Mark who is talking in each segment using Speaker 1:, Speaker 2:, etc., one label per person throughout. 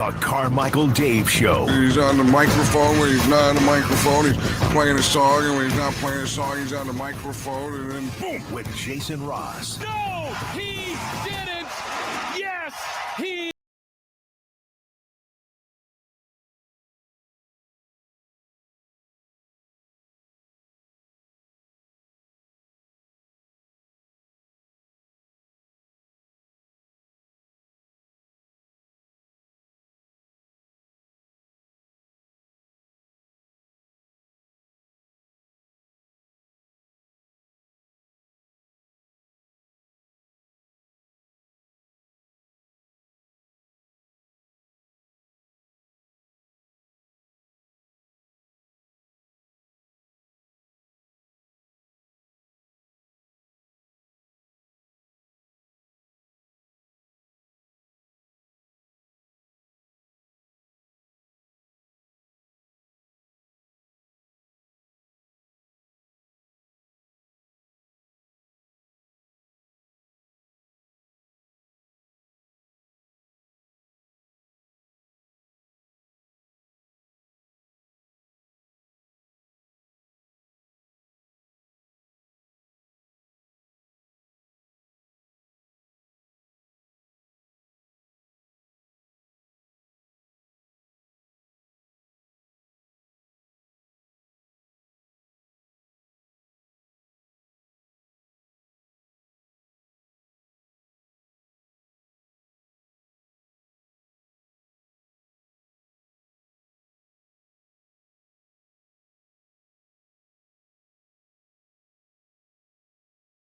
Speaker 1: The Carmichael Dave Show.
Speaker 2: He's on the microphone when he's not on the microphone. He's playing a song, and when he's not playing a song, he's on the microphone, and then boom.
Speaker 1: With Jason Ross.
Speaker 3: No, he didn't. Yes, he.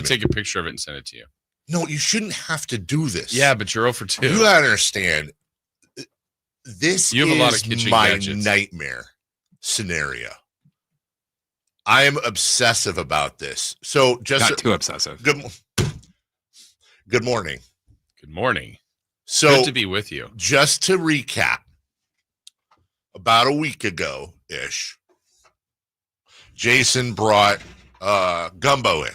Speaker 4: Take a picture of it and send it to you.
Speaker 5: No, you shouldn't have to do this.
Speaker 4: Yeah, but you're 0 for 2.
Speaker 5: You gotta understand. This
Speaker 4: You have
Speaker 5: is
Speaker 4: a lot of kitchen
Speaker 5: my
Speaker 4: gadgets.
Speaker 5: nightmare scenario. I am obsessive about this. So just
Speaker 6: Not too obsessive.
Speaker 5: Good morning.
Speaker 4: Good morning.
Speaker 5: So
Speaker 4: Good to be with you.
Speaker 5: just to recap, about a week ago-ish, Jason brought gumbo in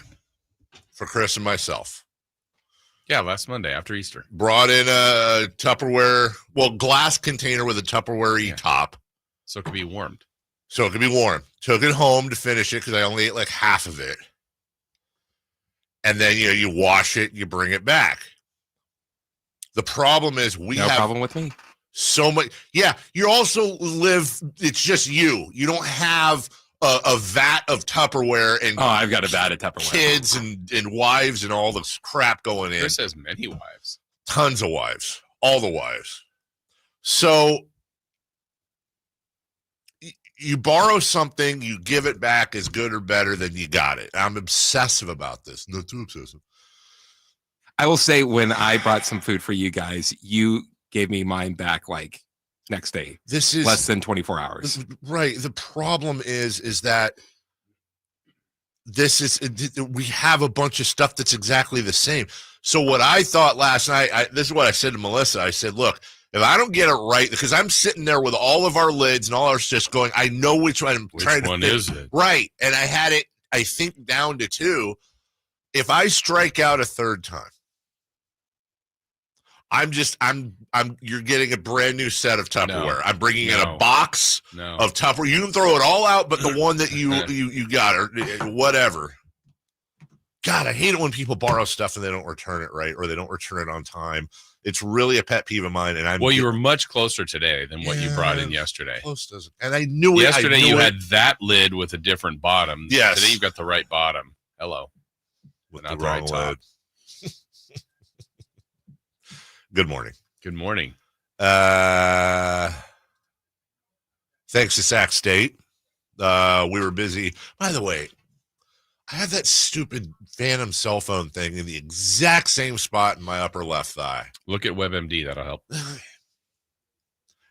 Speaker 5: for Chris and myself.
Speaker 4: Yeah, last Monday after Easter.
Speaker 5: Brought in a Tupperware, glass container with a Tupperware top.
Speaker 4: So it could be warmed.
Speaker 5: So it could be warm. Took it home to finish it because I only ate like half of it. And then, you wash it, you bring it back. The problem is
Speaker 6: No problem with me.
Speaker 5: so much. Yeah, you also live, it's just you. You don't have a vat of Tupperware and
Speaker 6: I've got a bad at Tupperware.
Speaker 5: kids and wives and all this crap going in.
Speaker 4: Chris has many wives.
Speaker 5: Tons of wives. All the wives. So you borrow something, you give it back as good or better than you got it. I'm obsessive about this. Not too obsessive.
Speaker 6: I will say when I brought some food for you guys, you gave me mine back like next day.
Speaker 5: This is
Speaker 6: Less than 24 hours.
Speaker 5: right. The problem is that we have a bunch of stuff that's exactly the same. So what I thought last night, this is what I said to Melissa. I said, look, if I don't get it right, because I'm sitting there with all of our lids and all ours just going, I know which one I'm trying to
Speaker 4: Which one
Speaker 5: think.
Speaker 4: is it?
Speaker 5: Right. And I had it, I think, down to 2. If I strike out a third time, you're getting a brand new set of Tupperware.
Speaker 4: No.
Speaker 5: I'm bringing in a
Speaker 4: No.
Speaker 5: box
Speaker 4: No.
Speaker 5: of Tupperware. You can throw it all out, but the one that you got or whatever. God, I hate it when people borrow stuff and they don't return it right or they don't return it on time. It's really a pet peeve of mine. And
Speaker 4: Well, you were much closer today than what you brought in yesterday.
Speaker 5: Close doesn't. And I knew it.
Speaker 4: Yesterday you had that lid with a different bottom.
Speaker 5: Yes.
Speaker 4: Today you've got the right bottom. Hello.
Speaker 5: with
Speaker 4: not
Speaker 5: the
Speaker 4: the
Speaker 5: wrong
Speaker 4: right top.
Speaker 5: lid. Good morning.
Speaker 4: Good morning.
Speaker 5: Thanks to Sac State. We were busy. By the way, I have that stupid Phantom cell phone thing in the exact same spot in my upper left thigh.
Speaker 4: Look at WebMD. That'll help.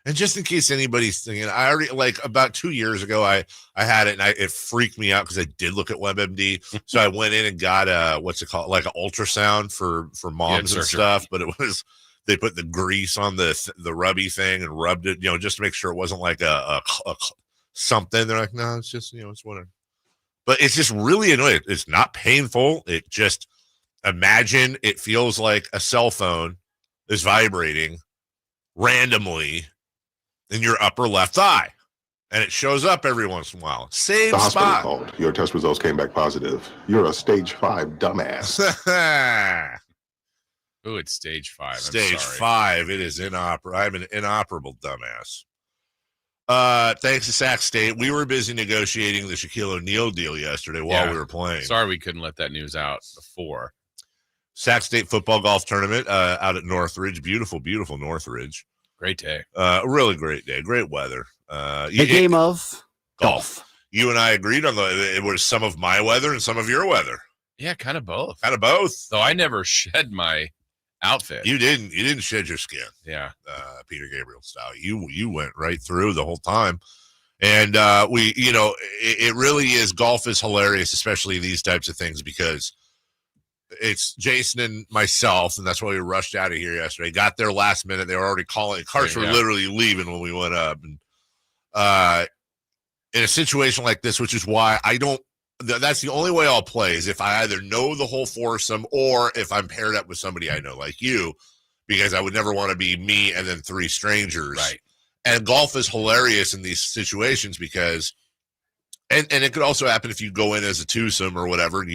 Speaker 5: And just in case anybody's thinking, I already, like about 2 years ago, I had it and it freaked me out because I did look at WebMD. So I went in and got what's it called? Like an ultrasound for moms and stuff. But it was, they put the grease on the rubby thing and rubbed it, just to make sure it wasn't like a something. They're like, no, it's just, it's whatever. But it's just really annoying. It's not painful. It just, imagine it feels like a cell phone is vibrating randomly in your upper left eye. And it shows up every once in a while. Same
Speaker 7: The hospital
Speaker 5: spot.
Speaker 7: called. Your test results came back positive. You're a stage 5 dumbass.
Speaker 4: Oh, it's stage 5.
Speaker 5: Stage
Speaker 4: I'm sorry.
Speaker 5: 5. It is inoperable. I'm an inoperable dumbass. Thanks to Sac State. We were busy negotiating the Shaquille O'Neal deal yesterday while we were playing.
Speaker 4: Sorry we couldn't let that news out before.
Speaker 5: Sac State football golf tournament out at Northridge. Beautiful, beautiful Northridge.
Speaker 4: Great day.
Speaker 5: Really great day. Great weather.
Speaker 8: A game of golf.
Speaker 5: You and I agreed on it was some of my weather and some of your weather.
Speaker 4: Yeah, kind of both.
Speaker 5: Kind of both.
Speaker 4: Though I never shed my outfit.
Speaker 5: You didn't shed your skin.
Speaker 4: Yeah.
Speaker 5: Peter Gabriel style. You went right through the whole time. And it really is, golf is hilarious, especially these types of things, because it's Jason and myself, and that's why we rushed out of here yesterday. Got there last minute. They were already calling. Carts were literally leaving when we went up. And in a situation like this, which is why that's the only way I'll play, is if I either know the whole foursome or if I'm paired up with somebody I know, like you, because I would never want to be me and then 3 strangers.
Speaker 4: Right.
Speaker 5: And golf is hilarious in these situations because, and it could also happen if you go in as a twosome or whatever.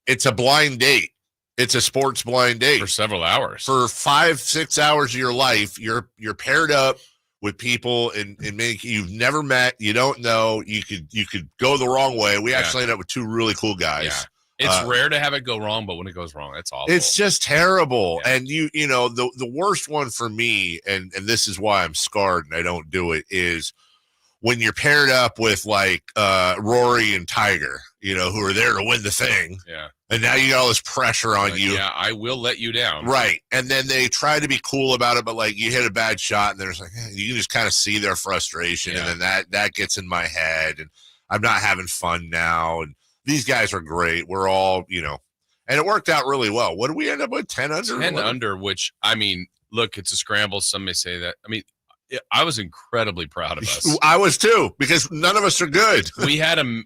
Speaker 5: It's a blind date. It's a sports blind date
Speaker 4: For several hours.
Speaker 5: for 5-6 hours of your life. You're paired up with people and you've never met, you don't know. You could go the wrong way. We actually ended up with 2 really cool guys.
Speaker 4: Yeah. It's rare to have it go wrong, but when it goes wrong, it's awful.
Speaker 5: It's just terrible.
Speaker 4: Yeah.
Speaker 5: And the worst one for me, and this is why I'm scarred and I don't do it, is when you're paired up with like Rory and Tiger, who are there to win the thing.
Speaker 4: Yeah.
Speaker 5: And now you got all this pressure on you.
Speaker 4: Yeah, I will let you down.
Speaker 5: Right. And then they try to be cool about it, but like you hit a bad shot and there's like, you can just kind of see their frustration.
Speaker 4: Yeah.
Speaker 5: And then that gets in my head and I'm not having fun now. And these guys are great. We're all, and it worked out really well. What did we end up with? 10 under?
Speaker 4: 10 under, which, look, it's a scramble. Some may say that. I was incredibly proud of us.
Speaker 5: I was too, because none of us are good.
Speaker 4: I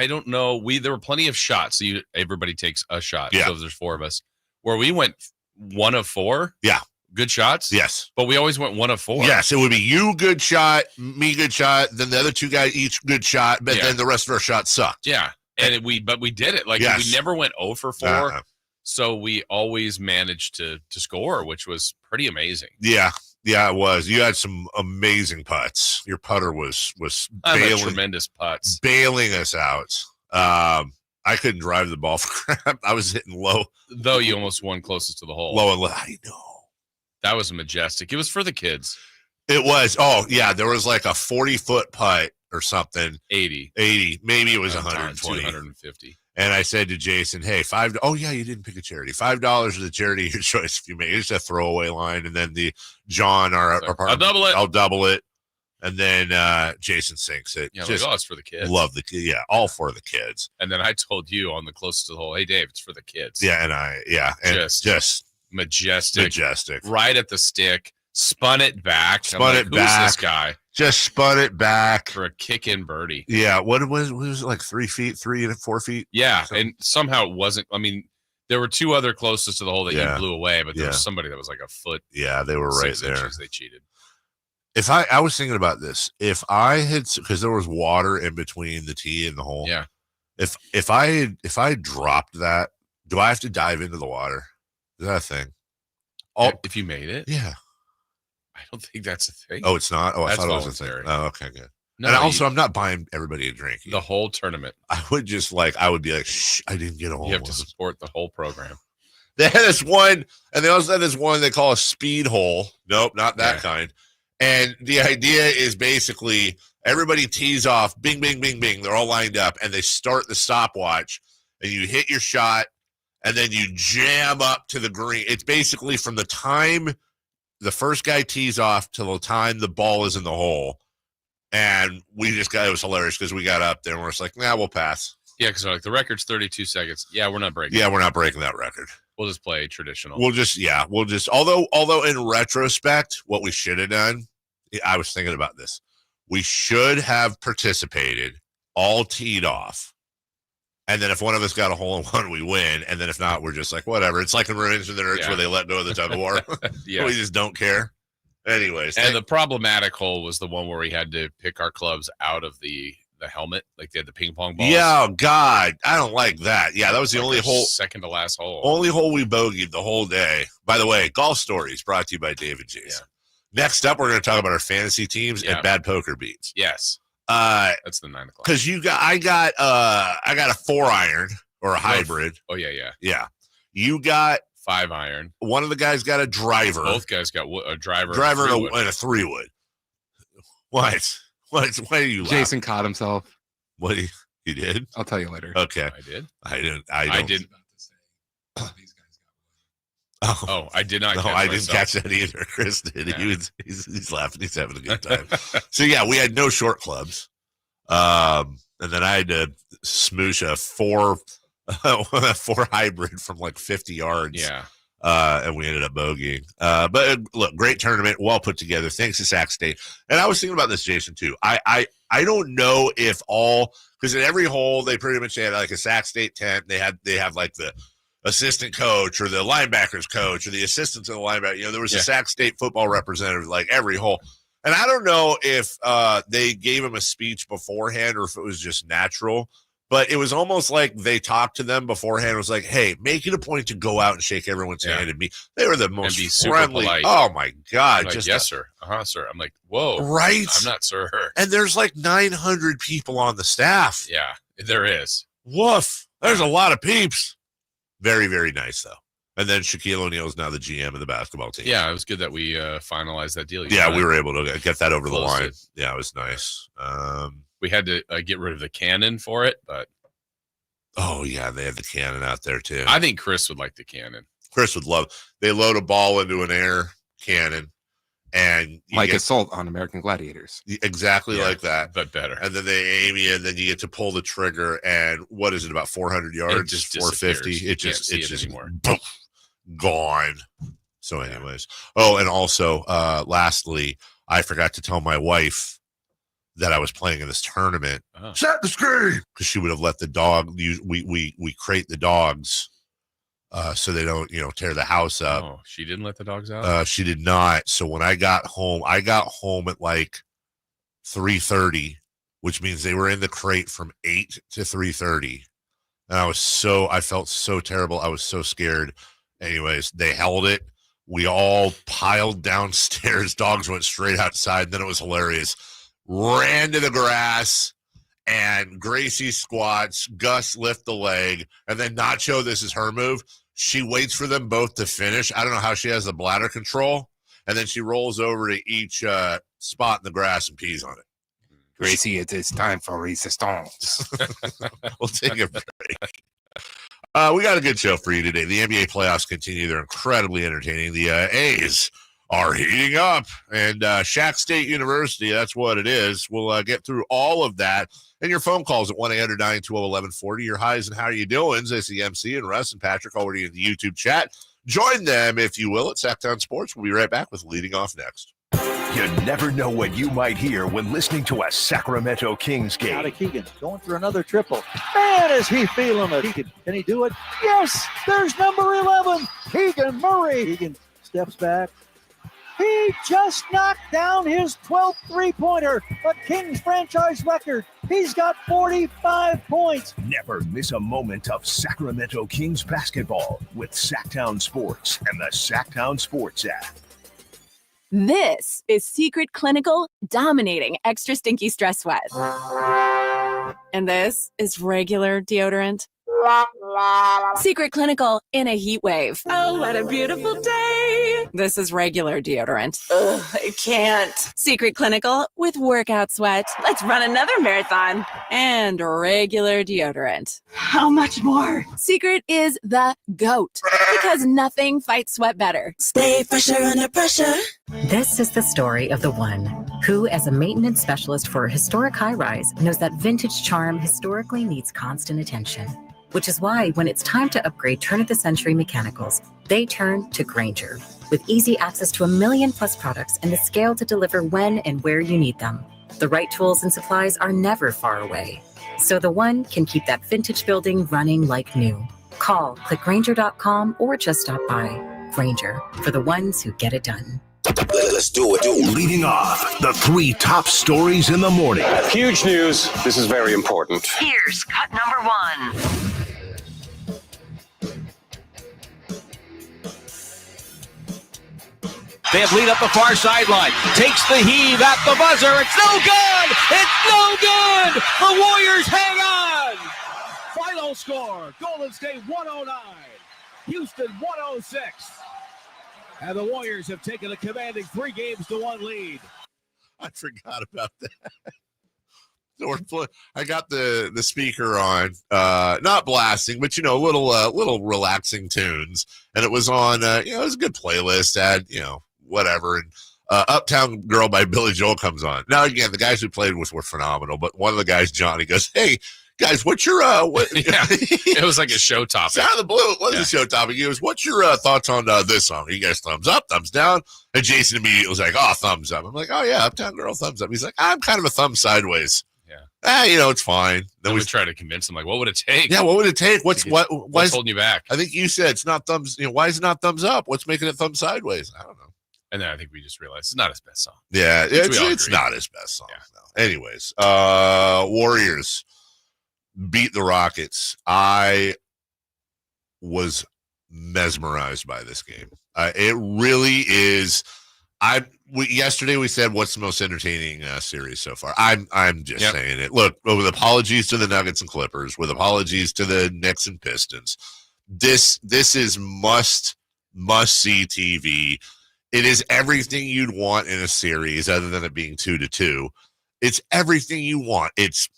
Speaker 4: don't know. There were plenty of shots. So everybody takes a shot.
Speaker 5: Yeah.
Speaker 4: So there's 4 of us where we went 1 of 4.
Speaker 5: Yeah.
Speaker 4: Good shots.
Speaker 5: Yes.
Speaker 4: But we always went 1 of 4.
Speaker 5: Yes. It would be you good shot, me good shot, then the other 2 guys each good shot, but then the rest of our shots sucked.
Speaker 4: Yeah. And we did it. Like we never went 0 for 4.
Speaker 5: Uh-huh.
Speaker 4: So we always managed to score, which was pretty amazing.
Speaker 5: Yeah. Yeah, it was. You had some amazing putts. Your putter was
Speaker 4: I'm a tremendous putts.
Speaker 5: bailing us out. I couldn't drive the ball for crap. I was hitting low.
Speaker 4: Though you almost won closest to the hole.
Speaker 5: Low and low. I know.
Speaker 4: That was majestic. It was for the kids.
Speaker 5: It was. Oh, yeah. There was like a 40-foot putt or something.
Speaker 4: 80.
Speaker 5: Maybe it was
Speaker 4: 120.
Speaker 5: 120.
Speaker 4: 150.
Speaker 5: And I said to Jason, hey, $5. Oh, yeah, you didn't pick a charity. $5 is the charity of your choice if you make it. It's a throwaway line. And then John, our partner,
Speaker 4: I'll double it.
Speaker 5: I'll double it. And then Jason sinks it.
Speaker 4: Yeah,
Speaker 5: just
Speaker 4: it's for the kids.
Speaker 5: love the kids. Yeah, all for the kids.
Speaker 4: And then I told you on the closest to the hole, hey, Dave, it's for the kids.
Speaker 5: Yeah, and just
Speaker 4: majestic. Right at the stick. Spun it back.
Speaker 5: Spun it
Speaker 4: Who's
Speaker 5: back.
Speaker 4: this guy?
Speaker 5: Just spun it back.
Speaker 4: For a kick-in birdie.
Speaker 5: Yeah, what was it, like 3 feet, 3 and 4 feet?
Speaker 4: Yeah, and somehow it wasn't. There were 2 other closest to the hole that you blew away, but there was somebody that was like a foot.
Speaker 5: Yeah, they were right
Speaker 4: 6
Speaker 5: there.
Speaker 4: inches, they cheated.
Speaker 5: If I was thinking about this, if I had, because there was water in between the tee and the hole.
Speaker 4: Yeah.
Speaker 5: If I dropped that, do I have to dive into the water? Is that a thing? Oh,
Speaker 4: If you made it?
Speaker 5: yeah.
Speaker 4: I don't think that's a thing.
Speaker 5: Oh, it's not. Oh, I
Speaker 4: That's
Speaker 5: thought it was a thing.
Speaker 4: voluntary.
Speaker 5: Oh, okay, good.
Speaker 4: No,
Speaker 5: And also, I'm not buying everybody a drink.
Speaker 4: the whole tournament.
Speaker 5: I would just I would be like, shh, I didn't get a hole.
Speaker 4: You have to support the whole program.
Speaker 5: They had this one, and they also had this one they call a speed hole. Nope, not that
Speaker 4: Yeah.
Speaker 5: kind. And the idea is basically everybody tees off, bing, bing, bing, bing. They're all lined up, and they start the stopwatch, and you hit your shot, and then you jam up to the green. It's basically from the time the first guy tees off till the time the ball is in the hole. And it was hilarious because we got up there and we're just like, nah, we'll pass.
Speaker 4: Yeah, because the record's 32 seconds. Yeah, we're not breaking.
Speaker 5: Yeah, we're not breaking that record.
Speaker 4: We'll just play traditional.
Speaker 5: We'll just, although in retrospect, what we should have done, I was thinking about this. We should have participated, all teed off. And then if one of us got a hole in one, we win. And then if not, we're just like, whatever. It's like in Revenge of the Nerds where they let go of the tug of war.
Speaker 4: Yeah.
Speaker 5: We just don't care. Anyways,
Speaker 4: And the problematic hole was the one where we had to pick our clubs out of the helmet, like they had the ping pong balls.
Speaker 5: Yeah, oh God, I don't like that. Yeah, that was the
Speaker 4: Like
Speaker 5: only hole,
Speaker 4: second to last hole.
Speaker 5: only hole we bogeyed the whole day. By the way, Golf Stories brought to you by David Jason. Yeah. Next up, we're going to talk about our fantasy teams and bad poker beats.
Speaker 4: Yes, that's the 9 o'clock.
Speaker 5: Because I got a 4-iron or a hybrid.
Speaker 4: Oh yeah.
Speaker 5: You got
Speaker 4: 5-iron.
Speaker 5: One of the guys got a driver.
Speaker 4: Both guys got a driver
Speaker 5: and a 3-wood. What? Why are you laughing?
Speaker 6: Jason caught himself.
Speaker 5: What he did?
Speaker 6: I'll tell you later.
Speaker 5: Okay.
Speaker 4: I did.
Speaker 5: I didn't.
Speaker 4: Oh, I did not.
Speaker 5: No, I didn't catch that either. Chris did. Yeah. He's laughing. He's having a good time. So yeah, we had no short clubs, and then I had to smoosh a 4 hybrid from like 50 yards.
Speaker 4: Yeah.
Speaker 5: And we ended up bogeying. But look, great tournament, well put together. Thanks to Sac State. And I was thinking about this, Jason, too. I don't know if because in every hole they pretty much had like a Sac State tent. They have like the assistant coach or the linebackers coach or the assistants of the linebacker. There was a Sac State football representative like every hole. And I don't know if they gave him a speech beforehand or if it was just natural. But it was almost like they talked to them beforehand. It was like, hey, make it a point to go out and shake everyone's hand and they were the most friendly.
Speaker 4: Polite.
Speaker 5: Oh, my God.
Speaker 4: Like, yes, sir. Sir. I'm like, whoa.
Speaker 5: Right?
Speaker 4: I'm not sir.
Speaker 5: And there's like 900 people on the staff.
Speaker 4: Yeah, there is.
Speaker 5: Woof. There's a lot of peeps. Very, very nice, though. And then Shaquille O'Neal is now the GM of the basketball team.
Speaker 4: Yeah, it was good that we finalized that deal.
Speaker 5: Yeah, we were able to get that over the line. Yeah, it was nice.
Speaker 4: We had to get rid of the cannon for it, but
Speaker 5: oh yeah, they had the cannon out there too.
Speaker 4: I think Chris would like the cannon.
Speaker 5: Chris would love. They load a ball into an air cannon, and
Speaker 6: like Assault on American Gladiators,
Speaker 5: exactly like that,
Speaker 4: but better.
Speaker 5: And then they aim you, and then you get to pull the trigger. And what is it? About 400 yards,
Speaker 4: just
Speaker 5: 450. It just
Speaker 4: anymore.
Speaker 5: Boom, gone. So, anyways, and also, lastly, I forgot to tell my wife that I was playing in this tournament. Set the screen, because she would have let the dog. We crate the dogs, so they don't tear the house up.
Speaker 4: Oh, she didn't let the dogs out.
Speaker 5: She did not. So when I got home at like 3:30, which means they were in the crate from 8 to 3:30, and I felt so terrible. I was so scared. Anyways, they held it. We all piled downstairs. Dogs went straight outside. And then it was hilarious. Ran to the grass, and Gracie squats, Gus lift the leg, and then Nacho, this is her move. She waits for them both to finish. I don't know how she has the bladder control, and then she rolls over to each spot in the grass and pees on it.
Speaker 6: Gracie, it is time for resistance.
Speaker 5: We'll take a break. We got a good show for you today. The NBA playoffs continue. They're incredibly entertaining. The A's are heating up, and Shaq State University, that's what it is. We'll get through all of that, and your phone calls at 1-800-920-1140. Your highs and how are you doing? This is the MC and Russ and Patrick already in the YouTube chat. Join them, if you will, at Sacktown Sports. We'll be right back with Leading Off next.
Speaker 1: You never know what you might hear when listening to a Sacramento Kings game.
Speaker 9: Out of Keegan, going for another triple. Man, is he feeling it. Can he do it? Yes, there's number 11, Keegan Murray. Keegan steps back. He just knocked down his 12th three-pointer, a Kings franchise record. He's got 45 points.
Speaker 1: Never miss a moment of Sacramento Kings basketball with Sacktown Sports and the Sacktown Sports app.
Speaker 10: This is Secret Clinical dominating extra stinky stress sweat. And this is regular deodorant. Secret Clinical in a heat wave. Oh, what a beautiful day. This is regular deodorant. Ugh, I can't. Secret Clinical with workout sweat. Let's run another marathon. And regular deodorant. How much more? Secret is the GOAT because nothing fights sweat better.
Speaker 11: Stay fresher under pressure. This is the story of the one who, as a maintenance specialist for a historic high-rise, knows that vintage charm historically needs constant attention. Which is why when it's time to upgrade turn-of-the-century mechanicals, they turn to Grainger. With easy access to 1 million+ products and the scale to deliver when and where you need them. The right tools and supplies are never far away. So the one can keep that vintage building running like new. Call, click Grainger.com, or just stop by. Grainger, for the ones who get it done.
Speaker 1: Let's do it. Leading off, the 3 top stories in the morning.
Speaker 12: Huge news. This is very important.
Speaker 11: Here's cut number 1.
Speaker 3: They have lead up the far sideline. Takes the heave at the buzzer. It's no good. It's no good. The Warriors hang on. Final score, Golden State 109, Houston 106. And the Warriors have taken a commanding 3-1 lead.
Speaker 5: I forgot about that. So I got the speaker on, not blasting, but little relaxing tunes, and it was on. It was a good playlist. Had whatever, and Uptown Girl by Billy Joel comes on. Now again, the guys who played with were phenomenal, but one of the guys, Johnny, goes, "Hey guys, what's your what?"
Speaker 4: Yeah, it was like a show topic.
Speaker 5: Out of the blue, it was a show topic. He goes, "What's your thoughts on this song? You guys thumbs up, thumbs down?" And Jason immediately was like, "Oh, thumbs up." I'm like, "Oh yeah, Uptown Girl, thumbs up." He's like, "I'm kind of a thumb sideways." Yeah, it's fine.
Speaker 4: Then we try to convince him, like, what would it take?
Speaker 5: Yeah, what would it take? What's
Speaker 4: holding you back?
Speaker 5: I think you said it's not thumbs. Why is it not thumbs up? What's making it thumb sideways? I don't know.
Speaker 4: And then I think we just realized it's not his best song.
Speaker 5: Yeah, it's not his best song. Yeah. No. Anyways, Warriors beat the Rockets. I was mesmerized by this game. It really is. Yesterday we said what's the most entertaining series so far. I'm just saying it. Look, with apologies to the Nuggets and Clippers, with apologies to the Knicks and Pistons, this is must see TV. It is everything you'd want in a series, other than it being 2-2. It's everything you want. It's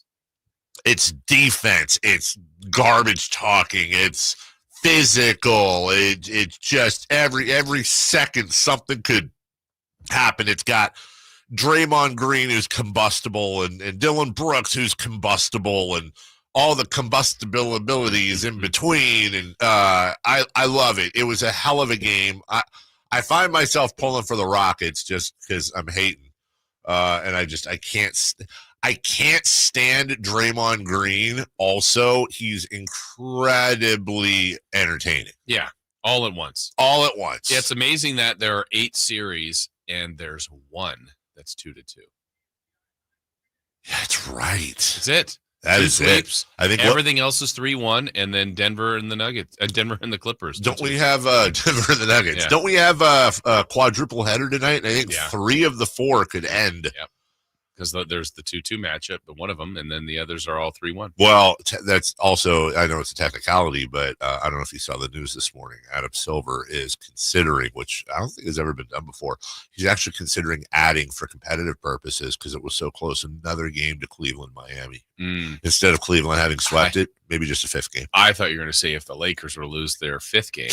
Speaker 5: defense. It's garbage talking. It's physical. It's just every second something could happen. It's got Draymond Green, who's combustible, and Dylan Brooks, who's combustible, and all the combustibilities in between. And I love it. It was a hell of a game. I find myself pulling for the Rockets just because I'm hating, and I can't stand Draymond Green. Also, he's incredibly entertaining.
Speaker 4: Yeah, all at once.
Speaker 5: All at once.
Speaker 4: Yeah, it's amazing that there are 8 series and there's one that's 2-2.
Speaker 5: That's right.
Speaker 4: That's it.
Speaker 5: That is
Speaker 4: sweeps.
Speaker 5: It. I think
Speaker 4: everything else is 3-1, and then Denver and the Nuggets, Denver and the Clippers.
Speaker 5: Don't we have Denver and the Nuggets? Yeah. Don't we have a quadruple header tonight? And I think 3 of the 4 could end.
Speaker 4: Yep. Because there's the 2-2 matchup, but one of them, and then the others are all 3-1.
Speaker 5: Well, that's also, I know it's a technicality, but I don't know if you saw the news this morning. Adam Silver is considering, which I don't think has ever been done before, he's actually considering adding, for competitive purposes, because it was so close, another game to Cleveland, Miami. Instead of Cleveland having swept it, maybe just a 5th game.
Speaker 4: I thought you were going to say if the Lakers were to lose their 5th game,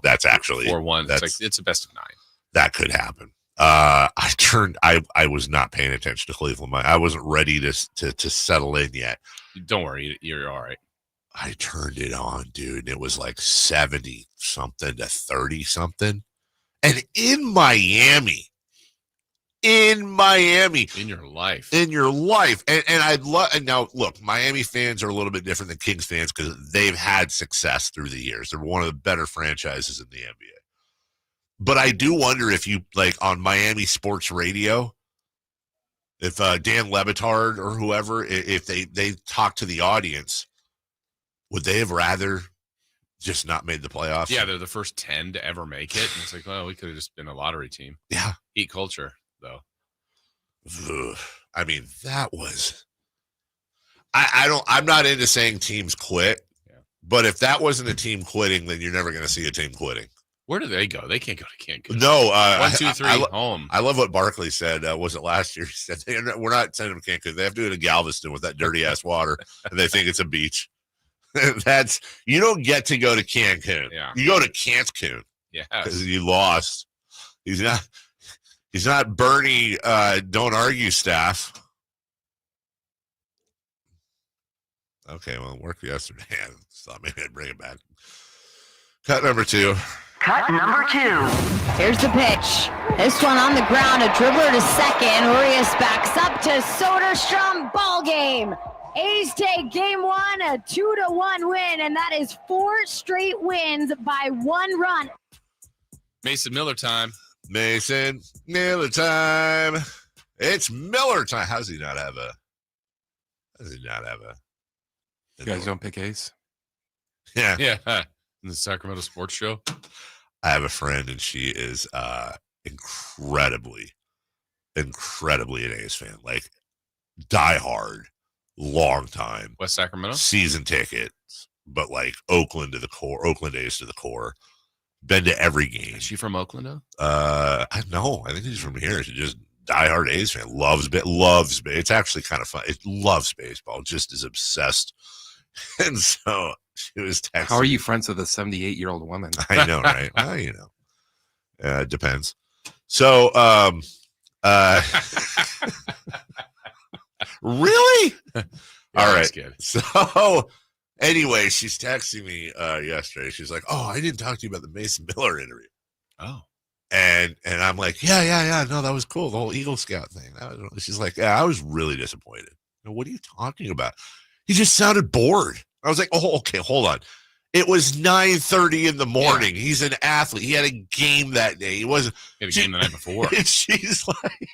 Speaker 5: that's actually
Speaker 4: 4-1. It's a best of 9.
Speaker 5: That could happen. I was not paying attention to Cleveland. I wasn't ready to settle in yet.
Speaker 4: Don't worry, you're all right.
Speaker 5: I turned it on, dude, and it was like 70-something to 30-something. And in Miami. In your life. And I'd love, and now look, Miami fans are a little bit different than Kings fans because they've had success through the years. They're one of the better franchises in the NBA. But I do wonder if you, like, on Miami sports radio, if Dan Le Batard or whoever, if they talk to the audience, would they have rather just not made the playoffs?
Speaker 4: Yeah, they're the first 10 to ever make it. And it's like, well, we could have just been a lottery team.
Speaker 5: Yeah.
Speaker 4: Heat culture, though.
Speaker 5: Ugh. I mean, that was... I'm not into saying teams quit, but if that wasn't a team quitting, then you're never going to see a team quitting.
Speaker 4: Where do they go? They can't go to Cancun.
Speaker 5: No.
Speaker 4: 1, 2, 3, home.
Speaker 5: I love what Barkley said. Was it last year? He said, we're not sending them to Cancun. They have to go to Galveston with that dirty-ass water, and they think it's a beach. You don't get to go to Cancun.
Speaker 4: Yeah.
Speaker 5: You go to Cancun.
Speaker 4: Yeah.
Speaker 5: Because you lost. He's not Bernie, don't argue staff. Okay, well, it worked yesterday. I thought maybe I'd bring it back. Cut number 2.
Speaker 11: Cut number 2.
Speaker 13: Here's the pitch. This one on the ground, a dribbler to second. Urias backs up to Soderstrom. Ball game. A's take game 1, a 2-1 win, and that is 4 straight wins by 1 run.
Speaker 4: Mason Miller time.
Speaker 5: Mason Miller time. It's Miller time. How does he not have a?
Speaker 6: You guys don't pick A's?
Speaker 5: Yeah.
Speaker 4: Yeah. In the Sacramento Sports Show.
Speaker 5: I have a friend, and she is incredibly an A's fan. Like, diehard, long time.
Speaker 4: West Sacramento?
Speaker 5: Season tickets, but like Oakland to the core, Oakland A's to the core. Been to every game.
Speaker 4: Is she from Oakland, though?
Speaker 5: No, I think she's from here. She's just diehard A's fan. Loves it's actually kind of fun. It loves baseball. Just is obsessed. And so she was texting.
Speaker 6: How are you friends with a 78-year-old woman?
Speaker 5: I know, right? Well, you know, it depends. So, really?
Speaker 4: Yeah,
Speaker 5: all right.
Speaker 4: Good.
Speaker 5: So, anyway, she's texting me yesterday. She's like, "Oh, I didn't talk to you about the Mason Miller interview."
Speaker 4: Oh.
Speaker 5: And I'm like, yeah. No, that was cool. The whole Eagle Scout thing. She's like, yeah, I was really disappointed. What are you talking about? He just sounded bored. I was like, oh, okay, hold on. It was 9:30 in the morning. Yeah. He's an athlete. He had a game that day. He wasn't.
Speaker 4: He had a game the night before.
Speaker 5: She's like,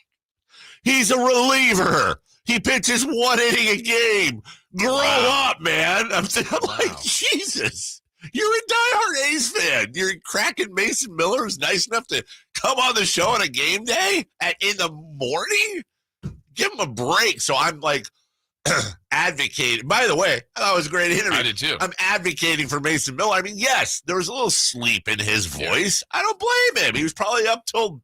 Speaker 5: he's a reliever. He pitches 1 inning a game. Grow up, man. I'm like, Jesus. You're a diehard A's fan. You're cracking Mason Miller, who's nice enough to come on the show on a game day in the morning. Give him a break. So I'm like advocating. By the way, I thought it was a great interview.
Speaker 4: I did too.
Speaker 5: I'm advocating for Mason Miller. I mean, yes, there was a little sleep in his voice. Yeah. I don't blame him. He was probably up till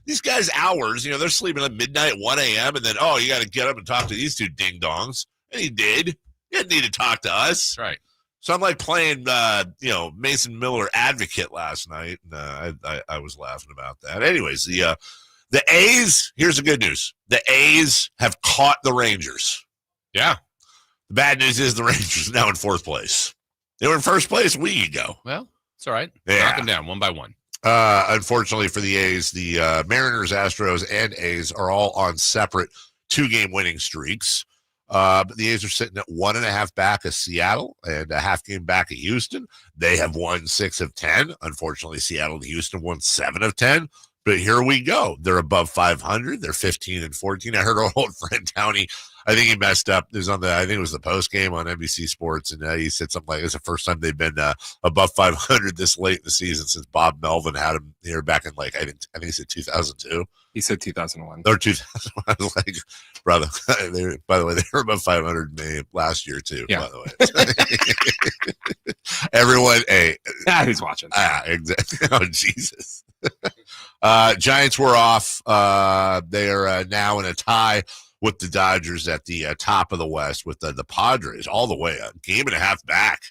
Speaker 5: these guys' hours. You know, they're sleeping at midnight, 1 a.m. And then, you got to get up and talk to these two ding-dongs. And he did. He didn't need to talk to us.
Speaker 4: That's right.
Speaker 5: So I'm like playing, Mason Miller advocate last night. And, I was laughing about that. Anyways, the A's, here's the good news. The A's have caught the Rangers.
Speaker 4: Yeah.
Speaker 5: The bad news is the Rangers are now in 4th place. They were in 1st place a week ago.
Speaker 4: Well, it's all right.
Speaker 5: Yeah.
Speaker 4: Knock them down one by one.
Speaker 5: Unfortunately for the A's, the Mariners, Astros, and A's are all on separate 2-game winning streaks. But the A's are sitting at 1.5 back of Seattle and a half game back of Houston. They have won 6 of 10. Unfortunately, Seattle and Houston won 7 of 10. But here we go. They're above 500. They're 15-14. I heard our old friend Downey. I think he messed up. It was I think it was the post game on NBC Sports, and he said something like, "It's the first time they've been above 500 this late in the season since Bob Melvin had him here back in I think he said 2002."
Speaker 6: He said 2001.
Speaker 5: Or 2001. I was like, brother. By the way, they were above 500 May last year too.
Speaker 6: Yeah.
Speaker 5: By the way, everyone, hey,
Speaker 6: who's watching?
Speaker 5: Exactly. Oh, Jesus. Giants were off. They are now in a tie with the Dodgers at the top of the West, with the Padres all the way a game and a half back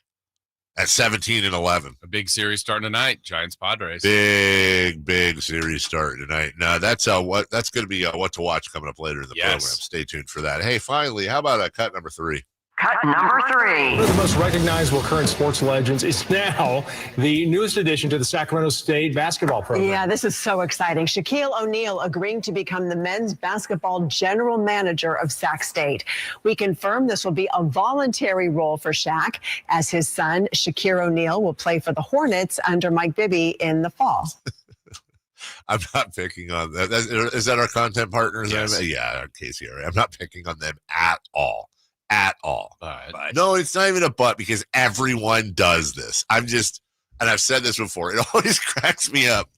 Speaker 5: at 17-11.
Speaker 4: A big series starting tonight. Giants Padres.
Speaker 5: Big series starting tonight. Now that's that's going to be what to watch coming up later in the program. Stay tuned for that. Hey, finally, how about cut number 3?
Speaker 14: Cut number 3. One of the most recognizable current sports legends is now the newest addition to the Sacramento State basketball program.
Speaker 15: Yeah, this is so exciting. Shaquille O'Neal agreeing to become the men's basketball general manager of Sac State. We confirm this will be a voluntary role for Shaq, as his son, Shaquille O'Neal, will play for the Hornets under Mike Bibby in the fall.
Speaker 5: I'm not picking on that. Is that our content partners?
Speaker 4: Yes.
Speaker 5: Yeah, KCRA. I'm not picking on them at all. At all.
Speaker 4: Right.
Speaker 5: No, it's not even a but, because everyone does this. And I've said this before, it always cracks me up.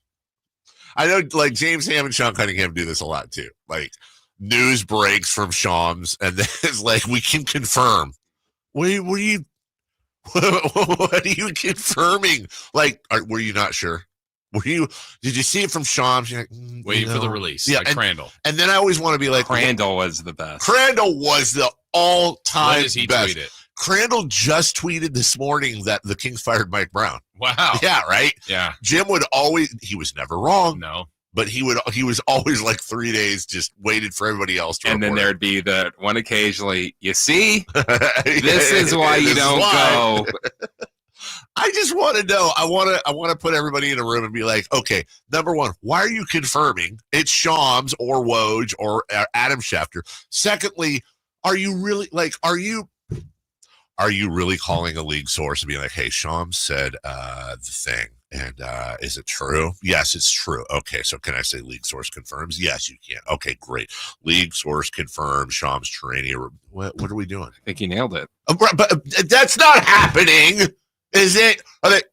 Speaker 5: I know, like, James Ham and Sean Cunningham do this a lot too. Like, news breaks from Shams, and then it's like, we can confirm. What are you confirming? Like, were you not sure? Did you see it from Shams? You're like,
Speaker 4: waiting for the release.
Speaker 5: Yeah,
Speaker 4: like Crandall.
Speaker 5: And then I always want to be like,
Speaker 6: Crandall was the best.
Speaker 5: Crandall was the all-time
Speaker 4: When does he
Speaker 5: best.
Speaker 4: tweet it?
Speaker 5: Crandall just tweeted this morning that the Kings fired Mike Brown.
Speaker 4: Wow.
Speaker 5: Yeah, right?
Speaker 4: Yeah.
Speaker 5: Jim would always, he was never wrong.
Speaker 4: No.
Speaker 5: But he was always like 3 days, just waited for everybody else to
Speaker 6: And then
Speaker 5: report
Speaker 6: there'd be the one occasionally, you see,
Speaker 5: it.
Speaker 6: this is why you don't go.
Speaker 5: I just want to know. I want to put everybody in a room and be like, okay, number one, why are you confirming it's Shams or Woj or Adam Schefter? Secondly, are you really like, are you are you really calling a league source and being like, hey, Shams said the thing, and is it true? Yes, it's true. Okay, so can I say league source confirms? Yes, you can. Okay, great. League source confirms Shams Charania. What are we doing?
Speaker 6: I think you nailed it.
Speaker 5: But that's not happening, is it?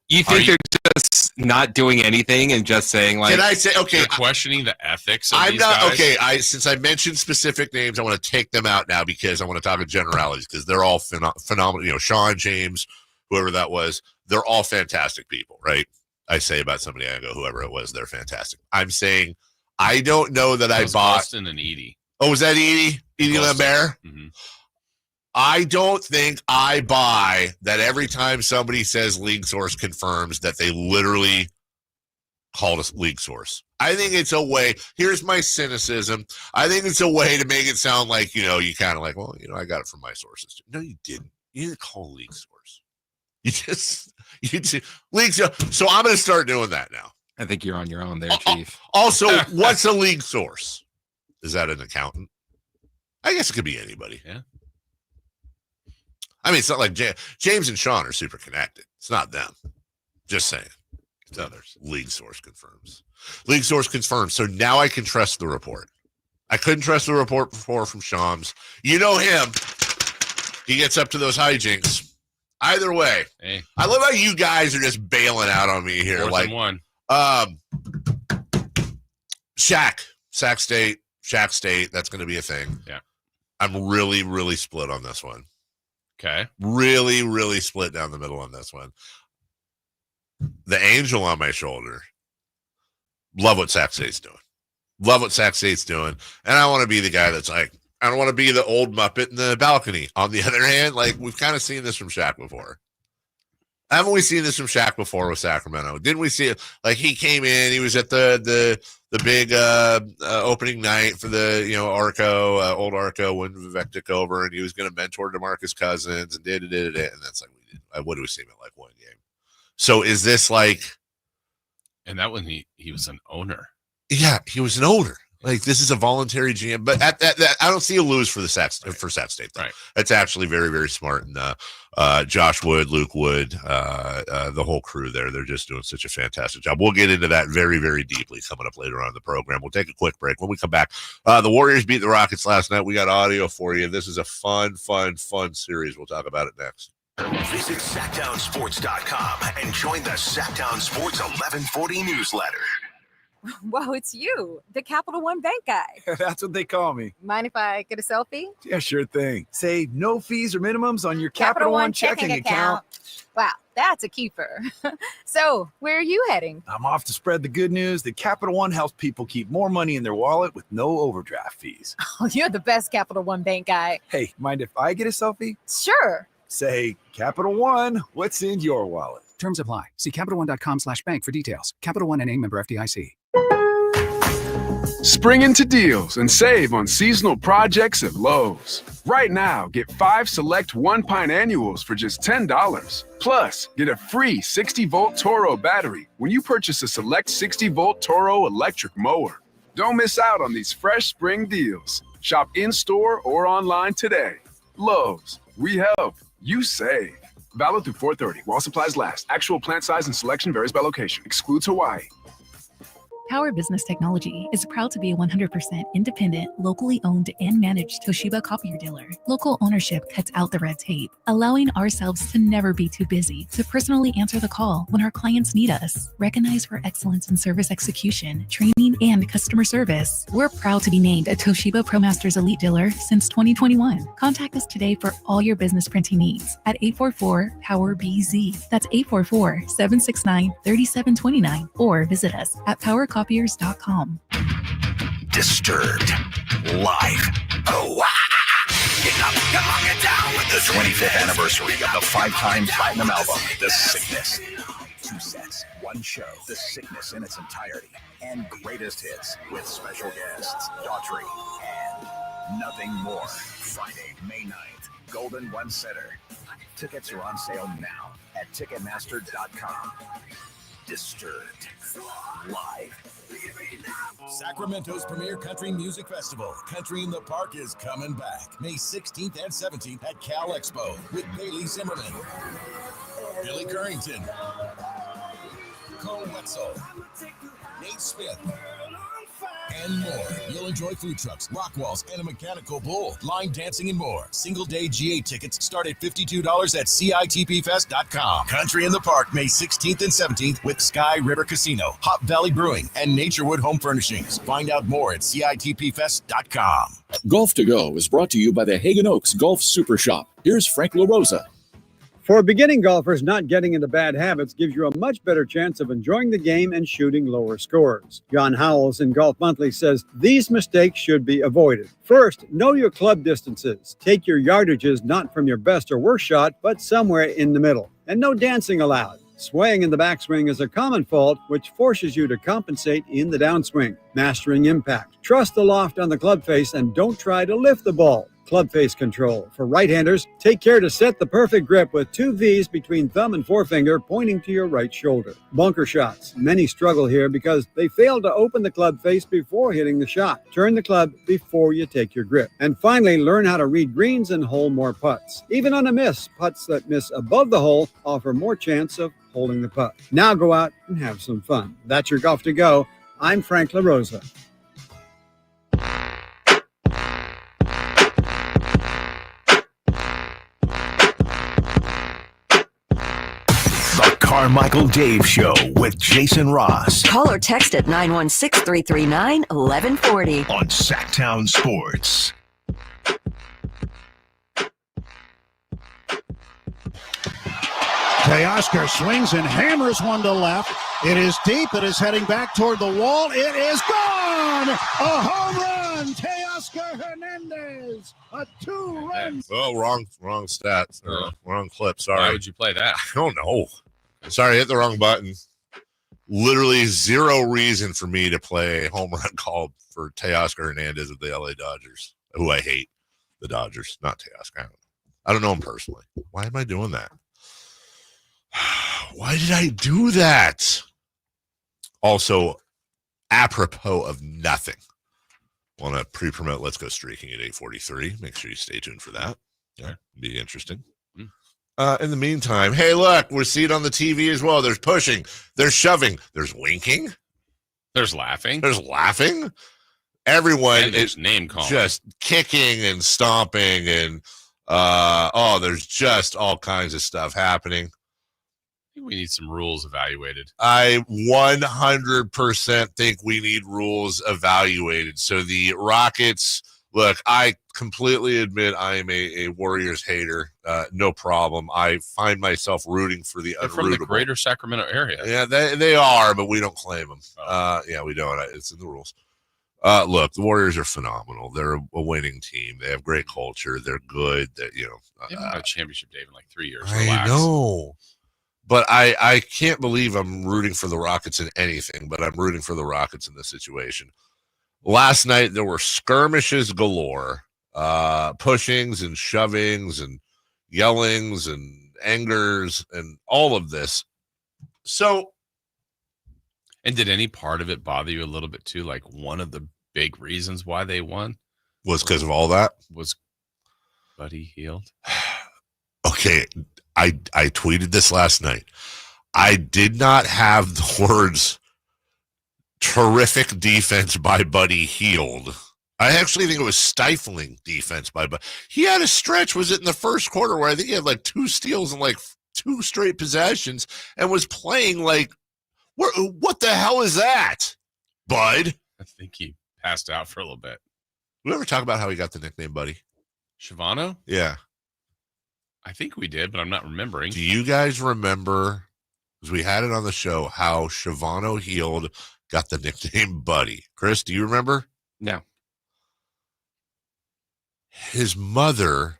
Speaker 6: You think they're just not doing anything and just saying like?
Speaker 5: Can I say okay?
Speaker 4: You're questioning the ethics. Of
Speaker 5: I'm
Speaker 4: these
Speaker 5: not
Speaker 4: guys?
Speaker 5: okay. Since I mentioned specific names, I want to take them out now because I want to talk in generalities because they're all phenomenal. You know, Sean, James, whoever that was, they're all fantastic people, right? I say about somebody, I go, whoever it was, they're fantastic. I'm saying I don't know that I bought
Speaker 4: Austin and Edie.
Speaker 5: Oh, was that Edie? Edie Lambert?
Speaker 4: Mm-hmm.
Speaker 5: I don't think I buy that every time somebody says league source confirms that they literally called a league source. I think it's a way. Here's my cynicism. I think it's a way to make it sound like, you know, you kind of like, well, you know, I got it from my sources. No, you didn't. You didn't call a league source. You just league. So I'm going to start doing that now.
Speaker 6: I think you're on your own there, Chief.
Speaker 5: Also, what's a league source? Is that an accountant? I guess it could be anybody.
Speaker 4: Yeah.
Speaker 5: I mean, it's not like James and Sean are super connected. It's not them. Just saying. It's others. League source confirms. League source confirms. So now I can trust the report. I couldn't trust the report before from Shams. You know him. He gets up to those hijinks. Either way.
Speaker 4: Hey.
Speaker 5: I love how you guys are just bailing out on me here.
Speaker 4: 4th and 1.
Speaker 5: Shaq State. That's going to be a thing.
Speaker 4: Yeah.
Speaker 5: I'm really, really split on this one.
Speaker 4: Okay.
Speaker 5: Really, really split down the middle on this one. The angel on my shoulder. Love what Sac State's doing. And I want to be the guy that's like, I don't want to be the old Muppet in the balcony. On the other hand, like we've kind of seen this from Shaq before. Haven't we seen this from Shaq before with Sacramento? Didn't we see it? Like he came in, he was at the big opening night for the old Arco when Vivek took over, and he was going to mentor DeMarcus Cousins and did, and that's like we did. What do we see him at like one game? So is this like?
Speaker 4: And that one he was an owner.
Speaker 5: Yeah, he was an owner. Like this is a voluntary GM, but at that I don't see a lose for Sac State.
Speaker 4: Right.
Speaker 5: That's actually very, very smart. And Josh Wood, Luke Wood, the whole crew there, they're just doing such a fantastic job. We'll get into that very, very deeply coming up later on in the program. We'll take a quick break. When we come back, the Warriors beat the Rockets last night. We got audio for you. This is a fun series. We'll talk about it next.
Speaker 1: Visit SacktownSports.com and join the Sacktown Sports 1140 newsletter.
Speaker 16: Whoa, it's you, the Capital One Bank guy.
Speaker 17: That's what they call me.
Speaker 16: Mind if I get a selfie?
Speaker 17: Yeah, sure thing. Say no fees or minimums on your Capital One checking account.
Speaker 16: Wow, that's a keeper. So, where are you heading?
Speaker 17: I'm off to spread the good news that Capital One helps people keep more money in their wallet with no overdraft fees.
Speaker 16: Oh, you're the best Capital One Bank guy.
Speaker 17: Hey, mind if I get a selfie?
Speaker 16: Sure.
Speaker 17: Say, Capital One, what's in your wallet?
Speaker 18: Terms apply. See CapitalOne.com/bank for details. Capital One NA, member FDIC.
Speaker 19: Spring into deals and save on seasonal projects at Lowe's. Right now, get 5 select 1-pint annuals for just $10. Plus, get a free 60-volt Toro battery when you purchase a select 60-volt Toro electric mower. Don't miss out on these fresh spring deals. Shop in-store or online today. Lowe's, we help, you save. Valid through 4/30 while supplies last. Actual plant size and selection varies by location. Excludes Hawaii.
Speaker 20: Power Business Technology is proud to be a 100% independent, locally owned and managed Toshiba copier dealer. Local ownership cuts out the red tape, allowing ourselves to never be too busy to personally answer the call when our clients need us. Recognized for excellence in service execution, training, and customer service, we're proud to be named a Toshiba ProMasters Elite Dealer since 2021. Contact us today for all your business printing needs at 844-POWER-BZ. That's 844-769-3729. Or visit us at powercopiers.com.
Speaker 1: Disturbed. Live. Oh, get up, come on, get down with the 25th anniversary of the 5-time platinum album, The Sickness. 2 sets, 1 show, The Sickness in its entirety, and greatest hits with special guests, Daughtry, and Nothing More. Friday, May 9th, Golden One Center. Tickets are on sale now at Ticketmaster.com. Disturbed. Live. Sacramento's premier country music festival, Country in the Park, is coming back May 16th and 17th at Cal Expo with Bailey Zimmerman, Billy Currington, Cole Wetzel, Nate Smith, and more. You'll enjoy food trucks, rock walls, and a mechanical bull, line dancing, and more. Single-day GA tickets start at $52 at CITPFest.com. Country in the Park, May 16th and 17th with Sky River Casino, Hop Valley Brewing, and Naturewood Home Furnishings. Find out more at CITPFest.com.
Speaker 21: Golf to Go is brought to you by the Hagen Oaks Golf Super Shop. Here's Frank LaRosa.
Speaker 22: For beginning golfers, not getting into bad habits gives you a much better chance of enjoying the game and shooting lower scores. John Howells in Golf Monthly says these mistakes should be avoided. First, know your club distances. Take your yardages not from your best or worst shot, but somewhere in the middle. And no dancing allowed. Swaying in the backswing is a common fault, which forces you to compensate in the downswing. Mastering impact. Trust the loft on the club face and don't try to lift the ball. Club face control. For right-handers, take care to set the perfect grip with 2 V's between thumb and forefinger pointing to your right shoulder. Bunker shots. Many struggle here because they fail to open the club face before hitting the shot. Turn the club before you take your grip. And finally, learn how to read greens and hole more putts. Even on a miss, putts that miss above the hole offer more chance of holding the putt. Now go out and have some fun. That's your Golf to Go. I'm Frank LaRosa.
Speaker 1: Carmichael Dave Show with Jason Ross.
Speaker 23: Call or text at 916-339-1140
Speaker 1: on Sacktown Sports.
Speaker 24: Teoscar swings and hammers one to left. It is deep. It is heading back toward the wall. It is gone! A home run! Teoscar Hernandez! A 2-run.
Speaker 5: Oh, wrong stats. Wrong clip. Sorry.
Speaker 4: Why would you play that?
Speaker 5: I don't know. Sorry, I hit the wrong button. Literally zero reason for me to play a home run call for Teoscar Hernandez of the LA Dodgers, who I hate. The Dodgers, not Teoscar. I don't know him personally. Why am I doing that? Why did I do that? Also, apropos of nothing, want to pre-promote Let's Go Streaking at 8:43. Make sure you stay tuned for that. Yeah, be interesting. In the meantime, hey, look, we're seeing on the TV as well. There's pushing, there's shoving, there's winking,
Speaker 4: there's laughing,
Speaker 5: Everyone
Speaker 4: is name calling,
Speaker 5: just kicking and stomping, and there's just all kinds of stuff happening.
Speaker 4: I think we need some rules evaluated.
Speaker 5: I 100% think we need rules evaluated. So the Rockets, look, I completely admit I am a Warriors hater. No problem. I find myself rooting for the
Speaker 4: They're from the greater Sacramento area.
Speaker 5: Yeah, they are, but we don't claim them. Yeah, we don't. It's in the rules. Look, the Warriors are phenomenal. They're a winning team. They have great culture. They're good. They
Speaker 4: haven't had a championship, Dave, in like 3 years.
Speaker 5: I know. But I can't believe I'm rooting for the Rockets in anything, but I'm rooting for the Rockets in this situation. Last night, there were skirmishes galore, pushings and shovings and yellings and angers and all of this. So.
Speaker 4: And did any part of it bother you a little bit too? Like one of the big reasons why they won
Speaker 5: was because of all that?
Speaker 4: Was Buddy Hield?
Speaker 5: Okay, I tweeted this last night. I did not have the words terrific defense by Buddy Hield. I actually think it was stifling defense by Buddy. He had a stretch, was it in the first quarter, where I think he had like 2 steals and like 2 straight possessions and was playing like, what the hell is that, Bud?
Speaker 4: I think he passed out for a little bit.
Speaker 5: We ever talk about how he got the nickname Buddy?
Speaker 4: Shavano?
Speaker 5: Yeah.
Speaker 4: I think we did, but I'm not remembering.
Speaker 5: Do you guys remember, because we had it on the show, how Shavano Hield got the nickname Buddy? Chris, do you remember?
Speaker 6: No.
Speaker 5: His mother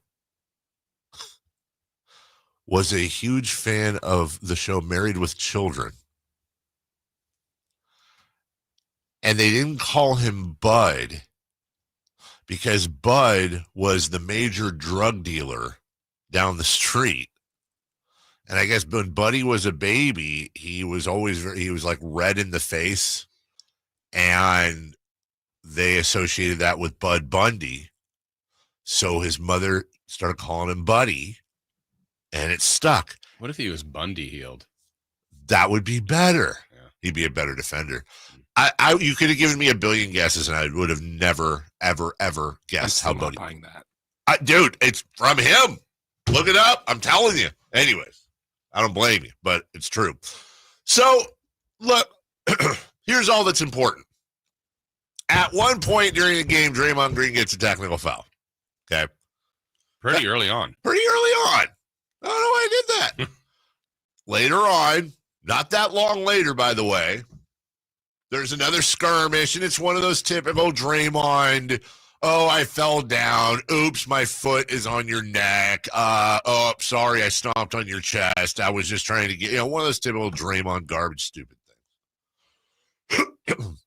Speaker 5: was a huge fan of the show Married with Children. And they didn't call him Bud because Bud was the major drug dealer down the street. And I guess when Buddy was a baby, he was like red in the face. And they associated that with Bud Bundy. So his mother started calling him Buddy, and it stuck.
Speaker 4: What if he was Bundy healed?
Speaker 5: That would be better. Yeah. He'd be a better defender. You could have given me a billion guesses, and I would have never, ever, ever guessed how Buddy.
Speaker 6: Buying that.
Speaker 5: Dude, it's from him. Look it up. I'm telling you. Anyways, I don't blame you, but it's true. So, look, here's all that's important. At one point during the game, Draymond Green gets a technical foul. Okay.
Speaker 4: Pretty early on.
Speaker 5: Pretty early on. I don't know why I did that. Later on, not that long later, by the way, there's another skirmish, and it's one of those typical Draymond, oh, I fell down. Oops, my foot is on your neck. Oh, sorry, I stomped on your chest. I was just trying to get, one of those typical Draymond garbage, stupid things.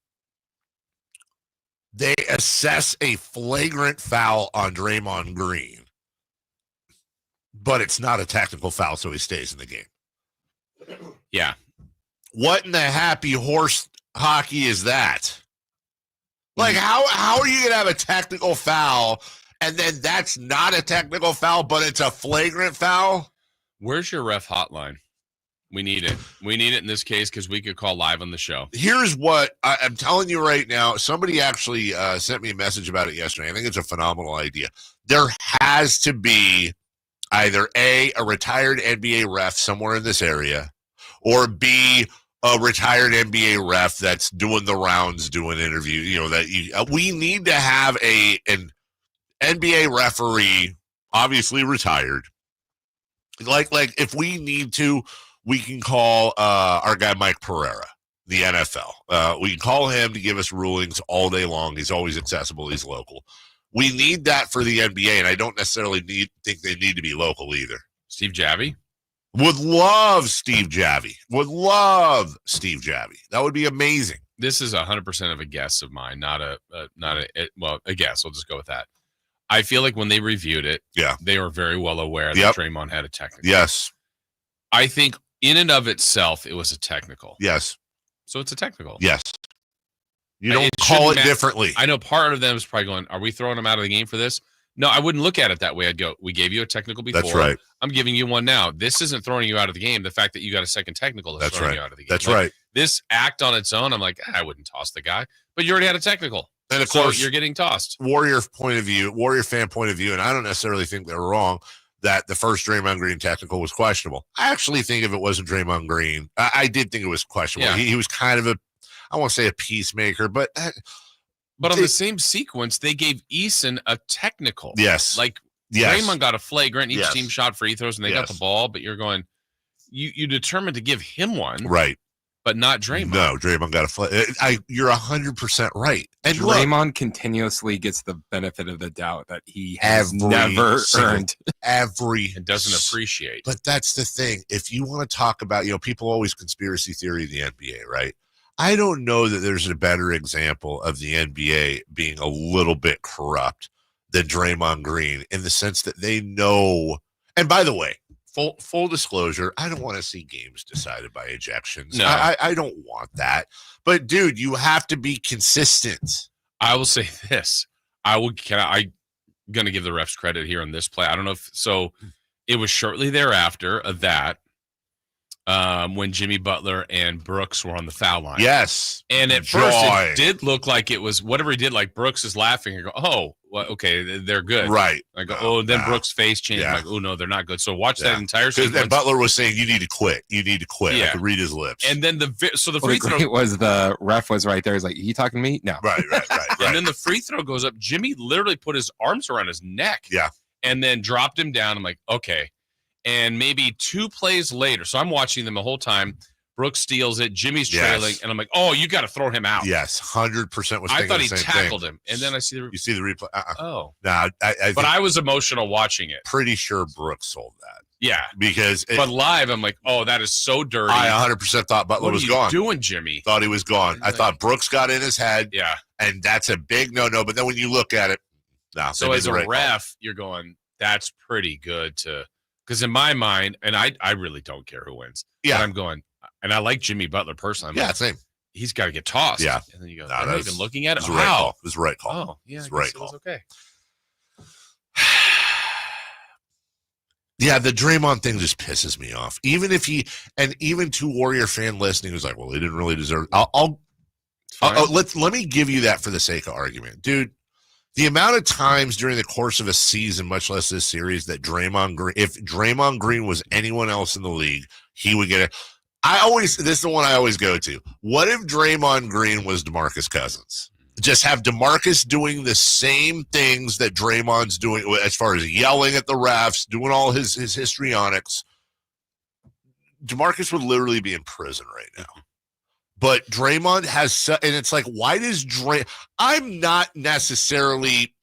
Speaker 5: They assess a flagrant foul on Draymond Green, but it's not a technical foul, so he stays in the game.
Speaker 4: Yeah.
Speaker 5: What in the happy horse hockey is that? Like, how are you going to have a technical foul, and then that's not a technical foul, but it's a flagrant foul?
Speaker 4: Where's your ref hotline? We need it. We need it in this case because we could call live on the show.
Speaker 5: Here's what I'm telling you right now. Somebody actually sent me a message about it yesterday. I think it's a phenomenal idea. There has to be either A, a retired NBA ref somewhere in this area, or B, a retired NBA ref that's doing the rounds, doing interviews. We need to have an NBA referee, obviously retired. Like if we need to, we can call our guy Mike Pereira, the NFL. We can call him to give us rulings all day long. He's always accessible. He's local. We need that for the NBA, and I don't necessarily think they need to be local either.
Speaker 4: Steve Javie?
Speaker 5: Would love Steve Javie. Would love Steve Javie. That would be amazing.
Speaker 4: This is 100% of a guess of mine, not a guess. I'll just go with that. I feel like when they reviewed it, they were very well aware that Draymond had a technical.
Speaker 5: Yes.
Speaker 4: I think in and of itself, it was a technical.
Speaker 5: Yes.
Speaker 4: So it's a technical.
Speaker 5: Yes. You don't call it differently.
Speaker 4: I know part of them is probably going, are we throwing him out of the game for this? No, I wouldn't look at it that way. I'd go, we gave you a technical before.
Speaker 5: That's right.
Speaker 4: I'm giving you one now. This isn't throwing you out of the game. The fact that you got a second technical is throwing you out of the game.
Speaker 5: That's right.
Speaker 4: This act on its own, I'm like, I wouldn't toss the guy. But you already had a technical.
Speaker 5: And of course,
Speaker 4: you're getting tossed.
Speaker 5: Warrior fan point of view, and I don't necessarily think they're wrong, that the first Draymond Green technical was questionable. I actually think if it wasn't Draymond Green, I did think it was questionable.
Speaker 4: Yeah.
Speaker 5: He was kind of I won't say a peacemaker, but
Speaker 4: on the same sequence, they gave Eason a technical.
Speaker 5: Yes.
Speaker 4: Draymond got a flagrant. Each team shot free throws, and they got the ball. But you're going, you determined to give him one.
Speaker 5: Right.
Speaker 4: But not Draymond.
Speaker 5: No, Draymond got a flag. You're 100% right. And
Speaker 6: Draymond continuously gets the benefit of the doubt that he has never earned.
Speaker 4: And doesn't appreciate.
Speaker 5: But that's the thing. If you want to talk about, people always conspiracy theory the NBA, right? I don't know that there's a better example of the NBA being a little bit corrupt than Draymond Green, in the sense that they know. And by the way, full disclosure, I don't want to see games decided by ejections.
Speaker 4: No.
Speaker 5: I don't want that. But dude, you have to be consistent.
Speaker 4: I will say this. I'm going to give the refs credit here on this play. I don't know so it was shortly thereafter of that. When Jimmy Butler and Brooks were on the foul line.
Speaker 5: Yes.
Speaker 4: And at first it did look like it was whatever he did, like Brooks is laughing and go, oh, well, okay, they're good.
Speaker 5: Right.
Speaker 4: I go, then Brooks' face changed. I'm like, oh, no, they're not good. So watch that entire sequence.
Speaker 5: And Butler was saying, you need to quit. You need to quit. Yeah. I could read his lips.
Speaker 4: And then the free throw.
Speaker 6: It was the ref was right there. He's like, you talking to me? No.
Speaker 5: Right.
Speaker 4: And then the free throw goes up. Jimmy literally put his arms around his neck.
Speaker 5: Yeah.
Speaker 4: And then dropped him down. I'm like, okay. And maybe 2 plays later, so I'm watching them the whole time. Brooks steals it. Jimmy's trailing, and I'm like, "Oh, you got to throw him out."
Speaker 5: Yes, 100% was.
Speaker 4: I thought he
Speaker 5: the same
Speaker 4: tackled
Speaker 5: thing.
Speaker 4: him, and then I see the.
Speaker 5: You see the replay?
Speaker 4: Oh,
Speaker 5: no,
Speaker 4: but I was emotional watching it.
Speaker 5: Pretty sure Brooks sold that.
Speaker 4: Yeah,
Speaker 5: because
Speaker 4: but live, I'm like, "Oh, that is so dirty."
Speaker 5: I 100% thought Butler was gone.
Speaker 4: What are you doing, Jimmy?
Speaker 5: Thought he was gone. I thought Brooks got in his head.
Speaker 4: Yeah,
Speaker 5: and that's a big no. But then when you look at it, no.
Speaker 4: So as a ref, you're going, "That's pretty good to." Because in my mind, and I really don't care who wins.
Speaker 5: Yeah.
Speaker 4: But I'm going, and I like Jimmy Butler personally.
Speaker 5: Same.
Speaker 4: he's got to get tossed.
Speaker 5: Yeah.
Speaker 4: And then you go,
Speaker 5: No,
Speaker 4: they're not even looking at it.
Speaker 5: It was the right call. It was the right call.
Speaker 4: Oh, yeah.
Speaker 5: It was the right
Speaker 4: It was
Speaker 5: call.
Speaker 4: okay.
Speaker 5: Yeah, the Draymond thing just pisses me off. Even to Warrior fan listening who's like, well, they didn't really deserve it. Let me give you that for the sake of argument. Dude, the amount of times during the course of a season, much less this series, that if Draymond Green was anyone else in the league, he would get it. This is the one I always go to. What if Draymond Green was DeMarcus Cousins? Just have DeMarcus doing the same things that Draymond's doing as far as yelling at the refs, doing all his histrionics. DeMarcus would literally be in prison right now. But Draymond and it's like, why does I'm not necessarily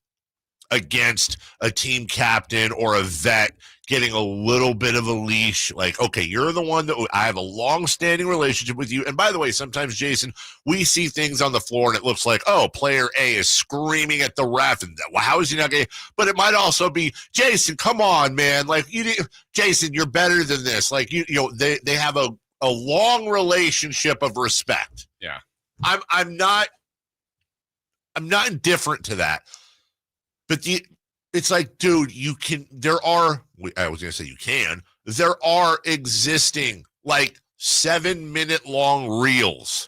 Speaker 5: against a team captain or a vet getting a little bit of a leash. Like, okay, you're the one that I have a long-standing relationship with you. And by the way, sometimes, Jason, we see things on the floor and it looks like, oh, player A is screaming at the ref. And how is he not getting? But it might also be, Jason, come on, man. Like, Jason, you're better than this. Like, they have a long relationship of respect.
Speaker 4: Yeah.
Speaker 5: I'm not indifferent to that. But it's like, dude, there are existing like 7-minute long reels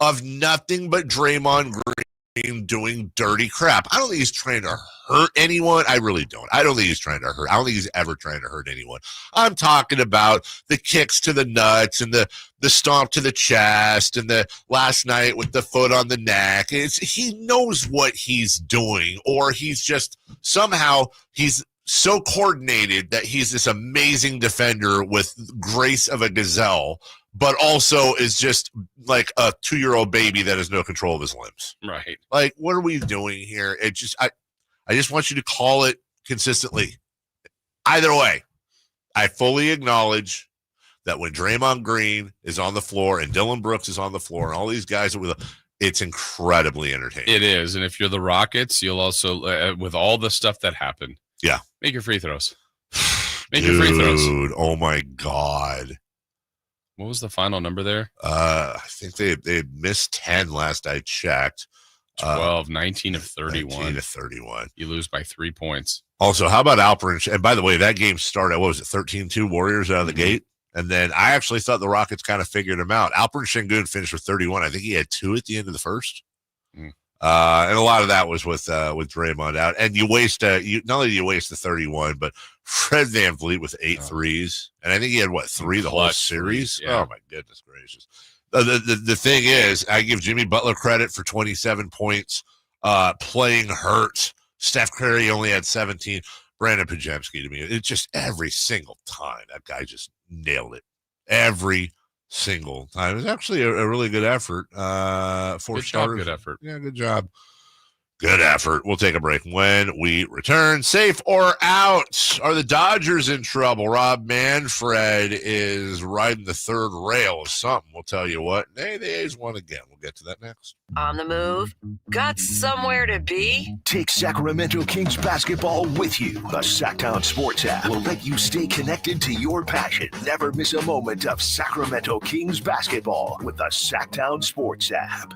Speaker 5: of nothing but Draymond Green doing dirty crap. I don't think he's trying to hurt anyone. I really don't. I don't think he's trying to hurt. I don't think he's ever trying to hurt anyone. I'm talking about the kicks to the nuts and the stomp to the chest and the last night with the foot on the neck. He knows what he's doing, or he's just somehow he's so coordinated that he's this amazing defender with grace of a gazelle, but also is just like a 2-year-old baby that has no control of his limbs.
Speaker 4: Right.
Speaker 5: Like, what are we doing here? I just want you to call it consistently. Either way, I fully acknowledge that when Draymond Green is on the floor and Dylan Brooks is on the floor and all these guys are it's incredibly entertaining.
Speaker 4: It is. And if you're the Rockets, you'll also, with all the stuff that happened, make your free throws. Your free throws.
Speaker 5: Dude, oh my God.
Speaker 4: What was the final number there?
Speaker 5: I think they missed 10 last I checked.
Speaker 4: 12, 19 of 31.
Speaker 5: 19 of 31.
Speaker 4: You lose by 3 points.
Speaker 5: Also, how about Alperen? And by the way, that game started, what was it, 13-2 Warriors out of the gate? And then I actually thought the Rockets kind of figured him out. Alperen Şengün finished with 31. I think he had 2 at the end of the first. And a lot of that was with Draymond out. And you waste not only do you waste the 31, but Fred VanVleet with 8 threes. And I think he had 3 the whole series.
Speaker 4: Yeah.
Speaker 5: Oh my goodness gracious. The thing is, I give Jimmy Butler credit for 27 points, playing hurt. Steph Curry only had 17. Brandon Podziemski, to me, it's just every single time that guy just nailed it. Every single time. It was actually a really good effort. 4 starters.
Speaker 4: Good effort.
Speaker 5: Yeah, good job. Good effort. We'll take a break. When we return, safe or out? Are the Dodgers in trouble? Rob Manfred is riding the third rail of something. We'll tell you what. Hey, the A's won again. We'll get to that next.
Speaker 2: On the move? Got somewhere to be?
Speaker 1: Take Sacramento Kings basketball with you. The Sacktown Sports app will let you stay connected to your passion. Never miss a moment of Sacramento Kings basketball with the Sacktown Sports app.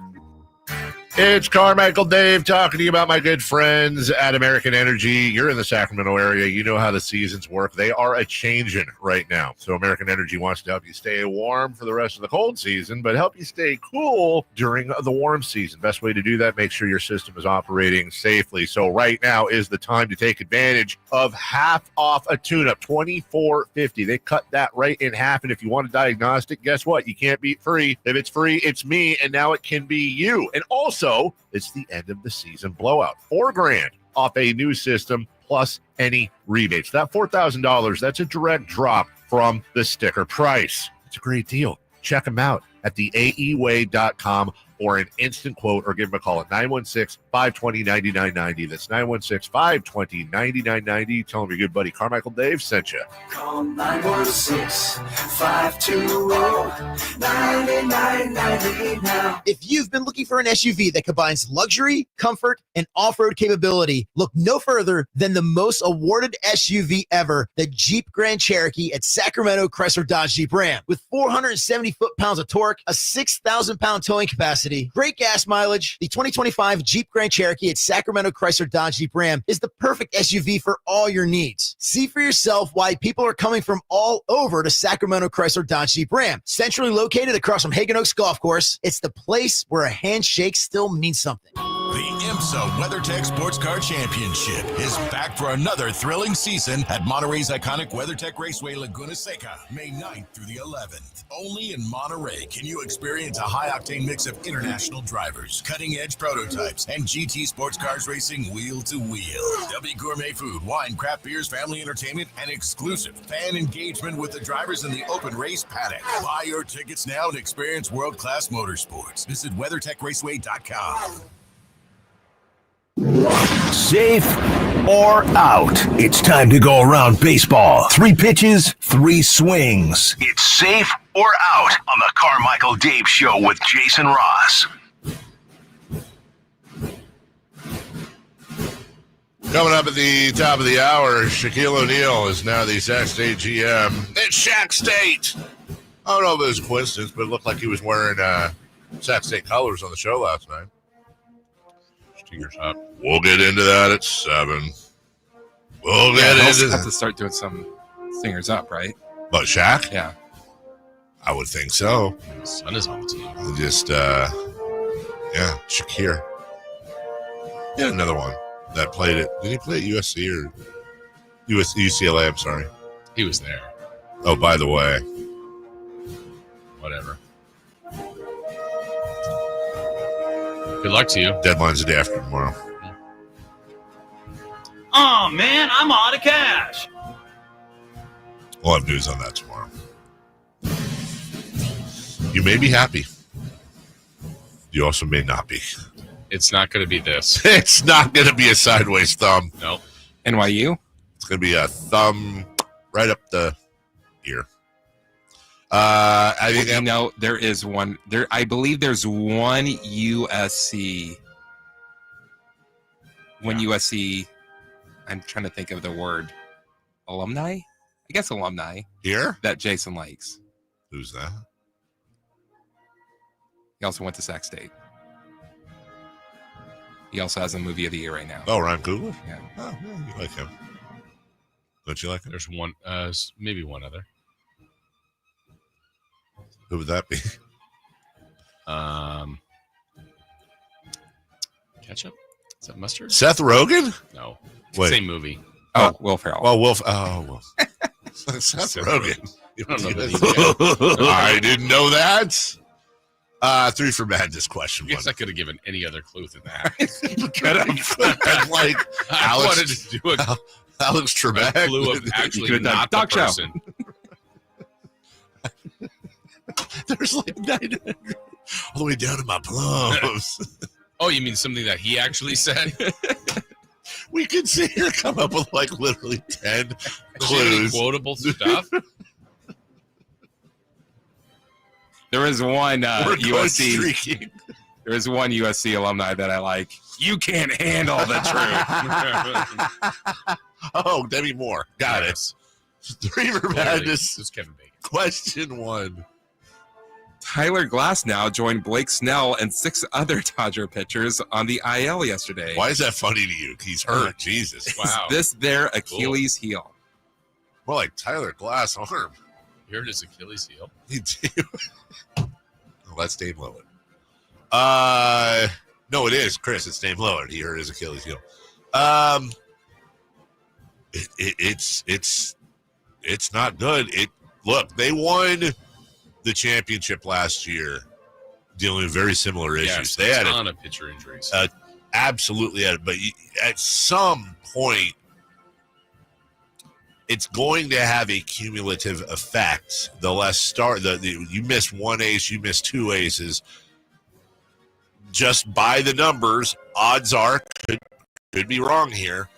Speaker 5: It's Carmichael Dave talking to you about my good friends at American Energy. You're in the Sacramento area. You know how the seasons work. They are a-changing right now. So American Energy wants to help you stay warm for the rest of the cold season, but help you stay cool during the warm season. Best way to do that, make sure your system is operating safely. So right now is the time to take advantage of half off a tune-up, $24.50. They cut that right in half, and if you want a diagnostic, guess what? You can't beat free. If it's free, it's me, and now it can be you. And also, it's the end of the season blowout. $4,000 off a new system plus any rebates. That $4,000, that's a direct drop from the sticker price. It's a great deal. Check them out at theaeway.com or an instant quote, or give them a call at 916-520-9990. That's 916-520-9990. Tell them your good buddy Carmichael Dave sent you.
Speaker 7: Call 916-520-9990 now.
Speaker 8: If you've been looking for an SUV that combines luxury, comfort, and off-road capability, look no further than the most awarded SUV ever, the Jeep Grand Cherokee at Sacramento Chrysler Dodge Jeep Ram. With 470 foot-pounds of torque, a 6,000-pound towing capacity, great gas mileage, the 2025 Jeep Grand Cherokee at Sacramento Chrysler Dodge Jeep Ram is the perfect SUV for all your needs. See for yourself why people are coming from all over to Sacramento Chrysler Dodge Jeep Ram. Centrally located across from Hagan Oaks Golf Course, it's the place where a handshake still means something.
Speaker 1: The IMSA WeatherTech Sports Car Championship is back for another thrilling season at Monterey's iconic WeatherTech Raceway, Laguna Seca, May 9th through the 11th. Only in Monterey can you experience a high-octane mix of international drivers, cutting-edge prototypes, and GT sports cars racing wheel to wheel. There'll be gourmet food, wine, craft beers, family entertainment, and exclusive fan engagement with the drivers in the open race paddock. Buy your tickets now and experience world-class motorsports. Visit WeatherTechRaceway.com.
Speaker 9: Safe or out? It's time to go around baseball. 3 pitches, 3 swings. It's safe or out on the Carmichael Dave Show with Jason Ross.
Speaker 5: Coming up at the top of the hour, Shaquille O'Neal is now the Sac State GM. It's Shaq State. I don't know if it was a coincidence, but it looked like he was wearing Sac State colors on the show last night. Up. We'll get into that at 7. We'll get into
Speaker 6: have to start doing some singers up, right?
Speaker 5: But Shaq?
Speaker 6: Yeah.
Speaker 5: I would think so.
Speaker 4: The sun is on the team.
Speaker 5: Just, Shakir. Yeah, another one that played it. Did he play at USC or UCLA? I'm sorry.
Speaker 4: He was there.
Speaker 5: Oh, by the way.
Speaker 4: Whatever. Good luck to you.
Speaker 5: Deadline's the day after tomorrow.
Speaker 3: Oh, man, I'm out of cash.
Speaker 5: We'll have news on that tomorrow. You may be happy. You also may not be.
Speaker 4: It's not going to be this.
Speaker 5: It's not going to be a sideways thumb.
Speaker 4: No.
Speaker 6: NYU?
Speaker 5: It's going to be a thumb right up the ear. I think
Speaker 6: there is one there. I believe there's one USC. USC. I'm trying to think of the word. Alumni? I guess alumni.
Speaker 5: Here?
Speaker 6: That Jason likes.
Speaker 5: Who's that?
Speaker 6: He also went to Sac State. He also has a movie of the year right now.
Speaker 5: Oh, Ryan Coogler?
Speaker 6: Yeah.
Speaker 5: Oh, yeah, you like him. Don't you like him?
Speaker 4: There's one, maybe one other.
Speaker 5: Who would that be?
Speaker 4: Ketchup? Is that mustard?
Speaker 5: Seth Rogen?
Speaker 4: No.
Speaker 5: Wait.
Speaker 4: Same movie.
Speaker 6: Oh, Will Ferrell.
Speaker 5: Well, Will. Seth Rogen.
Speaker 4: I don't know that
Speaker 5: I didn't know that. 3 for Madness question.
Speaker 4: I guess I could have given any other clue than that.
Speaker 5: Could have like
Speaker 4: I wanted to do
Speaker 5: Alex Trebek.
Speaker 4: a clue of actually not the person.
Speaker 5: There's like 900 all the way down to my plums.
Speaker 4: Oh, you mean something that he actually said?
Speaker 5: We could sit here and come up with like literally 10 clues.
Speaker 4: Quotable stuff.
Speaker 6: There is one USC. There is one USC alumni that I like. You can't handle the truth.
Speaker 5: Oh, Debbie Moore. Got it. 3 for Madness.
Speaker 4: It's Kevin Bacon.
Speaker 5: Question 1.
Speaker 6: Tyler Glasnow joined Blake Snell and 6 other Dodger pitchers on the IL yesterday.
Speaker 5: Why is that funny to you? He's hurt. Jesus.
Speaker 4: Wow.
Speaker 6: Is this their Achilles heel?
Speaker 5: More like Tyler Glass arm.
Speaker 4: You heard his Achilles heel?
Speaker 5: You do. Well, that's Dave Lillard. No, it is, Chris. It's Dave Lillard. He hurt his Achilles heel. It's not good. Look, they won the championship last year, dealing with very similar issues.
Speaker 4: Yes,
Speaker 5: they had
Speaker 4: a ton of pitcher injuries.
Speaker 5: Absolutely, but at some point, it's going to have a cumulative effect. The less you miss 1 ace, you miss 2 aces. just by the numbers, odds are, could be wrong here.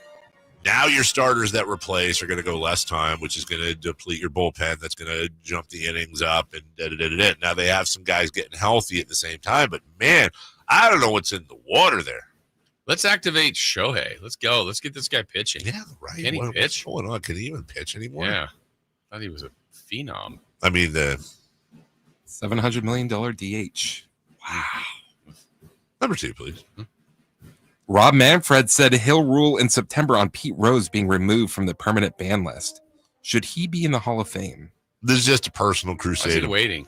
Speaker 5: Now your starters that replace are going to go less time, which is going to deplete your bullpen. That's going to jump the innings up and da-da-da-da-da. Now they have some guys getting healthy at the same time, but man, I don't know what's in the water there.
Speaker 4: Let's activate Shohei. Let's go. Let's get this guy pitching.
Speaker 5: Yeah, right.
Speaker 4: Can he pitch?
Speaker 5: What's going on? Can he even pitch anymore?
Speaker 4: Yeah. I thought he was a phenom.
Speaker 5: I mean, the
Speaker 6: $700 million DH.
Speaker 4: Wow.
Speaker 5: Number 2, please.
Speaker 6: Rob Manfred said he'll rule in September on Pete Rose being removed from the permanent ban list. Should he be in the Hall of Fame?
Speaker 5: This is just a personal crusade.
Speaker 4: Why is he waiting?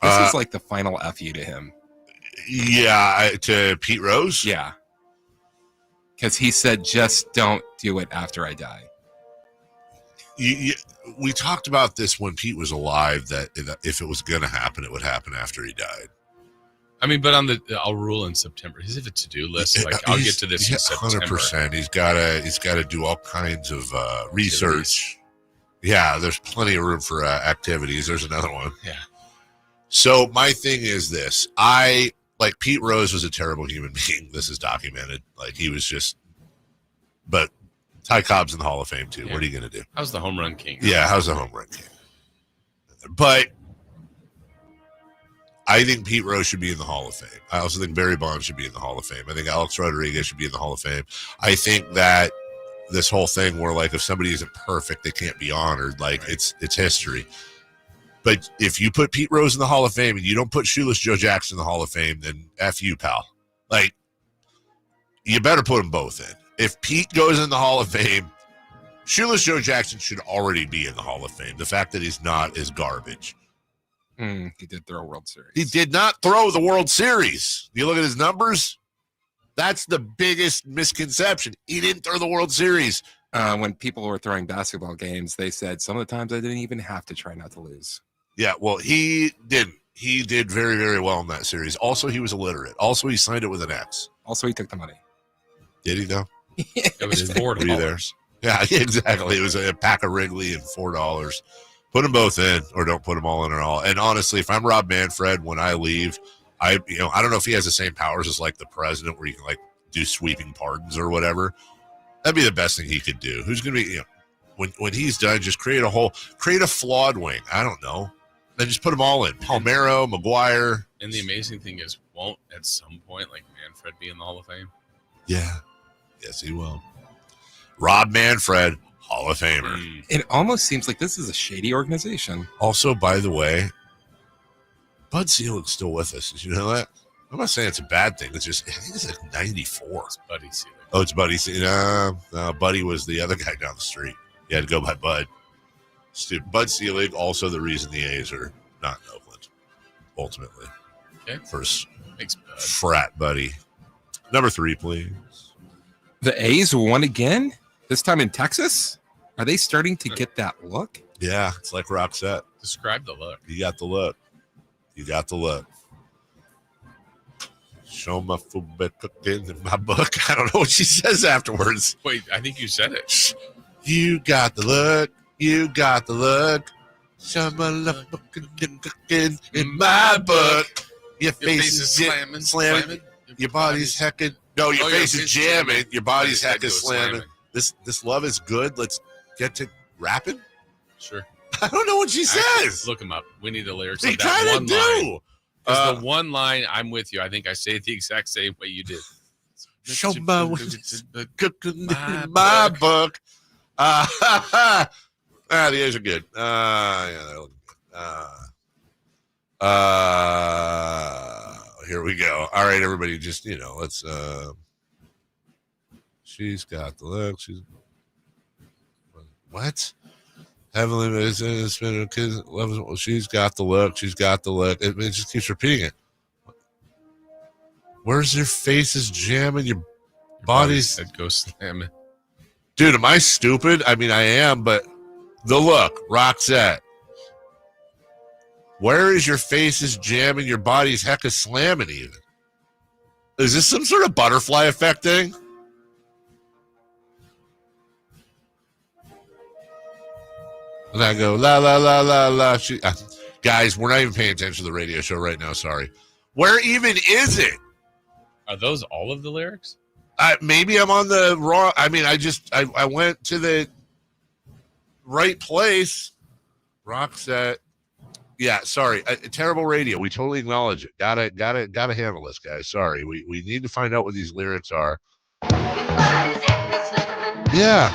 Speaker 6: This is like the final FU to him.
Speaker 5: Yeah, to Pete Rose?
Speaker 6: Yeah. Because he said, just don't do it after I die.
Speaker 5: We talked about this when Pete was alive, that if it was going to happen, it would happen after he died.
Speaker 4: I mean, but I'll rule in September. He's a to-do list. Like I'll get to this in September.
Speaker 5: 100%. He's got to do all kinds of research. Yeah, there's plenty of room for activities. There's another one.
Speaker 4: Yeah.
Speaker 5: So my thing is this. Like Pete Rose was a terrible human being. This is documented. Like he was just, but Ty Cobb's in the Hall of Fame too.
Speaker 4: Yeah.
Speaker 5: What are you going to do?
Speaker 4: How's the home run king?
Speaker 5: Yeah, how's the home run king? But I think Pete Rose should be in the Hall of Fame. I also think Barry Bonds should be in the Hall of Fame. I think Alex Rodriguez should be in the Hall of Fame. I think that this whole thing where like if somebody isn't perfect, they can't be honored. Like it's history. But if you put Pete Rose in the Hall of Fame and you don't put Shoeless Joe Jackson in the Hall of Fame, then F you, pal. Like, you better put them both in. If Pete goes in the Hall of Fame, Shoeless Joe Jackson should already be in the Hall of Fame. The fact that he's not is garbage.
Speaker 6: He did throw a World Series.
Speaker 5: He did not throw the World Series. You look at his numbers, that's the biggest misconception. He didn't throw the World Series.
Speaker 6: When people were throwing basketball games, they said some of the times I didn't even have to try not to lose.
Speaker 5: Yeah, well, he didn't. He did very, very well in that series. Also, he was illiterate. Also, he signed it with an X.
Speaker 6: Also, he took the money.
Speaker 5: Did he, though?
Speaker 4: It was $4.
Speaker 5: Yeah, exactly. It was a pack of Wrigley and $4. Put them both in, or don't put them all in at all. And honestly, if I'm Rob Manfred, when I leave, I don't know if he has the same powers as like the president, where you can like do sweeping pardons or whatever. That'd be the best thing he could do. Who's going to be, when he's done, just create a flawed wing. I don't know. Then just put them all in. Palmeiro, McGuire.
Speaker 4: And the amazing thing is, won't at some point like Manfred be in the Hall of Fame?
Speaker 5: Yeah. Yes, he will. Rob Manfred, Hall of Famer.
Speaker 6: It almost seems like this is a shady organization.
Speaker 5: Also, by the way, Bud Selig's still with us. Did you know that? I'm not saying it's a bad thing. It's just, I think it's like 94.
Speaker 4: It's Buddy Selig.
Speaker 5: Oh, it's Buddy Selig. No, Buddy was the other guy down the street. You had to go by Bud. Bud Selig, also the reason the A's are not in Oakland, ultimately.
Speaker 4: Okay.
Speaker 5: First
Speaker 4: Thanks, Bud.
Speaker 5: Frat buddy. Number 3, please.
Speaker 6: The A's won again? This time in Texas? Are they starting to get that look?
Speaker 5: Yeah, it's like Roxette.
Speaker 4: Describe the look.
Speaker 5: You got the look. You got the look. Show my football cooking in my book. I don't know what she says afterwards.
Speaker 4: Wait, I think you said it.
Speaker 5: You got the look. You got the look. Show my love cooking in my book. Your face is slamming. Your body's hecking. No, your face is jamming. Your body's hecking slamming. This love is good. Let's get to rapping.
Speaker 4: Sure.
Speaker 5: I don't know what she says.
Speaker 4: Look him up. We need the lyrics
Speaker 5: They
Speaker 4: of that
Speaker 5: kind
Speaker 4: one
Speaker 5: of
Speaker 4: line.
Speaker 5: do.
Speaker 4: Because the one line, I'm with you. I think I say it the exact same way you did.
Speaker 5: Show my cooking in my book. The A's are good. Yeah, they're looking good. Here we go. All right, everybody, just let's. She's got the look. She's what? Heavenly is been kids loves. She's got the look. She's got the look. It just keeps repeating it. Where's your faces jamming? Your body's
Speaker 4: head goes slamming.
Speaker 5: Dude, am I stupid? I mean, I am, but the look, Roxette. Where is your faces jamming? Your body's hecka slamming even. Is this some sort of butterfly effect thing? And I go, la, la, la, la, la. Guys, we're not even paying attention to the radio show right now. Sorry. Where even is it?
Speaker 4: Are those all of the lyrics?
Speaker 5: Maybe I'm on the wrong. I mean, I went to the right place. Roxette. Yeah, sorry. Terrible radio. We totally acknowledge it. Gotta handle this, guys. Sorry. We need to find out what these lyrics are. Yeah.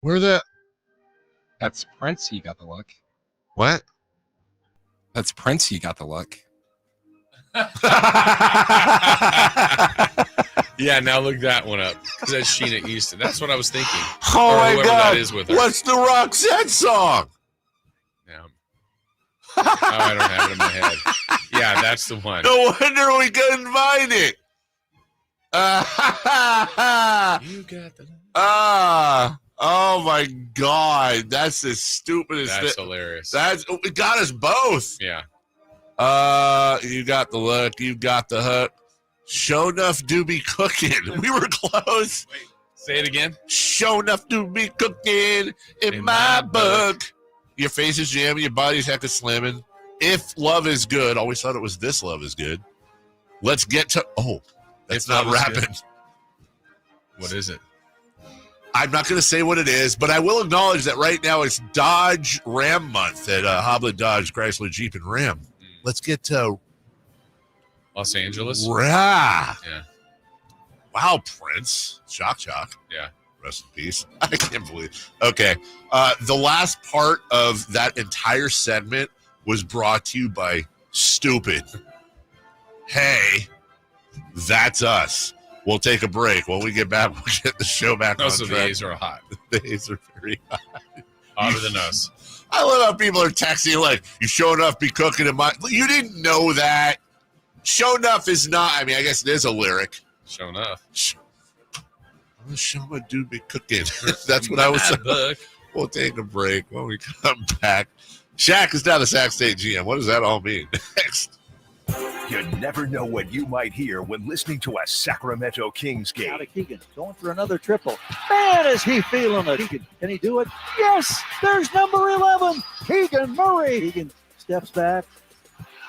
Speaker 5: Where the?
Speaker 6: That's Prince. You got the look.
Speaker 5: What?
Speaker 6: That's Prince. You got the look.
Speaker 4: Yeah, now look that one up. Because that's Sheena Easton. That's what I was thinking.
Speaker 5: Oh,
Speaker 4: or
Speaker 5: my
Speaker 4: whoever
Speaker 5: God.
Speaker 4: that is with her.
Speaker 5: What's the Roxette song?
Speaker 4: Yeah. Oh, I don't have it in my head. Yeah, that's the one.
Speaker 5: No wonder we couldn't find it.
Speaker 4: You got the...
Speaker 5: Oh my God. That's the stupidest
Speaker 4: That's
Speaker 5: thing.
Speaker 4: hilarious.
Speaker 5: It got us both.
Speaker 4: Yeah.
Speaker 5: You got the look. You got the hook. Show enough do be cooking. We were close.
Speaker 4: Wait, say it again.
Speaker 5: Show enough do be cooking in my book. Your face is jamming. Your body's hecka slamming. If love is good. Always thought it was this love is good. Let's get to. Oh, that's not rapping.
Speaker 4: What is it?
Speaker 5: I'm not going to say what it is, but I will acknowledge that right now it's Dodge Ram month at Hoblet Dodge, Chrysler, Jeep, and Ram. Let's get to
Speaker 4: Los Angeles?
Speaker 5: Yeah.
Speaker 4: Yeah.
Speaker 5: Wow, Prince. Shock.
Speaker 4: Yeah.
Speaker 5: Rest in peace. I can't believe. Okay. The last part of that entire segment was brought to you by Stupid. Hey, that's us. We'll take a break. When we get back, we'll get the show back on track.
Speaker 4: The A's are hot.
Speaker 5: The A's are very hot.
Speaker 4: Hotter than us.
Speaker 5: I love how people are texting like, you show enough be cooking in my... You didn't know that. Show enough is not... I mean, I guess it is a lyric.
Speaker 4: Show enough.
Speaker 5: Show my dude be cooking. That's what I was saying.
Speaker 4: Book.
Speaker 5: We'll take a break when we come back. Shaq is now the Sac State GM. What does that all mean? Next.
Speaker 9: You never know what you might hear when listening to a Sacramento Kings game.
Speaker 24: Out of Keegan, going for another triple. Man, is he feeling it. Can he do it? Yes, there's number 11, Keegan Murray. Keegan steps back.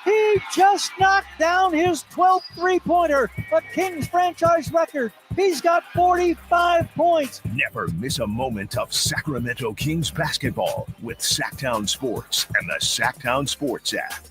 Speaker 24: He just knocked down his 12th three-pointer, a Kings franchise record. He's got 45 points.
Speaker 9: Never miss a moment of Sacramento Kings basketball with Sacktown Sports and the Sacktown Sports app.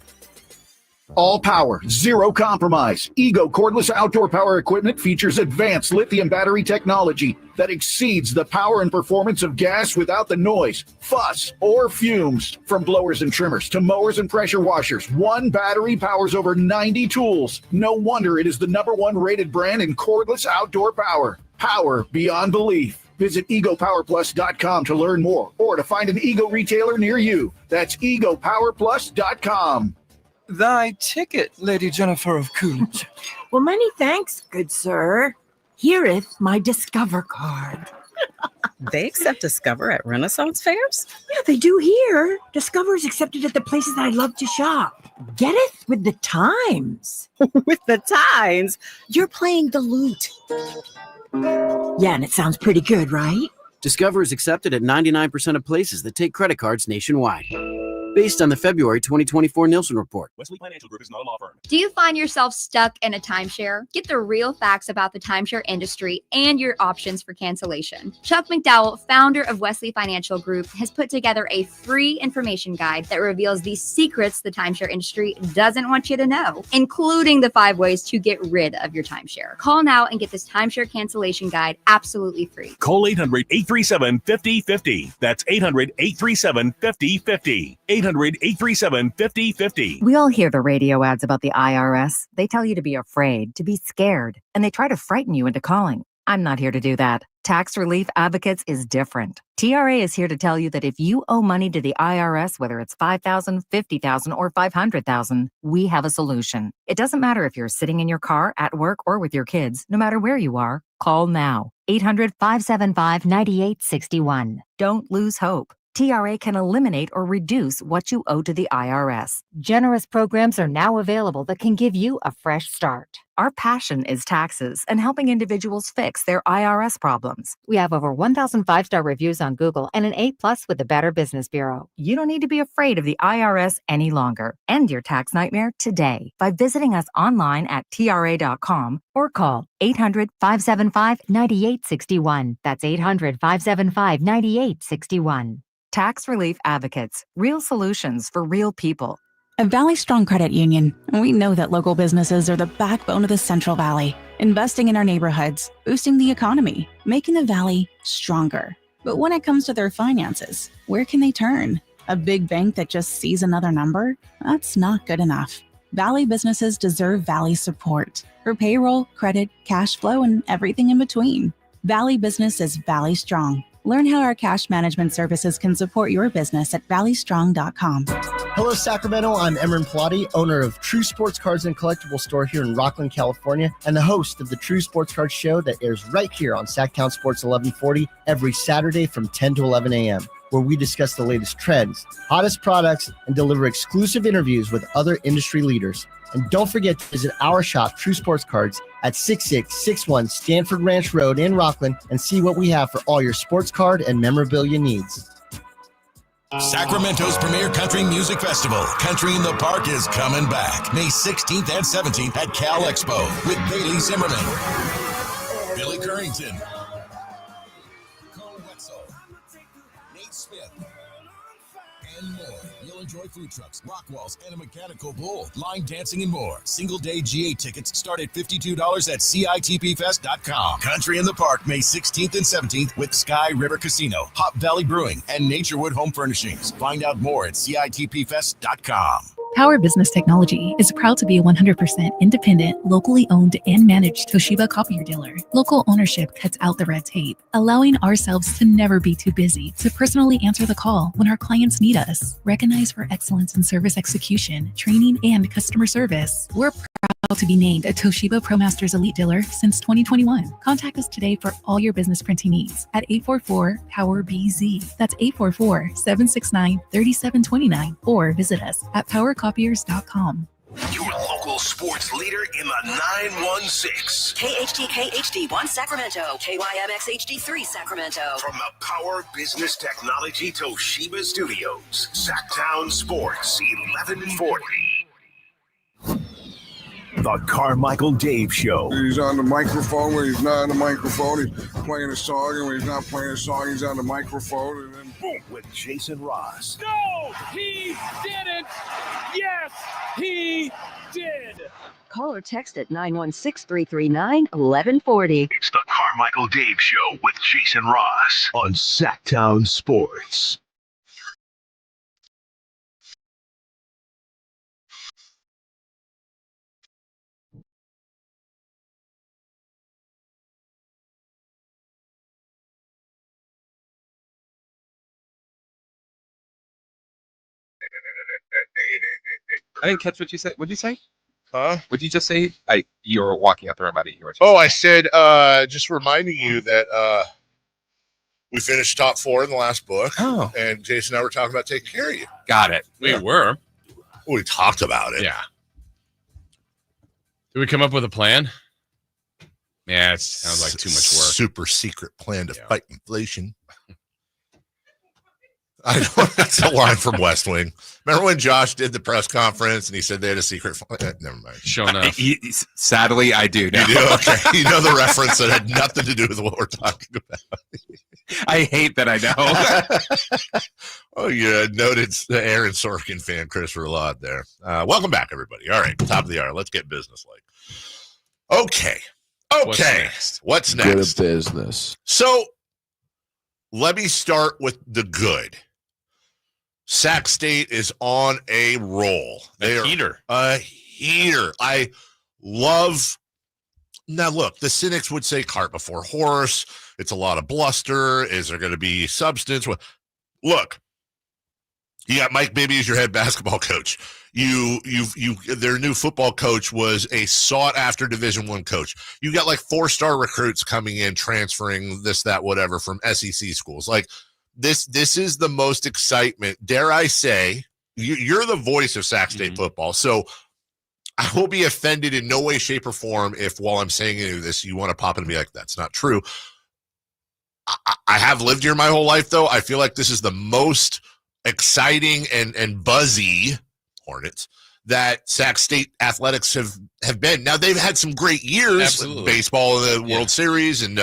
Speaker 10: All power, zero compromise. Ego cordless outdoor power equipment features advanced lithium battery technology that exceeds the power and performance of gas without the noise, fuss, or fumes. From blowers and trimmers to mowers and pressure washers, one battery powers over 90 tools. No wonder it is the #1 rated brand in cordless outdoor power. Power beyond belief. Visit egopowerplus.com to learn more or to find an Ego retailer near you. That's egopowerplus.com.
Speaker 11: Thy ticket, Lady Jennifer of Coolidge.
Speaker 12: Well, many thanks, good sir. Hereeth my Discover card.
Speaker 23: They accept Discover at Renaissance fairs?
Speaker 12: Yeah, they do here. Discover is accepted at the places that I love to shop. Getteth with the times.
Speaker 23: With the times? You're playing the lute.
Speaker 12: Yeah, and it sounds pretty good, right?
Speaker 25: Discover is accepted at 99% of places that take credit cards nationwide. Based on the February 2024 Nielsen report.
Speaker 26: Wesley Financial Group is not a law firm.
Speaker 27: Do you find yourself stuck in a timeshare? Get the real facts about the timeshare industry and your options for cancellation. Chuck McDowell, founder of Wesley Financial Group, has put together a free information guide that reveals the secrets the timeshare industry doesn't want you to know, including the 5 ways to get rid of your timeshare. Call now and get this timeshare cancellation guide absolutely free.
Speaker 9: Call 800-837-5050. That's 800-837-5050. 800-837-5050.
Speaker 28: We all hear the radio ads about the IRS. They tell you to be afraid, to be scared, and they try to frighten you into calling. I'm not here to do that. Tax Relief Advocates is different. TRA is here to tell you that if you owe money to the IRS, whether it's $5,000, $50,000, or $500,000, we have a solution. It doesn't matter if you're sitting in your car, at work, or with your kids. No matter where you are, call now. 800-575-9861. Don't lose hope. TRA can eliminate or reduce what you owe to the IRS. Generous programs are now available that can give you a fresh start. Our passion is taxes and helping individuals fix their IRS problems. We have over 1,000 5-star reviews on Google and an A+ with the Better Business Bureau. You don't need to be afraid of the IRS any longer. End your tax nightmare today by visiting us online at TRA.com or call 800-575-9861. That's 800-575-9861. Tax Relief Advocates. Real solutions for real people.
Speaker 20: At Valley Strong Credit Union, we know that local businesses are the backbone of the Central Valley, investing in our neighborhoods, boosting the economy, making the Valley stronger. But when it comes to their finances, where can they turn? A big bank that just sees another number? That's not good enough. Valley businesses deserve Valley support for payroll, credit, cash flow, and everything in between. Valley Business is Valley Strong. Learn how our cash management services can support your business at valleystrong.com.
Speaker 13: Hello, Sacramento. I'm Emran Pilati, owner of True Sports Cards and Collectible Store here in Rockland, California, and the host of the True Sports Cards Show that airs right here on Sacktown Sports 1140 every Saturday from 10 to 11 a.m., where we discuss the latest trends, hottest products, and deliver exclusive interviews with other industry leaders. And don't forget to visit our shop, True Sports Cards, at 6661 Stanford Ranch Road in Rockland and see what we have for all your sports card and memorabilia needs.
Speaker 9: Sacramento's premier country music festival, Country in the Park, is coming back May 16th and 17th at Cal Expo with Bailey Zimmerman, Billy Currington, Cole Wetzel, Nate Smith, and more. You'll enjoy food trucks, rock walls, and a mechanical bull, line dancing, and more. Single-day GA tickets start at $52 at CITPFest.com. Country in the Park, May 16th and 17th with Sky River Casino, Hop Valley Brewing, and Naturewood Home Furnishings. Find out more at CITPFest.com.
Speaker 20: Power Business Technology is proud to be a 100% independent, locally owned and managed Toshiba copier dealer. Local ownership cuts out the red tape, allowing ourselves to never be too busy to personally answer the call when our clients need us. Recognized for excellence in service execution, training, and customer service, we're proud to be named a Toshiba ProMasters Elite Dealer since 2021. Contact us today for all your business printing needs at 844-POWER-BZ. That's 844-769-3729, or visit us at powercopiers.com.
Speaker 9: Your local sports leader in the 916.
Speaker 2: KHD1 Sacramento, KYMX HD3 Sacramento.
Speaker 9: From the Power Business Technology Toshiba Studios, Sacktown Sports 1140. The Carmichael Dave Show.
Speaker 14: He's on the microphone when he's not on the microphone. He's playing a song, and when he's not playing a song, he's on the microphone. And then boom,
Speaker 9: with Jason Ross.
Speaker 15: No, he didn't. Yes, he did.
Speaker 2: Call or text at 916-339-1140.
Speaker 9: It's the Carmichael Dave Show with Jason Ross on Sacktown Sports.
Speaker 6: I didn't catch what you said. What'd you say?
Speaker 5: Huh?
Speaker 6: What'd you just say? You were walking out the room. I didn't hear what you
Speaker 5: said. I said, just reminding you that we finished top 4 in the last book.
Speaker 6: Oh.
Speaker 5: And Jason and I were talking about taking care of you.
Speaker 6: Got it.
Speaker 4: We were.
Speaker 5: We talked about it.
Speaker 4: Yeah. Did we come up with a plan? Yeah, it sounds like too much work.
Speaker 5: Super secret plan to fight inflation. I know that's a line from West Wing. Remember when Josh did the press conference and he said they had a secret? Never mind.
Speaker 4: Sure enough.
Speaker 6: Sadly, I do now.
Speaker 5: You do? Okay. You know the reference that had nothing to do with what we're talking about.
Speaker 6: I hate that I know.
Speaker 5: Oh, yeah. Noted Aaron Sorkin fan, Christopher Laud there. Welcome back, everybody. All right. Top of the hour. Let's get business-like. Okay. What's next?
Speaker 14: Good business.
Speaker 5: So let me start with the good. Sac State is on a roll.
Speaker 4: A heater.
Speaker 5: I love. Now, look, the cynics would say cart before horse. It's a lot of bluster. Is there going to be substance? Well, look, you got Mike Bibby as your head basketball coach. Their new football coach was a sought-after Division I coach. You got like 4-star recruits coming in, transferring this, that, whatever from SEC schools. Like, this is the most excitement. Dare I say, you're the voice of Sac State football. So I will be offended in no way, shape, or form if while I'm saying any of this, you want to pop in and be like, that's not true. I have lived here my whole life, though. I feel like this is the most exciting and buzzy Hornets that Sac State athletics have been. Now, they've had some great years, baseball in the World Series and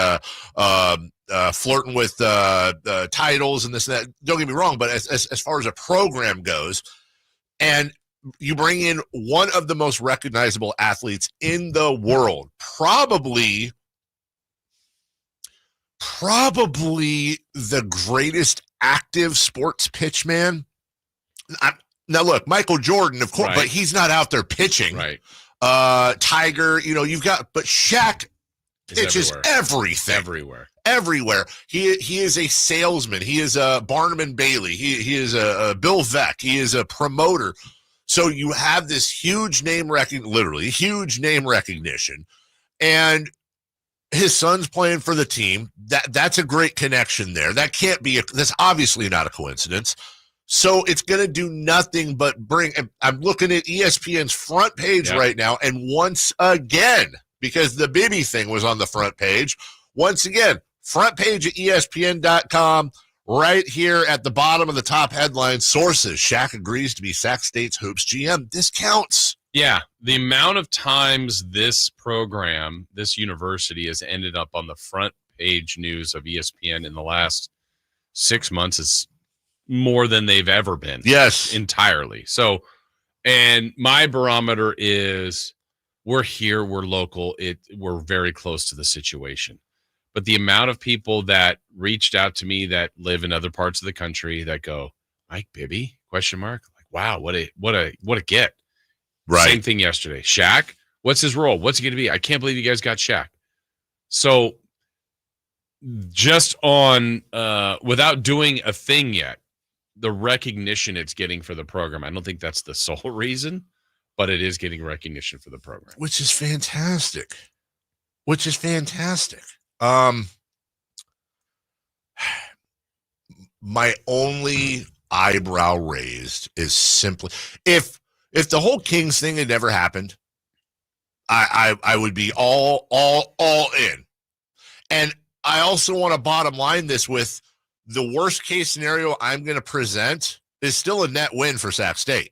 Speaker 5: flirting with titles and this and that. Don't get me wrong, but as far as a program goes, and you bring in one of the most recognizable athletes in the world, probably the greatest active sports pitchman. Now, look, Michael Jordan, of course, but he's not out there pitching.
Speaker 4: Right.
Speaker 5: Tiger, you've got, but Shaq pitches everything. Everywhere. He is a salesman. He is a Barnum and Bailey. He is a Bill Veck. He is a promoter. So you have this huge name huge name recognition. And his son's playing for the team. That's a great connection there. That's obviously not a coincidence. So it's going to do nothing but I'm looking at ESPN's front page right now. And once again, because the Bibby thing was on the front page, once again, front page at ESPN.com, right here at the bottom of the top headline, sources, Shaq agrees to be Sac State's Hoops GM. This counts.
Speaker 4: Yeah, the amount of times this program, this university has ended up on the front page news of ESPN in the last 6 months is more than they've ever been.
Speaker 5: Yes.
Speaker 4: Entirely. So, and my barometer is we're here, we're local, we're very close to the situation. But the amount of people that reached out to me that live in other parts of the country that go, Mike Bibby? ? Like, wow, what a get.
Speaker 5: Right.
Speaker 4: Same thing yesterday. Shaq, what's his role? What's he going to be? I can't believe you guys got Shaq. So just on without doing a thing yet, the recognition it's getting for the program, I don't think that's the sole reason, but it is getting recognition for the program.
Speaker 5: Which is fantastic. My only eyebrow raised is simply if the whole Kings thing had never happened, I would be all in. And I also want to bottom line this with the worst case scenario I'm going to present is still a net win for Sac State.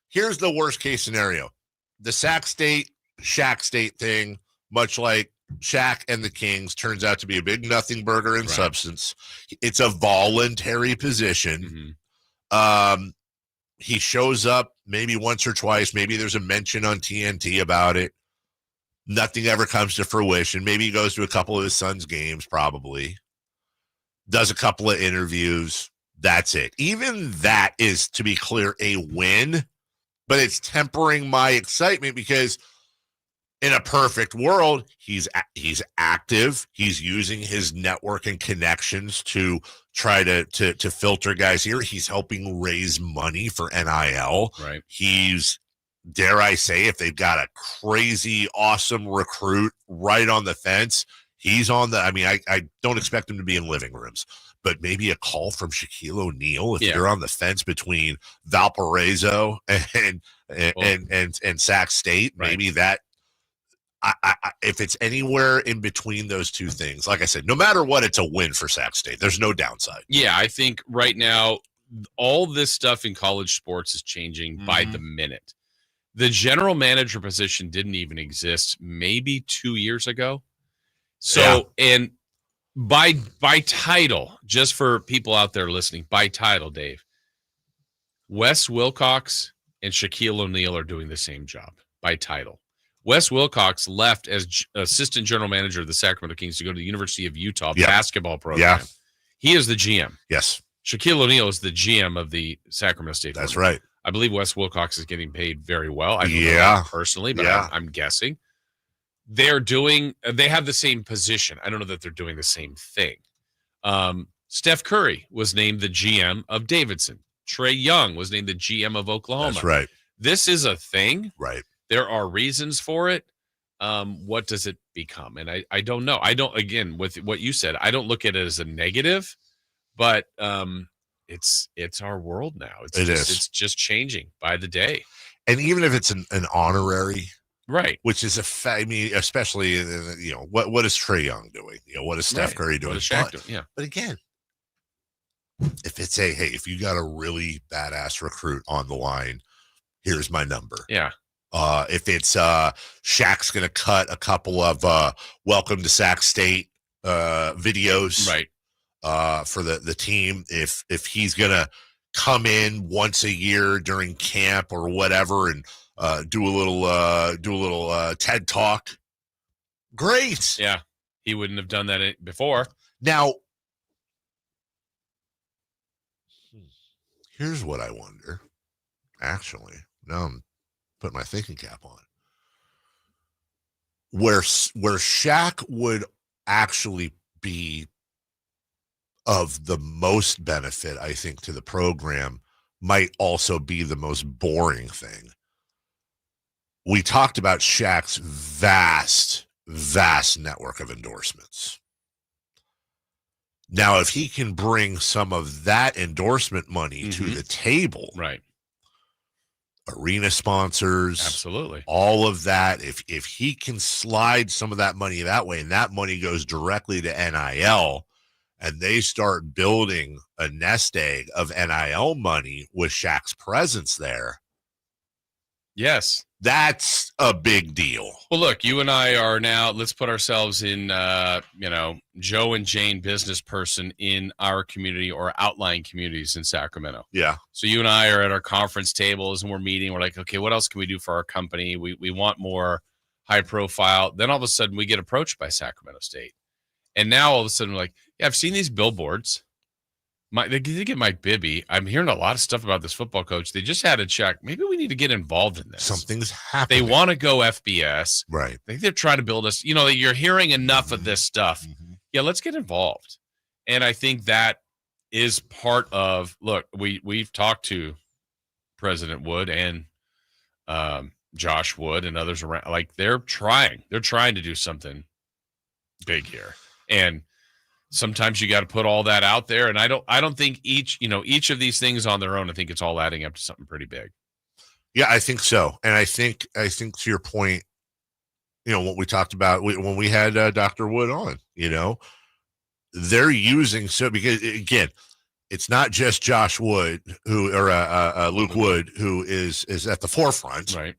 Speaker 5: Here's the worst case scenario. The Sac State, Shaq State thing, much like Shaq and the Kings, turns out to be a big nothing burger in substance. It's a voluntary position. He shows up maybe once or twice. Maybe there's a mention on TNT about it. Nothing ever comes to fruition. Maybe he goes to a couple of his son's games, probably. Does a couple of interviews. That's it. Even that is, to be clear, a win, but it's tempering my excitement because in a perfect world, he's active. He's using his network and connections to try to filter guys here. He's helping raise money for NIL.
Speaker 4: Right.
Speaker 5: He's, dare I say, if they've got a crazy, awesome recruit right on the fence, he's on the, I don't expect him to be in living rooms, but maybe a call from Shaquille O'Neal if you're on the fence between Valparaiso and Sac State, maybe that. If it's anywhere in between those two things, like I said, no matter what, it's a win for Sac State. There's no downside.
Speaker 4: Yeah, I think right now all this stuff in college sports is changing by the minute. The general manager position didn't even exist maybe 2 years ago. So, and by title, just for people out there listening, by title, Dave, Wes Wilcox and Shaquille O'Neal are doing the same job by title. Wes Wilcox left as assistant general manager of the Sacramento Kings to go to the University of Utah basketball program. He is the GM.
Speaker 5: Yes.
Speaker 4: Shaquille O'Neal is the GM of the Sacramento State.
Speaker 5: That's right.
Speaker 4: I believe Wes Wilcox is getting paid very well. I don't know personally, but I'm guessing. They have the same position. I don't know that they're doing the same thing. Steph Curry was named the GM of Davidson. Trae Young was named the GM of Oklahoma.
Speaker 5: That's right.
Speaker 4: This is a thing.
Speaker 5: Right.
Speaker 4: There are reasons for it. What does it become? And I don't know. Again, with what you said, I don't look at it as a negative, But it's our world now. It's just changing by the day.
Speaker 5: And even if it's an honorary,
Speaker 4: right,
Speaker 5: which is I mean, especially what is Trae Young doing? What is Steph Curry doing?
Speaker 4: What is Shaq doing? Yeah.
Speaker 5: But again, if it's if you got a really badass recruit on the line, here's my number.
Speaker 4: Yeah.
Speaker 5: If it's Shaq's going to cut a couple of welcome to Sac State videos,
Speaker 4: right,
Speaker 5: for the team. If he's going to come in once a year during camp or whatever and do a little TED talk, great.
Speaker 4: Yeah, he wouldn't have done that before.
Speaker 5: Now, here's what I wonder. Actually, now I'm putting my thinking cap on. Where Shaq would actually be of the most benefit, I think, to the program might also be the most boring thing. We talked about Shaq's vast network of endorsements. Now, if he can bring some of that endorsement money to the table,
Speaker 4: right,
Speaker 5: arena sponsors,
Speaker 4: absolutely,
Speaker 5: all of that, if he can slide some of that money that way, and that money goes directly to NIL, and they start building a nest egg of NIL money with Shaq's presence there,
Speaker 4: yes,
Speaker 5: that's a big deal.
Speaker 4: Well, look, you and I are now, let's put ourselves in, Joe and Jane business person in our community or outlying communities in Sacramento.
Speaker 5: Yeah.
Speaker 4: So you and I are at our conference tables and we're meeting. We're like, okay, what else can we do for our company? We want more high profile. Then all of a sudden we get approached by Sacramento State. And now all of a sudden we're like, yeah, I've seen these billboards. They get Mike Bibby. I'm hearing a lot of stuff about this football coach. They just added Shaq. Maybe we need to get involved in this.
Speaker 5: Something's happening.
Speaker 4: They want to go FBS.
Speaker 5: Right.
Speaker 4: I think they're trying to build us. You're hearing enough of this stuff. Yeah, let's get involved. And I think that is part of, look, we've talked to President Wood and Josh Wood and others around. Like they're trying to do something big here. And sometimes you got to put all that out there. And I don't think each of these things on their own, I think it's all adding up to something pretty big.
Speaker 5: Yeah, I think so. And I think to your point, what we talked about when we had Dr. Wood on, they're using, so because again, it's not just Josh Wood or Luke Wood who is at the forefront.
Speaker 4: Right.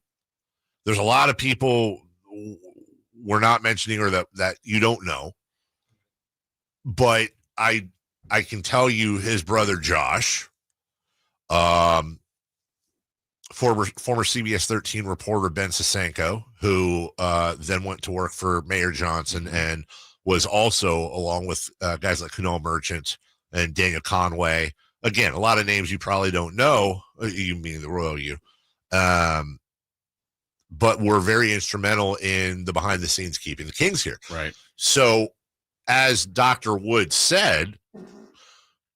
Speaker 5: There's a lot of people we're not mentioning or that you don't know. But I can tell you his brother Josh, former CBS 13 reporter Ben Sasenko, who then went to work for Mayor Johnson and was also, along with guys like Kunal Merchant and Daniel Conway. Again, a lot of names you probably don't know. You mean the Royal U. But were very instrumental in the behind the scenes keeping the Kings here.
Speaker 4: Right.
Speaker 5: So, as Dr. Wood said,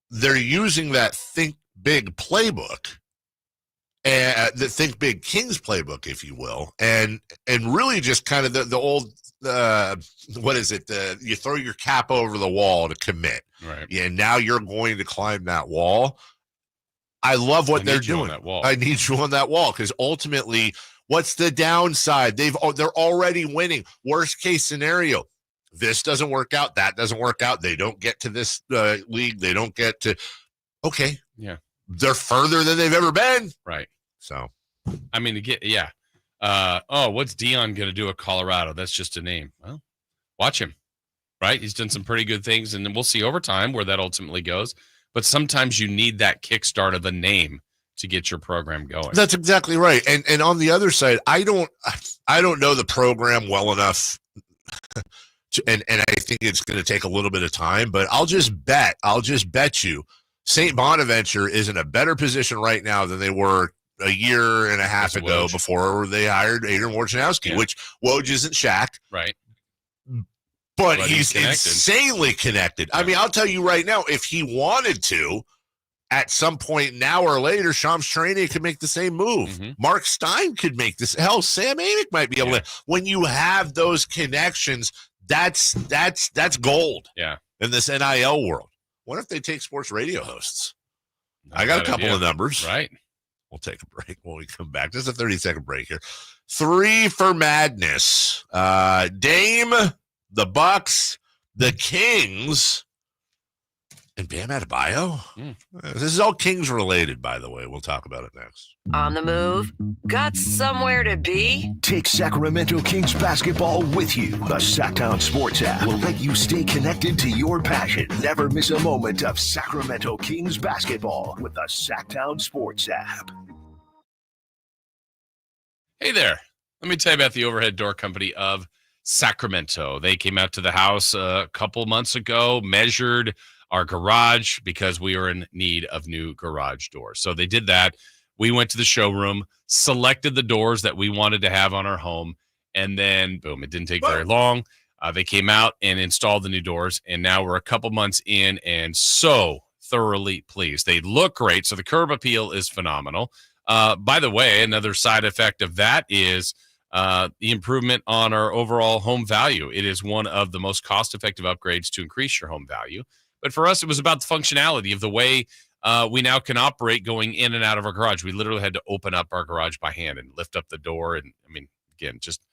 Speaker 5: they're using that Think Big playbook, and the Think Big Kings playbook, if you will, and really just kind of the old, what is it? You throw your cap over the wall to commit.
Speaker 4: Right.
Speaker 5: Yeah, and now you're going to climb that wall. I love what they're doing. I need you on that wall because ultimately, what's the downside? They're already winning. Worst case scenario. This doesn't work out. That doesn't work out. They don't get to this league. They don't get to. Okay.
Speaker 4: Yeah.
Speaker 5: They're further than they've ever been.
Speaker 4: Right.
Speaker 5: So,
Speaker 4: I mean, yeah. What's Dion going to do at Colorado? That's just a name. Well, watch him. Right. He's done some pretty good things, and then we'll see over time where that ultimately goes. But sometimes you need that kickstart of the name to get your program going.
Speaker 5: That's exactly right. And on the other side, I don't know the program well enough. And I think it's going to take a little bit of time, but I'll just bet you St. Bonaventure is in a better position right now than they were a year and a half ago before they hired Adrian Wojnarowski, which Woj isn't Shaq.
Speaker 4: Right.
Speaker 5: But he's insanely connected. I mean, I'll tell you right now, if he wanted to, at some point now or later, Shams Charania could make the same move.
Speaker 4: Mm-hmm.
Speaker 5: Mark Stein could make this. Hell, Sam Amick might be able to. When you have those connections, that's gold.
Speaker 4: Yeah.
Speaker 5: In this NIL world. What if they take sports radio hosts?
Speaker 4: Not
Speaker 5: I got a
Speaker 4: bad
Speaker 5: couple
Speaker 4: idea.
Speaker 5: of numbers.
Speaker 4: Right.
Speaker 5: We'll take a break when we come back. Just a 30-second break here. 3 for Madness. Dame, the Bucks, the Kings, and Bam Adebayo. This is all Kings related, by the way. We'll talk about it next.
Speaker 2: On the move? Got somewhere to be?
Speaker 9: Take Sacramento Kings basketball with you. The Sacktown Sports app will let you stay connected to your passion. Never miss a moment of Sacramento Kings basketball with the Sacktown Sports app.
Speaker 4: Hey there. Let me tell you about the Overhead Door Company of Sacramento. They came out to the house a couple months ago, measured our garage because we were in need of new garage doors. So they did that. We went to the showroom, selected the doors that we wanted to have on our home, and then, boom, it didn't take very long. They came out and installed the new doors, and now we're a couple months in and so thoroughly pleased. They look great, so the curb appeal is phenomenal. By the way, another side effect of that is the improvement on our overall home value. It is one of the most cost-effective upgrades to increase your home value. But for us, it was about the functionality of the way we now can operate going in and out of our garage. We literally had to open up our garage by hand and lift up the door. And I mean, again, just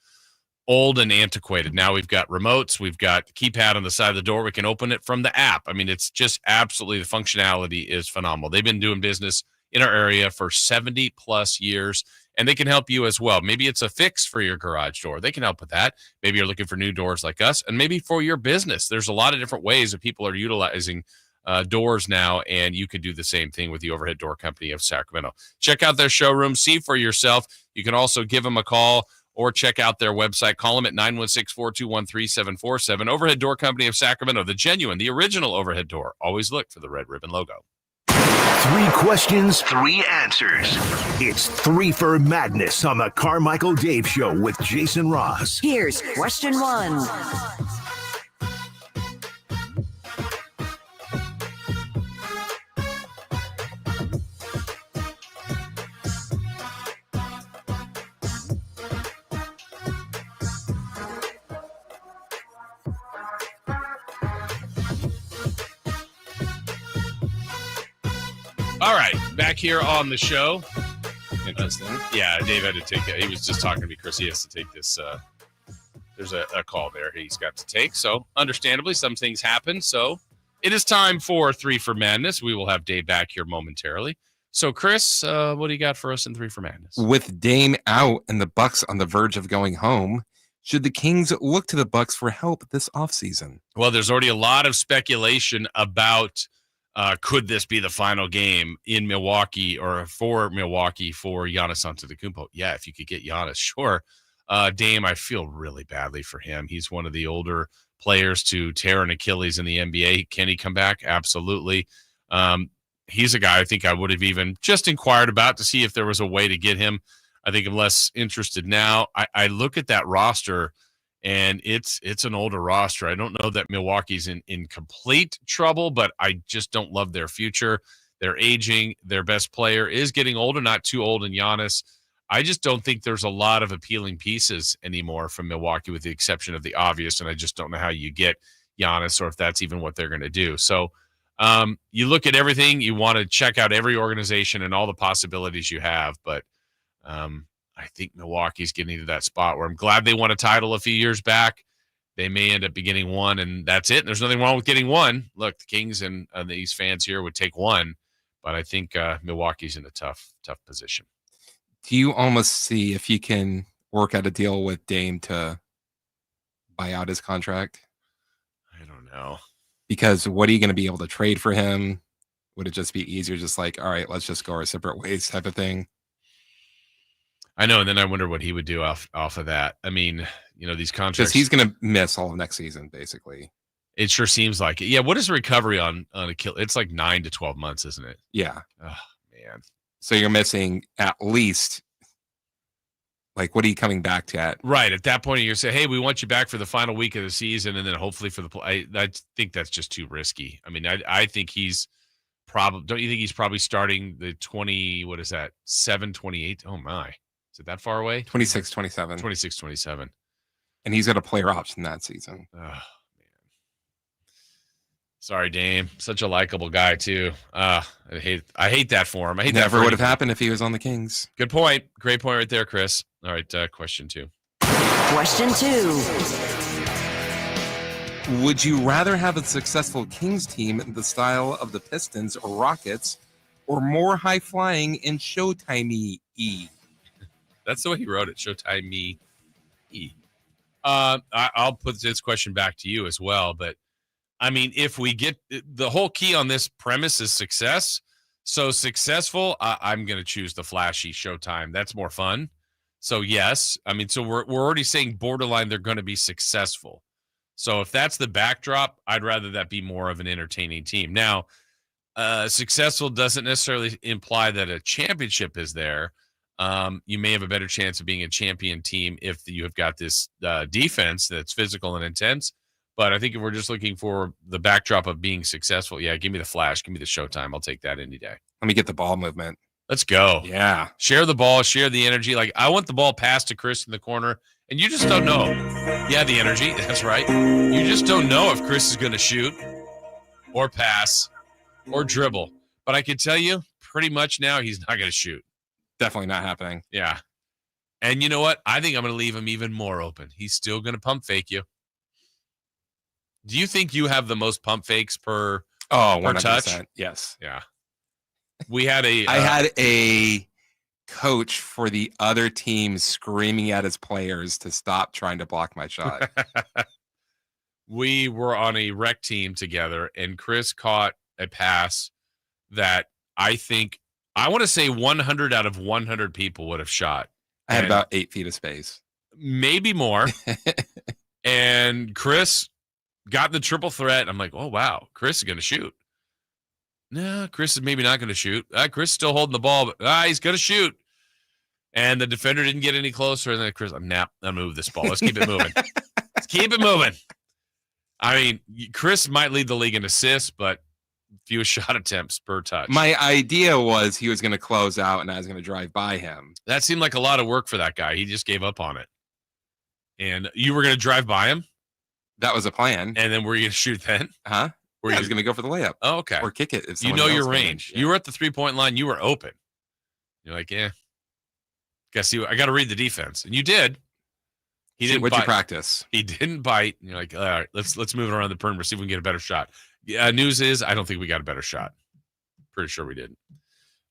Speaker 4: old and antiquated. Now we've got remotes. We've got keypad on the side of the door. We can open it from the app. I mean, it's just absolutely, the functionality is phenomenal. They've been doing business in our area for 70 plus years, and they can help you as well. Maybe it's a fix for your garage door. They can help with that. Maybe you're looking for new doors like us, and maybe for your business. There's a lot of different ways that people are utilizing doors now, and you can do the same thing with the Overhead Door Company of Sacramento. Check out their showroom. See for yourself. You can also give them a call or check out their website. Call them at 916-421-3747. Overhead Door Company of Sacramento, the genuine, the original overhead door. Always look for the red ribbon logo.
Speaker 9: 3 questions, 3 answers. It's 3 for Madness on the Carmichael Dave Show with Jason Ross.
Speaker 2: Here's question 1.
Speaker 4: All right, back here on the show. Interesting. Yeah, Dave had to take it. He was just talking to me, Chris. He has to take this. There's a call there he's got to take. So, understandably, some things happen. So, it is time for 3 for Madness. We will have Dave back here momentarily. So, Chris, what do you got for us in 3 for Madness?
Speaker 6: With Dame out and the Bucks on the verge of going home, should the Kings look to the Bucks for help this offseason?
Speaker 4: Well, there's already a lot of speculation about could this be the final game in Milwaukee or for Milwaukee for Giannis Antetokounmpo? Yeah, if you could get Giannis, sure. Dame, I feel really badly for him. He's one of the older players to tear an Achilles in the NBA. Can he come back? Absolutely. He's a guy I think I would have even just inquired about to see if there was a way to get him. I think I'm less interested now. I look at that roster, and it's an older roster. I don't know that Milwaukee's in complete trouble, but I just don't love their future. They're aging. Their best player is getting older, not too old in Giannis. I just don't think there's a lot of appealing pieces anymore from Milwaukee, with the exception of the obvious, and I just don't know how you get Giannis or if that's even what they're going to do. So you look at everything. You want to check out every organization and all the possibilities you have, but I think Milwaukee's getting to that spot where I'm glad they won a title a few years back. They may end up getting one, and that's it. And there's nothing wrong with getting one. Look, the Kings and these fans here would take one, but I think Milwaukee's in a tough position.
Speaker 6: Do you almost see if you can work out a deal with Dame to buy out his contract?
Speaker 4: I don't know.
Speaker 6: Because what are you going to be able to trade for him? Would it just be easier, just like, all right, let's just go our separate ways type of thing?
Speaker 4: I know, and then I wonder what he would do off of that. I mean, these contracts.
Speaker 6: Because he's going to miss all of next season, basically.
Speaker 4: It sure seems like it. Yeah, what is the recovery on a kill? It's like 9 to 12 months, isn't it?
Speaker 6: Yeah.
Speaker 4: Oh, man.
Speaker 6: So you're missing at least, like, what are you coming back to at?
Speaker 4: Right. At that point, you're saying, hey, we want you back for the final week of the season, and then hopefully for the play. I think that's just too risky. I mean, I think he's probably, don't you think he's probably starting the 7-28? Oh, my. Is it that far away?
Speaker 6: 26-27.
Speaker 4: 26-27.
Speaker 6: And he's got a player option that season.
Speaker 4: Oh, man. Sorry, Dame. Such a likable guy too. I hate that for him. I hate that.
Speaker 6: Never would have happened if he was on the Kings.
Speaker 4: Good point. Great point right there, Chris. All right, question 2.
Speaker 2: Question 2.
Speaker 6: Would you rather have a successful Kings team in the style of the Pistons or Rockets, or more high flying and Showtime-y?
Speaker 4: That's the way he wrote it. Showtime-y. I'll put this question back to you as well, but I mean, if we get the whole key on this premise is success. So successful, I'm going to choose the flashy Showtime. That's more fun. So yes, I mean, so we're already saying borderline they're going to be successful. So if that's the backdrop, I'd rather that be more of an entertaining team. Now, successful doesn't necessarily imply that a championship is there. You may have a better chance of being a champion team if you have got this defense that's physical and intense. But I think if we're just looking for the backdrop of being successful, yeah, give me the flash, give me the Showtime. I'll take that any day.
Speaker 6: Let me get the ball movement.
Speaker 4: Let's go.
Speaker 6: Yeah.
Speaker 4: Share the ball, share the energy. Like, I want the ball passed to Chris in the corner, and you just don't know. Yeah, the energy. That's right. You just don't know if Chris is going to shoot or pass or dribble. But I can tell you pretty much now he's not going to shoot.
Speaker 6: Definitely not happening.
Speaker 4: Yeah. And you know what? I think I'm going to leave him even more open. He's still going to pump fake you. Do you think you have the most pump fakes per touch?
Speaker 6: Yes.
Speaker 4: Yeah. I
Speaker 6: had a coach for the other team screaming at his players to stop trying to block my shot.
Speaker 4: We were on a rec team together, and Chris caught a pass that I want to say 100 out of 100 people would have shot.
Speaker 6: I had about 8 feet of space.
Speaker 4: Maybe more. And Chris got the triple threat. I'm like, oh, wow, Chris is going to shoot. No, Chris is maybe not going to shoot. Chris is still holding the ball, but he's going to shoot. And the defender didn't get any closer. And then Chris, I'm going to move this ball. Let's keep it moving. Let's keep it moving. I mean, Chris might lead the league in assists, but fewest shot attempts per touch.
Speaker 6: My idea was he was going to close out and I was going to drive by him.
Speaker 4: That seemed like a lot of work for that guy. He just gave up on it. And you were going to drive by him?
Speaker 6: That was a plan.
Speaker 4: And then were you going to shoot then?
Speaker 6: Huh?
Speaker 4: Yeah,
Speaker 6: I was going to go for the layup.
Speaker 4: Oh, okay.
Speaker 6: Or kick it. If
Speaker 4: you know your range. Yeah. You were at the 3-point line. You were open. You're like, yeah. I got to read the defense. And you did. He didn't.
Speaker 6: What'd you practice?
Speaker 4: He didn't bite. And you're like, all right, let's move it around the perimeter, see if we can get a better shot. News is, I don't think we got a better shot. Pretty sure we didn't.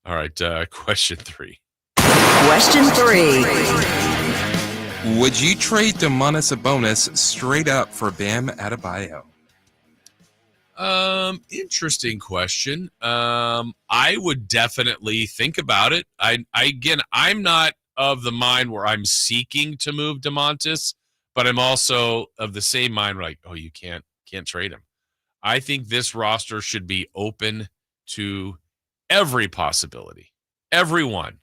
Speaker 4: All right, question 3.
Speaker 2: Question 3.
Speaker 6: Would you trade Domantas Sabonis straight up for Bam Adebayo?
Speaker 4: Interesting question. I would definitely think about it. I'm not of the mind where I'm seeking to move Domantas, but I'm also of the same mind where like, oh, you can't trade him. I think this roster should be open to every possibility. Everyone.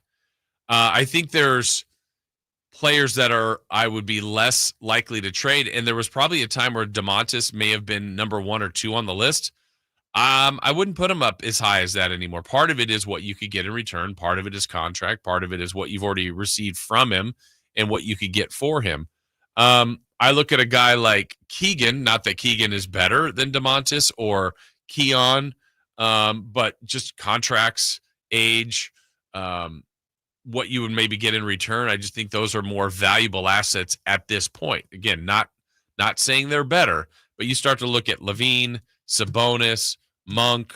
Speaker 4: I think there's players that I would be less likely to trade. And there was probably a time where Domantas may have been number 1 or 2 on the list. I wouldn't put him up as high as that anymore. Part of it is what you could get in return. Part of it is contract. Part of it is what you've already received from him and what you could get for him. I look at a guy like Keegan, not that Keegan is better than Domantas or Keon, but just contracts, age, what you would maybe get in return. I just think those are more valuable assets at this point. Again, not saying they're better, but you start to look at Levine, Sabonis, Monk,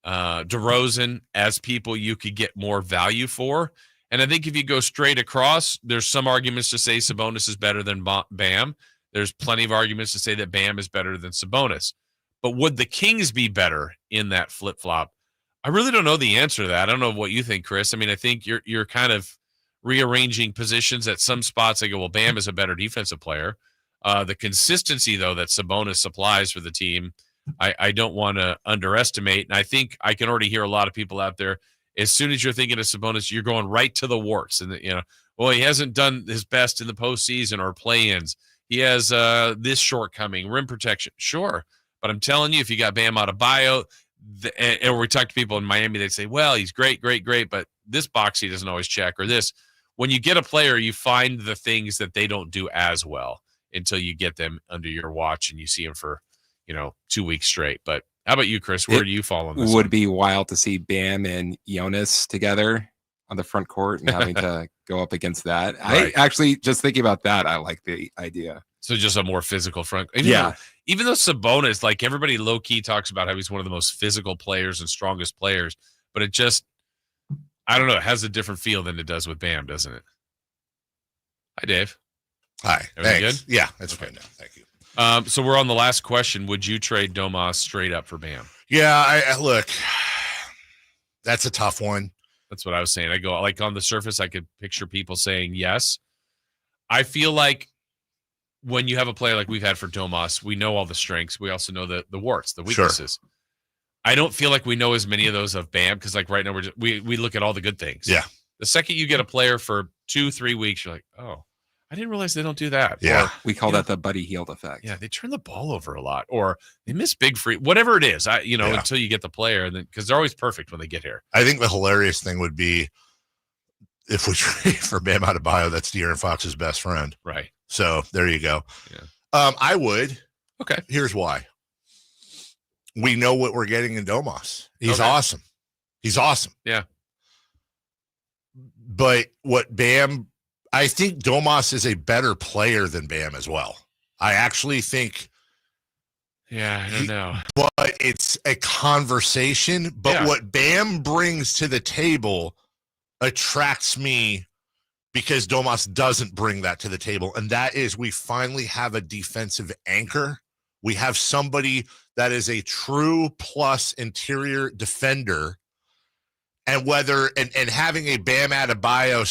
Speaker 4: DeRozan as people you could get more value for. And I think if you go straight across, there's some arguments to say Sabonis is better than Bam. There's plenty of arguments to say that Bam is better than Sabonis. But would the Kings be better in that flip-flop? I really don't know the answer to that. I don't know what you think, Chris. I mean, I think you're kind of rearranging positions at some spots. I go, well, Bam is a better defensive player. The consistency, though, that Sabonis supplies for the team, I don't want to underestimate. And I think I can already hear a lot of people out there, as soon as you're thinking of Sabonis, you're going right to the warts. And, well, he hasn't done his best in the postseason or play-ins. He has this shortcoming, rim protection. Sure. But I'm telling you, if you got Bam Adebayo, and we talk to people in Miami, they say, well, he's great, but this box he doesn't always check, or this. When you get a player, you find the things that they don't do as well until you get them under your watch and you see them for, 2 weeks straight. But How about you, Chris? Where do you fall on this?
Speaker 6: Would be wild to see Bam and Jonas together on the front court and having to go up against that.
Speaker 4: Right.
Speaker 6: I actually, just thinking about that, I like the idea.
Speaker 4: So just a more physical front. Even though Sabonis, like everybody low key talks about how he's one of the most physical players and strongest players, but it just, I don't know, it has a different feel than it does with Bam, doesn't it? Hi, Dave.
Speaker 5: Hi.
Speaker 4: Everything
Speaker 5: Thanks.
Speaker 4: good?
Speaker 5: Yeah, that's fine now. Thank you.
Speaker 4: So we're on the last question. Would you trade Domas straight up for Bam?
Speaker 5: Yeah, I look, that's a tough one.
Speaker 4: That's what I was saying. I go, like, on the surface, I could picture people saying yes. I feel like when you have a player like we've had for Domas, we know all the strengths. We also know the warts, the weaknesses. Sure. I don't feel like we know as many of those of Bam, because like right now we look at all the good things.
Speaker 5: Yeah.
Speaker 4: The second you get a player for 2-3 weeks, you're like, oh, I didn't realize they don't do that.
Speaker 5: Yeah.
Speaker 4: Or,
Speaker 6: we call that the Buddy Hield effect.
Speaker 4: Yeah, they turn the ball over a lot, or they miss big free, whatever it is. Until you get the player, and then because they're always perfect when they get here.
Speaker 5: I think the hilarious thing would be if we trade for Bam Adebayo, that's De'Aaron Fox's best friend.
Speaker 4: Right.
Speaker 5: So there you go.
Speaker 4: Yeah.
Speaker 5: I would.
Speaker 4: Okay.
Speaker 5: Here's why. We know what we're getting in Domas. He's awesome. He's awesome.
Speaker 4: Yeah.
Speaker 5: But what Bam, I think Domas is a better player than Bam as well. I actually think.
Speaker 4: Yeah, I don't know.
Speaker 5: But it's a conversation. But what Bam brings to the table attracts me because Domas doesn't bring that to the table. And that is, we finally have a defensive anchor. We have somebody that is a true plus interior defender. And and having a Bam Adebayo /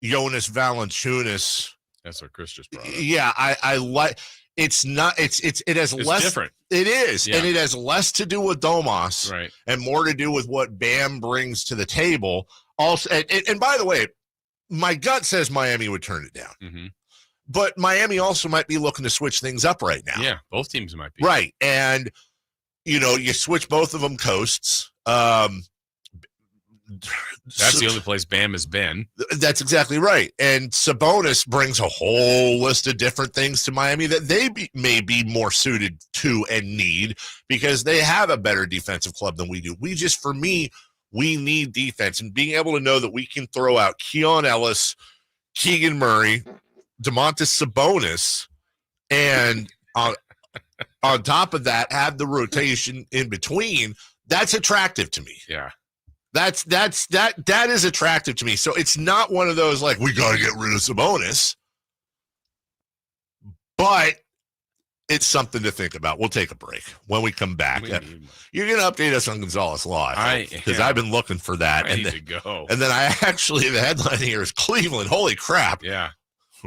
Speaker 5: Jonas Valanciunas.
Speaker 4: That's what Chris just brought up.
Speaker 5: Yeah, I like. It has less
Speaker 4: different.
Speaker 5: It is,
Speaker 4: Yeah.
Speaker 5: and it has less to do with Domas,
Speaker 4: right,
Speaker 5: and more to do with what Bam brings to the table. Also, and by the way, my gut says Miami would turn it down,
Speaker 4: mm-hmm.
Speaker 5: but Miami also might be looking to switch things up right now.
Speaker 4: Yeah, both teams might be
Speaker 5: right, and you switch both of them coasts.
Speaker 4: That's the only place Bam has been.
Speaker 5: That's exactly right. And Sabonis brings a whole list of different things to Miami that they may be more suited to and need, because they have a better defensive club than we do. For me, we need defense, and being able to know that we can throw out Keon Ellis, Keegan Murray, Domantas Sabonis, and on top of that, have the rotation in between. That's attractive to me.
Speaker 4: Yeah.
Speaker 5: That is attractive to me. So it's not one of those like, we got to get rid of Sabonis, but it's something to think about. We'll take a break. When we come back, you're going to update us on Gonzalez Live, because I've been looking for that.
Speaker 4: I need to go.
Speaker 5: And then the headline here is Cleveland. Holy crap.
Speaker 4: Yeah.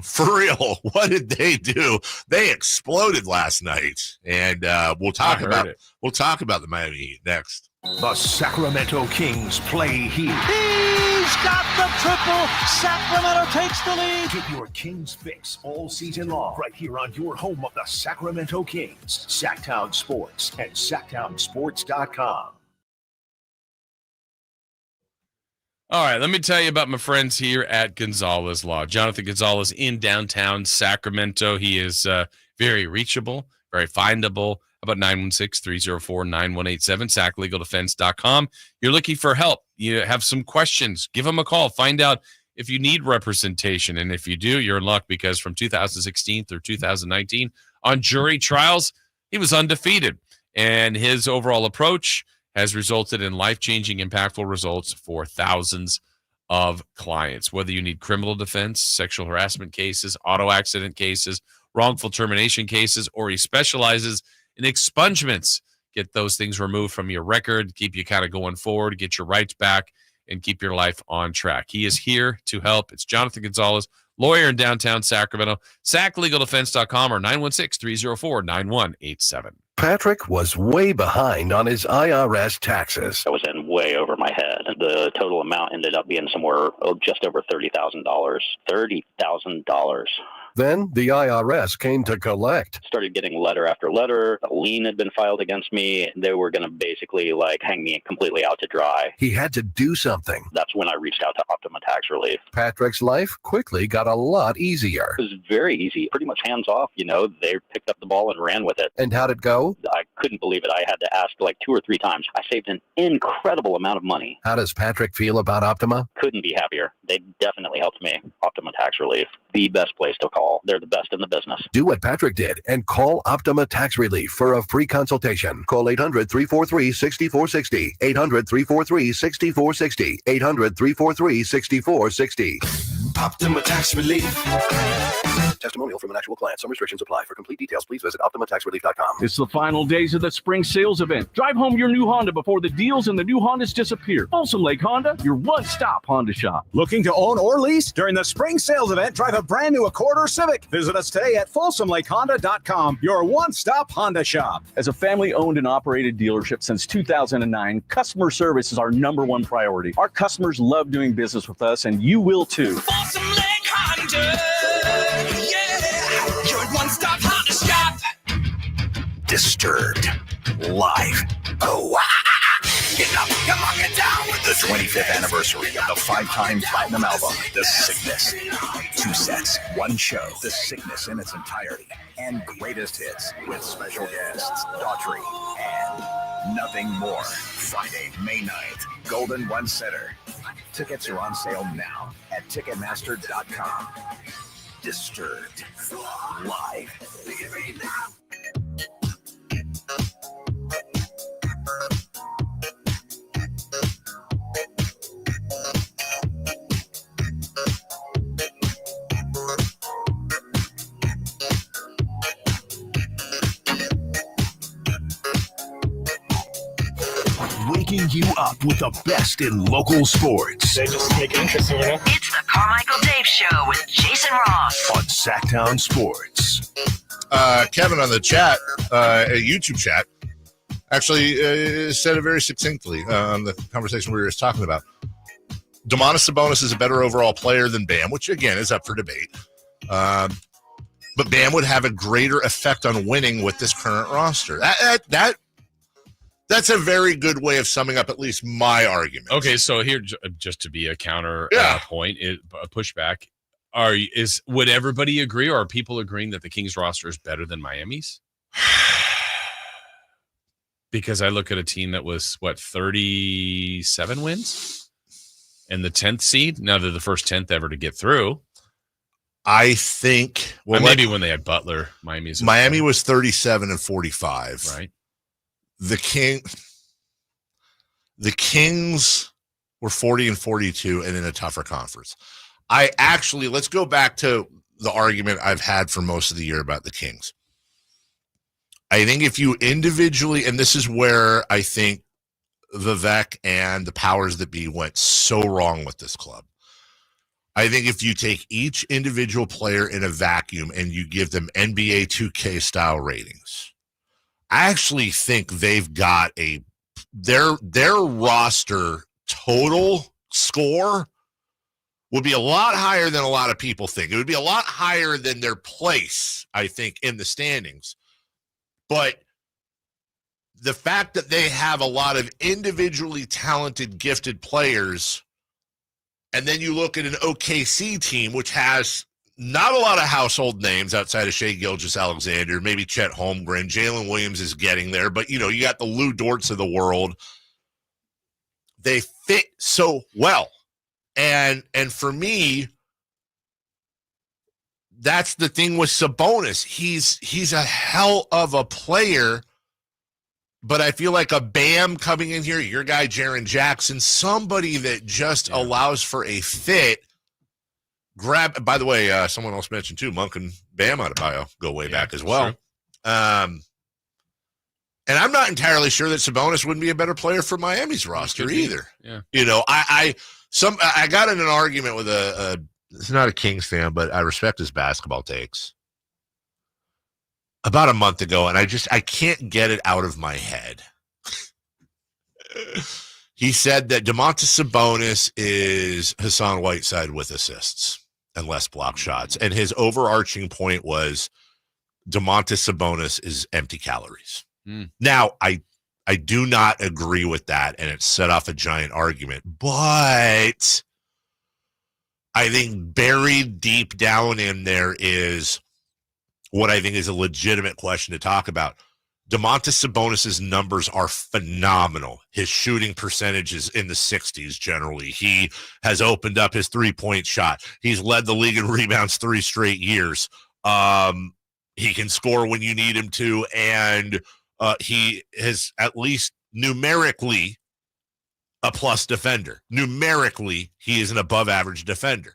Speaker 5: For real. What did they do? They exploded last night. And we'll talk about the Miami Heat next.
Speaker 9: The Sacramento Kings play here.
Speaker 24: He's got the triple. Sacramento takes the lead.
Speaker 9: Get your Kings fix all season long right here on your home of the Sacramento Kings, Sacktown Sports and SacktownSports.com.
Speaker 4: All right, let me tell you about my friends here at Gonzalez Law. Jonathan Gonzalez in downtown Sacramento. He is very reachable, very findable. About 916-304-9187, SACLegalDefense.com. You're looking for help. You have some questions. Give them a call. Find out if you need representation. And if you do, you're in luck, because from 2016 through 2019 on jury trials, he was undefeated. And his overall approach has resulted in life-changing, impactful results for thousands of clients. Whether you need criminal defense, sexual harassment cases, auto accident cases, wrongful termination cases, or he specializes in expungements. Get those things removed from your record, keep you kind of going forward, get your rights back, and keep your life on track. He is here to help. It's Jonathan Gonzalez, lawyer in downtown Sacramento. SACLegalDefense.com or 916-304-9187.
Speaker 9: Patrick was way behind on his IRS taxes.
Speaker 7: I was in way over my head. The total amount ended up being somewhere just over $30,000. $30,000.
Speaker 9: Then the IRS came to collect.
Speaker 7: Started getting letter after letter. A lien had been filed against me. They were going to basically hang me completely out to dry.
Speaker 9: He had to do something.
Speaker 7: That's when I reached out to Optima Tax Relief.
Speaker 9: Patrick's life quickly got a lot easier.
Speaker 7: It was very easy, pretty much hands off. They picked up the ball and ran with it.
Speaker 9: And how'd it go?
Speaker 7: I couldn't believe it. I had to ask 2 or 3 times. I saved an incredible amount of money.
Speaker 9: How does Patrick feel about Optima?
Speaker 7: Couldn't be happier. They definitely helped me. Optima Tax Relief, the best place to call. They're the best in the business.
Speaker 9: Do what Patrick did and call Optima Tax Relief for a free consultation. Call 800-343-6460. 800-343-6460. 800-343-6460.
Speaker 8: Optima Tax Relief.
Speaker 9: Testimonial from an actual client. Some restrictions apply. For complete details, please visit OptimaTaxRelief.com.
Speaker 15: It's the final days of the spring sales event. Drive home your new Honda before the deals and the new Hondas disappear. Folsom Lake Honda, your one-stop Honda shop.
Speaker 16: Looking to own or lease? During the spring sales event, drive a brand new Accord or Civic. Visit us today at FolsomLakeHonda.com, your one-stop Honda shop.
Speaker 15: As a family-owned and operated dealership since 2009, customer service is our #1 priority. Our customers love doing business with us, and you will too.
Speaker 8: Folsom Lake Honda. Yeah, your one-stop Honda shop.
Speaker 1: Disturbed. Live. Oh, get up, come on, get down with the 25th anniversary of the 5-time platinum album, The Sickness. 2 sets, 1 show, The Sickness in its entirety, and greatest hits with special guests, Daughtry, and Nothing More. Friday, May 9th, Golden One Center. Tickets are on sale now at Ticketmaster.com. Disturbed. Live.
Speaker 9: Waking you up with the best in local sports.
Speaker 17: They just make it interesting, you know?
Speaker 2: It's the Carmichael Dave Show with Jason Ross
Speaker 9: on Sacktown Sports.
Speaker 5: Kevin on the chat, YouTube chat, actually said it very succinctly on the conversation we were just talking about. Domantas Sabonis is a better overall player than Bam, which again is up for debate. But Bam would have a greater effect on winning with this current roster. That's a very good way of summing up at least my argument.
Speaker 4: Okay, so here, just to be a counter point, a pushback, would everybody agree, or are people agreeing that the Kings roster is better than Miami's? Because I look at a team that was, 37 wins? And the 10th seed? Now they're the first 10th ever to get through.
Speaker 5: I think...
Speaker 4: maybe when they had Butler,
Speaker 5: Miami was 37 and 45.
Speaker 4: Right.
Speaker 5: The Kings were 40 and 42 and in a tougher conference. Let's go back to the argument I've had for most of the year about the Kings. I think if you individually, and this is where I think Vivek and the powers that be went so wrong with this club. I think if you take each individual player in a vacuum and you give them NBA 2K style ratings, I actually think they've got their roster total score would be a lot higher than a lot of people think. It would be a lot higher than their place, I think, in the standings. But the fact that they have a lot of individually talented, gifted players, and then you look at an OKC team, which has not a lot of household names outside of Shai Gilgeous-Alexander, maybe Chet Holmgren. Jalen Williams is getting there, but, you got the Lou Dorts of the world. They fit so well. And for me, that's the thing with Sabonis. He's a hell of a player, but I feel like a Bam coming in here, your guy Jaren Jackson, somebody that just allows for a fit. By the way, someone else mentioned too, Monk and Bam Adebayo go way back as well. And I'm not entirely sure that Sabonis wouldn't be a better player for Miami's roster either.
Speaker 4: Yeah.
Speaker 5: I got in an argument with it's not a Kings fan, but I respect his basketball takes, about a month ago, and I can't get it out of my head. He said that Domantas Sabonis is Hassan Whiteside with assists. and less block shots. And his overarching point was Domantas Sabonis is empty calories. Now, I do not agree with that, and it set off a giant argument. But I think buried deep down in there is what I think is a legitimate question to talk about. Domantas Sabonis' numbers are phenomenal. His shooting percentage is in the 60s generally. He has opened up his three-point shot. He's led the league in rebounds 3 straight years. He can score when you need him to, and he is at least numerically a plus defender. Numerically, he is an above-average defender.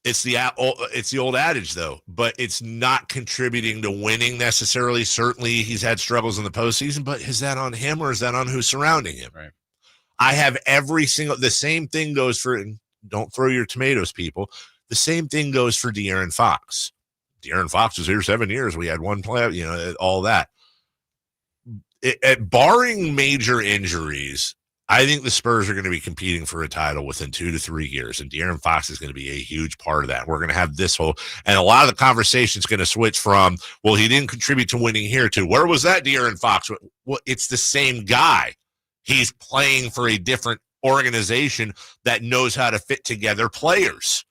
Speaker 5: It's the old adage, though, but it's not contributing to winning necessarily. Certainly, he's had struggles in the postseason, but is that on him or is that on who's surrounding him?
Speaker 4: Right.
Speaker 5: I have the same thing goes for, don't throw your tomatoes, people. The same thing goes for De'Aaron Fox. De'Aaron Fox was here 7 years. We had one playoff, all that. Barring major injuries, I think the Spurs are going to be competing for a title within 2 to 3 years, and De'Aaron Fox is going to be a huge part of that. We're going to have and a lot of the conversation is going to switch from, well, he didn't contribute to winning here, to where was that De'Aaron Fox? Well, it's the same guy. He's playing for a different organization that knows how to fit together players.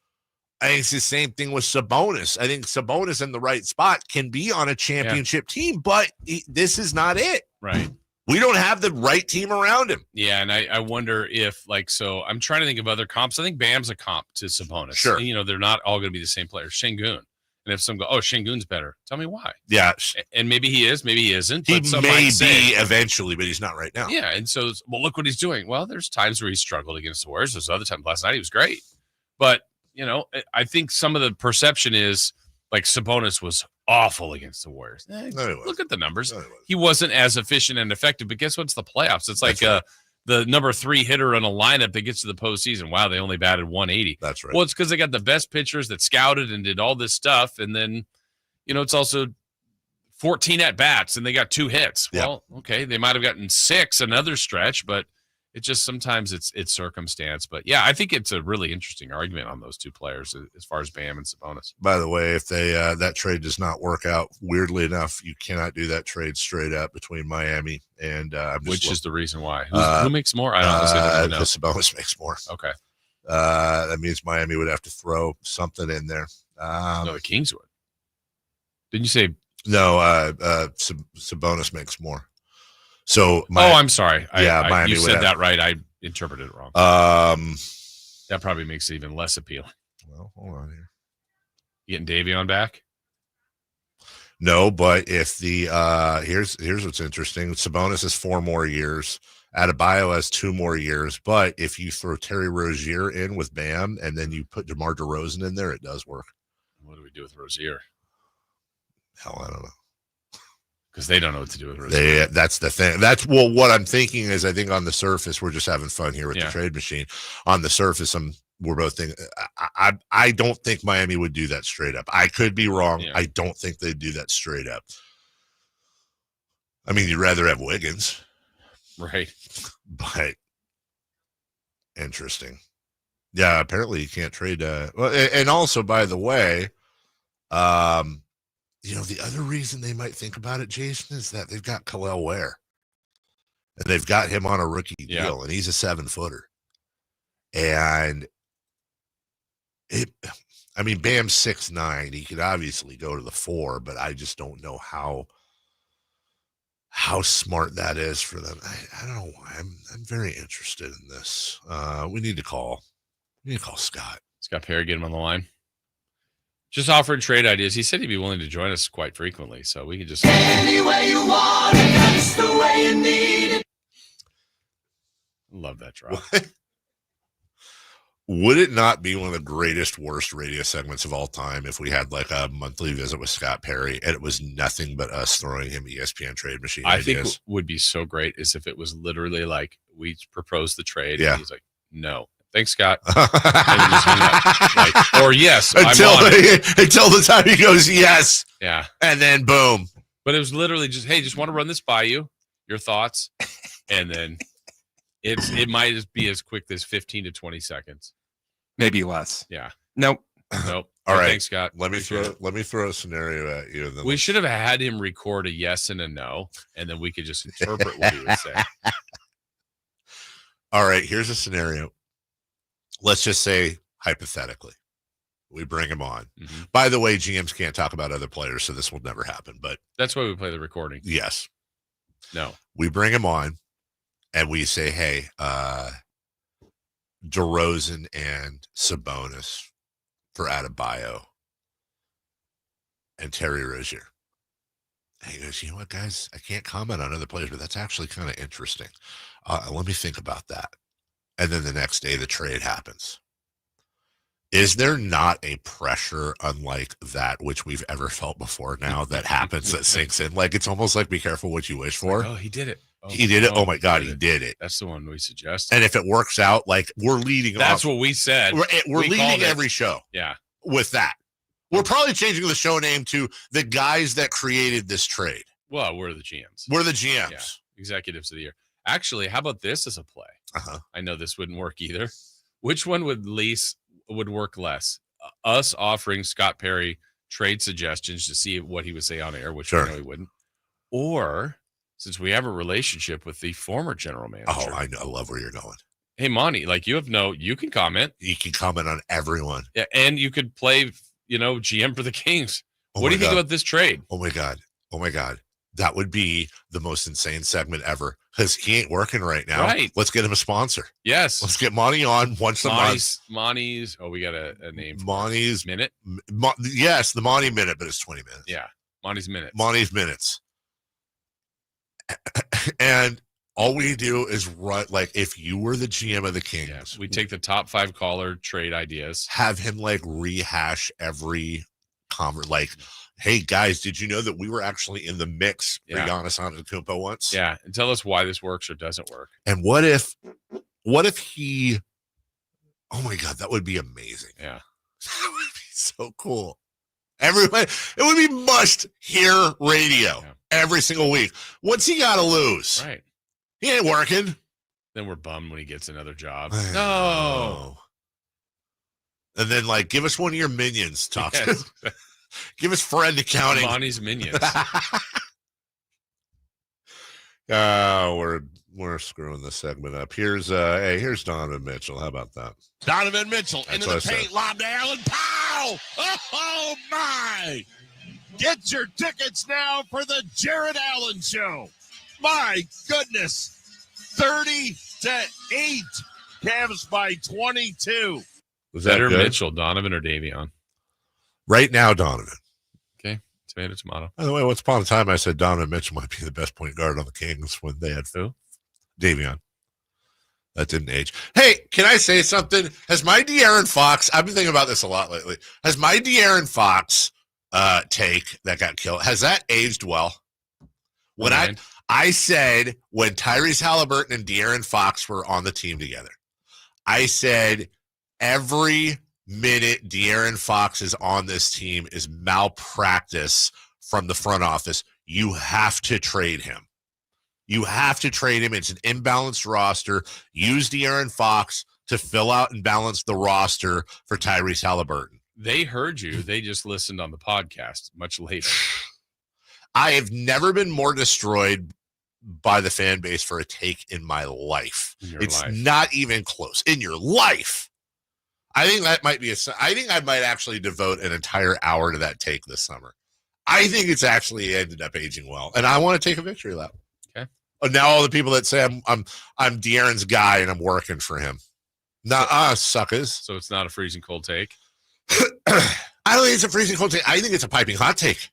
Speaker 5: I think it's the same thing with Sabonis. I think Sabonis in the right spot can be on a championship team, but this is not it.
Speaker 4: Right.
Speaker 5: We don't have the right team around him.
Speaker 4: Yeah, and I wonder if, so I'm trying to think of other comps. I think Bam's a comp to Sabonis.
Speaker 5: Sure.
Speaker 4: And, they're not all going to be the same players. Şengün. And if some go, Şengün's better, tell me why.
Speaker 5: Yeah.
Speaker 4: And maybe he is, maybe he isn't.
Speaker 5: He
Speaker 4: but
Speaker 5: may be eventually, but he's not right now.
Speaker 4: Yeah, and so, look what he's doing. Well, there's times where he struggled against the Warriors. There's other times last night he was great. But, I think some of the perception is, Sabonis was awful against the Warriors. Look at the numbers. He wasn't as efficient and effective, but guess what's the playoffs? It's like the number 3 hitter in a lineup that gets to the postseason. Wow, they only batted 180.
Speaker 5: That's right.
Speaker 4: Well, it's because they got the best pitchers that scouted and did all this stuff. And then, it's also 14 at-bats, and they got 2 hits.
Speaker 5: Yeah.
Speaker 4: Well, okay, they might have gotten 6 another stretch, but it just sometimes it's circumstance. But, yeah, I think it's a really interesting argument on those 2 players as far as Bam and Sabonis.
Speaker 5: By the way, if they that trade does not work out, weirdly enough, you cannot do that trade straight up between Miami and
Speaker 4: which is the reason why. Who makes more? I don't know.
Speaker 5: Sabonis makes more.
Speaker 4: Okay.
Speaker 5: That means Miami would have to throw something in there.
Speaker 4: No, the Kings would. Didn't you say?
Speaker 5: No, Sabonis makes more. So
Speaker 4: I'm sorry.
Speaker 5: Miami.
Speaker 4: You said that right. I interpreted it wrong. That probably makes it even less appealing.
Speaker 5: Well, hold on here.
Speaker 4: You getting Davion back?
Speaker 5: No, but if the here's what's interesting. Sabonis has 4 more years. Adebayo has 2 more years. But if you throw Terry Rozier in with Bam and then you put DeMar DeRozan in there, it does work.
Speaker 4: What do we do with Rozier?
Speaker 5: Hell, I don't know.
Speaker 4: Because they don't know what to do with Rozier.
Speaker 5: That's the thing. What I'm thinking is, I think on the surface, we're just having fun here with the trade machine. On the surface, we're both thinking, I don't think Miami would do that straight up. I could be wrong. Yeah. I don't think they'd do that straight up. I mean, you'd rather have Wiggins.
Speaker 4: Right.
Speaker 5: But interesting. Yeah, apparently you can't trade. And also, by the way, the other reason they might think about it, Jason, is that they've got Khalil Ware. And they've got him on a rookie deal, and he's a 7-footer. And Bam's 6'9". He could obviously go to the 4, but I just don't know how smart that is for them. I don't know why. I'm very interested in this. We need to call Scott.
Speaker 4: Scott Perry, get him on the line. Just offering trade ideas. He said he'd be willing to join us quite frequently, so we could just
Speaker 8: any way you want it, that's the way you need it.
Speaker 4: Love that drop.
Speaker 5: Would it not be one of the greatest, worst radio segments of all time if we had like a monthly visit with Scott Perry and it was nothing but us throwing him ESPN trade machine ideas?
Speaker 4: I think would be so great is if it was literally like we proposed the trade and he's like, no. Thanks, Scott. Or yes,
Speaker 5: until the time he goes yes.
Speaker 4: Yeah.
Speaker 5: And then boom.
Speaker 4: But it was literally just, hey, just want to run this by you, your thoughts. And then it might just be as quick as 15 to 20 seconds.
Speaker 6: Maybe less.
Speaker 4: Yeah.
Speaker 6: Nope.
Speaker 4: Nope.
Speaker 5: All right.
Speaker 4: Thanks, Scott.
Speaker 5: Let me throw a scenario at you. And then
Speaker 4: We should have had him record a yes and a no, and then we could just interpret what he would say.
Speaker 5: All right, here's a scenario. Let's just say, hypothetically, we bring him on.
Speaker 4: Mm-hmm.
Speaker 5: By the way, GMs can't talk about other players, so this will never happen. But
Speaker 4: that's why we play the recording.
Speaker 5: Yes.
Speaker 4: No.
Speaker 5: We bring him on, and we say, hey, DeRozan and Sabonis for Adebayo and Terry Rozier. And he goes, you know what, guys? I can't comment on other players, but that's actually kind of interesting. Let me think about that. And then the next day, the trade happens. Is there not a pressure unlike that which we've ever felt before now that happens that sinks in? Like, it's almost like be careful what you wish for.
Speaker 4: Oh, he did it.
Speaker 5: He did it. Oh my God, he did it.
Speaker 4: That's the one we suggested.
Speaker 5: And if it works out, like we're leading
Speaker 4: That's
Speaker 5: off.
Speaker 4: what we said.
Speaker 5: We're leading every show.
Speaker 4: Yeah.
Speaker 5: With that. We're probably changing the show name to the guys that created this trade.
Speaker 4: Well, we're the GMs.
Speaker 5: We're the GMs.
Speaker 4: Yeah. Executives of the year. Actually, how about this as a play?
Speaker 5: Uh-huh.
Speaker 4: I know this wouldn't work either. Which one would work less? Us offering Scott Perry trade suggestions to see what he would say on air, which I know he wouldn't. Or since we have a relationship with the former general manager.
Speaker 5: Oh, I know. I love where you're going.
Speaker 4: Hey, Monty, like you can comment.
Speaker 5: You can comment on everyone.
Speaker 4: Yeah, and you could play, GM for the Kings. What do you think about this trade?
Speaker 5: Oh my God. That would be the most insane segment ever because he ain't working right now.
Speaker 4: Right.
Speaker 5: Let's get him a sponsor.
Speaker 4: Yes.
Speaker 5: Let's get Monty on once a month.
Speaker 4: Monty's. Oh, we got a name.
Speaker 5: Monty's
Speaker 4: Minute.
Speaker 5: Yes, the Monty Minute, but it's 20 minutes.
Speaker 4: Yeah. Monty's Minute.
Speaker 5: Monty's Minutes. And all we do is run, like, if you were the GM of the Kings,
Speaker 4: we take the top 5 caller trade ideas,
Speaker 5: have him like rehash every like, hey guys, did you know that we were actually in the mix for Giannis Antetokounmpo once?
Speaker 4: Yeah, and tell us why this works or doesn't work.
Speaker 5: And what if he? Oh my God, that would be amazing.
Speaker 4: Yeah,
Speaker 5: that would be so cool. Everybody, it would be must hear radio every single week. What's he got to lose?
Speaker 4: Right.
Speaker 5: He ain't working.
Speaker 4: Then we're bummed when he gets another job.
Speaker 5: No. And then, like, give us one of your minions. Talk.
Speaker 4: Yes.
Speaker 5: Give us friend accounting.
Speaker 4: Monty's minions.
Speaker 5: We're screwing this segment up. Here's Donovan Mitchell. How about that?
Speaker 3: Donovan Mitchell into the paint, lob to Allen. Pow! Oh my! Get your tickets now for the Jared Allen Show. My goodness, 30-8, Cavs by 22.
Speaker 5: Was that
Speaker 4: better
Speaker 5: good?
Speaker 4: Mitchell, Donovan, or Davion?
Speaker 5: Right now, Donovan.
Speaker 4: Okay, tomato.
Speaker 5: By the way, once upon a time, I said Donovan Mitchell might be the best point guard on the Kings when they had
Speaker 4: who?
Speaker 5: Davion. That didn't age. Hey, can I say something? Has my De'Aaron Fox, I've been thinking about this a lot lately. Has my De'Aaron Fox take that got killed, has that aged well? When I said when Tyrese Halliburton and De'Aaron Fox were on the team together, I said every minute De'Aaron Fox is on this team is malpractice from the front office. You have to trade him. You have to trade him. It's an imbalanced roster. Use De'Aaron Fox to fill out and balance the roster for Tyrese Halliburton.
Speaker 4: They heard you. They just listened on the podcast much later.
Speaker 5: I have never been more destroyed by the fan base for a take in my life. It's not even close. In your life. I think that might be I think I might actually devote an entire hour to that take this summer. I think it's actually ended up aging well. And I want to take a victory lap.
Speaker 4: Okay.
Speaker 5: Now all the people that say I'm De'Aaron's guy and I'm working for him. Suckers.
Speaker 4: So it's not a freezing cold take?
Speaker 5: I don't think it's a freezing cold take. I think it's a piping hot take.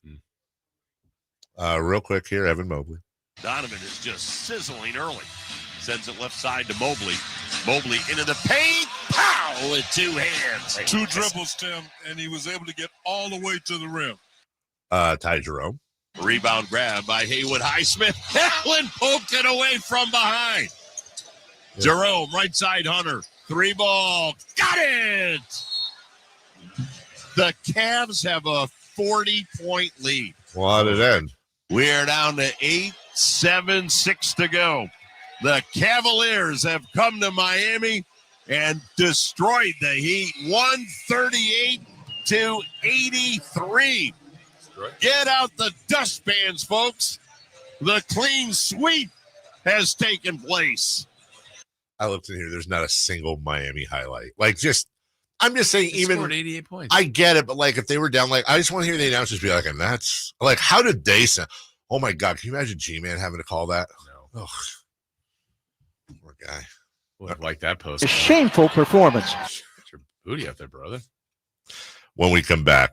Speaker 5: Real quick here, Evan Mobley.
Speaker 3: Donovan is just sizzling early. Sends it left side to Mobley. Mobley into the paint. Pow! With two hands.
Speaker 14: 2 dribbles, Tim, and he was able to get all the way to the rim.
Speaker 5: Ty Jerome.
Speaker 3: Rebound grab by Haywood Highsmith. Allen poked it away from behind.
Speaker 5: Yeah.
Speaker 3: Jerome, right side Hunter. 3 ball. Got it! The Cavs have a 40-point lead.
Speaker 5: Well, how did it end?
Speaker 3: We're down to 8-7-6 to go. The Cavaliers have come to Miami and destroyed the Heat 138-83. Get out the dustpans, folks. The clean sweep has taken place.
Speaker 5: I looked in here. There's not a single Miami highlight. Like, I'm just saying,
Speaker 4: They
Speaker 5: even
Speaker 4: scored 88 points.
Speaker 5: I get it, but like if they were down, like I just want to hear the announcers be like, and that's like, how did they sound? Oh my God, can you imagine G-Man having to call that? No. Oh, poor guy.
Speaker 4: Would like that post.
Speaker 24: A shameful performance.
Speaker 4: Get your booty up there, brother.
Speaker 5: When we come back,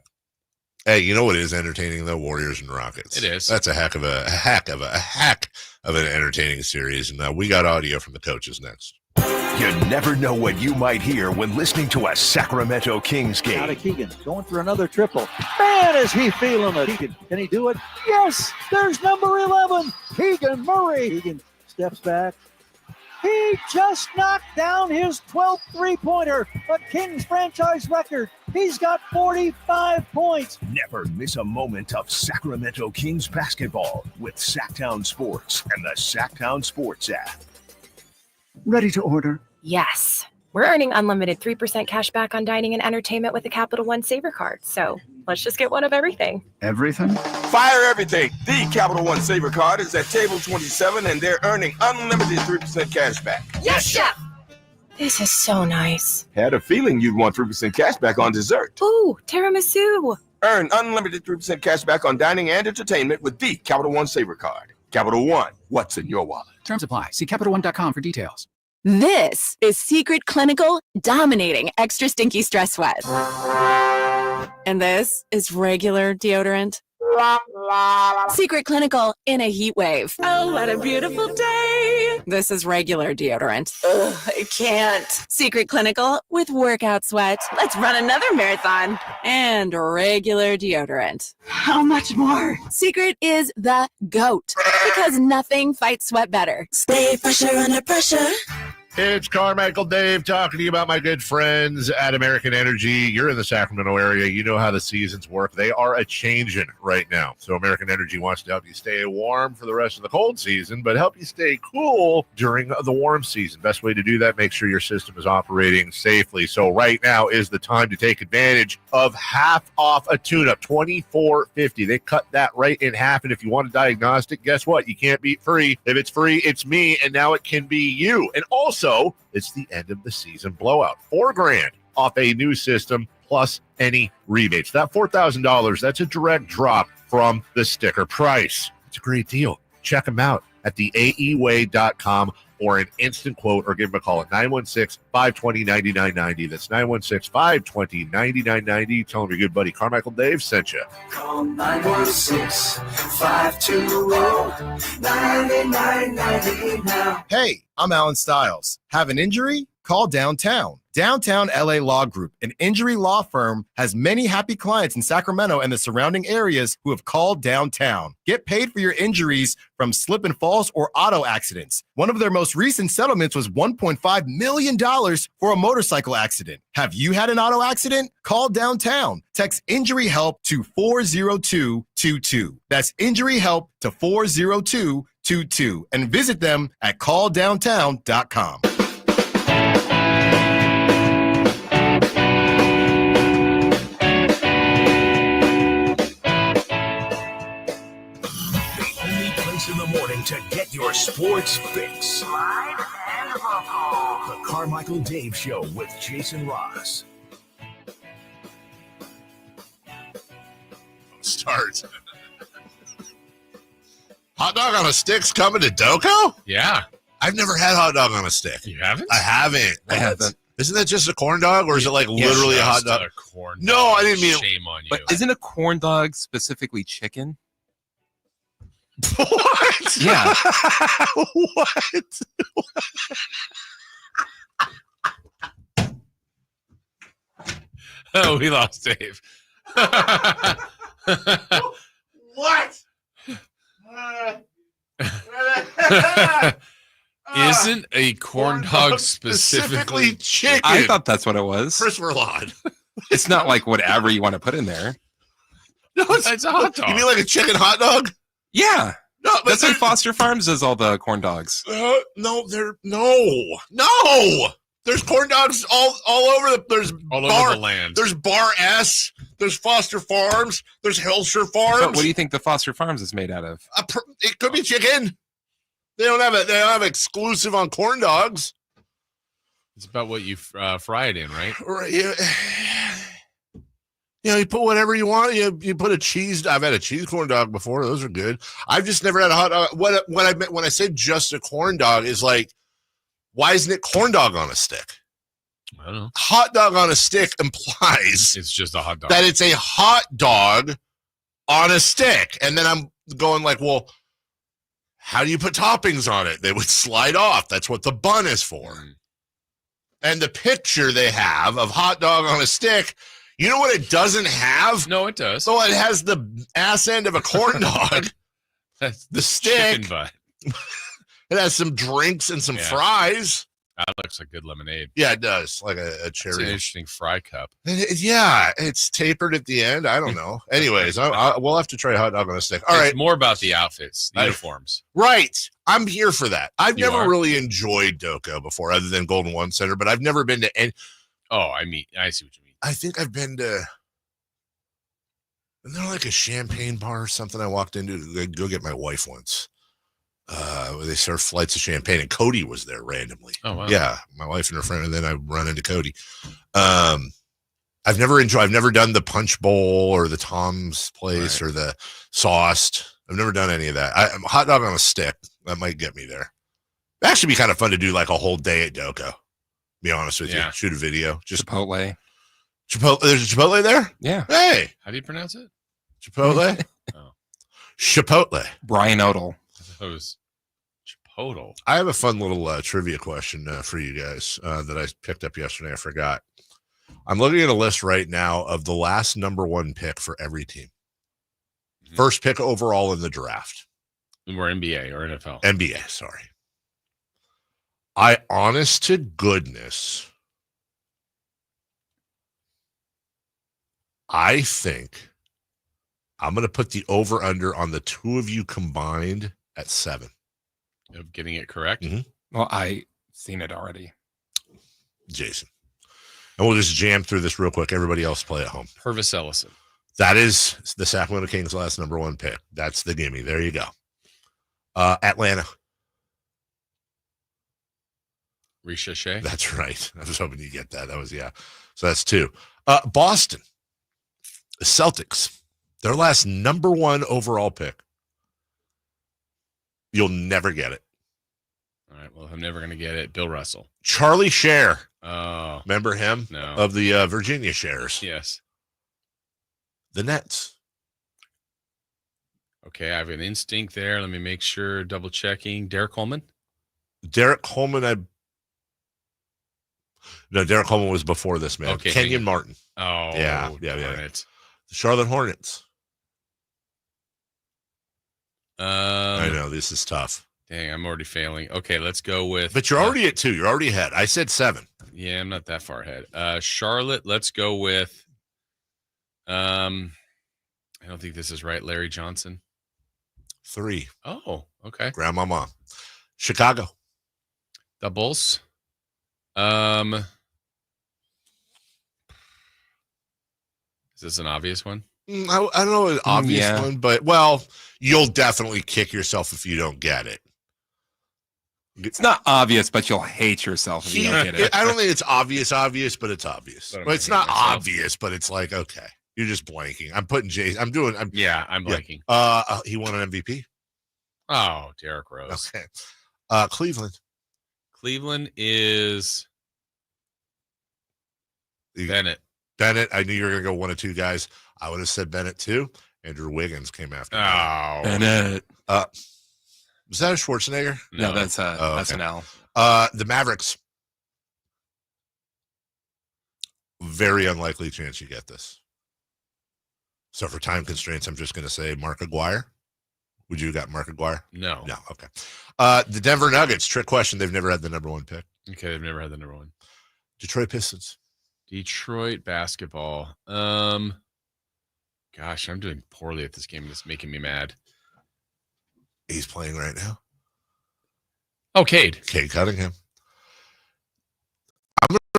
Speaker 5: hey, you know what is entertaining though? Warriors and Rockets.
Speaker 4: It is.
Speaker 5: That's a heck of an entertaining series, and we got audio from the coaches next.
Speaker 9: You never know what you might hear when listening to a Sacramento Kings game.
Speaker 24: Out of Keegan, going for another triple. Man, is he feeling it. Keegan, can he do it? Yes, there's number 11, Keegan Murray. Keegan steps back. He just knocked down his 12th three-pointer, a Kings franchise record. He's got 45 points.
Speaker 9: Never miss a moment of Sacramento Kings basketball with Sacktown Sports and the Sacktown Sports app.
Speaker 24: Ready to order?
Speaker 10: Yes. We're earning unlimited 3% cash back on dining and entertainment with the Capital One Saver card. So let's just get one of everything.
Speaker 24: Everything?
Speaker 11: Fire everything. The Capital One Saver card is at table 27, and they're earning unlimited 3% cash back.
Speaker 10: Yes, Chef! This is so nice.
Speaker 11: Had a feeling you'd want 3% cash back on dessert.
Speaker 10: Ooh, tiramisu.
Speaker 11: Earn unlimited 3% cash back on dining and entertainment with the Capital One Saver card. Capital One, what's in your wallet?
Speaker 17: Terms apply. See CapitalOne.com for details.
Speaker 18: This is Secret Clinical dominating extra stinky stress sweat. And this is regular deodorant. Secret Clinical in a heat wave. Oh, what a beautiful day. This is regular deodorant. Ugh, I can't. Secret Clinical with workout sweat. Let's run another marathon. And regular deodorant. How much more? Secret is the GOAT because nothing fights sweat better. Stay fresher under pressure.
Speaker 5: It's Carmichael Dave talking to you about my good friends at American Energy. You're in the Sacramento area. You know how the seasons work. They are a-changing right now. So American Energy wants to help you stay warm for the rest of the cold season, but help you stay cool during the warm season. Best way to do that, make sure your system is operating safely. So right now is the time to take advantage of half off a tune-up, $24.50. They cut that right in half, and if you want a diagnostic, guess what? You can't beat free. If it's free, it's me, and now it can be you. And also, it's the end of the season blowout. $4,000 off a new system plus any rebates. That $4,000, that's a direct drop from the sticker price. It's a great deal. Check them out at theaeway.com or an instant quote, or give them a call at 916-520-9990. That's 916-520-9990. Tell them your good buddy Carmichael Dave sent you.
Speaker 8: Call 916-520-9990 now.
Speaker 19: Hey, I'm Alan Stiles. Have an injury? Call Downtown. Downtown LA Law Group, an injury law firm, has many happy clients in Sacramento and the surrounding areas who have called Downtown. Get paid for your injuries from slip and falls or auto accidents. One of their most recent settlements was $1.5 million for a motorcycle accident. Have you had an auto accident? Call Downtown. Text injury help to 40222. That's injury help to 40222. And visit them at calldowntown.com.
Speaker 9: In the morning to get your sports fix. Live and local. The Carmichael Dave Show with Jason Ross.
Speaker 5: Start. Hot dog on a stick's coming to Doco?
Speaker 4: Yeah.
Speaker 5: I've never had hot dog on a stick.
Speaker 4: You haven't?
Speaker 5: I haven't.
Speaker 6: I haven't.
Speaker 5: Isn't that just a corn dog, or is it like literally a hot dog?
Speaker 4: A corn dog.
Speaker 5: No, I didn't mean.
Speaker 4: Shame on you.
Speaker 6: But isn't a corn dog specifically chicken?
Speaker 5: What?
Speaker 6: Yeah.
Speaker 5: What?
Speaker 4: Oh, we lost Dave.
Speaker 5: What?
Speaker 4: Isn't a corn dog specifically
Speaker 5: chicken?
Speaker 6: I thought that's what it was.
Speaker 5: Christopher Lawn.
Speaker 6: It's not like whatever you want to put in there.
Speaker 5: No,
Speaker 4: it's a hot dog.
Speaker 5: You mean like a chicken hot dog?
Speaker 6: Yeah.
Speaker 5: No, but
Speaker 6: that's like Foster Farms does all the corn dogs.
Speaker 5: No. There's corn dogs all over
Speaker 4: over the land.
Speaker 5: There's Bar S. There's Foster Farms. There's Hilscher Farms.
Speaker 6: But what do you think the Foster Farms is made out of?
Speaker 5: It could be chicken. They don't have exclusive on corn dogs.
Speaker 4: It's about what you fry it in, right?
Speaker 5: Right. You put whatever you want. You put a cheese. I've had a cheese corn dog before. Those are good. I've just never had a hot dog. What I meant when I said just a corn dog is like, why isn't it corn dog on a stick?
Speaker 4: I don't know.
Speaker 5: Hot dog on a stick implies
Speaker 4: it's just a hot dog.
Speaker 5: that it's a hot dog on a stick. And then I'm going like, well, how do you put toppings on it? They would slide off. That's what the bun is for. And the picture they have of hot dog on a stick, you know what it doesn't have?
Speaker 4: No, it does.
Speaker 5: So it has the ass end of a corn dog.
Speaker 4: That's
Speaker 5: the stick.
Speaker 4: chicken butt.
Speaker 5: It has some drinks and some fries.
Speaker 4: That looks like good lemonade.
Speaker 5: Yeah, it does. Like a cherry.
Speaker 4: It's an interesting fry cup.
Speaker 5: It's tapered at the end. I don't know. Anyways, we'll have to try hot dog on a stick. All right.
Speaker 4: It's more about the outfits, the uniforms.
Speaker 5: Right. I'm here for that. I've
Speaker 4: You
Speaker 5: never
Speaker 4: are?
Speaker 5: really enjoyed Doco before, other than Golden One Center, but I've never been to any.
Speaker 4: Oh, I see what you mean.
Speaker 5: I think I've been to. Isn't there like a champagne bar or something I walked into to go get my wife once? Where they serve flights of champagne, and Cody was there randomly.
Speaker 4: Oh, wow.
Speaker 5: Yeah, my wife and her friend, and then I run into Cody. I've never done the Punch Bowl or the Tom's Place or the Sauced. I've never done any of that. Hot dog on a stick, that might get me there. It'd actually be kind of fun to do like a whole day at Doco. Be honest with you, shoot a video. Just
Speaker 6: Chipotle.
Speaker 5: There's a Chipotle there?
Speaker 6: Yeah.
Speaker 5: Hey.
Speaker 4: How do you pronounce it?
Speaker 5: Chipotle? Chipotle.
Speaker 6: Brian Odell.
Speaker 4: That was Chipotle.
Speaker 5: I have a fun little trivia question for you guys that I picked up yesterday. I forgot. I'm looking at a list right now of the last number one pick for every team. First pick overall in the draft.
Speaker 4: We're NBA or NFL.
Speaker 5: NBA, sorry. I honest to goodness, I think I'm going to put the over-under on the two of you combined at 7.
Speaker 4: Of getting it correct?
Speaker 5: Mm-hmm.
Speaker 6: Well, I seen it already.
Speaker 5: Jason. And we'll just jam through this real quick. Everybody else play at home.
Speaker 4: Purvis Ellison.
Speaker 5: That is the Sacramento Kings' last number one pick. That's the gimme. There you go. Atlanta.
Speaker 4: Risha Shea.
Speaker 5: That's right. I was hoping you get that. That was, So that's 2. Boston. The Celtics. Their last number one overall pick. You'll never get it.
Speaker 4: All right. Well, I'm never going to get it. Bill Russell.
Speaker 5: Charlie Scher.
Speaker 4: Oh.
Speaker 5: Remember him?
Speaker 4: No.
Speaker 5: Of the Virginia Shares.
Speaker 4: Yes.
Speaker 5: The Nets.
Speaker 4: Okay. I have an instinct there. Let me make sure. Double checking. Derek Coleman.
Speaker 5: Derek Coleman. No, Derek Coleman was before this, man.
Speaker 4: Okay.
Speaker 5: Kenyon Martin.
Speaker 4: Oh.
Speaker 5: Yeah.
Speaker 4: Hornets.
Speaker 5: The Charlotte Hornets.
Speaker 4: I
Speaker 5: know this is tough.
Speaker 4: Dang, I'm already failing. Okay, let's go with.
Speaker 5: But you're already at 2. You're already ahead. I said 7.
Speaker 4: Yeah, I'm not that far ahead. Charlotte. Let's go with. I don't think this is right. Larry Johnson.
Speaker 5: 3.
Speaker 4: Oh, okay.
Speaker 5: Grandmama. Chicago.
Speaker 4: The Bulls. Is this an obvious one?
Speaker 5: I don't know an obvious one, but you'll definitely kick yourself if you don't get it.
Speaker 6: It's not obvious, but you'll hate yourself if you don't get it.
Speaker 5: I don't think it's obvious, but it's obvious.
Speaker 4: But
Speaker 5: Well, it's not obvious, but it's like, okay, you're just blanking. I'm putting Jay. I'm blanking. He won an MVP.
Speaker 4: Oh, Derrick Rose.
Speaker 5: Okay. Cleveland.
Speaker 4: Cleveland is Bennett.
Speaker 5: Bennett. I knew you were going to go one of 2 guys. I would have said Bennett too. Andrew Wiggins came after.
Speaker 4: Oh,
Speaker 6: Bennett.
Speaker 5: Was that a Schwarzenegger?
Speaker 6: No, that's an L.
Speaker 5: The Mavericks. Very unlikely chance you get this. So for time constraints, I'm just going to say Mark Aguirre. Would you have got Mark Aguirre?
Speaker 4: No.
Speaker 5: Okay. The Denver Nuggets. Trick question. They've never had the number one pick.
Speaker 4: Okay, they've never had the number one.
Speaker 5: Detroit Pistons.
Speaker 4: Detroit basketball. Gosh, I'm doing poorly at this game. It's making me mad.
Speaker 5: He's playing right now.
Speaker 4: Oh, Cade.
Speaker 5: Cade Cunningham.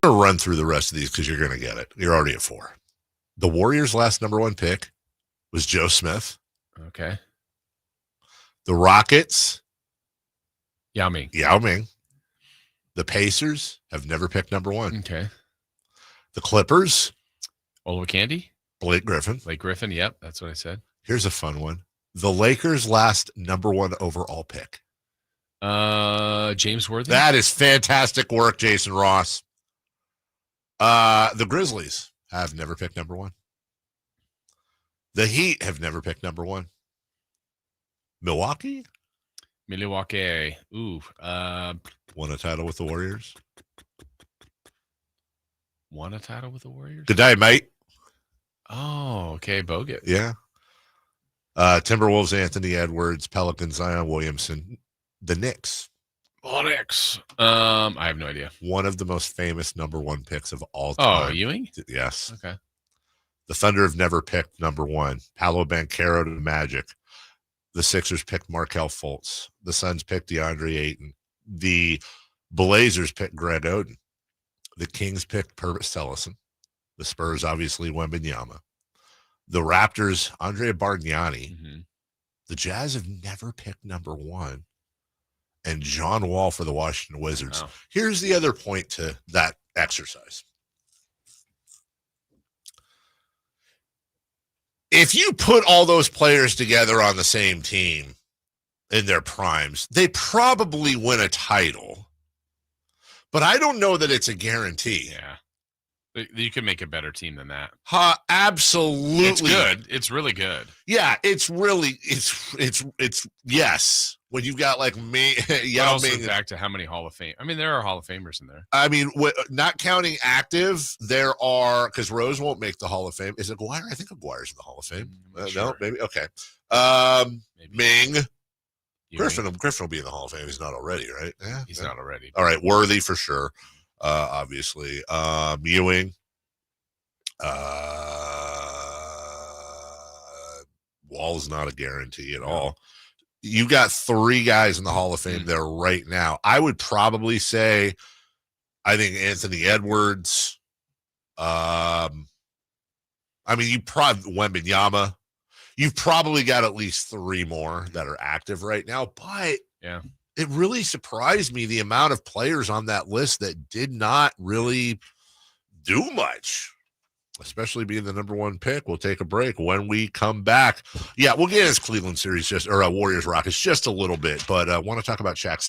Speaker 5: going to run through the rest of these because you're going to get it. You're already at 4. The Warriors' last number 1 pick was Joe Smith.
Speaker 4: Okay.
Speaker 5: The Rockets.
Speaker 4: Yao Ming.
Speaker 5: The Pacers have never picked number 1.
Speaker 4: Okay.
Speaker 5: The Clippers.
Speaker 4: Oliver Candy.
Speaker 5: Blake Griffin.
Speaker 4: Yep, that's what I said.
Speaker 5: Here's a fun one. The Lakers' last number 1 overall pick.
Speaker 4: James Worthy.
Speaker 5: That is fantastic work, Jason Ross. The Grizzlies have never picked number 1. The Heat have never picked number 1. Milwaukee.
Speaker 4: Ooh.
Speaker 5: Won a title with the Warriors.
Speaker 4: Good
Speaker 5: day, mate.
Speaker 4: Oh, okay. Bogut.
Speaker 5: Yeah. Timberwolves, Anthony Edwards. Pelicans, Zion Williamson. The Knicks.
Speaker 4: I have no idea.
Speaker 5: One of the most famous number 1 picks of all time.
Speaker 4: Oh, Ewing?
Speaker 5: Yes.
Speaker 4: Okay.
Speaker 5: The Thunder have never picked number 1. Paolo Banchero to the Magic. The Sixers picked Markelle Fultz. The Suns picked DeAndre Ayton. The Blazers picked Greg Oden. The Kings picked Purvis Ellison. The Spurs, obviously, Wembanyama. The Raptors, Andrea Bargnani.
Speaker 4: Mm-hmm.
Speaker 5: The Jazz have never picked number 1. And John Wall for the Washington Wizards.
Speaker 4: Wow.
Speaker 5: Here's the other point to that exercise. If you put all those players together on the same team in their primes, they probably win a title. But I don't know that it's a guarantee.
Speaker 4: Yeah. You can make a better team than that.
Speaker 5: Absolutely.
Speaker 4: It's good. It's really good.
Speaker 5: Yeah, it's yes. When you've got like me,
Speaker 4: Yao Ming. Back to how many Hall of Fame. I mean, there are Hall of Famers in there.
Speaker 5: I mean, not counting active, there are, because Rose won't make the Hall of Fame. Is it Aguirre? I think Aguire's in the Hall of Fame.
Speaker 4: Sure.
Speaker 5: No, maybe. Okay.
Speaker 4: Maybe.
Speaker 5: Ming. Griffin will be in the Hall of Fame. He's not already, right? Yeah,
Speaker 4: He's not already.
Speaker 5: All right. Worthy for sure. Obviously. Ewing. Wall's not a guarantee at all. You got 3 guys in the Hall of Fame there right now. I would probably say, I think Anthony Edwards. I mean, you probably Wembanyama. You've probably got at least 3 more that are active right now. But
Speaker 4: yeah,
Speaker 5: it really surprised me the amount of players on that list that did not really do much. Especially being the number 1 pick. We'll take a break. When we come back, we'll get his Cleveland series Warriors Rockets just a little bit, but I want to talk about Shaq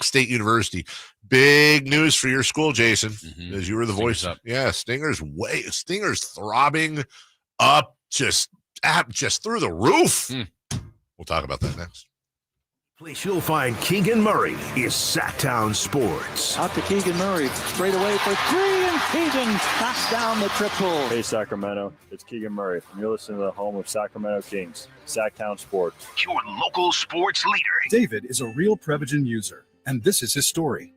Speaker 5: State University. Big news for your school, Jason, as you were the voice.
Speaker 4: Up.
Speaker 5: Yeah, Stingers throbbing up just through the roof. We'll talk about that next.
Speaker 9: Place you'll find Keegan Murray is Sacktown Sports.
Speaker 12: Out to Keegan Murray, straight away for 3, and Keegan knocks down the triple.
Speaker 21: Hey, Sacramento, it's Keegan Murray, and you're listening to the home of Sacramento Kings, Sacktown Sports.
Speaker 9: Your local sports leader.
Speaker 16: David is a real Prevagen user, and this is his story.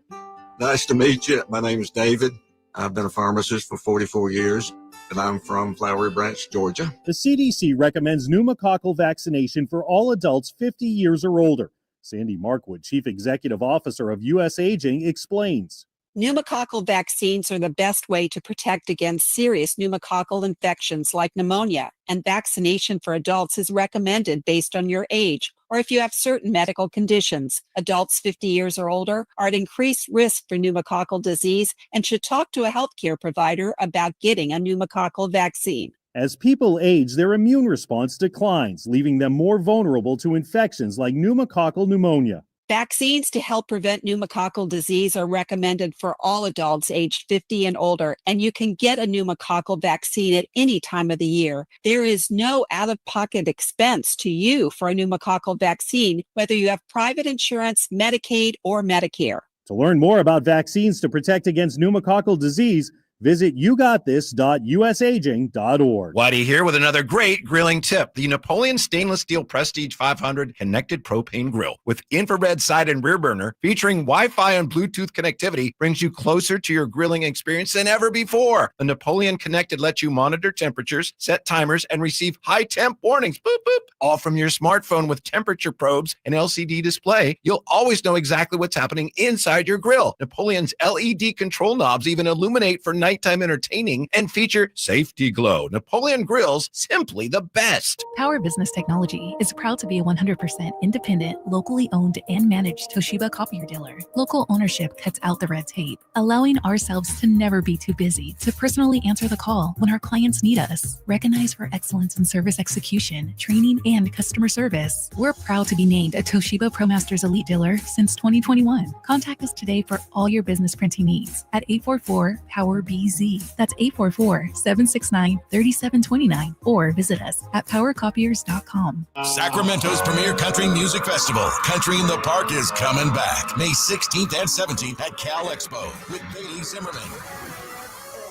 Speaker 22: Nice to meet you. My name is David. I've been a pharmacist for 44 years, and I'm from Flowery Branch, Georgia.
Speaker 23: The CDC recommends pneumococcal vaccination for all adults 50 years or older. Sandy Markwood, Chief Executive Officer of U.S. Aging, explains.
Speaker 25: Pneumococcal vaccines are the best way to protect against serious pneumococcal infections like pneumonia, and vaccination for adults is recommended based on your age or if you have certain medical conditions. Adults 50 years or older are at increased risk for pneumococcal disease and should talk to a healthcare provider about getting a pneumococcal vaccine.
Speaker 23: As people age, their immune response declines, leaving them more vulnerable to infections like pneumococcal pneumonia.
Speaker 25: Vaccines to help prevent pneumococcal disease are recommended for all adults aged 50 and older, and you can get a pneumococcal vaccine at any time of the year. There is no out-of-pocket expense to you for a pneumococcal vaccine, whether you have private insurance, Medicaid, or Medicare.
Speaker 23: To learn more about vaccines to protect against pneumococcal disease, Visit yougotthis.usaging.org.
Speaker 1: Whitey here with another great grilling tip. The Napoleon Stainless Steel Prestige 500 Connected Propane Grill with infrared side and rear burner featuring Wi-Fi and Bluetooth connectivity brings you closer to your grilling experience than ever before. The Napoleon Connected lets you monitor temperatures, set timers, and receive high temp warnings. Boop, boop. All from your smartphone with temperature probes and LCD display. You'll always know exactly what's happening inside your grill. Napoleon's LED control knobs even illuminate for nighttime entertaining and feature safety glow. Napoleon grills, simply the best.
Speaker 7: Power Business Technology is proud to be a 100% independent, locally owned and managed Toshiba copier dealer. Local ownership cuts out the red tape, allowing ourselves to never be too busy to personally answer the call when our clients need us. Recognized for excellence in service execution, training, and customer service, we're proud to be named a Toshiba ProMasters Elite dealer since 2021. Contact us today for all your business printing needs at 844-POWER-BZ. That's 844-769-3729, or visit us at powercopiers.com.
Speaker 13: Sacramento's premier country music festival, Country in the Park, is coming back May 16th and 17th at Cal Expo with Bailey Zimmerman,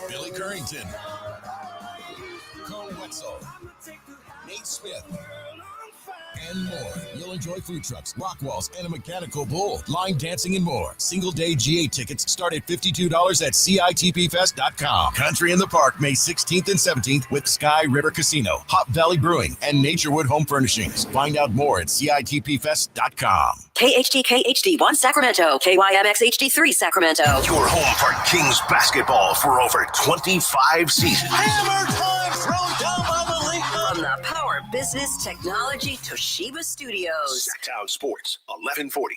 Speaker 13: Billy Currington, Cole Wetzel, Nate Smith, and more. You'll enjoy food trucks, rock walls, and a mechanical bull, line dancing, and more. Single-day GA tickets start at $52 at CITPFest.com. Country in the Park, May 16th and 17th with Sky River Casino, Hop Valley Brewing, and Naturewood Home Furnishings. Find out more at CITPFest.com.
Speaker 2: KHD1 Sacramento, KYMX HD3 Sacramento.
Speaker 9: Your home for Kings basketball for over 25 seasons.
Speaker 8: Hammer time thrown down by the Lincoln.
Speaker 2: From the Power Business Technology Toshiba Studios.
Speaker 9: Sacktown Sports, 1140.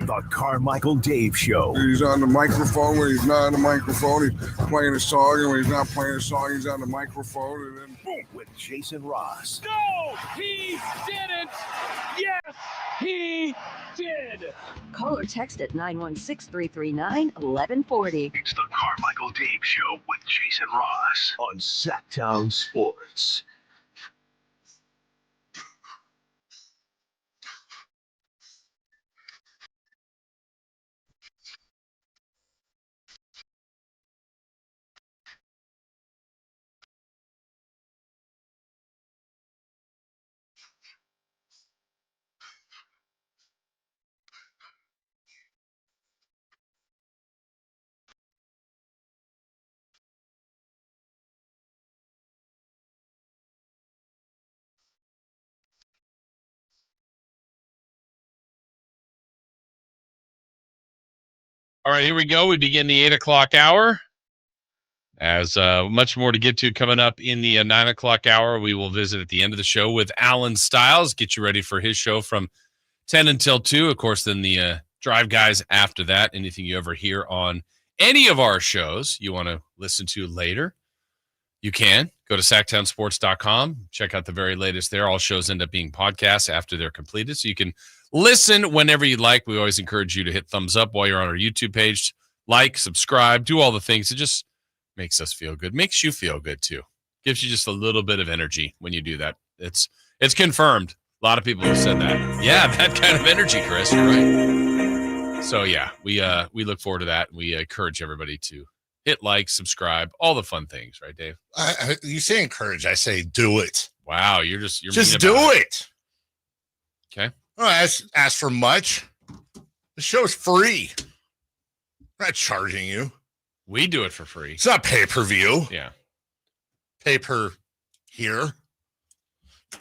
Speaker 9: The Carmichael Dave Show.
Speaker 14: He's on the microphone when he's not on the microphone. He's playing a song, and when he's not playing a song, he's on the microphone. And then boom,
Speaker 9: with Jason Ross.
Speaker 8: No, he didn't. Yes, he did.
Speaker 2: Call or text at 916-339-1140.
Speaker 9: It's the Carmichael Dave Show with Jason Ross on Sacktown Sports.
Speaker 4: All right, here we go. We begin the 8 o'clock hour. As much more to get to coming up in the 9 o'clock hour. We will visit at the end of the show with Alan Stiles, get you ready for his show from 10 until 2. Of course, then the Drive Guys after that. Anything you ever hear on any of our shows you want to listen to later, you can. Go to sacktownsports.com. Check out the very latest there. All shows end up being podcasts after they're completed, so you can listen whenever you'd like. We always encourage you to hit thumbs up while you're on our YouTube page. Like, subscribe, do all the things. It just makes us feel good. Makes you feel good, too. Gives you just a little bit of energy when you do that. It's confirmed. A lot of people have said that. Yeah, that kind of energy, Chris. You're right. So, yeah, we look forward to that. We encourage everybody to hit like, subscribe, all the fun things. Right, Dave?
Speaker 5: You say encourage. I say do it.
Speaker 4: Wow, you're
Speaker 5: just do it.
Speaker 4: Okay.
Speaker 5: Oh, ask for much. The show's free. I'm not charging you.
Speaker 4: We do it for free.
Speaker 5: It's not pay-per-view.
Speaker 4: Yeah.
Speaker 5: Pay-per here.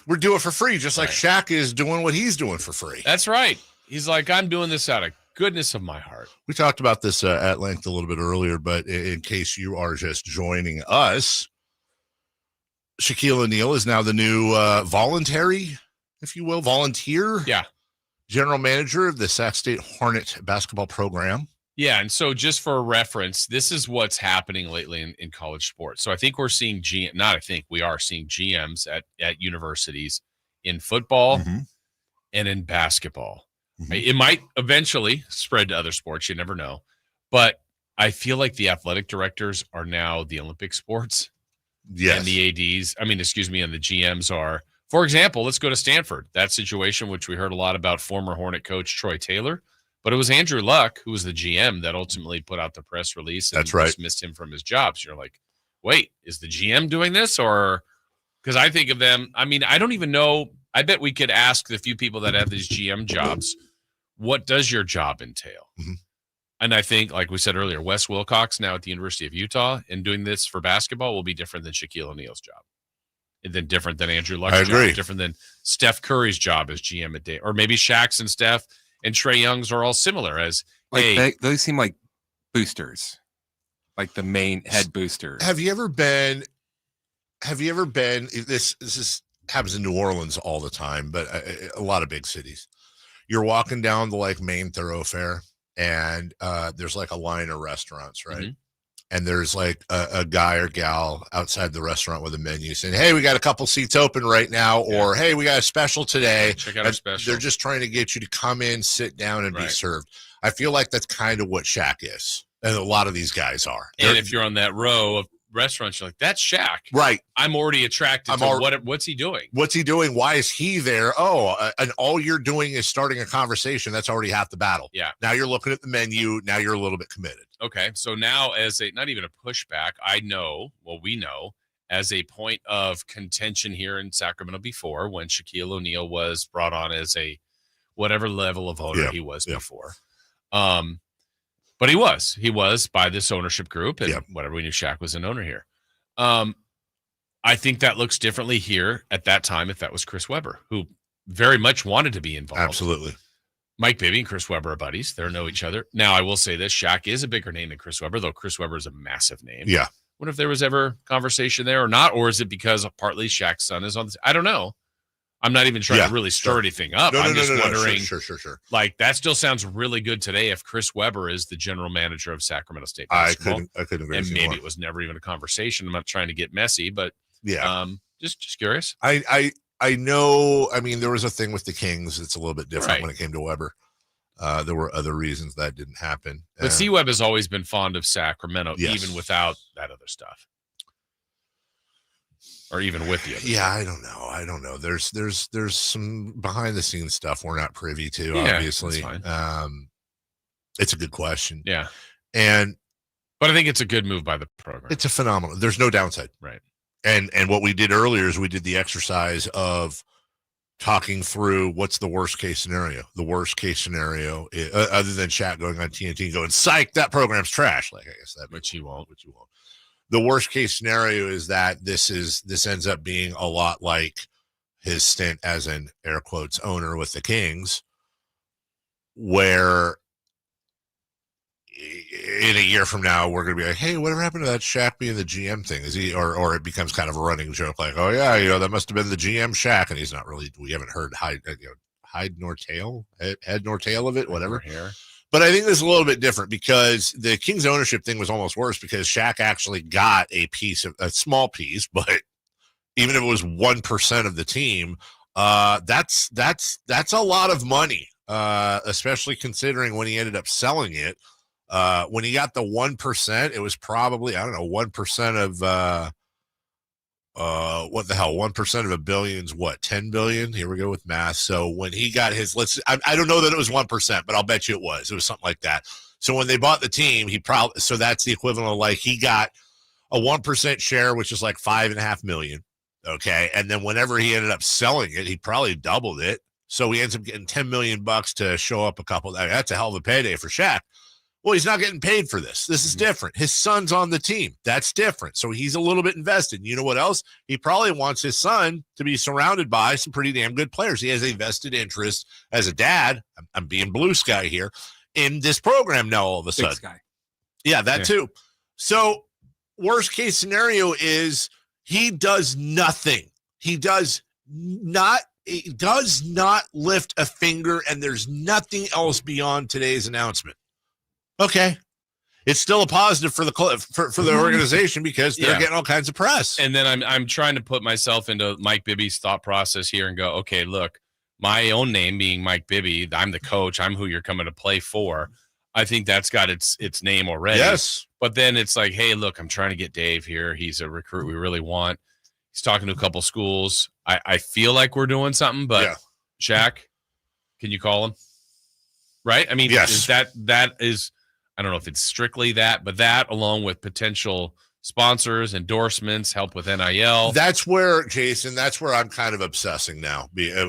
Speaker 5: We're doing it for free, just like Shaq is doing what he's doing for free.
Speaker 4: That's right. He's like, I'm doing this out of goodness of my heart.
Speaker 5: We talked about this at length a little bit earlier, but in case you are just joining us, Shaquille O'Neal is now the new voluntary, if you will, volunteer general manager of the Sac State Hornet basketball program.
Speaker 4: Yeah, and so just for reference, this is what's happening lately in college sports. So I think we're seeing we are seeing GMs at universities in football and in basketball. It might eventually spread to other sports. You never know. But I feel like the athletic directors are now the Olympic sports.
Speaker 5: Yes.
Speaker 4: And the ADs, and the GMs are, for example, let's go to Stanford. That situation, which we heard a lot about, former Hornet coach Troy Taylor But it was Andrew Luck, who was the GM, that ultimately put out the press release and
Speaker 5: That's right.
Speaker 4: dismissed him from his job. So you're like, wait, is the GM doing this? Or because I think of them, I mean, I don't even know. I bet we could ask the few people that have these GM jobs, what does your job entail?
Speaker 5: Mm-hmm.
Speaker 4: And I think, like we said earlier, Wes Wilcox now at the University of Utah and doing this for basketball will be different than Shaquille O'Neal's job. And then different than Andrew Luck's job, different than Steph Curry's job as GM at day, or maybe Shaq's and Steph and Trae Young's are all similar as,
Speaker 6: like
Speaker 4: hey,
Speaker 6: those seem like boosters, like the main head boosters.
Speaker 5: Have you ever been this is happens in New Orleans all the time, but a lot of big cities. You're walking down the like main thoroughfare and there's like a line of restaurants, right?
Speaker 4: Mm-hmm.
Speaker 5: And there's like a guy or gal outside the restaurant with a menu saying, hey, we got a couple seats open right now, or hey, we got a special today.
Speaker 4: Check out our special.
Speaker 5: They're just trying to get you to come in, sit down, and be served. I feel like that's kind of what Shaq is. And a lot of these guys are.
Speaker 4: And if you're on that row of restaurants, you're like, that's Shaq.
Speaker 5: Right.
Speaker 4: I'm already attracted to what's he doing?
Speaker 5: What's he doing? Why is he there? Oh, and all you're doing is starting a conversation. That's already half the battle.
Speaker 4: Yeah.
Speaker 5: Now you're looking at the menu. Now you're a little bit committed.
Speaker 4: Okay. So now as not even a pushback, we know as a point of contention here in Sacramento before when Shaquille O'Neal was brought on as a whatever level of owner he was before. But he was by this ownership group and whatever, we knew Shaq was an owner here. I think that looks differently here at that time if that was Chris Webber, who very much wanted to be involved.
Speaker 5: Absolutely.
Speaker 4: Mike Bibby and Chris Webber are buddies. They know each other. Now, I will say this, Shaq is a bigger name than Chris Webber, though Chris Webber is a massive name.
Speaker 5: Yeah.
Speaker 4: What if there was ever conversation there or not? Or is it because partly Shaq's son is on this? I don't know. I'm not even trying to really stir anything up. I'm just wondering.
Speaker 5: Sure.
Speaker 4: Like, that still sounds really good today if Chris Webber is the general manager of Sacramento State
Speaker 5: I
Speaker 4: basketball.
Speaker 5: couldn't agree.
Speaker 4: And maybe it was never even a conversation. I'm not trying to get messy, but just curious.
Speaker 5: I know. I mean, there was a thing with the Kings. It's a little bit different when it came to Webber. There were other reasons that didn't happen.
Speaker 4: But C-Web has always been fond of Sacramento, even without that other stuff. Or even with you.
Speaker 5: Yeah, I don't know. There's some behind the scenes stuff we're not privy to, obviously.
Speaker 4: That's fine.
Speaker 5: It's a good question.
Speaker 4: Yeah.
Speaker 5: But
Speaker 4: I think it's a good move by the program.
Speaker 5: It's a phenomenal. There's no downside.
Speaker 4: Right.
Speaker 5: And what we did earlier is we did the exercise of talking through what's the worst case scenario. The worst case scenario, other than Shaq going on TNT and going, psych, that program's trash. Like, I guess that,
Speaker 4: which you won't.
Speaker 5: The worst case scenario is that this ends up being a lot like his stint as an air quotes owner with the Kings, where in a year from now we're going to be like, hey, whatever happened to that Shaq being the GM thing? Is he or it becomes kind of a running joke, like, oh yeah, that must have been the GM Shaq, and he's not really. We haven't heard hide nor tail, head nor tail of it, whatever.
Speaker 4: Here.
Speaker 5: But I think this is a little bit different because the Kings ownership thing was almost worse because Shaq actually got a small piece, but even if it was 1% of the team, that's a lot of money, especially considering when he ended up selling it. When he got the 1%, it was probably, 1% of what the hell? 1% of a billion's what? 10 billion. Here we go with math. So when he got his, I don't know that it was 1%, but I'll bet you it was something like that. So when they bought the team, so that's the equivalent of like, he got a 1% share, which is like $5.5 million. Okay. And then whenever he ended up selling it, he probably doubled it. So he ends up getting $10 million to show up a couple. That's a hell of a payday for Shaq. Well, he's not getting paid for this. This is different. His son's on the team. That's different. So he's a little bit invested. You know what else? He probably wants his son to be surrounded by some pretty damn good players. He has a vested interest as a dad. I'm being blue sky here in this program now all of a sudden.
Speaker 6: Big sky.
Speaker 5: Yeah, that too. So worst case scenario is he does nothing. He does not lift a finger, and there's nothing else beyond today's announcement. Okay, it's still a positive for the organization because they're getting all kinds of press.
Speaker 4: And then I'm trying to put myself into Mike Bibby's thought process here and go, okay, look, my own name being Mike Bibby, I'm the coach, I'm who you're coming to play for. I think that's got its name already.
Speaker 5: Yes,
Speaker 4: but then it's like, hey, look, I'm trying to get Dave here. He's a recruit we really want. He's talking to a couple schools. I feel like we're doing something, but Shaq, can you call him? right? I mean,
Speaker 5: yes.
Speaker 4: is that is, I don't know if it's strictly that, but that along with potential sponsors, endorsements, help with NIL.
Speaker 5: That's where, Jason, that's where I'm kind of obsessing now,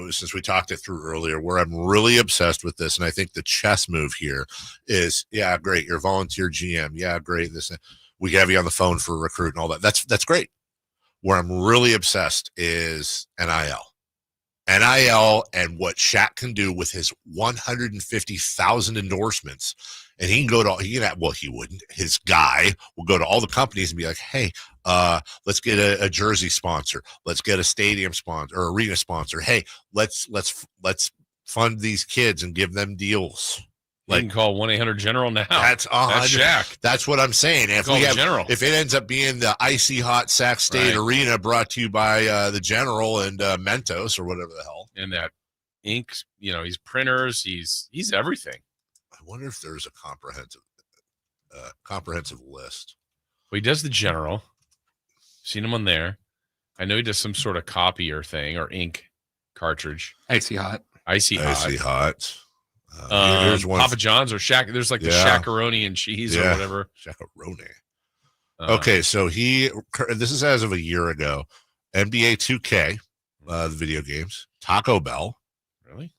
Speaker 5: since we talked it through earlier, where I'm really obsessed with this. And I think the chess move here is, yeah, great. You're a volunteer GM. Yeah, great. We have you on the phone for a recruit and all that. That's great. Where I'm really obsessed is NIL. NIL and what Shaq can do with his 150,000 endorsements. And he can go to, he wouldn't. His guy will go to all the companies and be like, hey, let's get a jersey sponsor. Let's get a stadium sponsor or arena sponsor. Hey, let's fund these kids and give them deals.
Speaker 4: You can call 1-800-GENERAL now.
Speaker 5: That's
Speaker 4: Shaq.
Speaker 5: That's what I'm saying. If it ends up being the icy hot Sac State Arena brought to you by the General and Mentos or whatever the hell.
Speaker 4: And that ink, he's printers, he's everything.
Speaker 5: I wonder if there's a comprehensive list.
Speaker 4: Well, he does the General. Seen him on there. I know he does some sort of copier thing or ink cartridge.
Speaker 6: Icy hot.
Speaker 5: Here's one.
Speaker 4: Papa John's or Shaq. There's like the Shaq-aroni and cheese or whatever.
Speaker 5: Shaq-aroni. Okay, so this is as of a year ago. NBA 2K, the video games. Taco Bell.
Speaker 4: Really?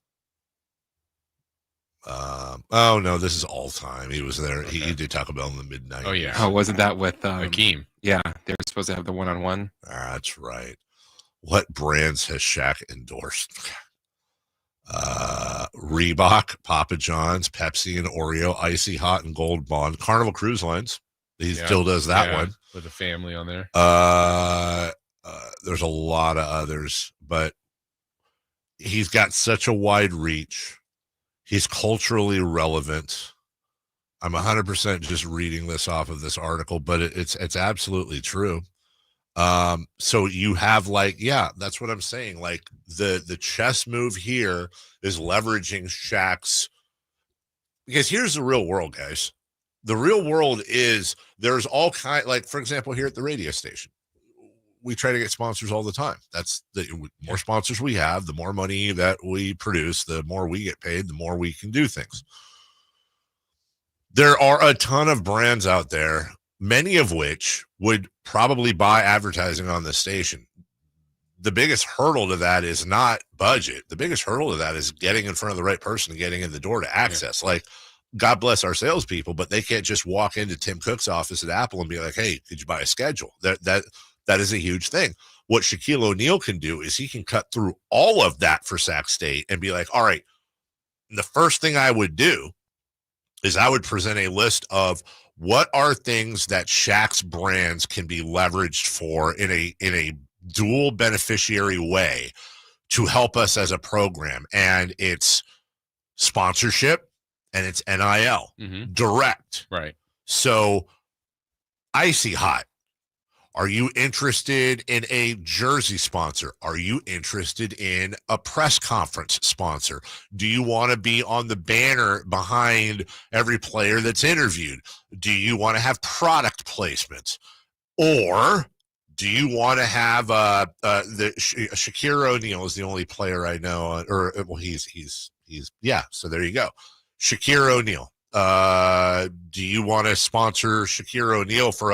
Speaker 5: Oh no, this is all time. He was there. Okay. He did Taco Bell in the mid-90s.
Speaker 4: Oh yeah.
Speaker 6: Oh, wasn't that with
Speaker 4: Hakeem?
Speaker 6: Yeah, they were supposed to have the one-on-one.
Speaker 5: That's right. What brands has Shaq endorsed? Reebok, Papa John's, Pepsi and Oreo, Icy Hot and Gold Bond, Carnival Cruise Lines. He still does that one
Speaker 4: with the family on there.
Speaker 5: There's a lot of others, but he's got such a wide reach. He's culturally relevant. I'm 100% just reading this off of this article, but it's absolutely true. So you have that's what I'm saying. Like the chess move here is leveraging Shaq's, because here's the real world, guys. The real world is there's all kind, like, for example, here at the radio station, we try to get sponsors all the time. That's the more sponsors we have, the more money that we produce, the more we get paid, the more we can do things. There are a ton of brands out there, many of which would probably buy advertising on the station. The biggest hurdle to that is not budget. The biggest hurdle to that is getting in front of the right person and getting in the door to access. Like, God bless our salespeople, but they can't just walk into Tim Cook's office at Apple and be like, hey, could you buy a schedule? That is a huge thing. What Shaquille O'Neal can do is he can cut through all of that for Sac State and be like, all right, the first thing I would do is I would present a list of what are things that Shaq's brands can be leveraged for in a dual beneficiary way to help us as a program. And it's sponsorship and it's NIL, direct.
Speaker 4: Right.
Speaker 5: So Icy Hot. Are you interested in a jersey sponsor? Are you interested in a press conference sponsor? Do you want to be on the banner behind every player that's interviewed? Do you want to have product placements? Or do you want to have Shaquille O'Neal is the only player I know, so there you go. Shaquille O'Neal. Do you want to sponsor Shaquille O'Neal for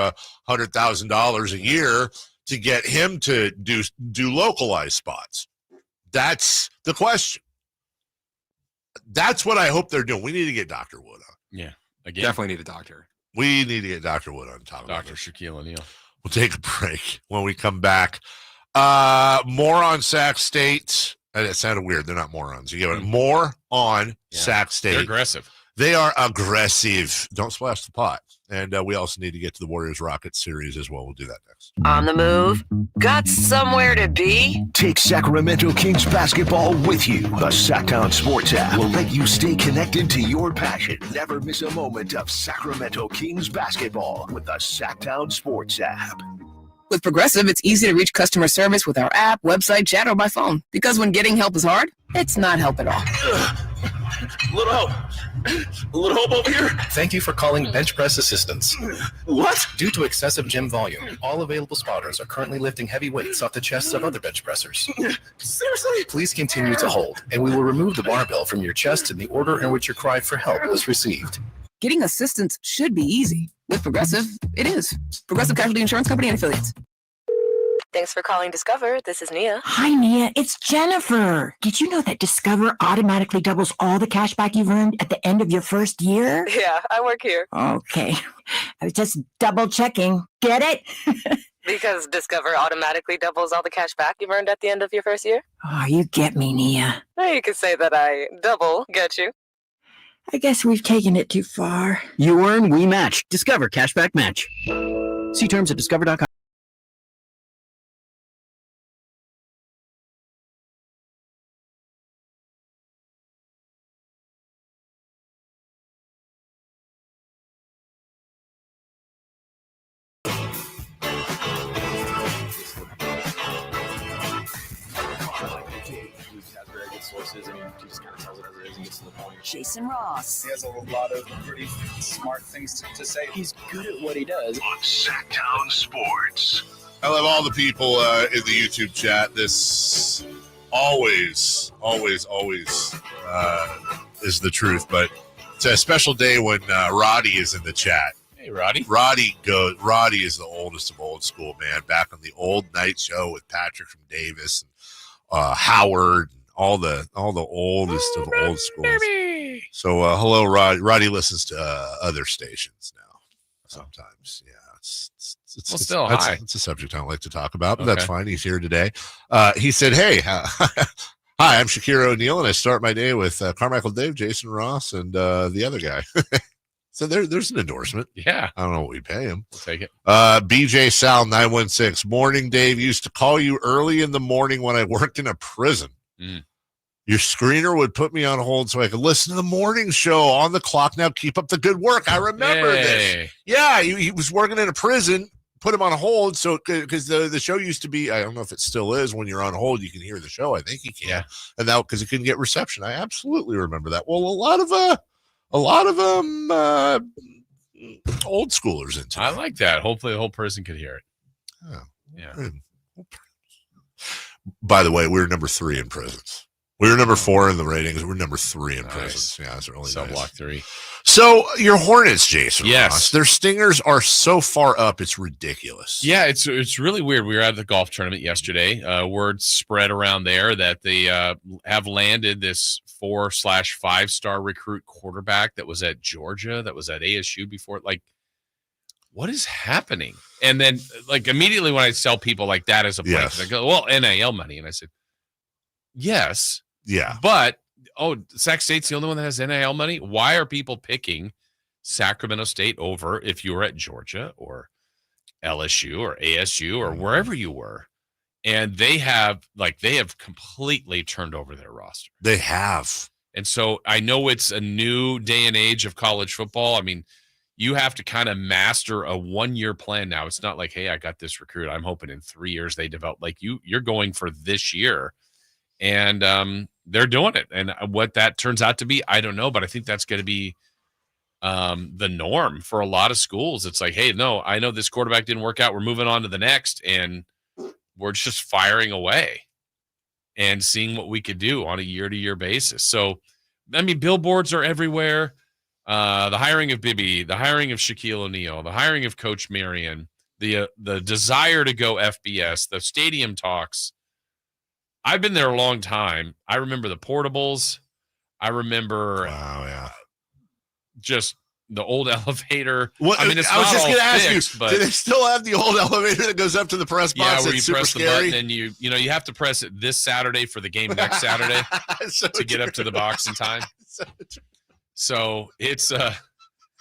Speaker 5: $100,000 a year to get him to do localized spots? That's the question. That's what I hope they're doing. We need to get Dr. Wood on.
Speaker 4: Yeah, again,
Speaker 6: definitely need a doctor.
Speaker 5: We need to get Dr. Wood on top of
Speaker 4: Dr. Shaquille O'Neal.
Speaker 5: We'll take a break. When we come back, more on Sac State. That sounded weird. They're not morons. You get it. More on Sac State.
Speaker 4: They're aggressive.
Speaker 5: They are aggressive. Don't splash the pot. And we also need to get to the Warriors-Rockets series as well. We'll do that next.
Speaker 2: On the move? Got somewhere to be?
Speaker 9: Take Sacramento Kings basketball with you. The Sacktown Sports app will let you stay connected to your passion. Never miss a moment of Sacramento Kings basketball with the Sacktown Sports app.
Speaker 3: With Progressive, it's easy to reach customer service with our app, website, chat, or by phone. Because when getting help is hard, it's not help at all.
Speaker 10: Little help. A little help over here.
Speaker 11: Thank you for calling Bench Press Assistance.
Speaker 10: What?
Speaker 11: Due to excessive gym volume, all available spotters are currently lifting heavy weights off the chests of other bench pressers.
Speaker 10: Seriously?
Speaker 11: Please continue to hold, and we will remove the barbell from your chest in the order in which your cry for help was received.
Speaker 3: Getting assistance should be easy. With Progressive, it is. Progressive Casualty Insurance Company and Affiliates.
Speaker 15: Thanks for calling Discover. This is Nia.
Speaker 20: Hi, Nia. It's Jennifer. Did you know that Discover automatically doubles all the cash back you've earned at the end of your first year?
Speaker 15: Yeah, I work here.
Speaker 20: Okay. I was just double checking. Get it?
Speaker 15: Because Discover automatically doubles all the cash back you've earned at the end of your first year?
Speaker 20: Oh, you get me, Nia.
Speaker 15: You could say that I double get you.
Speaker 20: I guess we've taken it too far.
Speaker 24: You earn, we match. Discover Cashback Match. See terms at discover.com.
Speaker 12: Sources, and he just kind of tells it as it is and gets to the point.
Speaker 20: Jason Ross.
Speaker 12: He has a lot of pretty smart things to say. He's good at what he does.
Speaker 9: On Sacktown Sports.
Speaker 5: I love all the people in the YouTube chat. This always is the truth, but it's a special day when Roddy is in the chat.
Speaker 4: Hey, Roddy.
Speaker 5: Roddy is the oldest of old school, man. Back on the old night show with Patrick from Davis and Howard. All the oldest of old schools. So hello, Roddy. Roddy listens to other stations now. Sometimes, yeah. It's a subject I don't like to talk about, but that's fine. He's here today. He said, "Hey, hi, I'm Shaquille O'Neal, and I start my day with Carmichael Dave, Jason Ross, and the other guy." So there's an endorsement.
Speaker 4: Yeah,
Speaker 5: I don't know what we pay him.
Speaker 4: We'll take it.
Speaker 5: BJ Sal 916. Morning, Dave. Used to call you early in the morning when I worked in a prison. Your screener would put me on hold so I could listen to the morning show on the clock. Now keep up the good work. I remember this. Yeah, he was working in a prison, put him on hold. So because the show used to be, I don't know if it still is, when you're on hold, you can hear the show. I think you can.
Speaker 4: Yeah.
Speaker 5: And that because he couldn't get reception. I absolutely remember that. Well, a lot of old schoolers into
Speaker 4: I like that. Hopefully the whole person could hear it.
Speaker 5: Oh,
Speaker 4: yeah.
Speaker 5: By the way, we were number 3 in prisons. We were number 4 in the ratings. We're number 3 in prisons. Yeah, it's really nice.
Speaker 4: Block 3.
Speaker 5: So your Hornets, Jason.
Speaker 4: Yes.
Speaker 5: Ross, their stingers are so far up, it's ridiculous.
Speaker 4: Yeah, it's really weird. We were at the golf tournament yesterday. Word spread around there that they have landed this 4/5-star recruit quarterback that was at Georgia, that was at ASU before. Like, what is happening? And then, like, immediately when I tell people like that as a blank, they go, "Well, NIL money," and I said, "Yes."
Speaker 5: Yeah.
Speaker 4: But, Sac State's the only one that has NIL money? Why are people picking Sacramento State over if you were at Georgia or LSU or ASU or wherever you were? And they have completely turned over their roster.
Speaker 5: They have.
Speaker 4: And so I know it's a new day and age of college football. I mean, you have to kind of master a 1-year plan now. It's not like, hey, I got this recruit. I'm hoping in 3 years they develop. Like you're going for this year. And they're doing it. And what that turns out to be, I don't know, but I think that's going to be the norm for a lot of schools. It's like, hey, no, I know this quarterback didn't work out. We're moving on to the next. And we're just firing away and seeing what we could do on a year-to-year basis. So, I mean, billboards are everywhere. The hiring of Bibby, the hiring of Shaquille O'Neal, the hiring of Coach Marion, the desire to go FBS, the stadium talks. I've been there a long time. I remember the portables. I remember just the old elevator.
Speaker 5: What,
Speaker 4: I mean, it's
Speaker 5: I was
Speaker 4: not
Speaker 5: just
Speaker 4: all
Speaker 5: going to ask
Speaker 4: fixed,
Speaker 5: you,
Speaker 4: but
Speaker 5: do they still have the old elevator that goes up to the press box?
Speaker 4: Yeah, where you
Speaker 5: super
Speaker 4: press the
Speaker 5: scary?
Speaker 4: button and you have to press it this Saturday for the game next Saturday to get up to the box in time. So it's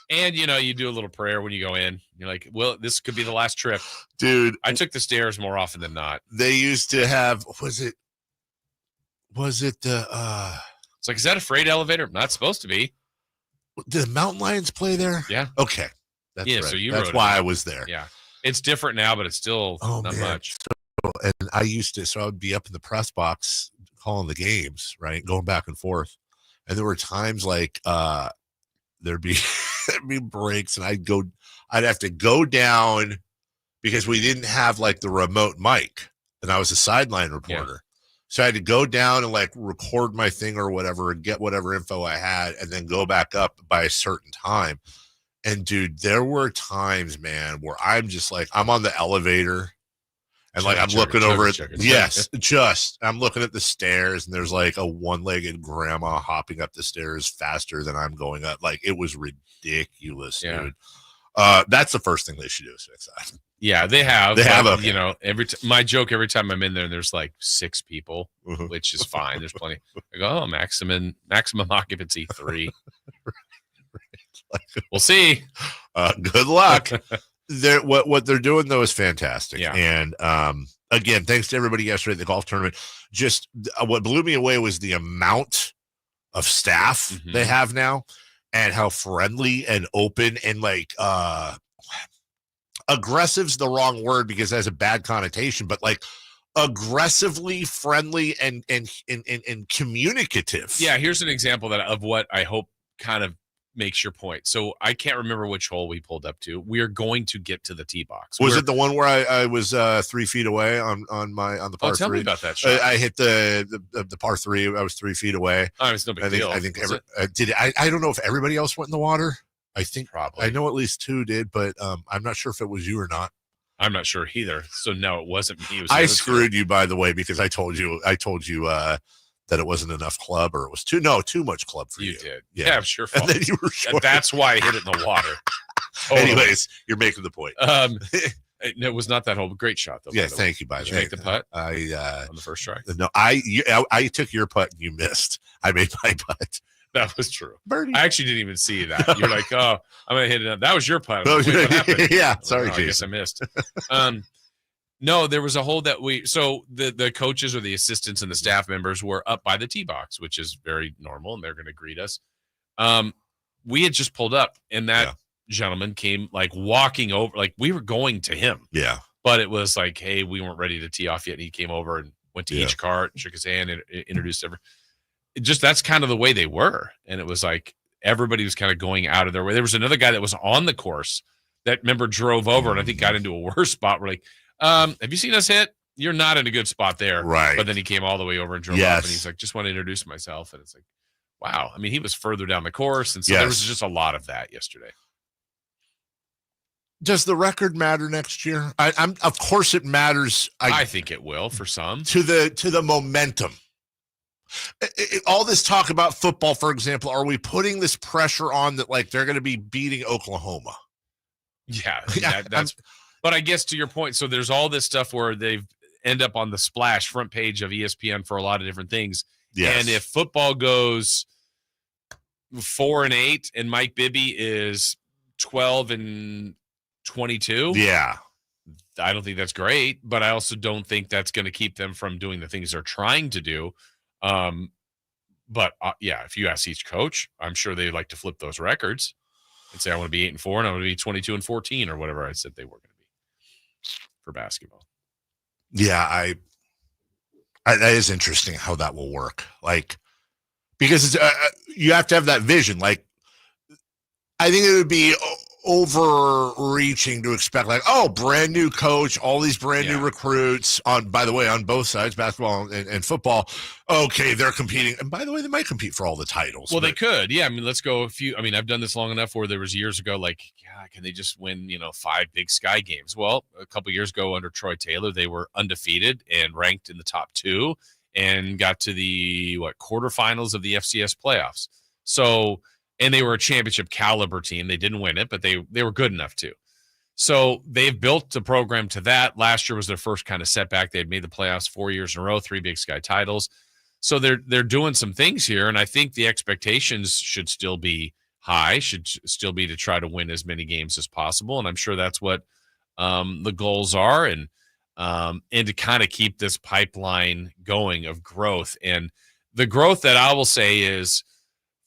Speaker 4: and you do a little prayer when you go in. You're like, well, this could be the last trip.
Speaker 5: Dude,
Speaker 4: I took the stairs more often than not.
Speaker 5: They used to have was it
Speaker 4: it's like, is that a freight elevator? Not supposed to be.
Speaker 5: Did the Mountain Lions play there?
Speaker 4: Yeah.
Speaker 5: Okay. That's right.
Speaker 4: So
Speaker 5: that's why I was there.
Speaker 4: Yeah. It's different now, but it's still not much.
Speaker 5: So, and I would be up in the press box calling the games, right? Going back and forth. And there were times like there'd be breaks, and I'd have to go down because we didn't have like the remote mic, and I was a sideline reporter. Yeah. So I had to go down and like record my thing or whatever and get whatever info I had and then go back up by a certain time. And dude, there were times, man, where I'm just like, I'm on the elevator and like I'm looking over at, I'm looking at the stairs and there's like a one-legged grandma hopping up the stairs faster than I'm going up. Like it was ridiculous, dude. That's the first thing they should do is fix that.
Speaker 4: Yeah, they have. You know, my joke every time I'm in there, and there's like 6 people, which is fine. There's plenty. I go, oh, maximum occupancy 3. We'll see.
Speaker 5: Good luck. What they're doing though is fantastic.
Speaker 4: Yeah.
Speaker 5: And again, thanks to everybody yesterday at the golf tournament. Just what blew me away was the amount of staff they have now, and how friendly and open and like aggressive's the wrong word because it has a bad connotation, but like aggressively friendly and communicative.
Speaker 4: Yeah, here's an example of what I hope kind of makes your point. So I can't remember which hole we pulled up to. We are going to get to the tee box.
Speaker 5: Was it the one where I was 3 feet away on the par 3?
Speaker 4: Tell me about that shot.
Speaker 5: I hit the par 3. I was 3 feet away.
Speaker 4: Oh, it's no big deal.
Speaker 5: I think I don't know if everybody else went in the water. I think
Speaker 4: probably.
Speaker 5: I know at least 2 did, but I'm not sure if it was you or not.
Speaker 4: I'm not sure either. So no, it wasn't me. It was
Speaker 5: I screwed you, by the way, because I told you that it wasn't enough club, or it was too much club for you.
Speaker 4: You did. Yeah, sure.
Speaker 5: And then you were short.
Speaker 4: That's why I hit it in the water.
Speaker 5: Anyways, you're making the point.
Speaker 4: It was not that hole. Great shot, though.
Speaker 5: Yeah, thank you.
Speaker 4: Did you make the putt?
Speaker 5: On
Speaker 4: the first try?
Speaker 5: No, I took your putt and you missed. I made my putt.
Speaker 4: That was true.
Speaker 5: Birdie.
Speaker 4: I actually didn't even see that. You're like, oh, I'm gonna hit it. That was your putt. Like, what happened?
Speaker 5: Yeah, sorry,
Speaker 4: I guess I missed. No, there was a hole that the coaches or the assistants and the staff members were up by the tee box, which is very normal, and they're going to greet us. We had just pulled up, and that gentleman came like walking over, like we were going to him.
Speaker 5: Yeah.
Speaker 4: But it was like, hey, we weren't ready to tee off yet. And he came over and went to each cart, shook his hand, and introduced everyone. That's kind of the way they were. And it was like everybody was kind of going out of their way. There was another guy that was on the course that drove over and I think got into a worse spot. We're like, have you seen us hit? You're not in a good spot there.
Speaker 5: Right.
Speaker 4: But then he came all the way over and drove up, and he's like, just want to introduce myself. And it's like, wow. I mean, he was further down the course. And so there was just a lot of that yesterday.
Speaker 5: Does the record matter next year? Of course it matters.
Speaker 4: I think it will for some.
Speaker 5: To the momentum. All this talk about football, for example, are we putting this pressure on that like they're going to be beating Oklahoma?
Speaker 4: Yeah, that's. But I guess to your point, so there's all this stuff where they end up on the splash front page of ESPN for a lot of different things.
Speaker 5: Yes.
Speaker 4: And if football goes 4-8 and Mike Bibby is 12-22,
Speaker 5: yeah,
Speaker 4: I don't think that's great. But I also don't think that's going to keep them from doing the things they're trying to do. But if you ask each coach, I'm sure they'd like to flip those records and say, I want to be 8-4 and I want to be 22-14 or whatever I said they were going to be for basketball.
Speaker 5: Yeah, that is interesting how that will work. Like, because it's, you have to have that vision. Like, I think it would be overreaching to expect like, oh, brand new coach, all these brand new recruits on both sides, basketball and football. Okay, they're competing. And by the way, they might compete for all the titles.
Speaker 4: Well, they could. Yeah. I mean, let's go I've done this long enough where there was years ago, like, can they just win, 5 Big Sky games? Well, a couple years ago under Troy Taylor, they were undefeated and ranked in the top 2 and got to the quarterfinals of the FCS playoffs. So, and they were a championship caliber team. They didn't win it, but they were good enough to. So they've built the program to that. Last year was their first kind of setback. They had made the playoffs 4 years in a row, 3 Big Sky titles. So they're doing some things here, and I think the expectations should still be high, should still be to try to win as many games as possible. And I'm sure that's what the goals are, and to kind of keep this pipeline going of growth. And the growth that I will say is,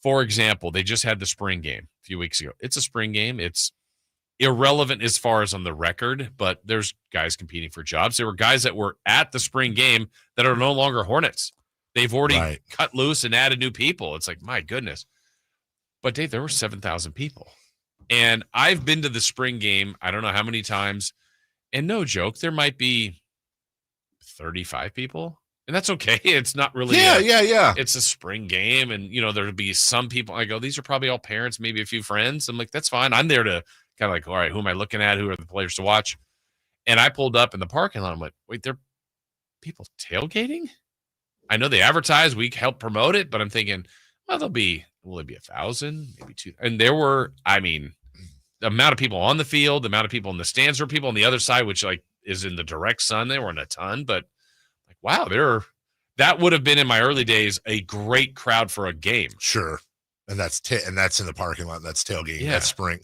Speaker 4: for example, they just had the spring game a few weeks ago. It's a spring game. It's irrelevant as far as on the record, but there's guys competing for jobs. There were guys that were at the spring game that are no longer Hornets. They've already cut loose and added new people. It's like, my goodness. But Dave, there were 7,000 people. And I've been to the spring game, I don't know how many times. And no joke, there might be 35 people. And that's okay. It's not really.
Speaker 5: Yeah.
Speaker 4: It's a spring game. And, there'll be some people. I go, these are probably all parents, maybe a few friends. I'm like, that's fine. I'm there to kind of like, all right, who am I looking at? Who are the players to watch? And I pulled up in the parking lot. I'm like, wait, there are people tailgating? I know they advertise. We help promote it. But I'm thinking, well, will it be 1,000, maybe 2,000? And there were, the amount of people on the field, the amount of people in the stands, or people on the other side, which is in the direct sun. They weren't a ton, but wow, that would have been in my early days a great crowd for a game.
Speaker 5: Sure, and that's in the parking lot. That's tailgating.
Speaker 4: Yeah.
Speaker 5: That's spring.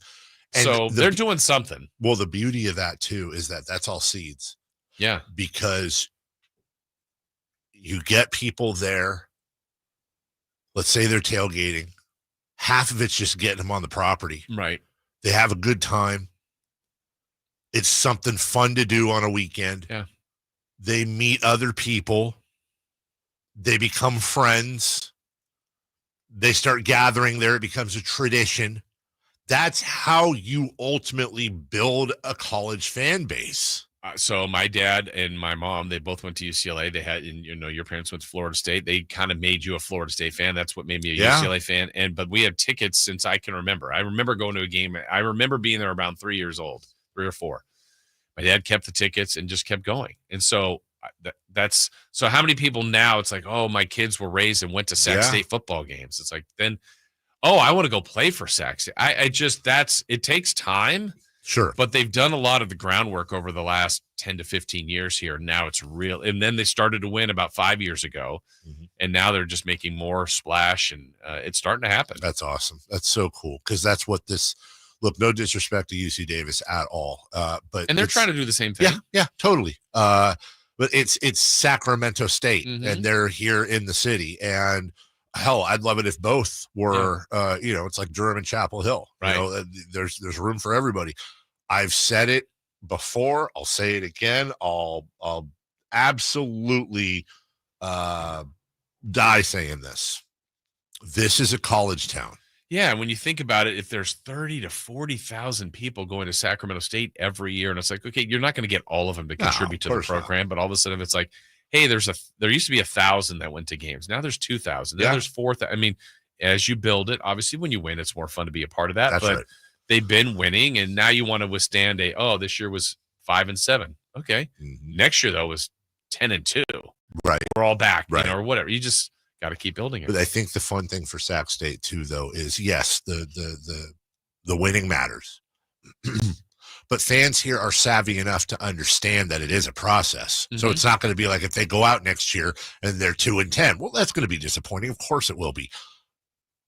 Speaker 5: And
Speaker 4: so they're doing something.
Speaker 5: Well, the beauty of that too is that that's all seeds.
Speaker 4: Yeah,
Speaker 5: because you get people there. Let's say they're tailgating. Half of it's just getting them on the property.
Speaker 4: Right.
Speaker 5: They have a good time. It's something fun to do on a weekend.
Speaker 4: Yeah.
Speaker 5: They meet other people. They become friends. They start gathering there. It becomes a tradition. That's how you ultimately build a college fan base.
Speaker 4: So my dad and my mom, they both went to UCLA. They had, your parents went to Florida State. They kind of made you a Florida State fan. That's what made me a UCLA fan. But we have tickets since I can remember. I remember going to a game. I remember being there around 3 years old, 3 or 4. My dad kept the tickets and just kept going. And so that's so how many people now it's like, oh, my kids were raised and went to Sac State football games. It's like, then, oh, I want to go play for Sac State. It takes time.
Speaker 5: Sure.
Speaker 4: But they've done a lot of the groundwork over the last 10 to 15 years here. Now it's real. And then they started to win about 5 years ago. Mm-hmm. And now they're just making more splash, and it's starting to happen.
Speaker 5: That's awesome. That's so cool. Because that's what this, look, no disrespect to UC Davis at all. But
Speaker 4: they're trying to do the same thing.
Speaker 5: Yeah, totally. But it's Sacramento State, and they're here in the city. And hell, I'd love it if both were, it's like Durham and Chapel Hill.
Speaker 4: Right.
Speaker 5: There's room for everybody. I've said it before. I'll say it again. I'll absolutely die saying this. This is a college town.
Speaker 4: Yeah, and when you think about it, if there's 30 to 40,000 people going to Sacramento State every year, and it's like, okay, you're not going to get all of them to contribute to the program, but all of a sudden it's like, hey, there used to be 1,000 that went to games. Now there's 2,000. Now there's 4,000. I mean, as you build it, obviously when you win, it's more fun to be a part of that.
Speaker 5: That's
Speaker 4: but
Speaker 5: right.
Speaker 4: They've been winning, and now you want to withstand this year was 5-7. Okay. Mm-hmm. Next year though was 10-2.
Speaker 5: Right.
Speaker 4: We're all back,
Speaker 5: right.
Speaker 4: Or whatever. You just got to keep building it.
Speaker 5: But I think the fun thing for Sac State too, though, is yes, the winning matters. But fans here are savvy enough to understand that it is a process. Mm-hmm. So it's not going to be like if they go out next year and they're 2-10. Well, that's going to be disappointing. Of course it will be.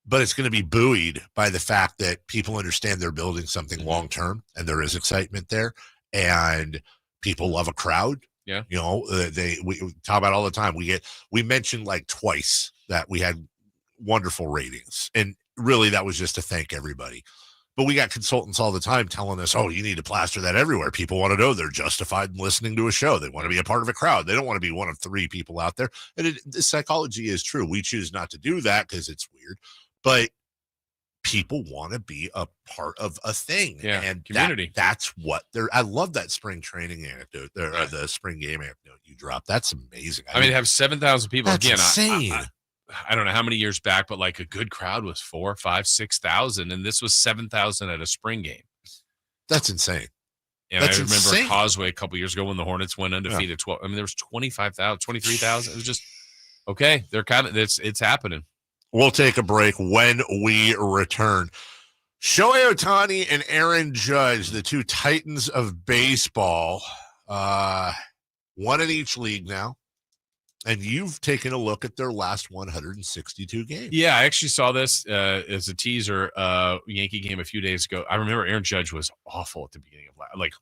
Speaker 5: But it's going to be buoyed by the fact that people understand they're building something long-term, and there is excitement there, and people love a crowd.
Speaker 4: Yeah.
Speaker 5: We talk about all the time. We mentioned like twice that we had wonderful ratings, and really that was just to thank everybody. But we got consultants all the time telling us, oh, you need to plaster that everywhere. People want to know they're justified in listening to a show. They want to be a part of a crowd. They don't want to be one of 3 people out there. And the psychology is true. We choose not to do that because it's weird. But people want to be a part of a thing.
Speaker 4: Yeah,
Speaker 5: and
Speaker 4: community.
Speaker 5: That's what I love that spring training anecdote, or the spring game anecdote you dropped. That's amazing.
Speaker 4: I mean, have 7,000 people.
Speaker 5: That's
Speaker 4: again,
Speaker 5: insane.
Speaker 4: I don't know how many years back, but like a good crowd was 4, 5, 6,000, and this was 7,000 at a spring game.
Speaker 5: That's insane.
Speaker 4: And I remember Causeway a couple years ago when the Hornets went undefeated. 12. I mean, there was 25,000, 23,000. It was just okay. They're kind of it's happening.
Speaker 5: We'll take a break. When we return, Shohei Ohtani and Aaron Judge, the 2 titans of baseball, one in each league now. And you've taken a look at their last 162 games.
Speaker 4: Yeah, I actually saw this as a teaser Yankee game a few days ago. I remember Aaron Judge was awful at the beginning of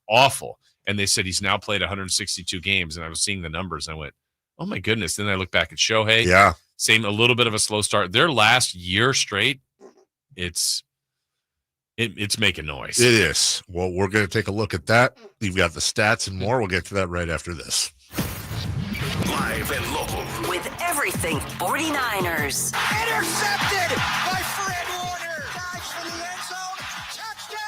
Speaker 4: awful. And they said he's now played 162 games. And I was seeing the numbers, and I went, oh, my goodness. Then I look back at Shohei.
Speaker 5: Yeah.
Speaker 4: Same, a little bit of a slow start. Their last year straight, it's making noise.
Speaker 5: It is. Well, we're going to take a look at that. You've got the stats and more. We'll get to that right after this.
Speaker 9: Live and local.
Speaker 2: With every everything 49ers.
Speaker 8: Intercepted by Fred Warner. Dives for the end zone. Touchdown!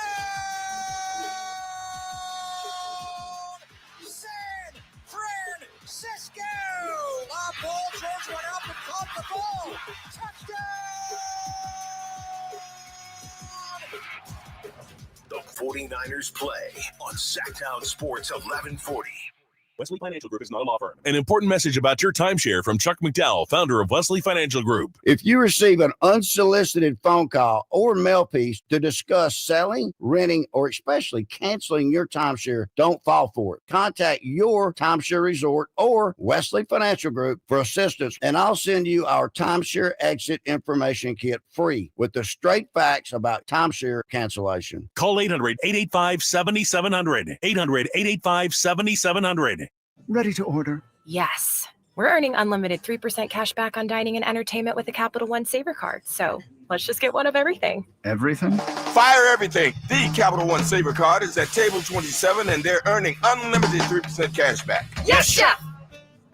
Speaker 8: San Francisco! Paul George went up and caught the ball. Touchdown!
Speaker 9: The 49ers play on Sacktown Sports 1140.
Speaker 16: Wesley Financial Group is not a law firm. An important message about your timeshare from Chuck McDowell, founder of Wesley Financial Group.
Speaker 17: If you receive an unsolicited phone call or mail piece to discuss selling, renting, or especially canceling your timeshare, don't fall for it. Contact your timeshare resort or Wesley Financial Group for assistance, and I'll send you our timeshare exit information kit free with the straight facts about timeshare cancellation.
Speaker 16: Call 800-885-7700. 800-885-7700.
Speaker 18: Ready to order?
Speaker 19: Yes. We're earning unlimited 3% cash back on dining and entertainment with a Capital One Saver card. So let's just get one of everything.
Speaker 18: Everything?
Speaker 21: Fire everything. The Capital One Saver card is at table 27 and they're earning unlimited 3% cash back.
Speaker 19: Yes, Chef!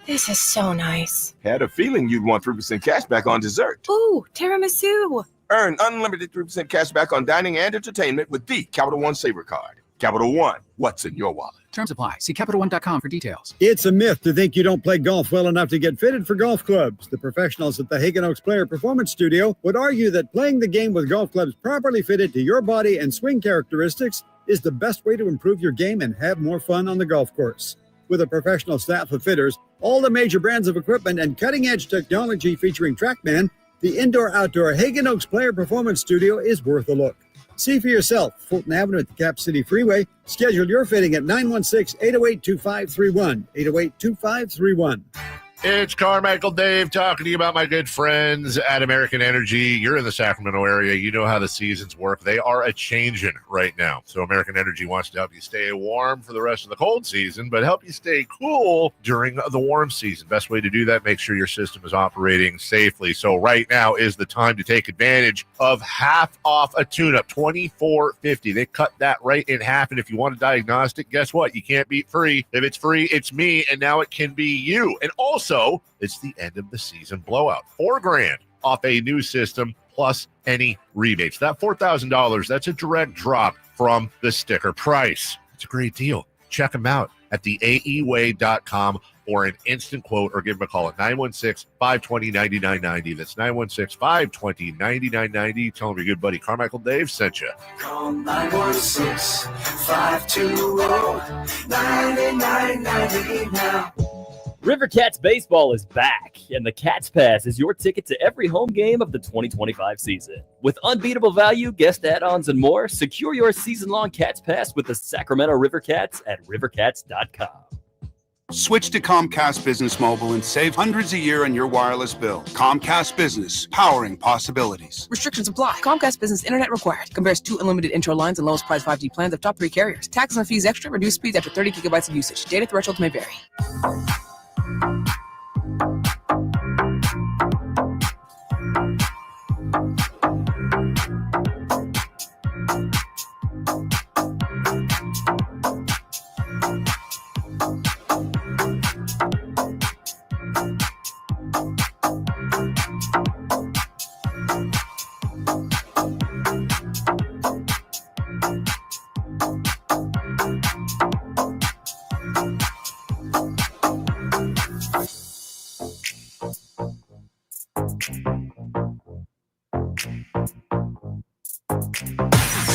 Speaker 19: This is so nice.
Speaker 21: Had a feeling you'd want 3% cash back on dessert.
Speaker 19: Ooh, tiramisu.
Speaker 21: Earn unlimited 3% cash back on dining and entertainment with the Capital One Saver card. Capital One, what's in your wallet?
Speaker 3: Terms apply. See CapitalOne.com for details.
Speaker 26: It's a myth to think you don't play golf well enough to get fitted for golf clubs. The professionals at the Hagen Oaks Player Performance Studio would argue that playing the game with golf clubs properly fitted to your body and swing characteristics is the best way to improve your game and have more fun on the golf course. With a professional staff of fitters, all the major brands of equipment, and cutting-edge technology featuring TrackMan, the indoor-outdoor Hagen Oaks Player Performance Studio is worth a look. See for yourself, Fulton Avenue at the Cap City Freeway. Schedule your fitting at 916-808-2531, 808-2531.
Speaker 5: It's Carmichael Dave talking to you about my good friends at American Energy. You're in the Sacramento area. You know how the seasons work. They are a-changing right now. So American Energy wants to help you stay warm for the rest of the cold season, but help you stay cool during the warm season. Best way to do that, make sure your system is operating safely. So right now is the time to take advantage of half off a tune-up, $24.50. They cut that right in half, and if you want a diagnostic, guess what? You can't beat free. If it's free, it's me, and now it can be you. And also, it's the end of the season blowout. $4,000 off a new system plus any rebates. That $4,000, that's a direct drop from the sticker price. It's a great deal. Check them out at theaeway.com or an instant quote, or give them a call at 916-520-9990. That's 916-520-9990. Tell them your good buddy Carmichael Dave sent you.
Speaker 8: Call 916-520-9990 now.
Speaker 27: River Cats Baseball is back, and the Cats Pass is your ticket to every home game of the 2025 season. With unbeatable value, guest add-ons, and more, secure your season-long Cats Pass with the Sacramento River Cats at rivercats.com.
Speaker 28: Switch to Comcast Business Mobile and save hundreds a year on your wireless bill. Comcast Business, powering possibilities.
Speaker 3: Restrictions apply. Comcast Business Internet required. Compares 2 unlimited intro lines and lowest price 5G plans of top 3 carriers. Taxes and fees extra. Reduced speeds after 30 gigabytes of usage. Data thresholds may vary.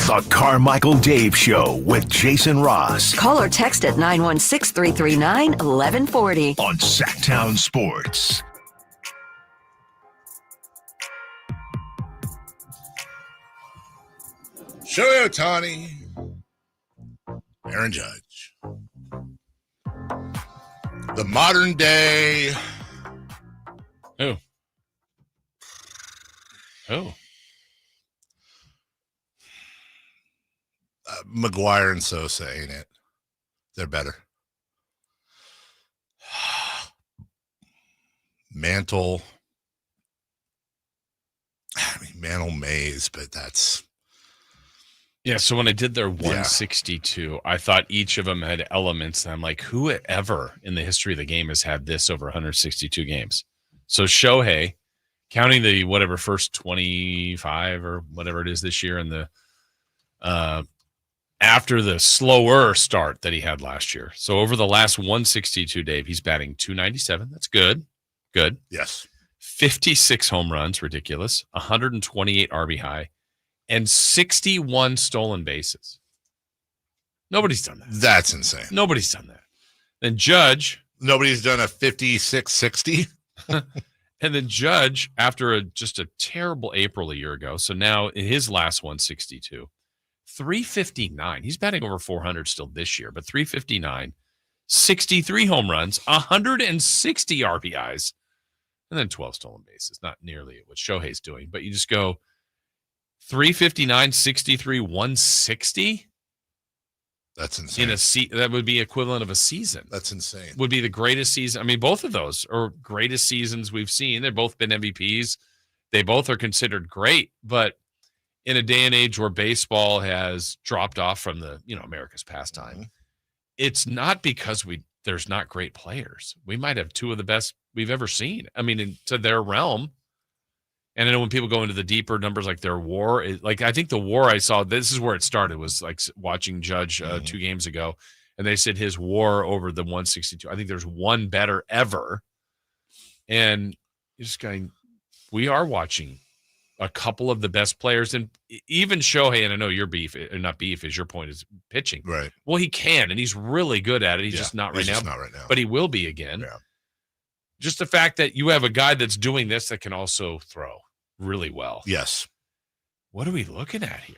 Speaker 9: The Carmichael Dave Show with Jason Ross.
Speaker 2: Call or text at 916-339-1140.
Speaker 9: On Sacktown Sports.
Speaker 5: Shohei Ohtani, Aaron Judge. The modern day.
Speaker 4: Who? Who?
Speaker 5: McGuire and Sosa, ain't it? They're better. Mantle. Mantle Mays, but that's.
Speaker 4: Yeah, so when I did their 162, I thought each of them had elements. And I'm like, who ever in the history of the game has had this over 162 games? So Shohei, counting the whatever first 25 or whatever it is this year, and the after the slower start that he had last year. So over the last 162, Dave, he's batting 297. That's good. Good.
Speaker 5: Yes.
Speaker 4: 56 home runs, ridiculous. 128 RBI, and 61 stolen bases. Nobody's done that.
Speaker 5: That's insane.
Speaker 4: Nobody's done that. Then Judge.
Speaker 5: Nobody's done a 56-60.
Speaker 4: And then Judge, after just a terrible April a year ago, so now in his last 162, 359. He's batting over 400 still this year, but 359, 63 home runs, 160 RBIs, and then 12 stolen bases. Not nearly what Shohei's doing, but you just go 359, 63, 160.
Speaker 5: That's insane.
Speaker 4: That would be equivalent of a season.
Speaker 5: That's insane.
Speaker 4: Would be the greatest season. I mean, both of those are greatest seasons we've seen. They've both been MVPs. They both are considered great, but in a day and age where baseball has dropped off from the, America's pastime, it's not because there's not great players. We might have two of the best we've ever seen. I mean, into their realm. And I know when people go into the deeper numbers, like their WAR, I think the WAR I saw, this is where it started, was like watching Judge 2 games ago, and they said his WAR over the 162. I think there's one better ever. And you're just going, we are watching a couple of the best players, and even Shohei, and I know your beef, or not beef, is your point, is pitching.
Speaker 5: Right.
Speaker 4: Well, he can, and he's really good at it. He's just not right now.
Speaker 5: Not right now.
Speaker 4: But he will be again.
Speaker 5: Yeah.
Speaker 4: Just the fact that you have a guy that's doing this that can also throw really well.
Speaker 5: Yes.
Speaker 4: What are we looking at here?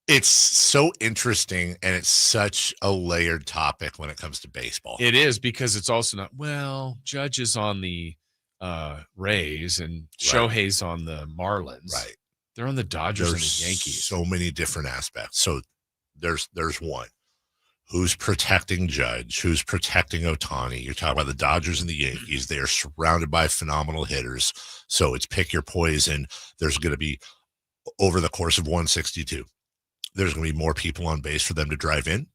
Speaker 5: It's so interesting, and it's such a layered topic when it comes to baseball.
Speaker 4: It is, because it's also not, Judge is on the Rays and Shohei's on the Marlins.
Speaker 5: Right.
Speaker 4: They're on the Dodgers and
Speaker 5: There's
Speaker 4: the Yankees.
Speaker 5: so many different aspects. So there's one. Who's protecting Judge? Who's protecting Ohtani? You're talking about the Dodgers and the Yankees. They are surrounded by phenomenal hitters. So it's pick your poison. There's going to be, over the course of 162, there's going to be more people on base for them to drive in.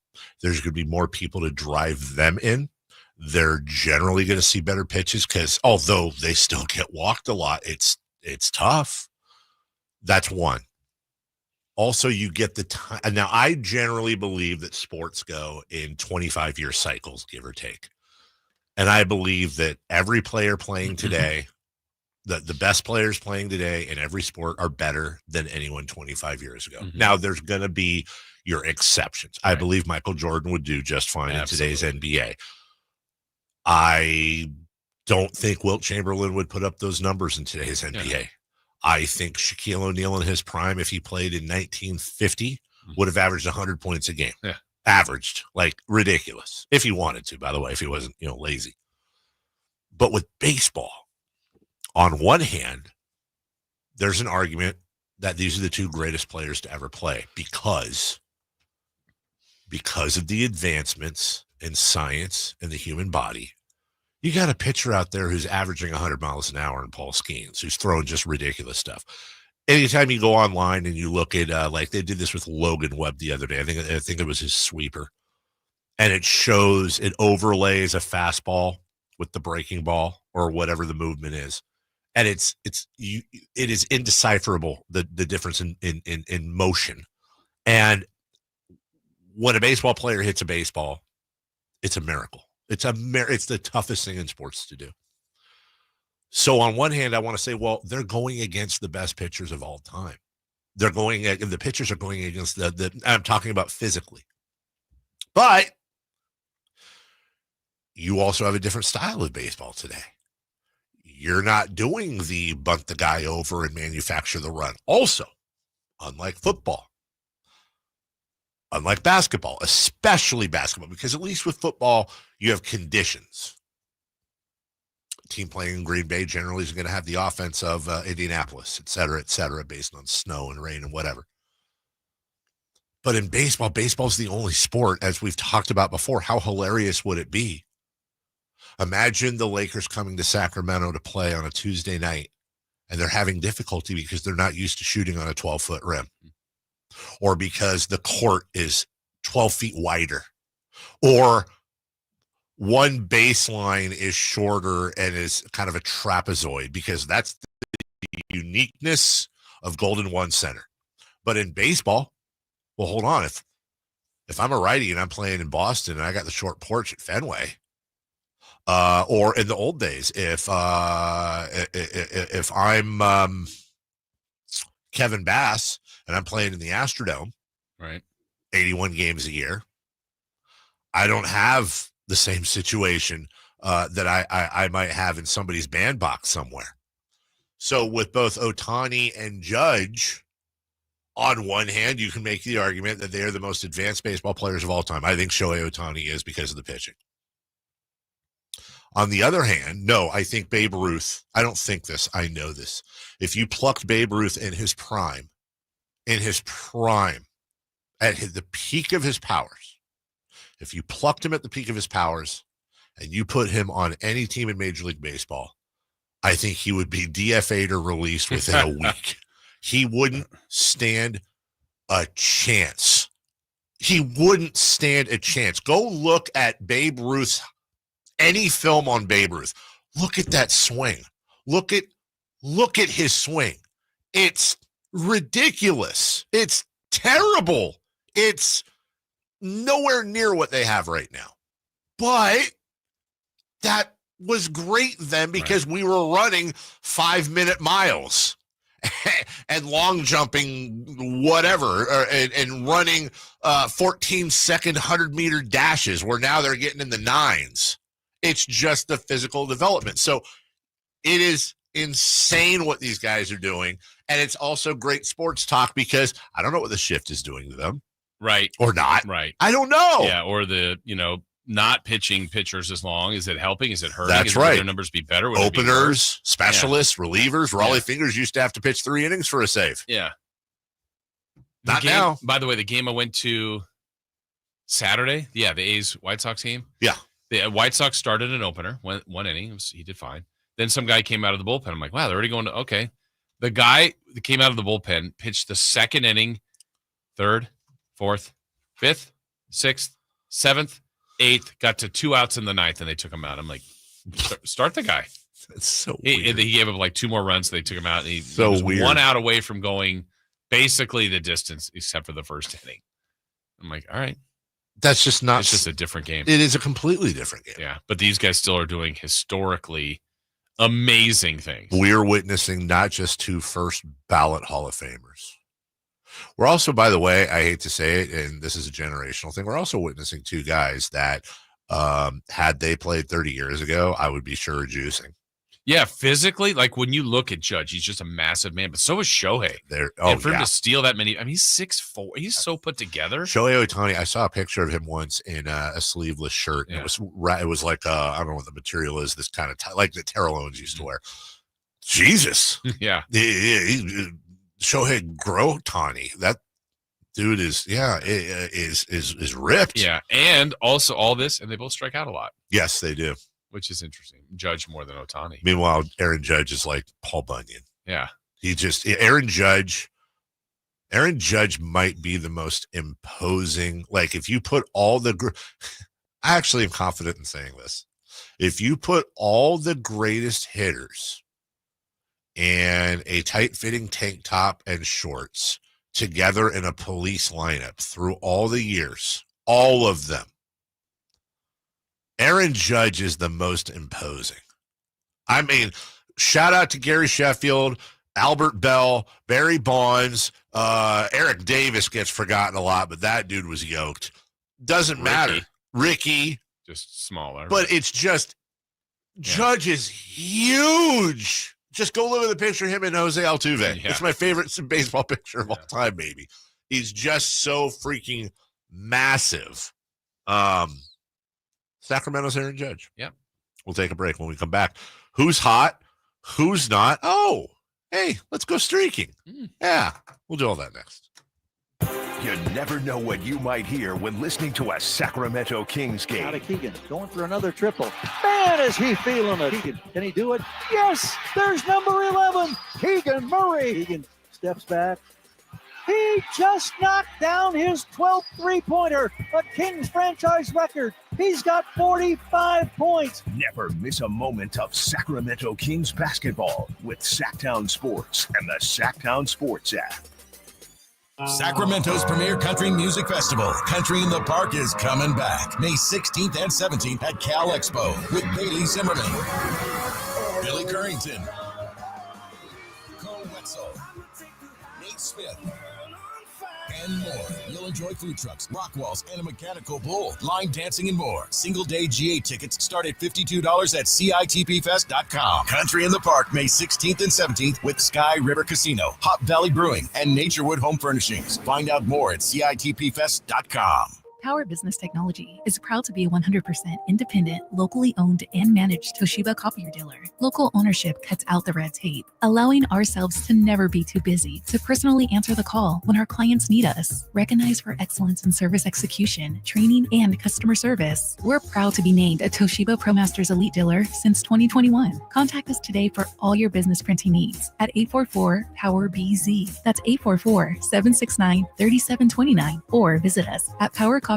Speaker 5: There's going to be more people to drive them in. They're generally going to see better pitches because although they still get walked a lot, it's tough. That's one. Also, you get the time. Now, I generally believe that sports go in 25-year cycles, give or take. And I believe that every player playing today, the best players playing today in every sport are better than anyone 25 years ago.
Speaker 4: Mm-hmm.
Speaker 5: Now, there's going to be your exceptions. Right. I believe Michael Jordan would do just fine in today's NBA. I don't think Wilt Chamberlain would put up those numbers in today's NBA. Yeah. I think Shaquille O'Neal in his prime, if he played in 1950, would have averaged 100 points a game.
Speaker 4: Yeah.
Speaker 5: Averaged, like ridiculous. If he wanted to, by the way, if he wasn't, lazy. But with baseball, on one hand, there's an argument that these are the two greatest players to ever play because of the advancements in science and the human body. You got a pitcher out there who's averaging 100 miles an hour in Paul Skeens, who's throwing just ridiculous stuff. Anytime you go online and you look at, like they did this with Logan Webb the other day, I think it was his sweeper, and it overlays a fastball with the breaking ball or whatever the movement is, and it is indecipherable the difference in motion. And when a baseball player hits a baseball, it's a miracle. It's the toughest thing in sports to do. So on one hand, I want to say, well, they're going against the best pitchers of all time. The pitchers are going against I'm talking about physically. But you also have a different style of baseball today. You're not doing the bunt the guy over and manufacture the run. Also, unlike football, unlike basketball, especially basketball, because at least with football, you have conditions. A team playing in Green Bay generally is going to have the offense of Indianapolis, et cetera, based on snow and rain and whatever. But in baseball's the only sport, as we've talked about before. How hilarious would it be? Imagine the Lakers coming to Sacramento to play on a Tuesday night, and they're having difficulty because they're not used to shooting on a 12-foot rim, or because the court is 12 feet wider, or one baseline is shorter and is kind of a trapezoid because that's the uniqueness of Golden One center. But in baseball, well, hold on. If I'm a righty and I'm playing in Boston and I got the short porch at Fenway, or in the old days, if I'm Kevin Bass and I'm playing in the Astrodome,
Speaker 4: right,
Speaker 5: 81 games a year, I don't have the same situation that I might have in somebody's bandbox somewhere. So with both Ohtani and Judge, on one hand, you can make the argument that they are the most advanced baseball players of all time. I think Shohei Ohtani is because of the pitching. On the other hand, no, I think Babe Ruth, I don't think this, I know this. If you plucked Babe Ruth in his prime, at the peak of his powers, if you plucked him at the peak of his powers and you put him on any team in Major League Baseball, I think he would be DFA'd or released within a week. He wouldn't stand a chance. He wouldn't stand a chance. Go look at Babe Ruth's, any film on Babe Ruth. Look at that swing. Look at his swing. It's ridiculous. It's terrible. It's nowhere near what they have right now. But that was great then because we were running 5-minute miles and long jumping whatever and running 14-second 100-meter dashes where now they're getting in the 9s. It's just the physical development. So it is insane what these guys are doing. And it's also great sports talk because I don't know what the shift is doing to them.
Speaker 4: Right.
Speaker 5: Or not.
Speaker 4: Right.
Speaker 5: I don't know.
Speaker 4: Yeah. Or the, not pitching pitchers as long. Is it helping? Is it hurting?
Speaker 5: That's
Speaker 4: Would
Speaker 5: right.
Speaker 4: their numbers be better? Would
Speaker 5: Openers, specialists, relievers. Raleigh Fingers used to have to pitch 3 innings for a save.
Speaker 4: Yeah.
Speaker 5: Not now.
Speaker 4: By the way, the game I went to Saturday, the A's White Sox game.
Speaker 5: Yeah.
Speaker 4: The White Sox started an opener, one inning. He did fine. Then some guy came out of the bullpen. I'm like, wow, they're already going to, okay. The guy that came out of the bullpen pitched the second inning, 3rd, 4th, 5th, 6th, 7th, 8th, got to 2 outs in the 9th, and they took him out. I'm like, start the guy.
Speaker 5: That's so weird.
Speaker 4: He gave up like 2 more runs, so they took him out. And he was
Speaker 5: weird.
Speaker 4: 1 out away from going basically the distance, except for the first inning. I'm like, all right.
Speaker 5: That's just not.
Speaker 4: It's just a different game.
Speaker 5: It is a completely different game.
Speaker 4: Yeah, but these guys still are doing historically amazing things.
Speaker 5: We're witnessing not just 2 first ballot Hall of Famers. We're also, by the way, I hate to say it, and this is a generational thing, we're also witnessing 2 guys that had they played 30 years ago, I would be sure juicing.
Speaker 4: Yeah, physically, like when you look at Judge, he's just a massive man, but so is Shohei. And for him to steal that many, I mean, he's 6'4". He's so put together.
Speaker 5: Shohei Ohtani, I saw a picture of him once in a sleeveless shirt. And it was like, I don't know what the material is, this kind of like the Terrell Owens used to wear. Jesus.
Speaker 4: Yeah.
Speaker 5: Shohei Ohtani, that dude is ripped.
Speaker 4: Yeah, and also all this, and they both strike out a lot.
Speaker 5: Yes, they do.
Speaker 4: Which is interesting. Judge more than Ohtani.
Speaker 5: Meanwhile, Aaron Judge is like Paul Bunyan.
Speaker 4: Yeah.
Speaker 5: Aaron Judge might be the most imposing. Like if you put all the, I actually am confident in saying this. If you put all the greatest hitters and a tight-fitting tank top and shorts together in a police lineup through all the years, all of them, Aaron Judge is the most imposing. I mean, shout out to Gary Sheffield, Albert Bell, Barry Bonds, Eric Davis gets forgotten a lot, but that dude was yoked. Doesn't matter. Ricky.
Speaker 4: Just smaller.
Speaker 5: But it's just, Judge is huge. Just go look at the picture of him and Jose Altuve. It's my favorite baseball picture of all time, maybe. He's just so freaking massive. Sacramento's Aaron Judge.
Speaker 4: Yep.
Speaker 5: We'll take a break. When we come back, who's hot? Who's not? Oh, hey, let's go streaking. Yeah, we'll do all that next.
Speaker 9: You never know what you might hear when listening to a Sacramento Kings game.
Speaker 12: Out of Keegan, going for another triple. Man, is he feeling it. Keegan, can he do it? Yes, there's number 11, Keegan Murray. Keegan steps back, He just knocked down his 12th three-pointer, a Kings franchise record. He's got 45 points.
Speaker 9: Never miss a moment of Sacramento Kings basketball with Sacktown Sports and the Sacktown Sports app.
Speaker 1: Sacramento's premier country music festival, Country in the Park, is coming back May 16th and 17th at Cal Expo with Bailey Zimmerman, Billy Currington, Cole Wetzel, Nate Smith, and more. You'll enjoy food trucks, rock walls, and a mechanical bull, line dancing, and more. Single day GA tickets start at $52 at CITPfest.com. Country in the Park, May 16th and 17th with Sky River Casino, Hop Valley Brewing, and Naturewood Home Furnishings. Find out more at CITPfest.com.
Speaker 7: Power Business Technology is proud to be a 100% independent, locally owned and managed Toshiba copier dealer. Local ownership cuts out the red tape, allowing ourselves to never be too busy to personally answer the call when our clients need us. Recognized for excellence in service execution, training, and customer service, we're proud to be named a Toshiba ProMasters Elite Dealer since 2021. Contact us today for all your business printing needs at 844-POWER-BZ. That's 844-769-3729, or visit us at powercopiers.com.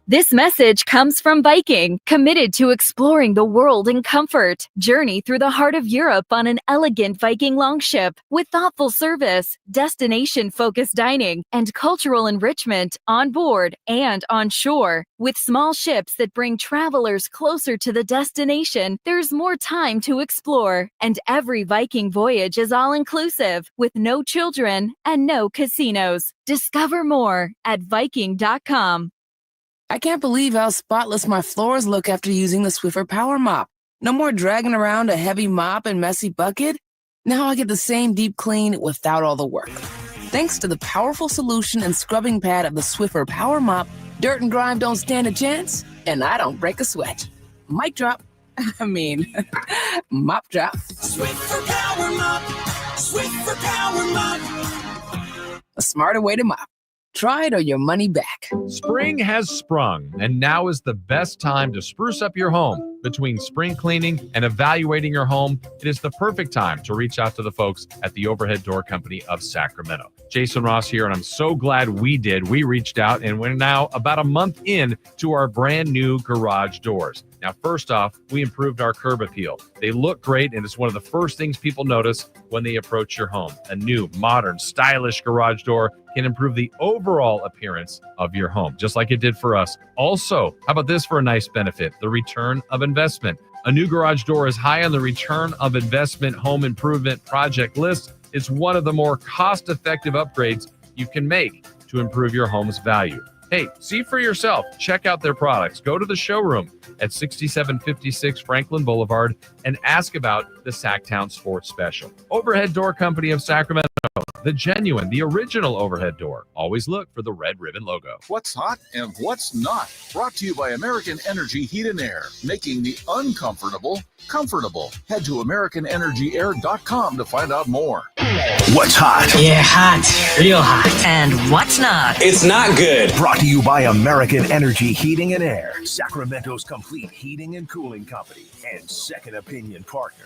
Speaker 13: This message comes from Viking, committed to exploring the world in comfort. Journey through the heart of Europe on an elegant Viking longship with thoughtful service, destination-focused dining, and cultural enrichment on board and on shore. With small ships that bring travelers closer to the destination, there's more time to explore. And every Viking voyage is all-inclusive, with no children and no casinos. Discover more at Viking.com.
Speaker 3: I can't believe how spotless my floors look after using the Swiffer Power Mop. No more dragging around a heavy mop and messy bucket. Now I get the same deep clean without all the work. Thanks to the powerful solution and scrubbing pad of the Swiffer Power Mop, dirt and grime don't stand a chance, and I don't break a sweat. Mic drop. Mop drop.
Speaker 8: Swiffer Power Mop. Swiffer Power Mop.
Speaker 3: A smarter way to mop. Try it or your money back.
Speaker 14: Spring has sprung, and now is the best time to spruce up your home. Between spring cleaning and evaluating your home, it is the perfect time to reach out to the folks at the Overhead Door Company of Sacramento. Jason Ross here, and I'm so glad we did. We reached out, and we're now about a month in to our brand new garage doors. Now, first off, we improved our curb appeal. They look great, and it's one of the first things people notice when they approach your home. A new, modern, stylish garage door can improve the overall appearance of your home, just like it did for us. Also, how about this for a nice benefit? The return of investment. A new garage door is high on the return of investment home improvement project list. It's one of the more cost-effective upgrades you can make to improve your home's value. Hey, see for yourself. Check out their products. Go to the showroom at 6756 Franklin Boulevard and ask about the Sacktown Sports Special. Overhead Door Company of Sacramento, the genuine, the original overhead door. Always look for the red ribbon logo.
Speaker 18: What's hot and what's not? Brought to you by American Energy Heat and Air, making the uncomfortable comfortable. Head to AmericanEnergyAir.com to find out more.
Speaker 9: What's hot?
Speaker 2: Yeah, hot. Real hot. And what's not?
Speaker 9: It's not good. Brought to you by American Energy Heating and Air, Sacramento's complete heating and cooling company and second opinion partner.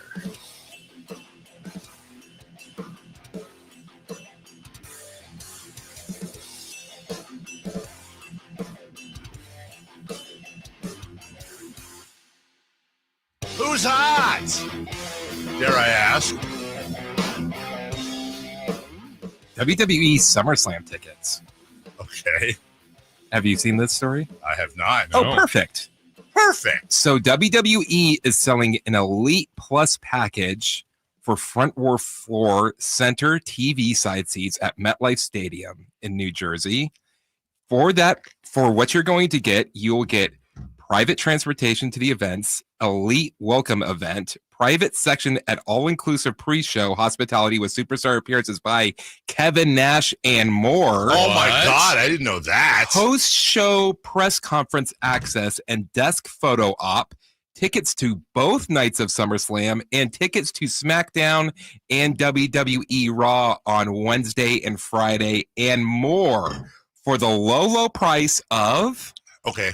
Speaker 5: Who's hot? Dare I ask?
Speaker 6: WWE SummerSlam tickets.
Speaker 5: Okay.
Speaker 6: Have you seen this story?
Speaker 5: I have not. No.
Speaker 6: Oh, perfect.
Speaker 5: Perfect.
Speaker 6: So WWE is selling an Elite Plus package for front row floor center TV side seats at MetLife Stadium in New Jersey. For what you're going to get, you'll get private transportation to the events, elite welcome event, private section at all-inclusive pre-show hospitality with superstar appearances by Kevin Nash and more.
Speaker 5: Oh my God, I didn't know that.
Speaker 6: Post-show press conference access and desk photo op, tickets to both nights of SummerSlam, and tickets to SmackDown and WWE Raw on Wednesday and Friday, and more for the low price of...
Speaker 5: Okay.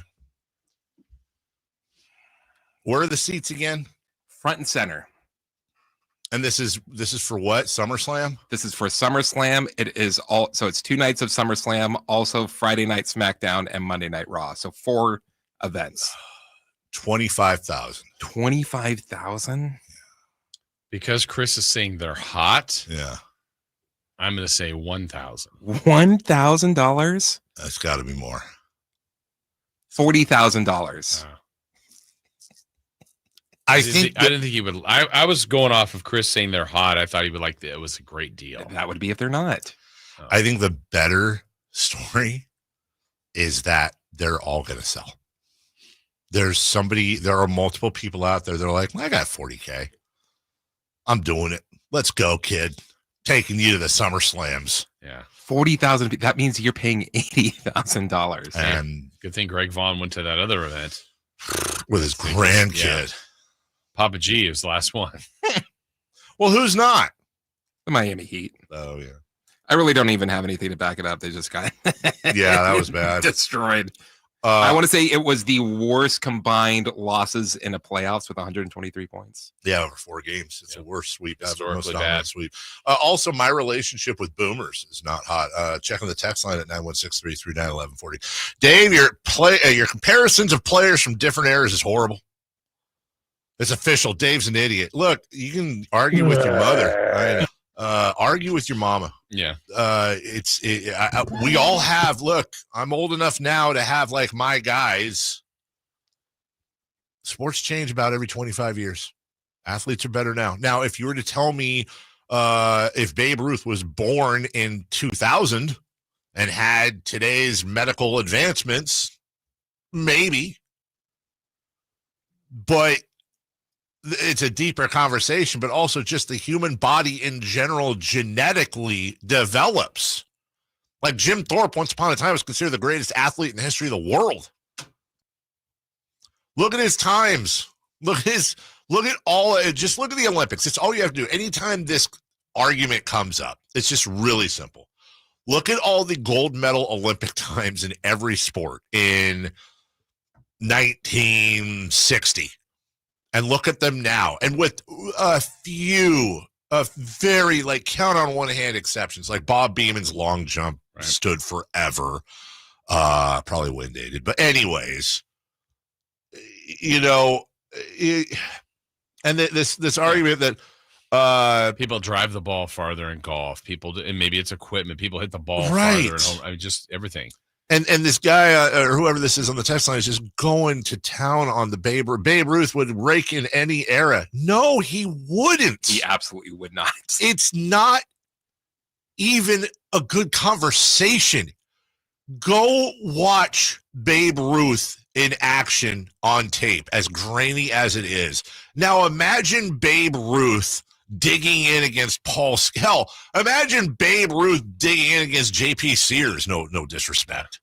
Speaker 5: Where are the seats again?
Speaker 6: Front and center.
Speaker 5: And this is for what? SummerSlam?
Speaker 6: This is for SummerSlam. It is so it's 2 nights of SummerSlam, also Friday night SmackDown and Monday Night Raw. So 4 events.
Speaker 5: 25,000.
Speaker 6: 25,000?
Speaker 4: Because Chris is saying they're hot.
Speaker 5: Yeah.
Speaker 4: I'm going to say 1,000.
Speaker 6: $1,000?
Speaker 5: That's got to be more.
Speaker 6: $40,000.
Speaker 4: I didn't think he would. I was going off of Chris saying they're hot. I thought he would like it was a great deal.
Speaker 6: That would be if they're not.
Speaker 5: I think the better story is that they're all going to sell. There are multiple people out there that are like, I got 40K. I'm doing it. Let's go, kid. Taking you to the SummerSlams.
Speaker 4: Yeah.
Speaker 6: 40,000. That means you're paying $80,000.
Speaker 5: And
Speaker 4: good thing Greg Vaughn went to that other event
Speaker 5: with his grandkid.
Speaker 4: Yeah. Papa G is the last one.
Speaker 5: Well, who's not?
Speaker 6: The Miami Heat.
Speaker 5: Oh, yeah.
Speaker 6: I really don't even have anything to back it up. They just got
Speaker 5: yeah, that was bad.
Speaker 6: Destroyed. I want to say it was the worst combined losses in the playoffs with 123 points.
Speaker 5: Yeah, over 4 games. It's the worst sweep ever.
Speaker 4: Historically
Speaker 5: Most
Speaker 4: bad.
Speaker 5: sweep. Also, my relationship with boomers is not hot. Checking the text line at 916-339-1140. Dave, your comparisons of players from different eras is horrible. It's official. Dave's an idiot. Look, you can argue with your mother. Argue with your mama.
Speaker 4: Yeah.
Speaker 5: We all have. Look, I'm old enough now to have like my guys. Sports change about every 25 years. Athletes are better now. Now, if you were to tell me if Babe Ruth was born in 2000 and had today's medical advancements, maybe. But it's a deeper conversation, but also just the human body in general genetically develops. Like Jim Thorpe, once upon a time, was considered the greatest athlete in the history of the world. Look at his times. Look at the Olympics. It's all you have to do. Anytime this argument comes up, it's just really simple. Look at all the gold medal Olympic times in every sport in 1960. And look at them now. And with a very, count on one hand exceptions, like Bob Beeman's long jump stood forever. Probably wind dated. But anyways, and this argument that
Speaker 4: people drive the ball farther in golf. And maybe it's equipment. People hit the ball
Speaker 5: right.
Speaker 4: farther at home. I mean, just everything.
Speaker 5: And this guy or whoever this is on the text line is just going to town on the Babe Ruth. Babe Ruth would rake in any era. No, he wouldn't.
Speaker 6: He absolutely would not.
Speaker 5: It's not even a good conversation. Go watch Babe Ruth in action on tape, as grainy as it is. Now imagine Babe Ruth digging in against Paul. Hell, imagine Babe Ruth digging in against J.P. Sears. No disrespect.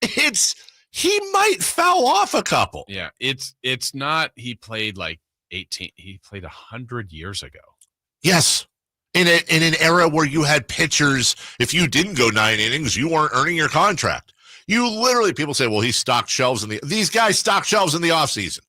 Speaker 5: He might foul off a couple.
Speaker 4: Yeah, it's not. He played like 18. He played 100 years ago.
Speaker 5: Yes, in an era where you had pitchers. If you didn't go 9 innings, you weren't earning your contract. You literally, people say, well, he stocked shelves these guys stock shelves in the offseason.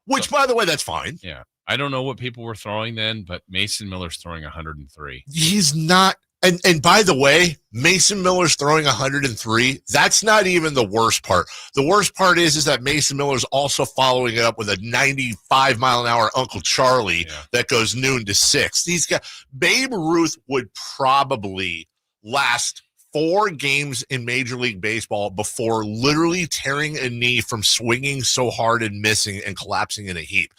Speaker 5: Which, by the way, that's fine.
Speaker 4: Yeah. I don't know what people were throwing then, but Mason Miller's throwing 103.
Speaker 5: He's not. And by the way, Mason Miller's throwing 103. That's not even the worst part. The worst part is that Mason Miller's also following it up with a 95-mile-an-hour Uncle Charlie that goes noon to 6. These guys, Babe Ruth would probably last 4 games in Major League Baseball before literally tearing a knee from swinging so hard and missing and collapsing in a heap.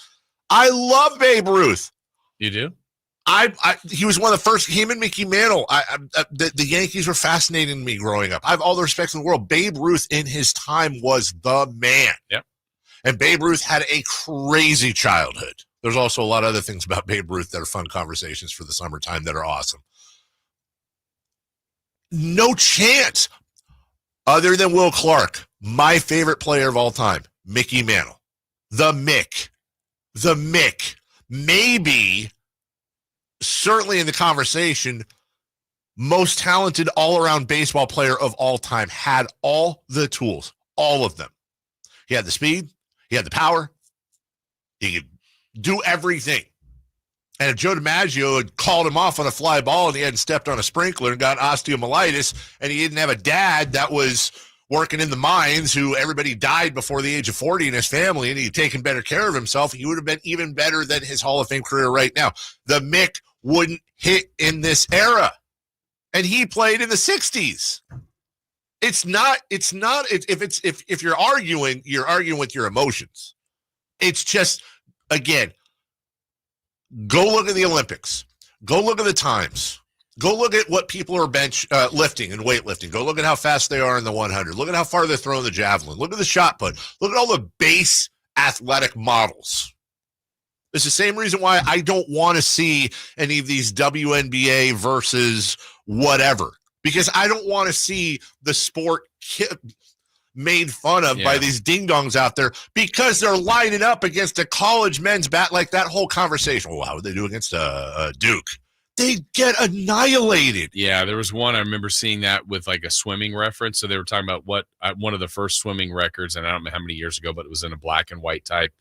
Speaker 5: I love Babe Ruth.
Speaker 4: You do?
Speaker 5: He was one of the first. Him and Mickey Mantle. The Yankees were fascinating to me growing up. I have all the respect in the world. Babe Ruth in his time was the man.
Speaker 4: Yep.
Speaker 5: And Babe Ruth had a crazy childhood. There's also a lot of other things about Babe Ruth that are fun conversations for the summertime that are awesome. No chance. Other than Will Clark, my favorite player of all time, Mickey Mantle, the Mick. Maybe, certainly in the conversation, most talented all-around baseball player of all time, had all the tools, all of them. He had the speed. He had the power. He could do everything. And if Joe DiMaggio had called him off on a fly ball and he hadn't stepped on a sprinkler and got osteomyelitis, and he didn't have a dad that was working in the mines who everybody died before the age of 40 in his family, and he'd taken better care of himself, he would have been even better than his Hall of Fame career right now. The Mick wouldn't hit in this era. And he played in the 60s. If you're arguing with your emotions. It's just, again, go look at the Olympics. Go look at the times. Go look at what people are lifting and weightlifting. Go look at how fast they are in the 100. Look at how far they're throwing the javelin. Look at the shot put. Look at all the base athletic models. It's the same reason why I don't want to see any of these WNBA versus whatever, because I don't want to see the sport made fun of by these ding-dongs out there because they're lining up against a college men's bat, like that whole conversation. Well, how would they do against Duke? They get annihilated.
Speaker 4: Yeah, there was one, I remember seeing that with like a swimming reference. So they were talking about one of the first swimming records, and I don't know how many years ago, but it was in a black and white type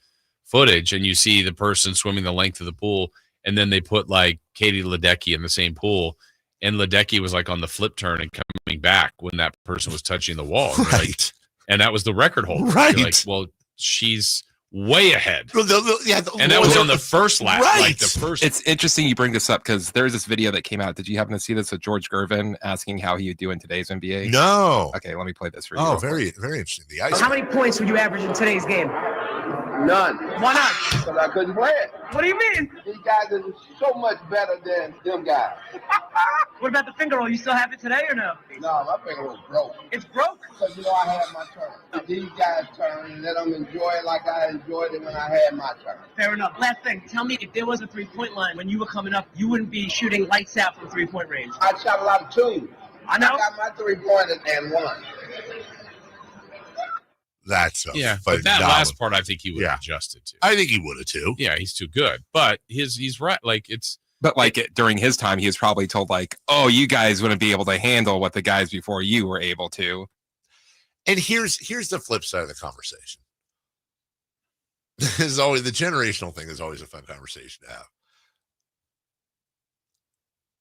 Speaker 4: footage, and you see the person swimming the length of the pool, and then they put like Katie Ledecky in the same pool, and Ledecky was like on the flip turn and coming back when that person was touching the wall.
Speaker 5: Right.
Speaker 4: Like, and that was the record holder.
Speaker 5: Right.
Speaker 4: You're like, well, she's way ahead.
Speaker 5: And
Speaker 4: that was on the first lap.
Speaker 5: Right.
Speaker 4: Like the first.
Speaker 6: It's interesting you bring this up because there's this video that came out. Did you happen to see this with George Gervin asking how he would do in today's NBA?
Speaker 5: No.
Speaker 6: Okay, let me play this for you.
Speaker 5: Oh, very, very interesting. The ice.
Speaker 10: How many points would you average in today's game?
Speaker 21: None.
Speaker 10: Why not?
Speaker 21: Because I couldn't play it.
Speaker 10: What do you mean?
Speaker 21: These guys are so much better than them guys.
Speaker 10: What about the finger roll? You still have it today or no?
Speaker 21: No, my finger was broke.
Speaker 10: It's broke?
Speaker 21: Because, I had my turn. These guys turn and let them enjoy it like I enjoyed it when I had my turn.
Speaker 10: Fair enough. Last thing, tell me if there was a three-point line when you were coming up, you wouldn't be shooting lights out from three-point range.
Speaker 21: I shot a lot of twos.
Speaker 10: I know.
Speaker 21: I got my three-pointers and one.
Speaker 5: That's
Speaker 4: but that last part, I think he would have adjusted to.
Speaker 5: I think he would have too.
Speaker 4: Yeah, he's too good. But he's right. Like
Speaker 6: But during his time, he was probably told like, "Oh, you guys wouldn't be able to handle what the guys before you were able to."
Speaker 5: And here's the flip side of the conversation. This is always the generational thing. Is always a fun conversation to have.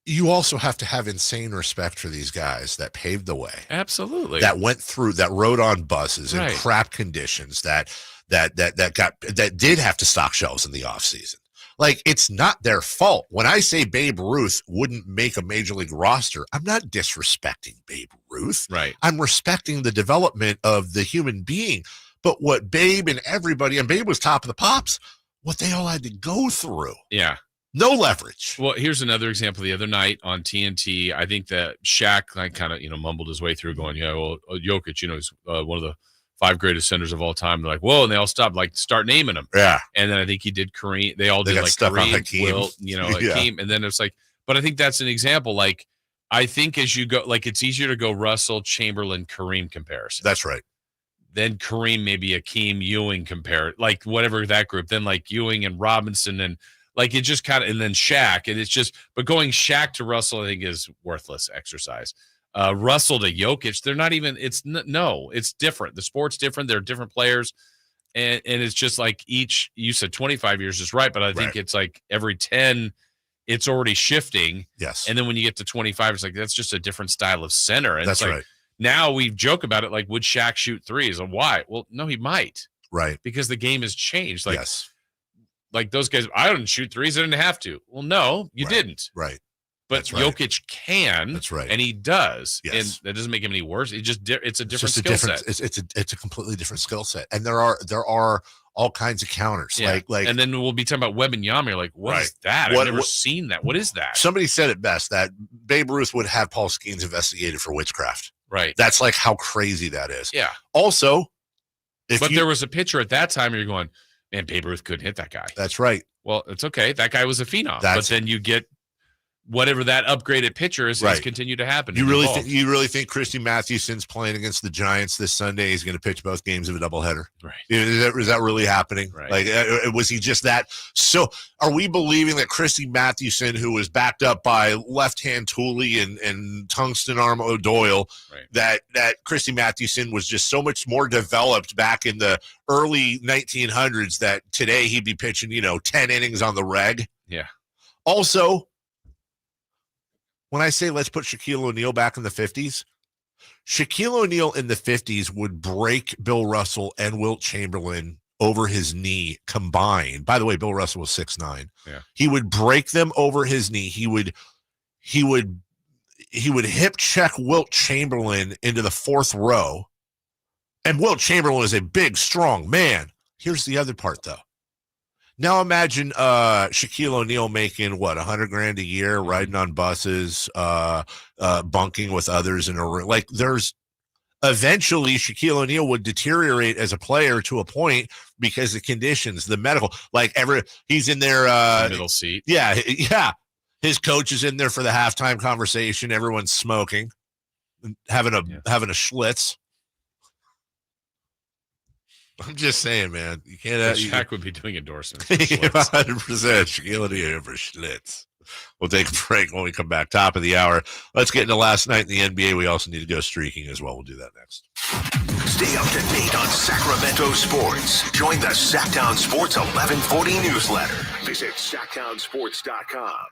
Speaker 5: You also have to have insane respect for these guys that paved the way.
Speaker 4: Absolutely.
Speaker 5: That went through, that rode on buses in
Speaker 4: Right.
Speaker 5: crap conditions, that did have to stock shelves in the offseason. Like, it's not their fault. When I say Babe Ruth wouldn't make a major league roster, I'm not disrespecting Babe Ruth.
Speaker 4: Right.
Speaker 5: I'm respecting the development of the human being. But what Babe and everybody, and Babe was top of the pops, what they all had to go through.
Speaker 4: Yeah.
Speaker 5: No leverage.
Speaker 4: Well, here's another example. The other night on TNT, I think that Shaq kind of mumbled his way through, going, Jokic, he's one of the 5 greatest centers of all time. They're like, whoa, and they all stopped, like, start naming them.
Speaker 5: Yeah.
Speaker 4: And then I think he did Kareem. They all did
Speaker 5: got
Speaker 4: like
Speaker 5: stuck on
Speaker 4: Kareem,
Speaker 5: Hakeem.
Speaker 4: Wilt, Hakeem, and then it's like, but I think that's an example. Like, I think as you go, like, it's easier to go Russell, Chamberlain, Kareem comparison.
Speaker 5: That's right.
Speaker 4: Then Kareem, maybe Hakeem, Ewing compare, like whatever that group. Then like Ewing and Robinson and. Like it just kind of, and then Shaq, and it's just, but going Shaq to Russell, I think is worthless exercise. Russell to Jokic, they're not even, it's different. The sport's different. They're different players. And it's just like you said 25 years is right, but I think it's like every 10, it's already shifting.
Speaker 5: Yes.
Speaker 4: And then when you get to 25, it's like, that's just a different style of center. And
Speaker 5: That's
Speaker 4: it's like,
Speaker 5: right.
Speaker 4: Now we joke about it. Like, would Shaq shoot threes? And why? Well, no, he might.
Speaker 5: Right.
Speaker 4: Because the game has changed. Like,
Speaker 5: yes.
Speaker 4: Like those guys, I didn't shoot threes. I didn't have to. Well, no, you didn't.
Speaker 5: Right.
Speaker 4: But Jokic can.
Speaker 5: That's right.
Speaker 4: And he does.
Speaker 5: Yes.
Speaker 4: And that doesn't make him any worse. It's a different
Speaker 5: skill
Speaker 4: set.
Speaker 5: It's a completely different skill set. And there are all kinds of counters.
Speaker 4: Yeah.
Speaker 5: Like,
Speaker 4: and then we'll be talking about Wembanyama. You're like, what is that? I've never seen that. What is that?
Speaker 5: Somebody said it best, that Babe Ruth would have Paul Skeens investigated for witchcraft.
Speaker 4: Right.
Speaker 5: That's like how crazy that is.
Speaker 4: Yeah.
Speaker 5: Also,
Speaker 4: there was a pitcher at that time, you're going, man, Babe Ruth couldn't hit that guy.
Speaker 5: That's right.
Speaker 4: Well, it's okay. That guy was a phenom. But then you get whatever that upgraded pitcher is, has continued to happen.
Speaker 5: You really think Christy Mathewson's playing against the Giants this Sunday? He's going to pitch both games of a doubleheader.
Speaker 4: Right.
Speaker 5: Is that really happening?
Speaker 4: Right.
Speaker 5: Like, was he just that? So are we believing that Christy Mathewson, who was backed up by left-hand Tooley and tungsten arm O'Doyle, that Christy Mathewson was just so much more developed back in the early 1900s that today he'd be pitching, 10 innings on the reg?
Speaker 4: Yeah.
Speaker 5: Also, when I say let's put Shaquille O'Neal back in the 50s, Shaquille O'Neal in the 50s would break Bill Russell and Wilt Chamberlain over his knee combined. By the way, Bill Russell was 6'9".
Speaker 4: Yeah.
Speaker 5: He would break them over his knee. He would hip check Wilt Chamberlain into the fourth row. And Wilt Chamberlain is a big, strong man. Here's the other part, though. Now imagine Shaquille O'Neal making, what, $100,000 a year, riding on buses, bunking with others in a room. Like, eventually Shaquille O'Neal would deteriorate as a player to a point because of conditions, the medical, he's in there.
Speaker 4: Middle seat.
Speaker 5: Yeah. His coach is in there for the halftime conversation. Everyone's smoking, having a Schlitz. I'm just saying, man. You can't.
Speaker 4: Shaq would be doing endorsements.
Speaker 5: 100%. Shaquille O'Neal for Schlitz. We'll take a break when we come back. Top of the hour. Let's get into last night in the NBA. We also need to go streaking as well. We'll do that next.
Speaker 9: Stay up to date on Sacramento sports. Join the Sacktown Sports 1140 newsletter. Visit ShacktownSports.com.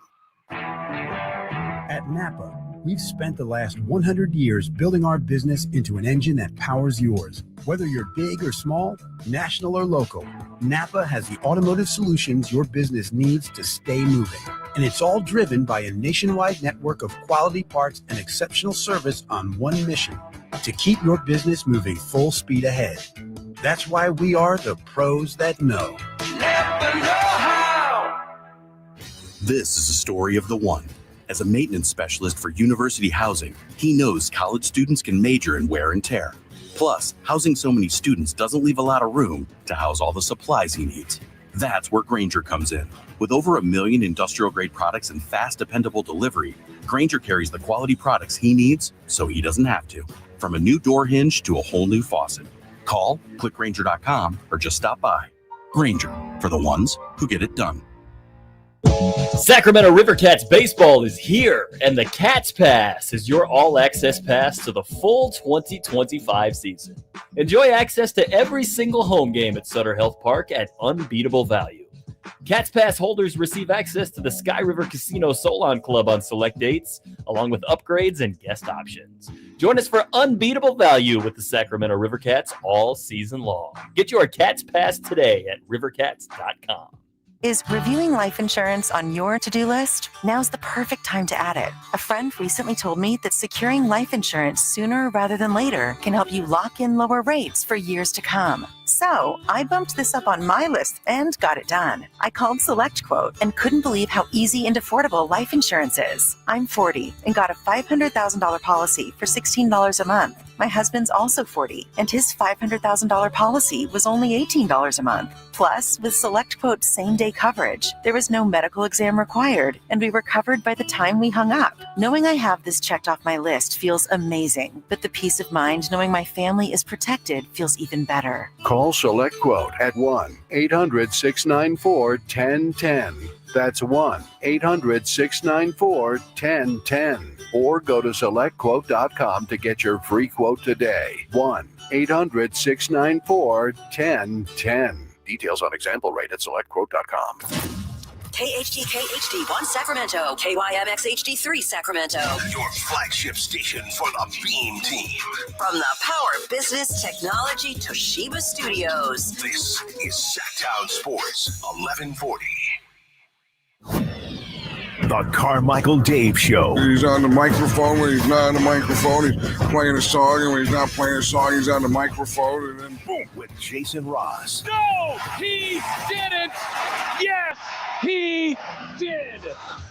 Speaker 11: At Napa, we've spent the last 100 years building our business into an engine that powers yours. Whether you're big or small, national or local, Napa has the automotive solutions your business needs to stay moving. And it's all driven by a nationwide network of quality parts and exceptional service on one mission: to keep your business moving full speed ahead. That's why we are the pros that know.
Speaker 8: Napa know-how.
Speaker 15: This is a story of the one. As a maintenance specialist for university housing, he knows college students can major in wear and tear. Plus, housing so many students doesn't leave a lot of room to house all the supplies he needs. That's where Grainger comes in. With over 1 million industrial-grade products and fast, dependable delivery, Grainger carries the quality products he needs so he doesn't have to. From a new door hinge to a whole new faucet. Call, click Grainger.com, or just stop by. Grainger, for the ones who get it done.
Speaker 27: Sacramento River Cats baseball is here, and the Cats Pass is your all-access pass to the full 2025 season. Enjoy access to every single home game at Sutter Health Park at unbeatable value. Cats Pass holders receive access to the Sky River Casino Solon Club on select dates, along with upgrades and guest options. Join us for unbeatable value with the Sacramento River Cats all season long. Get your Cats Pass today at rivercats.com.
Speaker 17: Is reviewing life insurance on your to-do list? Now's the perfect time to add it. A friend recently told me that securing life insurance sooner rather than later can help you lock in lower rates for years to come. So I bumped this up on my list and got it done. I called SelectQuote and couldn't believe how easy and affordable life insurance is. I'm 40 and got a $500,000 policy for $16 a month. My husband's also 40, and his $500,000 policy was only $18 a month. Plus, with SelectQuote's same-day coverage, there was no medical exam required, and we were covered by the time we hung up. Knowing I have this checked off my list feels amazing, but the peace of mind knowing my family is protected feels even better.
Speaker 28: Call SelectQuote at 1-800-694-1010. That's 1-800-694-1010. Or go to SelectQuote.com to get your free quote today. 1-800-694-1010. Details on example rate at SelectQuote.com.
Speaker 2: KHTK-HD1 Sacramento, KYMX HD3 Sacramento.
Speaker 9: Your flagship station for the Beam Team.
Speaker 2: From the Power Business Technology Toshiba Studios.
Speaker 9: This is Sacktown Sports 1140. The Carmichael Dave Show.
Speaker 20: He's on the microphone when he's not on the microphone. He's playing a song, and when he's not playing a song, he's on the microphone, and then boom.
Speaker 9: With Jason Ross.
Speaker 22: No, he didn't. Yes, he did.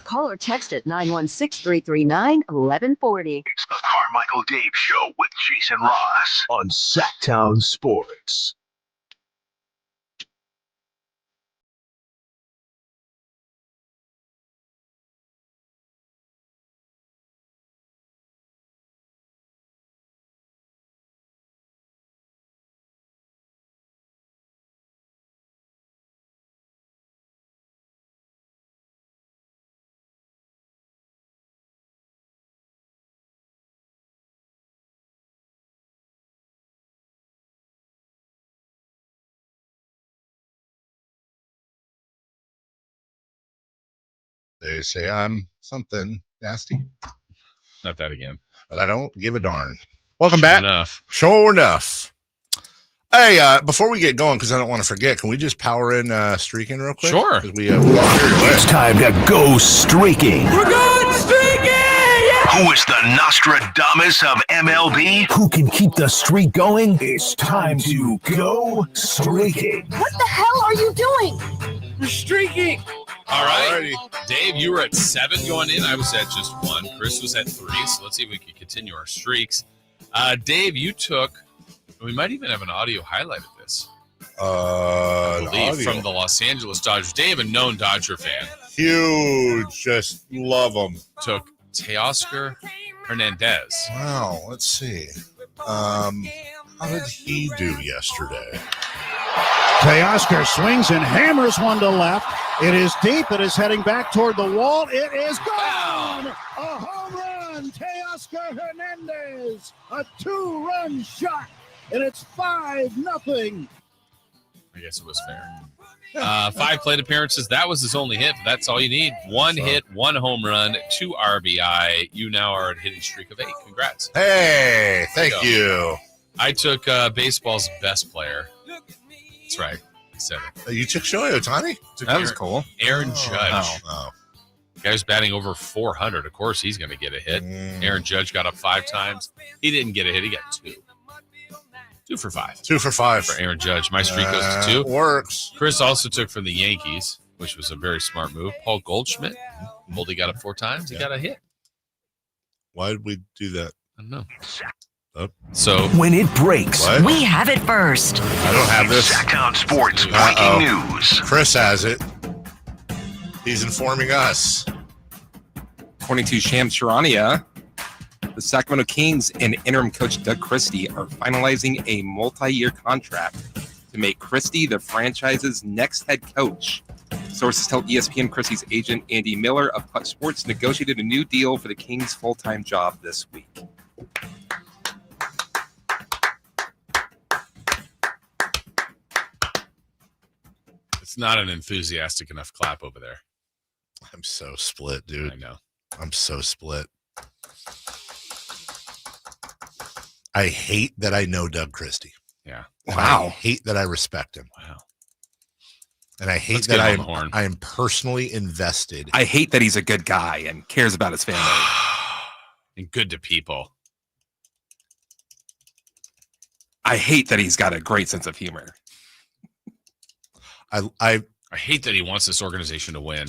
Speaker 2: Call or text at 916-339-1140.
Speaker 9: It's the Carmichael Dave Show with Jason Ross on Sacktown Sports.
Speaker 5: They say I'm something nasty.
Speaker 4: Not that again.
Speaker 5: But I don't give a darn. Welcome
Speaker 4: Sure
Speaker 5: back.
Speaker 4: enough.
Speaker 5: Sure enough. Hey, before we get going, because I don't want to forget, can we just power in streaking real quick?
Speaker 4: Sure.
Speaker 9: It's time to go streaking.
Speaker 8: We're going streaking!
Speaker 9: Who is the Nostradamus of MLB? Who can keep the streak going? It's time to go streaking.
Speaker 8: What the hell are you doing?
Speaker 4: We're streaking. All right. Dave, you were at 7 going in. I was at just 1. Chris was at 3. So let's see if we can continue our streaks. Dave, you took, we might even have an audio highlight of this. I believe from the Los Angeles Dodgers. Dave, a known Dodger fan.
Speaker 5: Huge. Just love them.
Speaker 4: Took Teoscar Hernandez.
Speaker 5: Wow. Let's see. How did he do yesterday?
Speaker 1: Teoscar swings and hammers one to left. It is deep. It is heading back toward the wall. It is gone. A home run. Teoscar Hernandez. A 2-run shot. And it's 5-0.
Speaker 4: I guess it was fair. 5 plate appearances. That was his only hit. But that's all you need. 1 hit, 1 home run, 2 RBI. You now are at a hitting streak of 8. Congrats.
Speaker 5: Hey, thank you.
Speaker 4: I took baseball's best player. That's right. I said it.
Speaker 5: You took Shohei Ohtani?
Speaker 6: That was cool.
Speaker 4: Aaron Judge.
Speaker 5: Oh.
Speaker 4: Guy's batting over 400. Of course, he's going to get a hit. Aaron Judge got up 5 times. He didn't get a hit. He got 2. 2 for 5.
Speaker 5: 2 for 5
Speaker 4: for Aaron Judge. My streak goes to 2.
Speaker 5: Works.
Speaker 4: Chris also took from the Yankees, which was a very smart move. Paul Goldschmidt. Goldie got up 4 times. He got a hit.
Speaker 5: Why did we do that?
Speaker 4: I don't know.
Speaker 5: Oh.
Speaker 4: So
Speaker 9: when it breaks,
Speaker 2: we have it first.
Speaker 5: I don't have this.
Speaker 9: Sacktown Sports breaking news.
Speaker 5: Chris has it. He's informing us.
Speaker 6: According to Shams Charania, the Sacramento Kings and interim coach Doug Christie are finalizing a multi-year contract to make Christie the franchise's next head coach. Sources tell ESPN Christie's agent Andy Miller of Puck Sports negotiated a new deal for the Kings' full-time job this week.
Speaker 4: it's not an enthusiastic enough clap over there.
Speaker 5: I'm so split, dude.
Speaker 4: I know.
Speaker 5: I'm so split. I hate that I know Doug Christie.
Speaker 4: Yeah.
Speaker 5: Wow. I hate that I respect him.
Speaker 4: Wow.
Speaker 5: And I hate that I am personally invested.
Speaker 6: I hate that he's a good guy and cares about his family.
Speaker 4: And good to people.
Speaker 6: I hate that he's got a great sense of humor.
Speaker 5: I
Speaker 4: hate that he wants this organization to win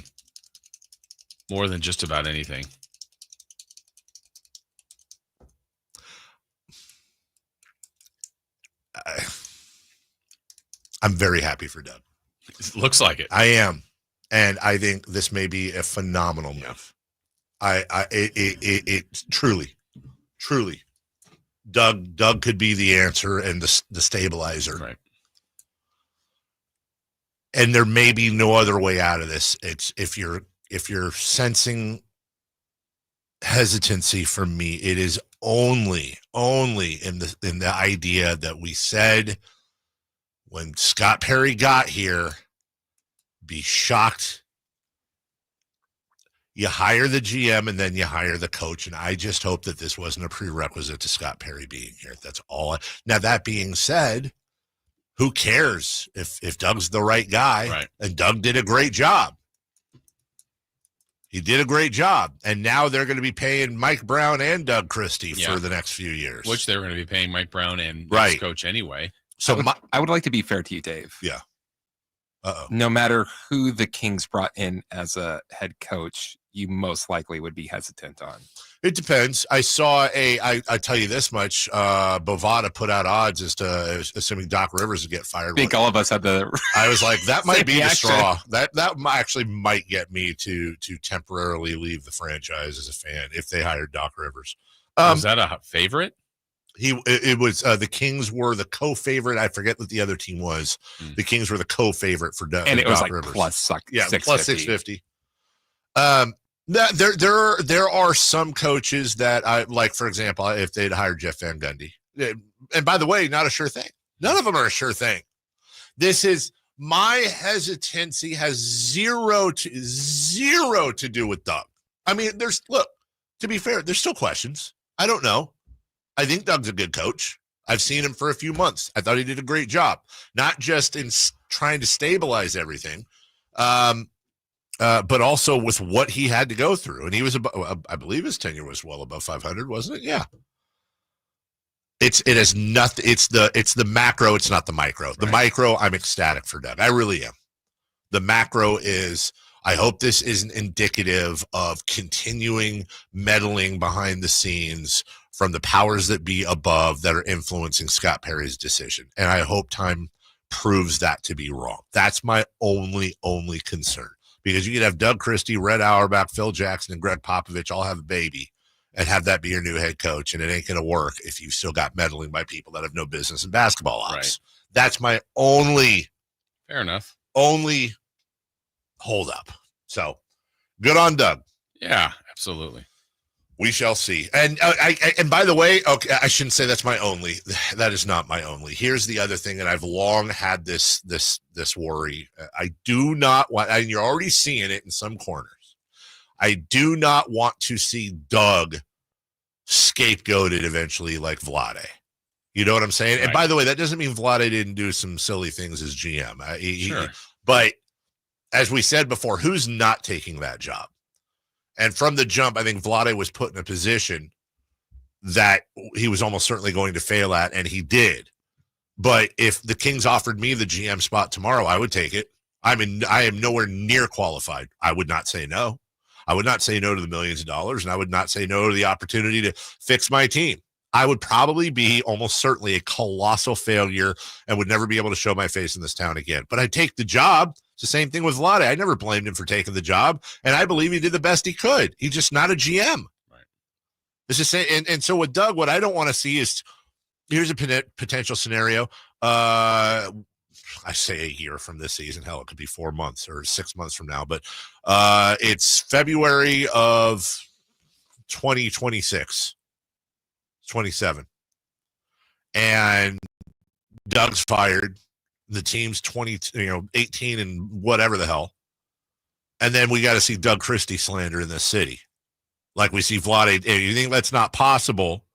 Speaker 4: more than just about anything.
Speaker 5: I'm very happy for Doug.
Speaker 4: It looks like it.
Speaker 5: I am. And I think this may be a phenomenal move. It truly, Doug could be the answer and the stabilizer.
Speaker 4: Right.
Speaker 5: And there may be no other way out of this. It's if you're sensing hesitancy from me, it is only in the idea that we said when Scott Perry got here, be shocked. You hire the GM and then you hire the coach. And I just hope that this wasn't a prerequisite to Scott Perry being here. That's all. Now, that being said, who cares if Doug's the right guy?
Speaker 4: Right.
Speaker 5: And Doug did a great job. He did a great job. And now they're going to be paying Mike Brown and Doug Christie for the next few years.
Speaker 4: Which they're going to be paying Mike Brown and
Speaker 5: right.
Speaker 4: coach anyway.
Speaker 5: So
Speaker 6: I would like to be fair to you, Dave.
Speaker 5: Yeah. Uh-oh.
Speaker 6: No matter who the Kings brought in as a head coach, you most likely would be hesitant on.
Speaker 5: It depends. I saw I tell you this much, Bovada put out odds as to assuming Doc Rivers would get fired.
Speaker 6: I think all of us had the
Speaker 5: I was like, that might be the
Speaker 6: reaction.
Speaker 5: straw. That actually might get me to temporarily leave the franchise as a fan if they hired Doc Rivers.
Speaker 4: Was that a favorite?
Speaker 5: It was the Kings were the co-favorite. I forget what the other team was. The Kings were the co-favorite for Doc,
Speaker 6: and it was
Speaker 5: Doc
Speaker 6: like
Speaker 5: Rivers.
Speaker 6: plus 650.
Speaker 5: Plus 650. There are some coaches that I like. For example, if they'd hired Jeff Van Gundy, and by the way, not a sure thing. None of them are a sure thing. This is My hesitancy has zero to do with Doug. I mean, to be fair, there's still questions. I don't know. I think Doug's a good coach. I've seen him for a few months. I thought he did a great job, not just in trying to stabilize everything, but also with what he had to go through. And he was, I believe his tenure was well above 500, wasn't it? Yeah. It is nothing. It's the macro. It's not the micro. The micro, I'm ecstatic for Doug. I really am. The macro is, I hope this isn't indicative of continuing meddling behind the scenes from the powers that be above that are influencing Scott Perry's decision. And I hope time proves that to be wrong. That's my only concern. Because you could have Doug Christie, Red Auerbach, Phil Jackson, and Greg Popovich all have a baby and have that be your new head coach, and it ain't going to work if you've still got meddling by people that have no business in basketball ops. Right. That's my only hold up. So good on Doug.
Speaker 4: Yeah, absolutely.
Speaker 5: We shall see. And and by the way, okay, I shouldn't say that's my only. That is not my only. Here's the other thing, and I've long had this worry. I do not want, and you're already seeing it in some corners. I do not want to see Doug scapegoated eventually like Vlade. You know what I'm saying? Right. And by the way, that doesn't mean Vlade didn't do some silly things as GM.
Speaker 4: Sure.
Speaker 5: But as we said before, who's not taking that job? And from the jump, I think Vlade was put in a position that he was almost certainly going to fail at, and he did. But if the Kings offered me the GM spot tomorrow, I would take it. I am nowhere near qualified. I would not say no. I would not say no to the millions of dollars, and I would not say no to the opportunity to fix my team. I would probably be almost certainly a colossal failure and would never be able to show my face in this town again. But I'd take the job. It's the same thing with Vlade. I never blamed him for taking the job, and I believe he did the best he could. He's just not a GM.
Speaker 4: Right.
Speaker 5: It's just and so with Doug, what I don't want to see is, here's a potential scenario. I say a year from this season. Hell, it could be 4 months or 6 months from now. But it's February of 2026. 27. And Doug's fired. The team's 18 and whatever the hell. And then we got to see Doug Christie slander in this city. Like we see Vlade. You think that's not possible?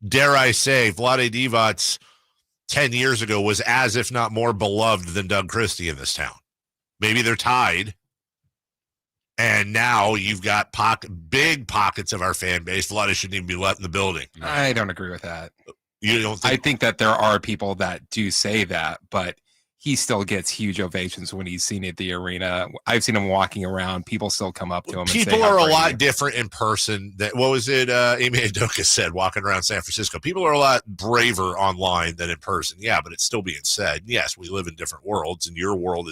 Speaker 5: Dare I say, Vlade Divac 10 years ago was as if not more beloved than Doug Christie in this town. Maybe they're tied. And now you've got big pockets of our fan base. Vlade shouldn't even be let in the building.
Speaker 6: I don't agree with that.
Speaker 5: You don't think?
Speaker 6: I think that there are people that do say that, but he still gets huge ovations when he's seen at the arena. I've seen him walking around. People still come up to him.
Speaker 5: People are a lot different in person. What was it? Amy Adoka said, walking around San Francisco, people are a lot braver online than in person. Yeah, but it's still being said. Yes, we live in different worlds, and your world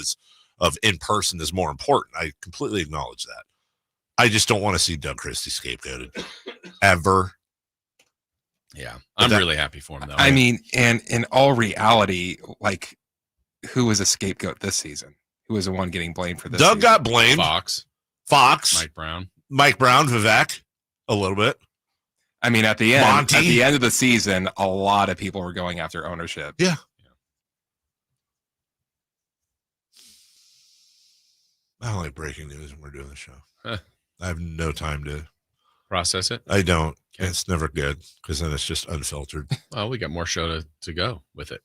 Speaker 5: of in person is more important. I completely acknowledge that. I just don't want to see Doug Christie scapegoated ever.
Speaker 4: Yeah, I'm really happy for him, though.
Speaker 6: I mean, and in all reality, like, who was a scapegoat this season? Who was the one getting blamed for this?
Speaker 5: Doug
Speaker 6: season?
Speaker 5: got blamed.
Speaker 4: Fox,
Speaker 5: Mike Brown, Vivek, a little bit.
Speaker 6: I mean, at the end,
Speaker 5: Monty.
Speaker 6: At the end of the season, a lot of people were going after ownership.
Speaker 5: Yeah. I don't like breaking news when we're doing the show. I have no time to
Speaker 4: process it.
Speaker 5: I don't. Okay. It's never good because then it's just unfiltered.
Speaker 4: Well, we got more show to go with it.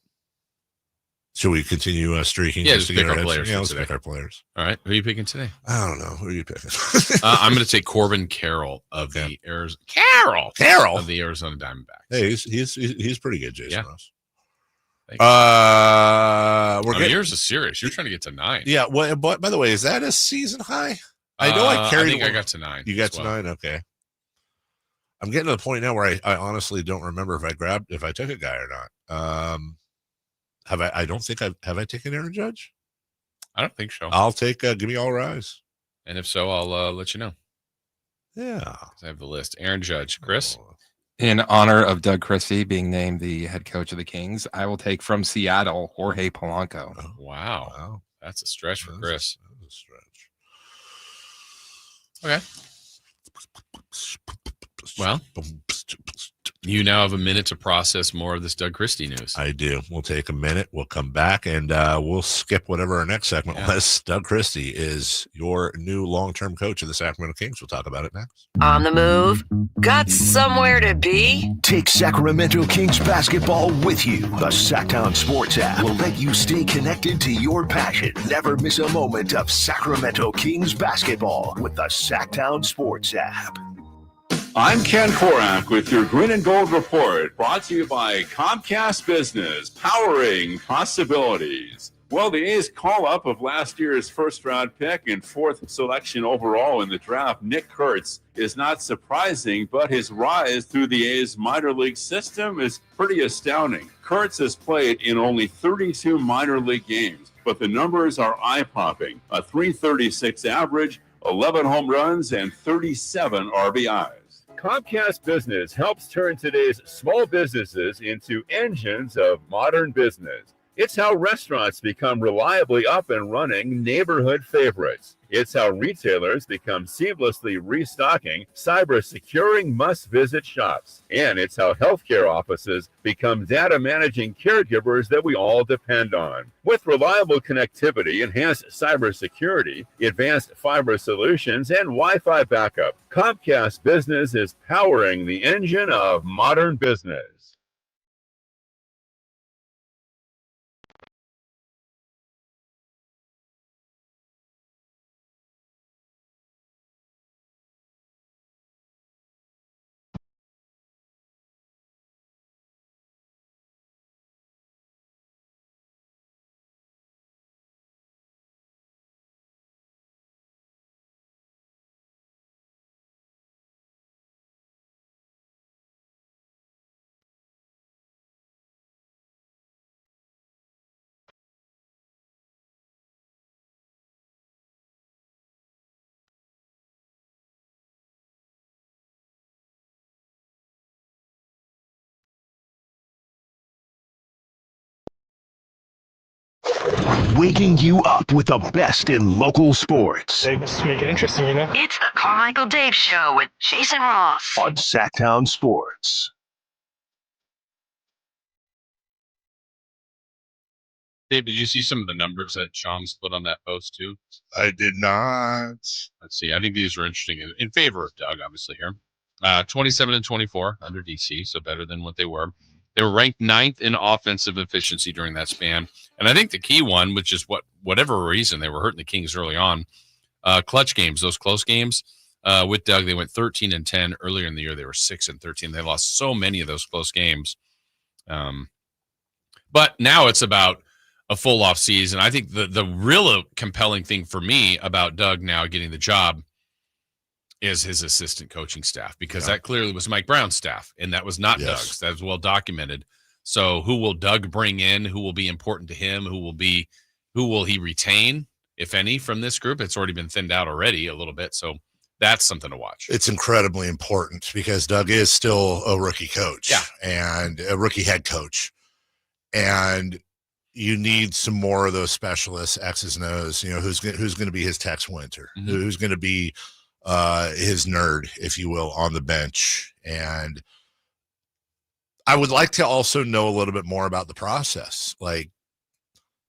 Speaker 5: Should we continue streaking?
Speaker 4: Yeah, just pick our players.
Speaker 5: Yeah, let's pick our players.
Speaker 4: All right. Who are you picking today?
Speaker 5: I don't know. Who are you picking?
Speaker 4: I'm going to take Corbin Carroll of the Arizona.
Speaker 5: Carroll
Speaker 4: of the Arizona Diamondbacks.
Speaker 5: Hey, he's pretty good, Jason Ross.
Speaker 4: Yours is serious. You're trying to get to 9.
Speaker 5: Yeah. Well, but by the way, is that a season high? I know I carried.
Speaker 4: I got to 9.
Speaker 5: You got to 9. Okay. I'm getting to the point now where I honestly don't remember if I took a guy or not. Have I? I don't think have I taken Aaron Judge?
Speaker 4: I don't think so.
Speaker 5: I'll take Give Me All Rise.
Speaker 4: And if so, I'll let you know.
Speaker 5: Yeah.
Speaker 4: I have the list. Aaron Judge. Chris?
Speaker 6: In honor of Doug Christie being named the head coach of the Kings, I will take from Seattle, Jorge Polanco.
Speaker 5: Oh,
Speaker 4: wow. That's a stretch for Chris.
Speaker 5: That's a stretch.
Speaker 4: Okay. Well, You now have a minute to process more of this Doug Christie news.
Speaker 5: I do. We'll take a minute. We'll come back, and we'll skip whatever our next segment was. Doug Christie is your new long-term coach of the Sacramento Kings. We'll talk about it next.
Speaker 2: On the move? Got somewhere to be?
Speaker 9: Take Sacramento Kings basketball with you. The Sacktown Sports app will let you stay connected to your passion. Never miss a moment of Sacramento Kings basketball with the Sacktown Sports app.
Speaker 7: I'm Ken Korak with your Green and Gold Report, brought to you by Comcast Business, powering possibilities. Well, the A's call-up of last year's first-round pick and fourth selection overall in the draft, Nick Kurtz, is not surprising, but his rise through the A's minor league system is pretty astounding. Kurtz has played in only 32 minor league games, but the numbers are eye-popping. A .336 average, 11 home runs, and 37 RBIs. Comcast Business helps turn today's small businesses into engines of modern business. It's how restaurants become reliably up and running neighborhood favorites. It's how retailers become seamlessly restocking, cyber-securing must-visit shops. And it's how healthcare offices become data-managing caregivers that we all depend on. With reliable connectivity, enhanced cybersecurity, advanced fiber solutions, and Wi-Fi backup, Comcast Business is powering the engine of modern business.
Speaker 9: Waking you up with the best in local sports.
Speaker 12: Make it interesting, you know?
Speaker 2: It's the Carmichael Dave Show with Jason Ross.
Speaker 9: On Sacktown Sports.
Speaker 4: Dave, did you see some of the numbers that Shams put on that post too?
Speaker 5: I did not.
Speaker 4: Let's see. I think these are interesting in favor of Doug, obviously here. 27 and 24 under DC, so better than what they were. They were ranked 9th in offensive efficiency during that span. And I think the key one, which is whatever reason they were hurting the Kings early on, clutch games, those close games. With Doug, they went 13 and 10. Earlier in the year, they were 6 and 13. They lost so many of those close games. But now it's about a full off season. I think the real compelling thing for me about Doug now getting the job is his assistant coaching staff, because that clearly was Mike Brown's staff, and that was not Doug's. That was well documented. So who will Doug bring in? Who will be important to him? Who will he retain, if any, from this group? It's already been thinned out already a little bit. So that's something to watch.
Speaker 5: It's incredibly important because Doug is still a rookie coach and a rookie head coach. And you need some more of those specialists, X's and O's, who's going to be his Tex Winter, who's going to be his nerd, if you will, on the bench. And I would like to also know a little bit more about the process. Like,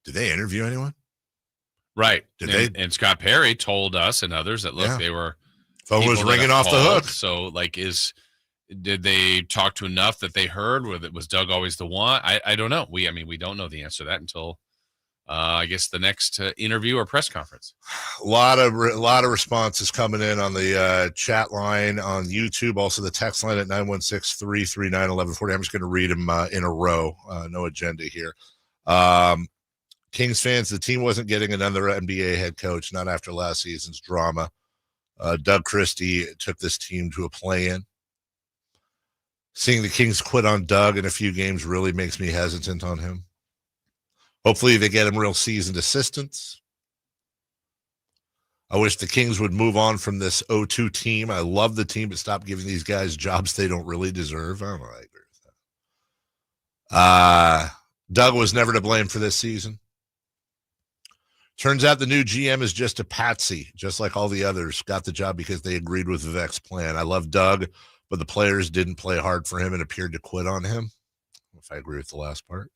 Speaker 5: did they interview anyone?
Speaker 4: Right. And Scott Perry told us and others that, look, they were.
Speaker 5: Phone was ringing off the hook.
Speaker 4: So, like, did they talk to enough that they heard? Was Doug always the one? I don't know. We don't know the answer to that until I guess the next interview or press conference.
Speaker 5: A lot of responses coming in on the chat line on YouTube, also the text line at 916-339-1140. I'm just going to read them in a row. No agenda here. Kings fans, the team wasn't getting another NBA head coach, not after last season's drama. Doug Christie took this team to a play-in. Seeing the Kings quit on Doug in a few games really makes me hesitant on him. Hopefully they get him real seasoned assistants. I wish the Kings would move on from this 0-2 team. I love the team, but stop giving these guys jobs they don't really deserve. I don't know. I agree with that. Doug was never to blame for this season. Turns out the new GM is just a patsy, just like all the others. Got the job because they agreed with Vivek's plan. I love Doug, but the players didn't play hard for him and appeared to quit on him. I don't know if I agree with the last part.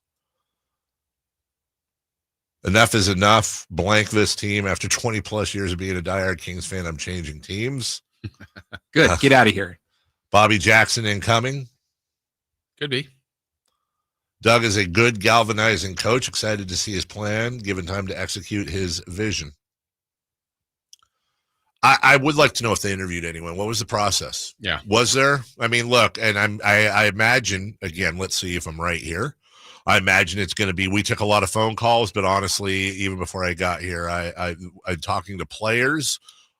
Speaker 5: Enough is enough. Blank this team. After 20 plus years of being a diehard Kings fan, I'm changing teams.
Speaker 6: Good. Get out of here.
Speaker 5: Bobby Jackson incoming.
Speaker 4: Could be.
Speaker 5: Doug is a good galvanizing coach. Excited to see his plan, given time to execute his vision. I would like to know if they interviewed anyone. What was the process?
Speaker 4: Yeah.
Speaker 5: Was there? I mean, look, and I imagine, again, let's see if I'm right here. I imagine it's going to be, we took a lot of phone calls, but honestly, even before I got here, I'm talking to players.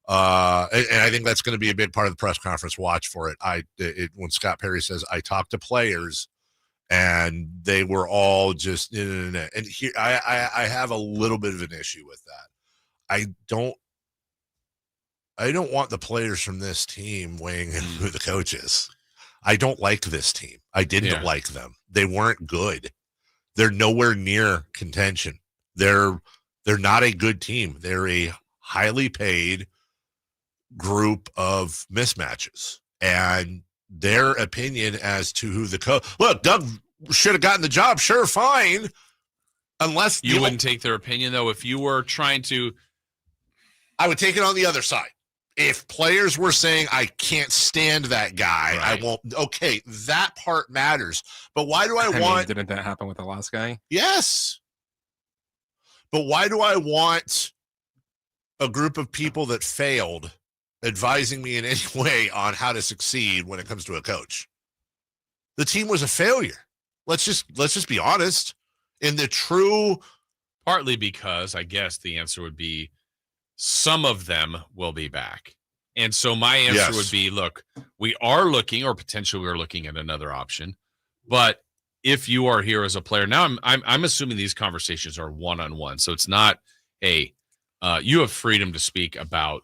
Speaker 5: And I think that's going to be a big part of the press conference. Watch for it. When Scott Perry says, I talked to players, and they were all just, and here, I have a little bit of an issue with that. I don't want the players from this team weighing in who the coach is. I don't like this team. I didn't like them. They weren't good. They're nowhere near contention. They're not a good team. They're a highly paid group of mismatches. And their opinion as to who the coach. Look, Doug should have gotten the job. Sure, fine. Unless
Speaker 4: you wouldn't take their opinion, though, if you were trying to.
Speaker 5: I would take it on the other side. If players were saying, I can't stand that guy,
Speaker 4: right.
Speaker 5: I won't. Okay, that part matters. But why do I want.
Speaker 6: Didn't that happen with the last guy?
Speaker 5: Yes. But why do I want a group of people that failed advising me in any way on how to succeed when it comes to a coach? The team was a failure. Let's just be honest. In the true.
Speaker 4: Partly because I guess the answer would be some of them will be back. And so my answer would be, look, we are looking, or potentially we're looking at another option. But if you are here as a player, now I'm assuming these conversations are one-on-one. So it's not, hey, you have freedom to speak about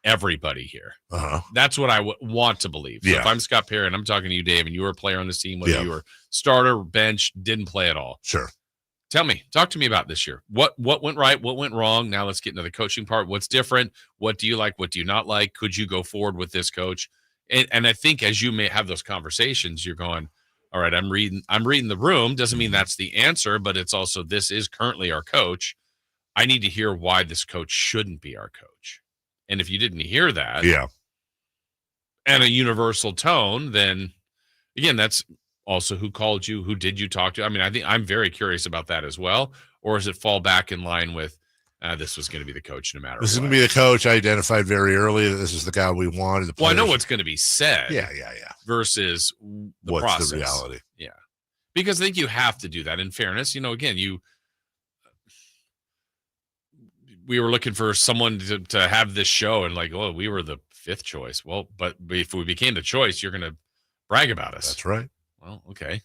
Speaker 4: everybody here.
Speaker 5: Uh-huh.
Speaker 4: That's what I want to believe. So if I'm Scott Perry and I'm talking to you, Dave, and you were a player on this team, whether you were starter, bench, didn't play at all.
Speaker 5: Sure.
Speaker 4: Talk to me about this year. What went right? What went wrong? Now let's get into the coaching part. What's different? What do you like? What do you not like? Could you go forward with this coach? And I think as you may have those conversations, you're going, all right, I'm reading the room. Doesn't mean that's the answer, but it's also, this is currently our coach. I need to hear why this coach shouldn't be our coach. And if you didn't hear that, and a universal tone, then again, that's also who called you, who did you talk to? I mean, I think I'm very curious about that as well. Or does it fall back in line with this was going to be the coach no matter what?
Speaker 5: This is going to be the coach. I identified very early that this is the guy we wanted.
Speaker 4: Well, I know what's going to be said.
Speaker 5: Yeah.
Speaker 4: Versus the
Speaker 5: what's
Speaker 4: process.
Speaker 5: The reality?
Speaker 4: Yeah. Because I think you have to do that. In fairness, again, we were looking for someone to have this show, and we were the 5th choice. Well, but if we became the choice, you're going to brag about us.
Speaker 5: That's right.
Speaker 4: Well, okay.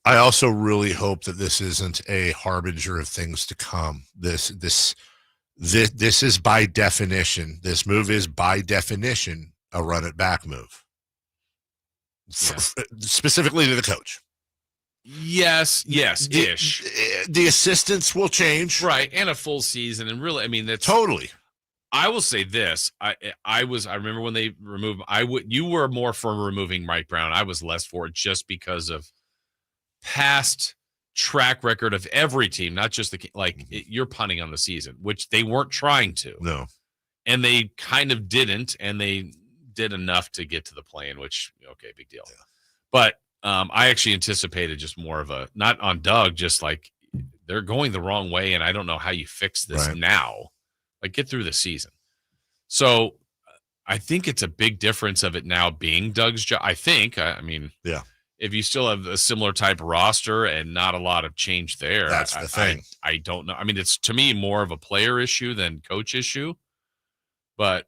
Speaker 5: I also really hope that this isn't a harbinger of things to come. This is by definition. This move is by definition a run it back move. Specifically to the coach.
Speaker 4: Yes, ish.
Speaker 5: The assistants will change,
Speaker 4: right? And a full season, and really, I mean, that's
Speaker 5: totally.
Speaker 4: I will say this: I remember when they removed. You were more for removing Mike Brown. I was less for it, just because of past track record of every team, not just you're punting on the season, which they weren't trying to.
Speaker 5: No,
Speaker 4: and they kind of didn't, and they did enough to get to the play-in, which big deal. Yeah. But I actually anticipated just more of a, not on Doug, just they're going the wrong way, and I don't know how you fix this now. Get through the season. So I think it's a big difference of it now being Doug's job. I mean, if you still have a similar type roster and not a lot of change there,
Speaker 5: that's the thing.
Speaker 4: I don't know. I mean, it's to me more of a player issue than coach issue, but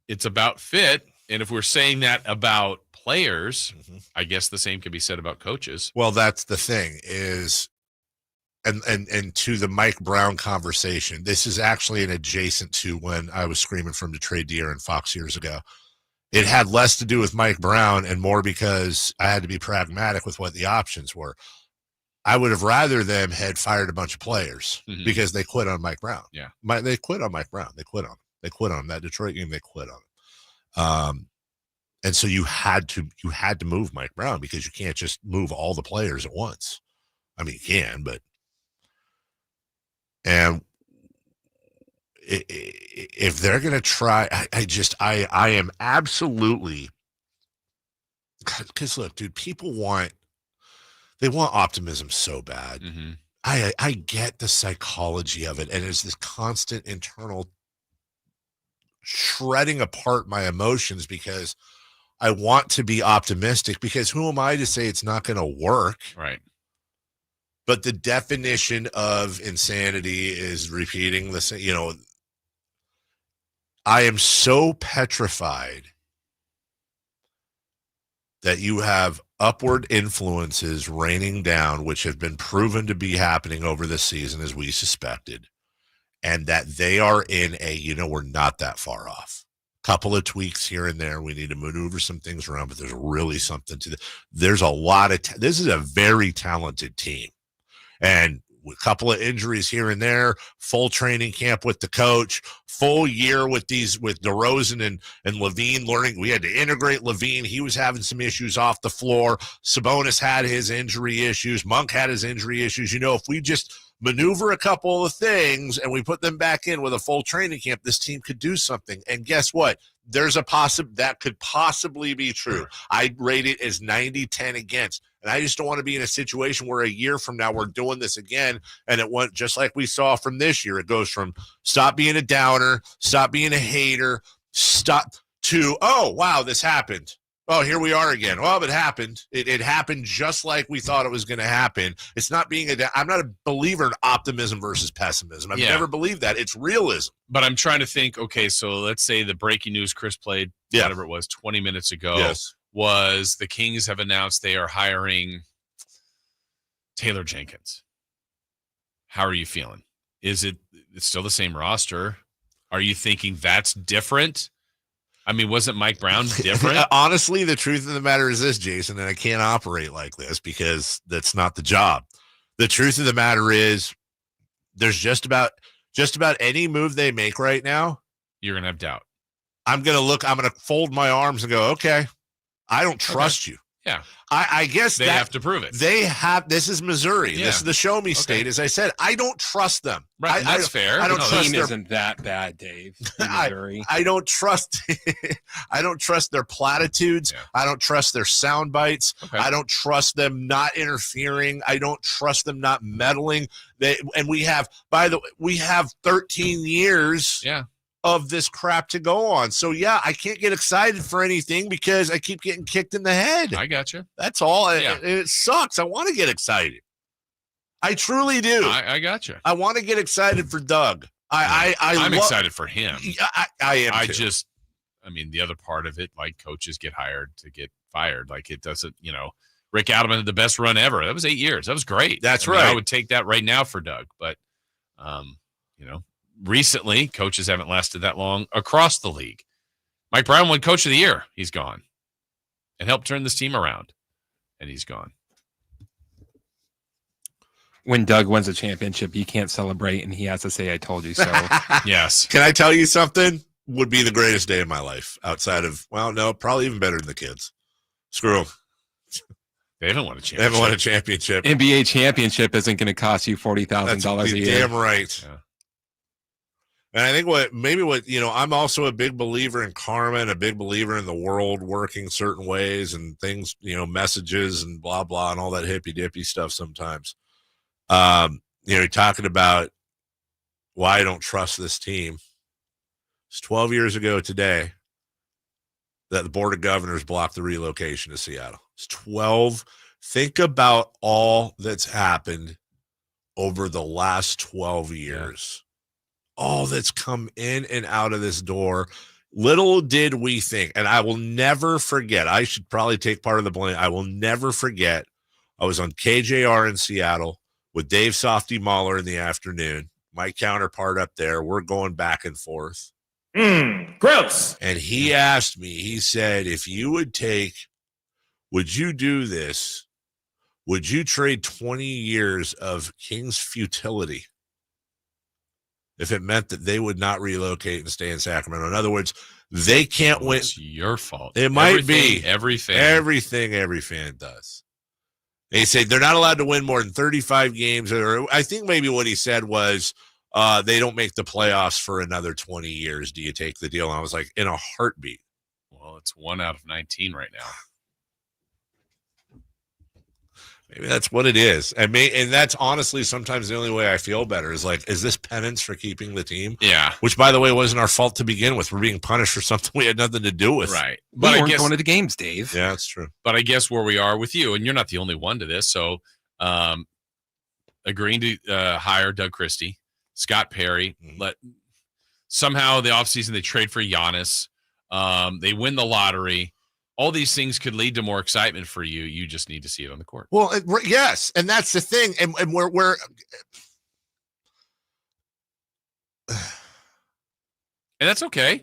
Speaker 4: it's about fit. And if we're saying that about players, I guess the same could be said about coaches.
Speaker 5: Well, that's the thing is, and to the Mike Brown conversation, this is actually an adjacent to when I was screaming from the trade Deere and Fox years ago. It had less to do with Mike Brown and more because I had to be pragmatic with what the options were. I would have rather them had fired a bunch of players because they quit on Mike Brown.
Speaker 4: Yeah.
Speaker 5: They quit on Mike Brown. They quit on him. They quit on him. That Detroit game, they quit on him. And so you had to move Mike Brown because you can't just move all the players at once. I mean, you can, but if they're going to try, I am absolutely, because look, dude, people want optimism so bad.
Speaker 4: Mm-hmm.
Speaker 5: I get the psychology of it, and there's this constant internal shredding apart my emotions because I want to be optimistic, because who am I to say it's not going to work?
Speaker 4: Right.
Speaker 5: But the definition of insanity is repeating the same, I am so petrified that you have upward influences raining down, which have been proven to be happening over this season as we suspected, and that they are in we're not that far off. Couple of tweaks here and there. We need to maneuver some things around, but there's really something to there's a lot of this is a very talented team, and a couple of injuries here and there, full training camp with the coach, full year with DeRozan and Levine learning. We had to integrate Levine. He was having some issues off the floor. Sabonis had his injury issues. Monk had his injury issues. If we just maneuver a couple of things and we put them back in with a full training camp, this team could do something. And guess what? There's that could possibly be true. I rate it as 90-10 against. And I just don't want to be in a situation where a year from now we're doing this again, and it went just like we saw from this year. It goes from stop being a downer, stop being a hater, stop to, oh, wow, this happened. Oh, here we are again. Well, it happened. It happened just like we thought it was going to happen. It's not I'm not a believer in optimism versus pessimism. I've never believed that. It's realism.
Speaker 4: But I'm trying to think, okay, so let's say the breaking news Chris played, whatever it was, 20 minutes ago, was the Kings have announced they are hiring Taylor Jenkins. How are you feeling? It's still the same roster? Are you thinking that's different? I mean, wasn't Mike Brown different?
Speaker 5: Honestly, the truth of the matter is this, Jason, and I can't operate like this because that's not the job. The truth of the matter is there's just about any move they make right now,
Speaker 4: you're going to have doubt.
Speaker 5: I'm going to fold my arms and go, okay, I don't trust you.
Speaker 4: Yeah.
Speaker 5: I guess
Speaker 4: they have to prove it.
Speaker 5: This is Missouri. Yeah. This is the show me state. As I said, I don't trust them.
Speaker 4: Right. That's fair.
Speaker 6: I don't trust team isn't that bad, Dave. Missouri.
Speaker 5: I don't trust. I don't trust their platitudes. Yeah. I don't trust their sound bites. Okay. I don't trust them not interfering. I don't trust them not meddling. We have 13 years.
Speaker 4: Yeah.
Speaker 5: Of this crap to go on. So, yeah, I can't get excited for anything because I keep getting kicked in the head.
Speaker 4: I got you.
Speaker 5: That's all. Yeah. It sucks. I want to get excited. I truly do.
Speaker 4: I got you.
Speaker 5: I want to get excited for Doug.
Speaker 4: I'm excited for him.
Speaker 5: I am too.
Speaker 4: The other part of it, like coaches get hired to get fired. Like it doesn't, Rick Adelman had the best run ever. That was 8 years. That was great.
Speaker 5: That's right.
Speaker 4: I would take that right now for Doug. But, recently, coaches haven't lasted that long across the league. Mike Brown won Coach of the Year. He's gone. And helped turn this team around. And he's gone.
Speaker 6: When Doug wins a championship, you can't celebrate, and he has to say, I told you so.
Speaker 4: Yes.
Speaker 5: Can I tell you something? Would be the greatest day of my life outside of, probably even better than the kids. Screw them.
Speaker 4: They haven't won a championship.
Speaker 6: NBA championship isn't going to cost you $40,000 a year.
Speaker 5: Damn right. Yeah. And I think I'm also a big believer in karma and a big believer in the world working certain ways and things, messages and blah, blah, and all that hippy dippy stuff sometimes. You're talking about why I don't trust this team. It's 12 years ago today that the Board of Governors blocked the relocation to Seattle. It's 12. Think about all that's happened over the last 12 years. All that's come in and out of this door. Little did we think, and I will never forget, I should probably take part of the blame. I will never forget, I was on KJR in Seattle with Dave Softy Mahler in the afternoon, my counterpart up there. We're going back and forth.
Speaker 22: Gross.
Speaker 5: And he asked me, he said, if you would you do this? Would you trade 20 years of King's futility if it meant that they would not relocate and stay in Sacramento? In other words, They can't win.
Speaker 4: It's your fault.
Speaker 5: It might be.
Speaker 4: Everything
Speaker 5: every fan does. They say they're not allowed to win more than 35 games. Or I think maybe what he said was they don't make the playoffs for another 20 years. Do you take the deal? And I was like, in a heartbeat.
Speaker 4: Well, it's 1 out of 19 right now.
Speaker 5: Maybe that's what it is. And that's honestly sometimes the only way I feel better is like, is this penance for keeping the team?
Speaker 4: Yeah.
Speaker 5: Which, by the way, wasn't our fault to begin with. We're being punished for something we had nothing to do with.
Speaker 4: Right.
Speaker 6: But
Speaker 4: But
Speaker 6: we
Speaker 4: I
Speaker 6: weren't
Speaker 4: guess
Speaker 6: going to the games, Dave.
Speaker 5: Yeah, that's true.
Speaker 4: But I guess where we are with you, and you're not the only one to this. So, agreeing to hire Doug Christie, Scott Perry, somehow the offseason they trade for Giannis. They win the lottery. All these things could lead to more excitement for you. You just need to see it on the court.
Speaker 5: Well, yes, and that's the thing. And we're
Speaker 4: and that's okay. I'm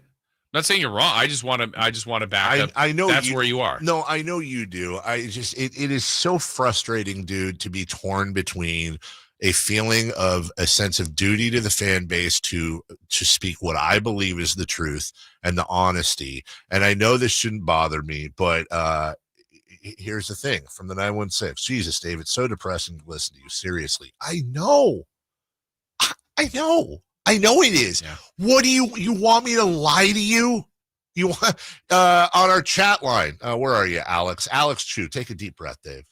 Speaker 4: not saying you're wrong. I just want to back up.
Speaker 5: I know
Speaker 4: that's where you are.
Speaker 5: No, I know you do. It is so frustrating, dude, to be torn between a feeling of a sense of duty to the fan base to speak what I believe is the truth and the honesty. And I know this shouldn't bother me, but here's the thing from the 916. Jesus, Dave, it's so depressing to listen to you. Seriously. I know it is.
Speaker 4: Yeah.
Speaker 5: What do you want me to lie to you? You want on our chat line. Where are you, Alex? Alex Chu, take a deep breath, Dave.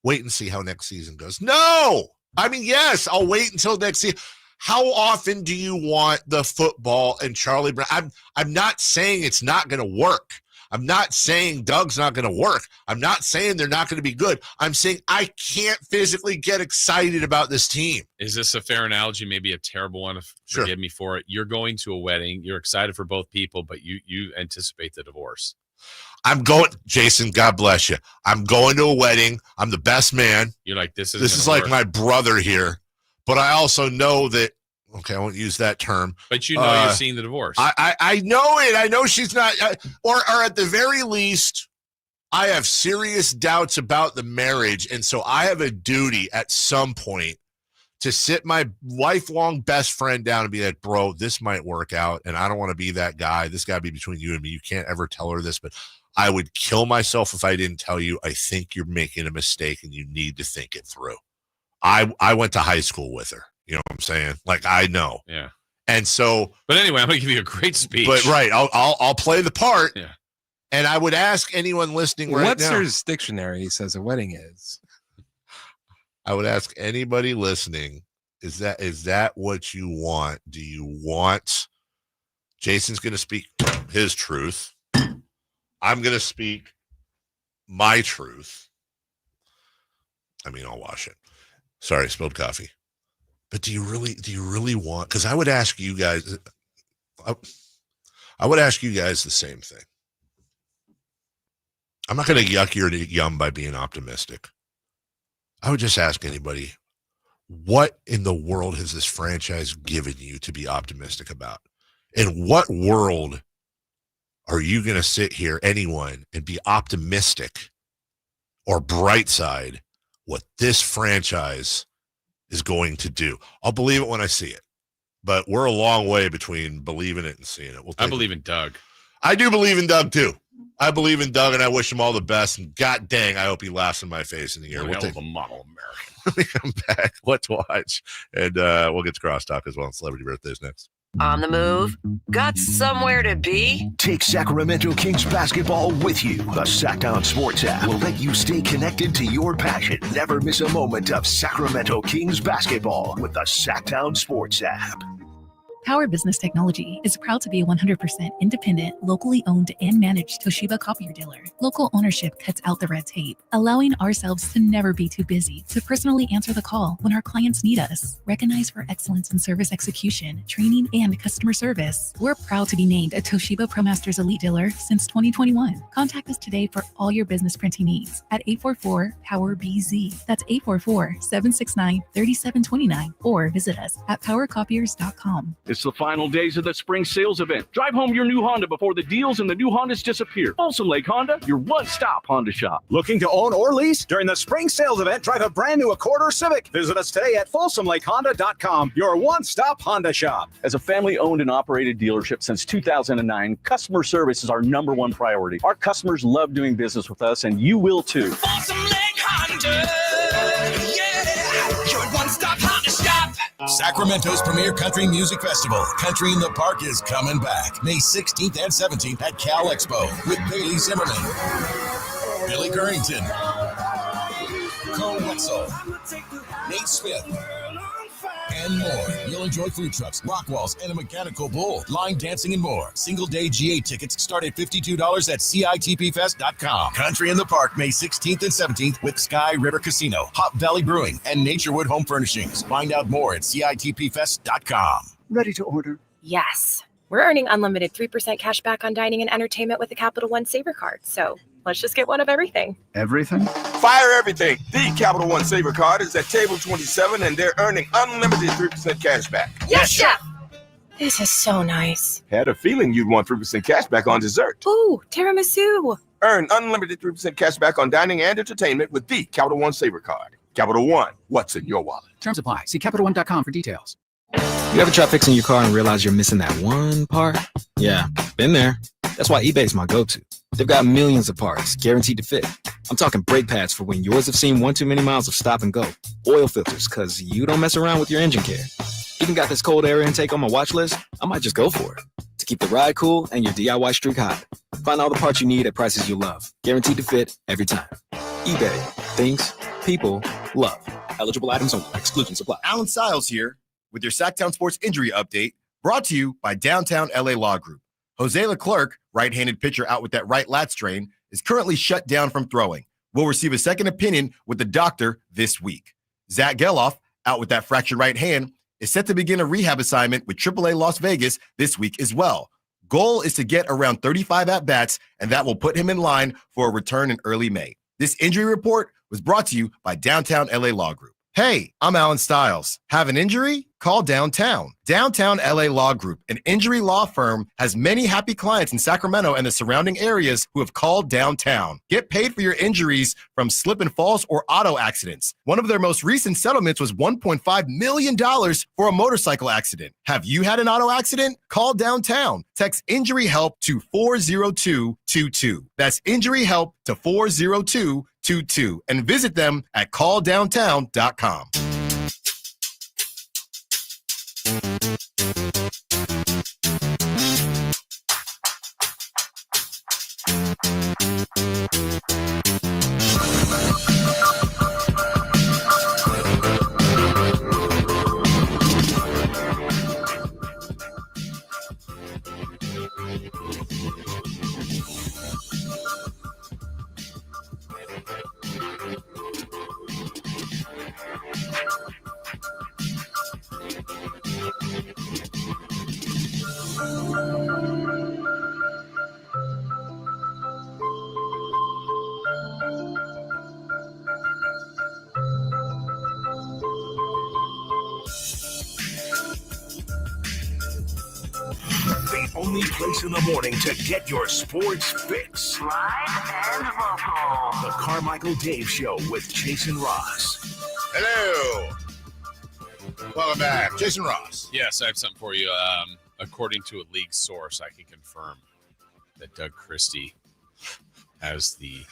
Speaker 5: Wait and see how next season goes. No. I mean, yes, I'll wait until next season. How often do you want the football and Charlie Brown? I'm not saying it's not going to work. I'm not saying Doug's not going to work. I'm not saying they're not going to be good. I'm saying I can't physically get excited about this team.
Speaker 4: Is this a fair analogy? Maybe a terrible one. Forgive me for it. You're going to a wedding. You're excited for both people, but you anticipate the divorce.
Speaker 5: I'm going, Jason, God bless you. I'm going to a wedding. I'm the best man.
Speaker 4: You're like, this
Speaker 5: is like my brother here. But I also know that, okay, I won't use that term.
Speaker 4: But you know you're seeing the divorce.
Speaker 5: I know it. I know she's not, or at the very least, I have serious doubts about the marriage. And so I have a duty at some point to sit my lifelong best friend down and be like, bro, this might work out. And I don't want to be that guy. This got to be between you and me. You can't ever tell her this, but I would kill myself if I didn't tell you. I think you're making a mistake and you need to think it through. I went to high school with her. You know what I'm saying? Like, I know.
Speaker 4: Yeah.
Speaker 5: And so,
Speaker 4: but anyway, I'm going to give you a great speech.
Speaker 5: But right, I'll play the part.
Speaker 4: Yeah.
Speaker 5: And I would ask anyone listening right now.
Speaker 6: Webster's dictionary says a wedding is.
Speaker 5: I would ask anybody listening, is that what you want? Do you want Jason's going to speak his truth? I'm going to speak my truth. I mean, I'll wash it. Sorry, spilled coffee. But do you really want, because I would ask you guys, I would ask you guys the same thing. I'm not going to yuck your yum by being optimistic. I would just ask anybody, what in the world has this franchise given you to be optimistic about? In what world are you going to sit here, anyone, and be optimistic or bright side what this franchise is going to do? I'll believe it when I see it, but we're a long way between believing it and seeing it.
Speaker 4: I believe in Doug.
Speaker 5: I do believe in Doug too. I believe in Doug, and I wish him all the best. And God dang, I hope he laughs in my face in the year.
Speaker 4: We'll take the model American.
Speaker 5: When we come back, let's watch, and we'll get to crosstalk as well. And celebrity birthdays next.
Speaker 2: On the move? Got somewhere to be?
Speaker 9: Take Sacramento Kings basketball with you. The Sacktown Sports app will let you stay connected to your passion. Never miss a moment of Sacramento Kings basketball with the Sacktown Sports app.
Speaker 12: Power Business Technology is proud to be a 100% independent, locally owned and managed Toshiba copier dealer. Local ownership cuts out the red tape, allowing ourselves to never be too busy to personally answer the call when our clients need us. Recognized for excellence in service execution, training, and customer service, we're proud to be named a Toshiba ProMasters Elite Dealer since 2021. Contact us today for all your business printing needs at 844-POWER-BZ. That's 844-769-3729, or visit us at powercopiers.com.
Speaker 3: It's the final days of the spring sales event. Drive home your new Honda before the deals and the new Hondas disappear. Folsom Lake Honda, your one-stop Honda shop.
Speaker 13: Looking to own or lease? During the spring sales event, drive a brand new Accord or Civic. Visit us today at FolsomLakeHonda.com, your one-stop Honda shop.
Speaker 3: As a family-owned and operated dealership since 2009, customer service is our number one priority. Our customers love doing business with us, and you will too.
Speaker 8: Folsom Lake Honda, yeah, your one-stop Honda shop.
Speaker 9: Sacramento's premier country music festival, Country in the Park, is coming back May 16th and 17th at Cal Expo with Bailey Zimmerman, Billy Currington, Cole Wetzel, Nate Smith, and more. You'll enjoy food trucks, rock walls, and a mechanical bull, line dancing, and more. Single day GA tickets start at $52 at CITPFest.com. Country in the Park, May 16th and 17th with Sky River Casino, Hop Valley Brewing, and Naturewood Home Furnishings. Find out more at CITPFest.com.
Speaker 13: Ready to order?
Speaker 16: Yes. We're earning unlimited 3% cash back on dining and entertainment with the Capital One Saver Card. So let's just get one of everything.
Speaker 13: Everything?
Speaker 21: Fire everything. The Capital One Saver Card is at table 27, and they're earning unlimited 3% cash back.
Speaker 16: Yes, Chef! This is so nice.
Speaker 21: Had a feeling you'd want 3% cash back on dessert.
Speaker 16: Ooh, tiramisu.
Speaker 21: Earn unlimited 3% cash back on dining and entertainment with the Capital One Saver Card. Capital One, what's in your wallet?
Speaker 19: Terms apply. See CapitalOne.com for details. You ever try fixing your car and realize you're missing that one part? Yeah, been there. That's why eBay's my go-to. They've got millions of parts, guaranteed to fit. I'm talking brake pads for when yours have seen one too many miles of stop and go. Oil filters, because you don't mess around with your engine care. Even got this cold air intake on my watch list. I might just go for it. To keep the ride cool and your DIY streak hot. Find all the parts you need at prices you love. Guaranteed to fit every time. eBay. Things people love. Eligible items only. Exclusions apply.
Speaker 23: Alan Stiles here with your Sacktown Sports Injury Update, brought to you by Downtown LA Law Group. Jose Leclerc, right-handed pitcher out with that right lat strain, is currently shut down from throwing. Will receive a second opinion with the doctor this week. Zach Geloff, out with that fractured right hand, is set to begin a rehab assignment with AAA Las Vegas this week as well. Goal is to get around 35 at-bats, and that will put him in line for a return in early May. This injury report was brought to you by Downtown LA Law Group. Hey, I'm Alan Stiles. Have an injury? Call Downtown. Downtown LA Law Group, an injury law firm, has many happy clients in Sacramento and the surrounding areas who have called Downtown. Get paid for your injuries from slip and falls or auto accidents. One of their most recent settlements was $1.5 million for a motorcycle accident. Have you had an auto accident? Call Downtown. Text injury help to 40222. That's injury help to 40222. And visit them at calldowntown.com.
Speaker 9: The only place in the morning to get your sports fix.
Speaker 8: Live and local.
Speaker 9: The Carmichael Dave Show with Jason Ross.
Speaker 5: Hello. Welcome back. Jason Ross.
Speaker 4: Yes, I have something for you. According to a league source, I can confirm that Doug Christie has the...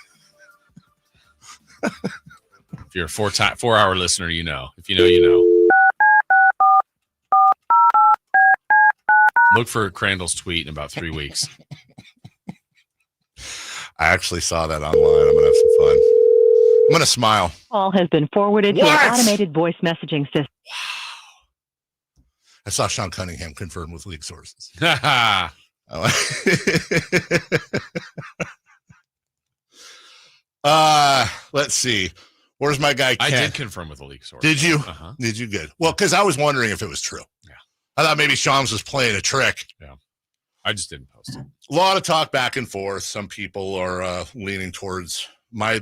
Speaker 4: If you're a 4-hour listener, you know. If you know, you know. Look for Crandall's tweet in about 3 weeks.
Speaker 5: I actually saw that online. I'm going to have some fun. I'm going to smile.
Speaker 24: Call has been forwarded to an automated voice messaging system.
Speaker 5: I saw Sean Cunningham confirmed with league sources. Let's see. Where's my guy, Ken?
Speaker 4: I did confirm with a league source.
Speaker 5: Did you?
Speaker 4: Uh-huh.
Speaker 5: Did you? Good. Well, because I was wondering if it was true.
Speaker 4: Yeah.
Speaker 5: I thought maybe Shams was playing a trick.
Speaker 4: Yeah. I just didn't post it.
Speaker 5: A lot of talk back and forth. Some people are leaning towards my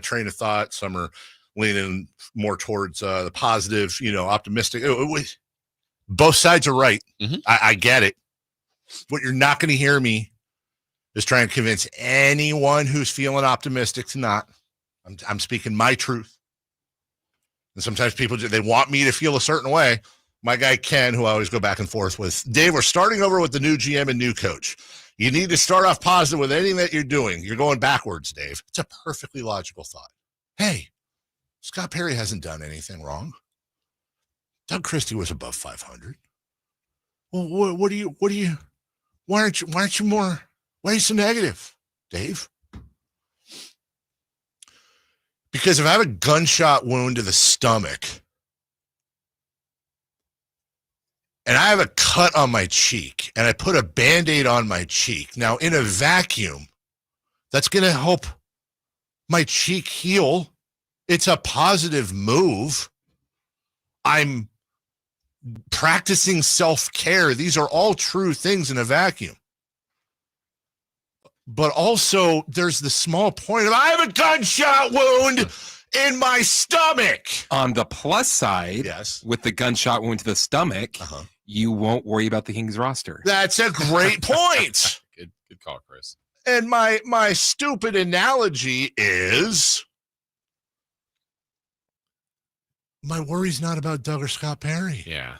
Speaker 5: train of thought. Some are leaning more towards the positive, optimistic. Both sides are right.
Speaker 4: Mm-hmm.
Speaker 5: I get it. What you're not going to hear me is try and convince anyone who's feeling optimistic to not. I'm speaking my truth. And sometimes people, they want me to feel a certain way. My guy, Ken, who I always go back and forth with, Dave, we're starting over with the new GM and new coach. You need to start off positive with anything that you're doing. You're going backwards, Dave. It's a perfectly logical thought. Hey, Scott Perry hasn't done anything wrong. Doug Christie was above 500. Well, why aren't you so negative, Dave? Because if I have a gunshot wound to the stomach and I have a cut on my cheek and I put a Band-Aid on my cheek, now in a vacuum, that's going to help my cheek heal. It's a positive move. I'm practicing self-care. These are all true things in a vacuum. But also, there's the small point of I have a gunshot wound in my stomach.
Speaker 6: On the plus side,
Speaker 5: yes,
Speaker 6: with the gunshot wound to the stomach, you won't worry about the Kings roster.
Speaker 5: That's a great point.
Speaker 4: Good call, Chris.
Speaker 5: And my stupid analogy is my worry's not about Doug or Scott Perry.
Speaker 4: Yeah.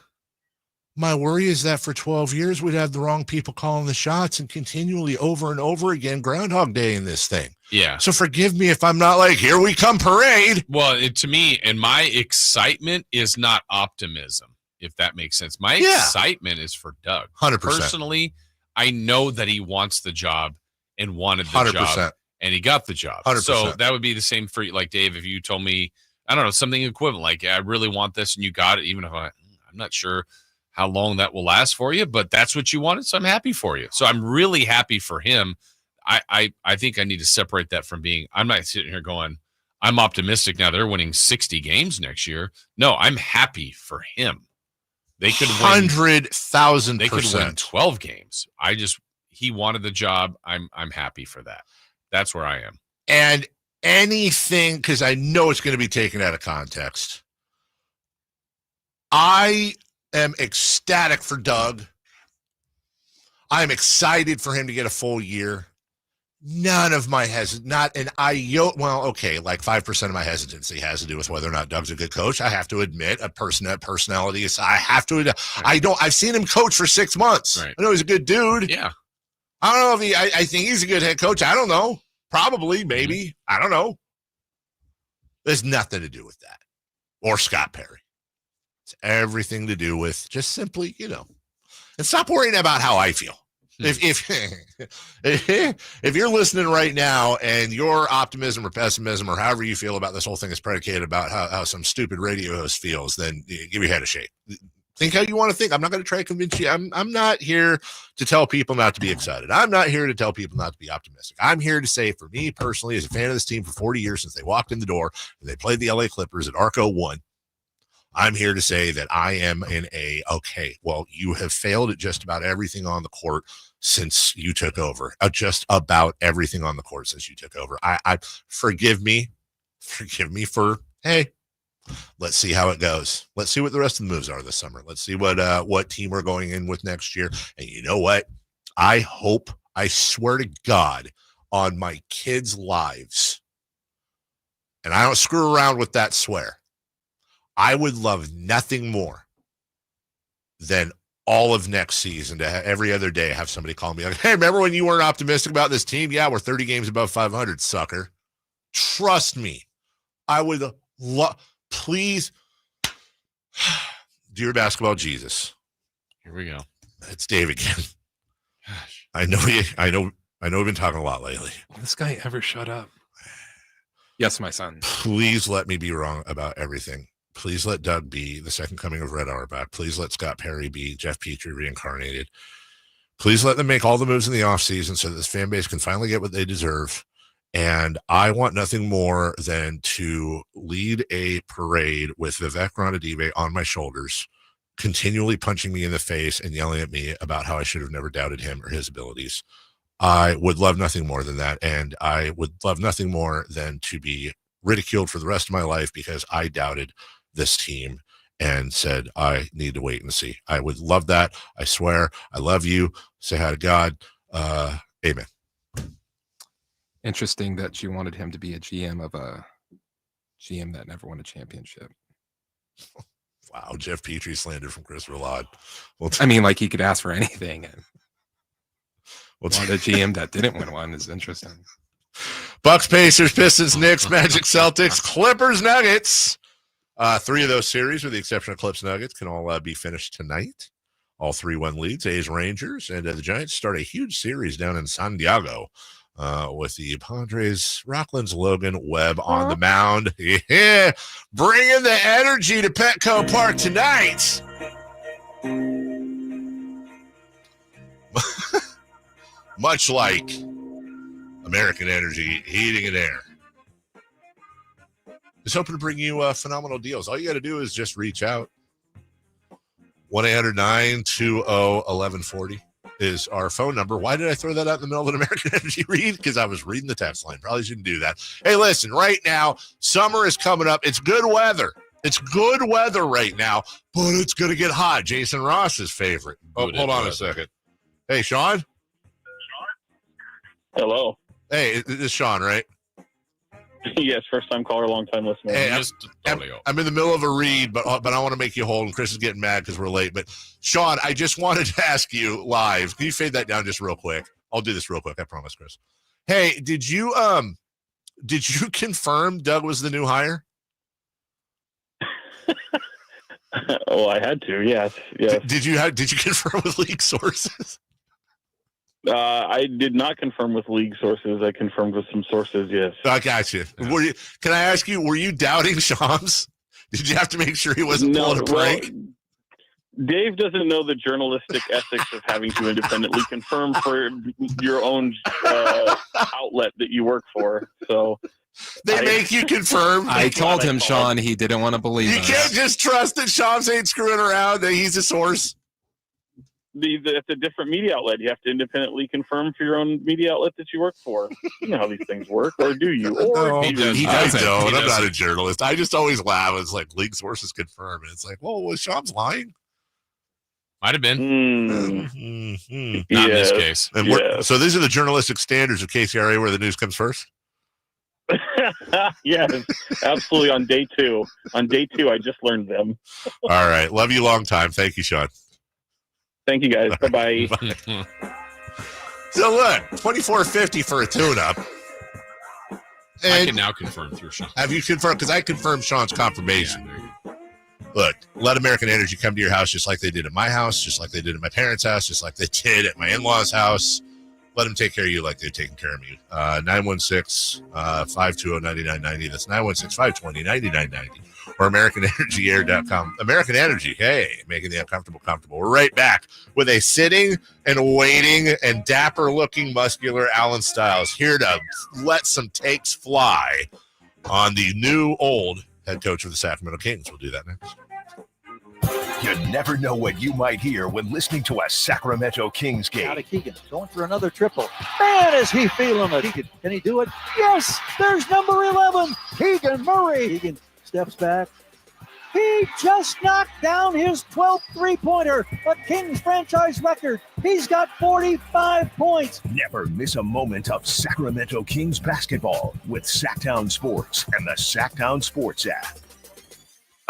Speaker 5: My worry is that for 12 years, we'd have the wrong people calling the shots and continually over and over again, Groundhog Day in this thing.
Speaker 4: Yeah.
Speaker 5: So forgive me if I'm not like, here we come parade.
Speaker 4: Well, to me, and my excitement is not optimism, if that makes sense. My excitement is for Doug.
Speaker 5: 100%.
Speaker 4: Personally, I know that he wants the job and wanted the
Speaker 5: 100%.
Speaker 4: job, and he got the job.
Speaker 5: 100%.
Speaker 4: So that would be the same for, like, Dave, if you told me, I don't know, something equivalent, like, I really want this and you got it, even if I'm not sure how long that will last for you, but that's what you wanted, so I'm happy for you. So I'm really happy for him. I think I need to separate that from being, I'm not sitting here going, I'm optimistic now they're winning 60 games next year. No, I'm happy for him. They could win
Speaker 5: 100,000%.
Speaker 4: They could win 12 games. He wanted the job. I'm happy for that. That's where I am.
Speaker 5: And anything, because I know it's going to be taken out of context. I am ecstatic for Doug. I'm excited for him to get a full year. None of my like 5% of my hesitancy has to do with whether or not Doug's a good coach. I have to admit, personality is, I've seen him coach for 6 months.
Speaker 4: Right.
Speaker 5: I know he's a good dude.
Speaker 4: Yeah.
Speaker 5: I don't know if I think he's a good head coach. I don't know. Probably, maybe. Mm-hmm. I don't know. There's nothing to do with that. Or Scott Perry. It's everything to do with just simply, and stop worrying about how I feel. If you're listening right now and your optimism or pessimism or however you feel about this whole thing is predicated about how some stupid radio host feels, then give your head a shake. Think how you want to think. I'm not going to try to convince you. I'm not here to tell people not to be excited. I'm not here to tell people not to be optimistic. I'm here to say, for me personally, as a fan of this team for 40 years since they walked in the door and they played the LA Clippers at Arco 1, I'm here to say that I am you have failed at just about everything on the court since you took over. Just about everything on the court since you took over. I forgive me for, hey, let's see how it goes. Let's see what the rest of the moves are this summer. Let's see what team we're going in with next year. And you know what? I swear to God on my kids' lives, and I don't screw around with that swear, I would love nothing more than all of next season to every other day have somebody call me like, hey, remember when you weren't optimistic about this team? Yeah, we're 30 games above 500, sucker. Trust me. I would love, please, dear basketball Jesus.
Speaker 4: Here we go.
Speaker 5: It's Dave again. Gosh. I know we've been talking a lot lately.
Speaker 6: Will this guy ever shut up? Yes, my son.
Speaker 5: Please let me be wrong about everything. Please let Doug be the second coming of Red Auerbach. Please let Scott Perry be Jeff Petrie reincarnated. Please let them make all the moves in the offseason so that this fan base can finally get what they deserve. And I want nothing more than to lead a parade with Vivek Ranadive on my shoulders, continually punching me in the face and yelling at me about how I should have never doubted him or his abilities. I would love nothing more than that. And I would love nothing more than to be ridiculed for the rest of my life because I doubted this team and said, I need to wait and see. I would love that. I swear. I love you. Say hi to God. Amen.
Speaker 6: Interesting that she wanted him to be a GM of a GM that never won a championship.
Speaker 5: Wow, Jeff Petrie slander from Chris Rillard. Well,
Speaker 6: I mean, like he could ask for anything. And the GM that didn't win one is interesting.
Speaker 5: Bucks, Pacers, Pistons, Knicks, Magic, Celtics, Clippers, Nuggets. 3 of those series, with the exception of Clips, Nuggets, can all be finished tonight. All 3-1 leads. A's, Rangers, and the Giants start a huge series down in San Diego with the Padres, Rockland's Logan Webb on the mound. Yeah, bringing the energy to Petco Park tonight. Much like American Energy Heating and Air. Just hoping to bring you phenomenal deals. All you got to do is just reach out. 1-800-920-1140 is our phone number. Why did I throw that out in the middle of an American Energy read? Because I was reading the text line. Probably shouldn't do that. Hey, listen, right now, summer is coming up. It's good weather. It's good weather right now, but it's going to get hot. Jason Ross's favorite. Oh, hold on a second. Hey, Sean?
Speaker 10: Hello.
Speaker 5: Hey, this is Sean, right?
Speaker 10: Yes, first time caller, long time listener.
Speaker 5: Hey, I'm in the middle of a read, but I want to make you hold, and Chris is getting mad because we're late. But Sean, I just wanted to ask you live. Can you fade that down just real quick? I'll do this real quick. I promise, Chris. Hey, did you confirm Doug was the new hire?
Speaker 10: Oh, I had to. Yes.
Speaker 5: Did you confirm with league sources?
Speaker 10: I did not confirm with league sources. I confirmed with some sources, yes.
Speaker 5: I got you. Can I ask you, were you doubting Shams? Did you have to make sure he wasn't pulling a prank?
Speaker 10: Dave doesn't know the journalistic ethics of having to independently confirm for your own outlet that you work for. So
Speaker 5: they make you confirm.
Speaker 6: I told him, Sean, he didn't want to believe
Speaker 5: You can't just trust that Shams ain't screwing around, that he's a source.
Speaker 10: It's a different media outlet. You have to independently confirm for your own media outlet that you work for. You know how these things work, or do you? Or
Speaker 5: no, I don't. I'm not a journalist. I just always laugh. It's like league sources confirm, and it's like, well, was Shams lying?
Speaker 4: Might have been.
Speaker 5: Not
Speaker 4: in this case.
Speaker 5: And so these are the journalistic standards of KCRA, where the news comes first.
Speaker 10: Yes, absolutely. On day two, I just learned them.
Speaker 5: All right, love you long time. Thank you, Sean.
Speaker 10: Thank you, guys. Bye-bye.
Speaker 5: So look, $24.50 for a tune-up.
Speaker 4: I can now confirm through Sean.
Speaker 5: Have you confirmed? Because I confirmed Sean's confirmation. Yeah, look, let American Energy come to your house just like they did at my house, just like they did at my parents' house, just like they did at my in-laws' house. Let them take care of you like they're taking care of me. 916-520-9990. That's 916-520-9990. Or AmericanEnergyAir.com. American Energy, hey, making the uncomfortable comfortable. We're right back with a sitting and waiting and dapper-looking muscular Alan Stiles here to let some takes fly on the new old head coach of the Sacramento Kings. We'll do that next.
Speaker 9: You never know what you might hear when listening to a Sacramento Kings game.
Speaker 11: Out of Keegan, going for another triple. Man, is he feeling it. Keegan, can he do it? Yes, there's number 11, Keegan Murray. Keegan steps back. He just knocked down his 12th three-pointer, a Kings franchise record. He's got 45 points.
Speaker 9: Never miss a moment of Sacramento Kings basketball with Sacktown Sports and the Sacktown Sports app.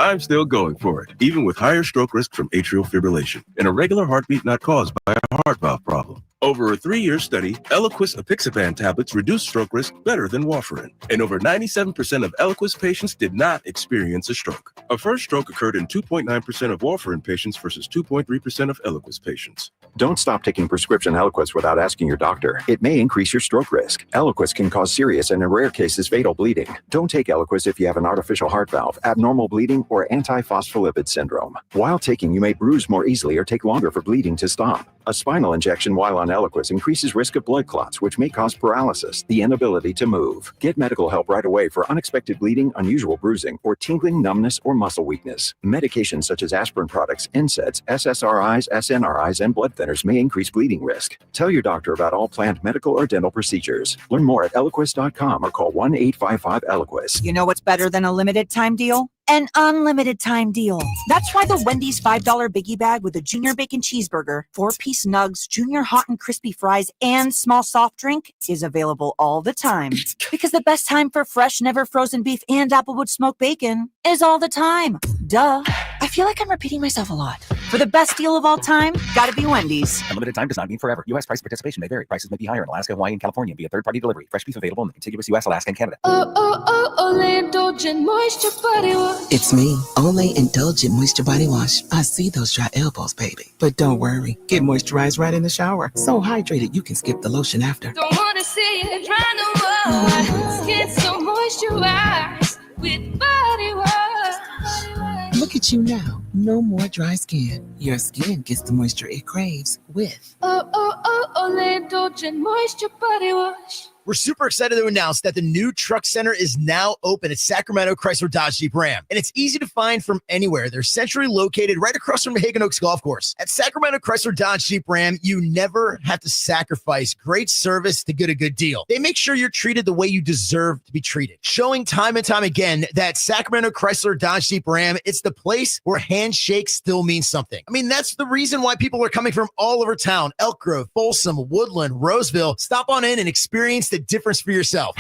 Speaker 14: I'm still going for it, even with higher stroke risk from atrial fibrillation, an irregular heartbeat not caused by a heart valve problem. Over a 3-year study, Eliquis apixaban tablets reduce stroke risk better than warfarin, and over 97% of Eliquis patients did not experience a stroke. A first stroke occurred in 2.9% of warfarin patients versus 2.3% of Eliquis patients.
Speaker 15: Don't stop taking prescription Eliquis without asking your doctor. It may increase your stroke risk. Eliquis can cause serious and in rare cases fatal bleeding. Don't take Eliquis if you have an artificial heart valve, abnormal bleeding, or antiphospholipid syndrome. While taking, you may bruise more easily or take longer for bleeding to stop. A spinal injection while on Eliquis increases risk of blood clots, which may cause paralysis, the inability to move. Get medical help right away for unexpected bleeding, unusual bruising, or tingling, numbness, or muscle weakness. Medications such as aspirin products, NSAIDs, SSRIs, SNRIs, and blood thinners may increase bleeding risk. Tell your doctor about all planned medical or dental procedures. Learn more at Eliquis.com or call 1-855-ELIQUIS.
Speaker 18: You know what's better than a limited time deal?
Speaker 1: an unlimited time deal. That's why the Wendy's $5 biggie bag with a junior bacon cheeseburger, 4-piece nugs, junior hot and crispy fries, and small soft drink is available all the time. Because the best time for fresh, never frozen beef and Applewood smoked bacon is all the time. Duh. I feel like I'm repeating myself a lot. For the best deal of all time, gotta be Wendy's.
Speaker 17: Unlimited time does not mean forever. U.S. price participation may vary. Prices may be higher in Alaska, Hawaii, and California via third-party delivery. Fresh beef available in the contiguous U.S., Alaska, and Canada.
Speaker 18: Olay Indulgent Moisture Body Wash.
Speaker 20: It's me, Olay Indulgent Moisture Body Wash. I see those dry elbows, baby. But don't worry. Get moisturized right in the shower. So hydrated you can skip the lotion after.
Speaker 18: Don't wanna see it dry no more. Skin so moisturized with body wash.
Speaker 20: Look at you now. No more dry skin. Your skin gets the moisture it craves with
Speaker 18: Olay Indulgent Moisture Body Wash.
Speaker 23: We're super excited to announce that the new Truck Center is now open at Sacramento Chrysler Dodge Jeep Ram. And it's easy to find from anywhere. They're centrally located right across from the Hagan Oaks Golf Course. At Sacramento Chrysler Dodge Jeep Ram, you never have to sacrifice great service to get a good deal. They make sure you're treated the way you deserve to be treated. Showing time and time again that Sacramento Chrysler Dodge Jeep Ram, it's the place where handshakes still mean something. I mean, that's the reason why people are coming from all over town. Elk Grove, Folsom, Woodland, Roseville. Stop on in and experience the difference for yourself.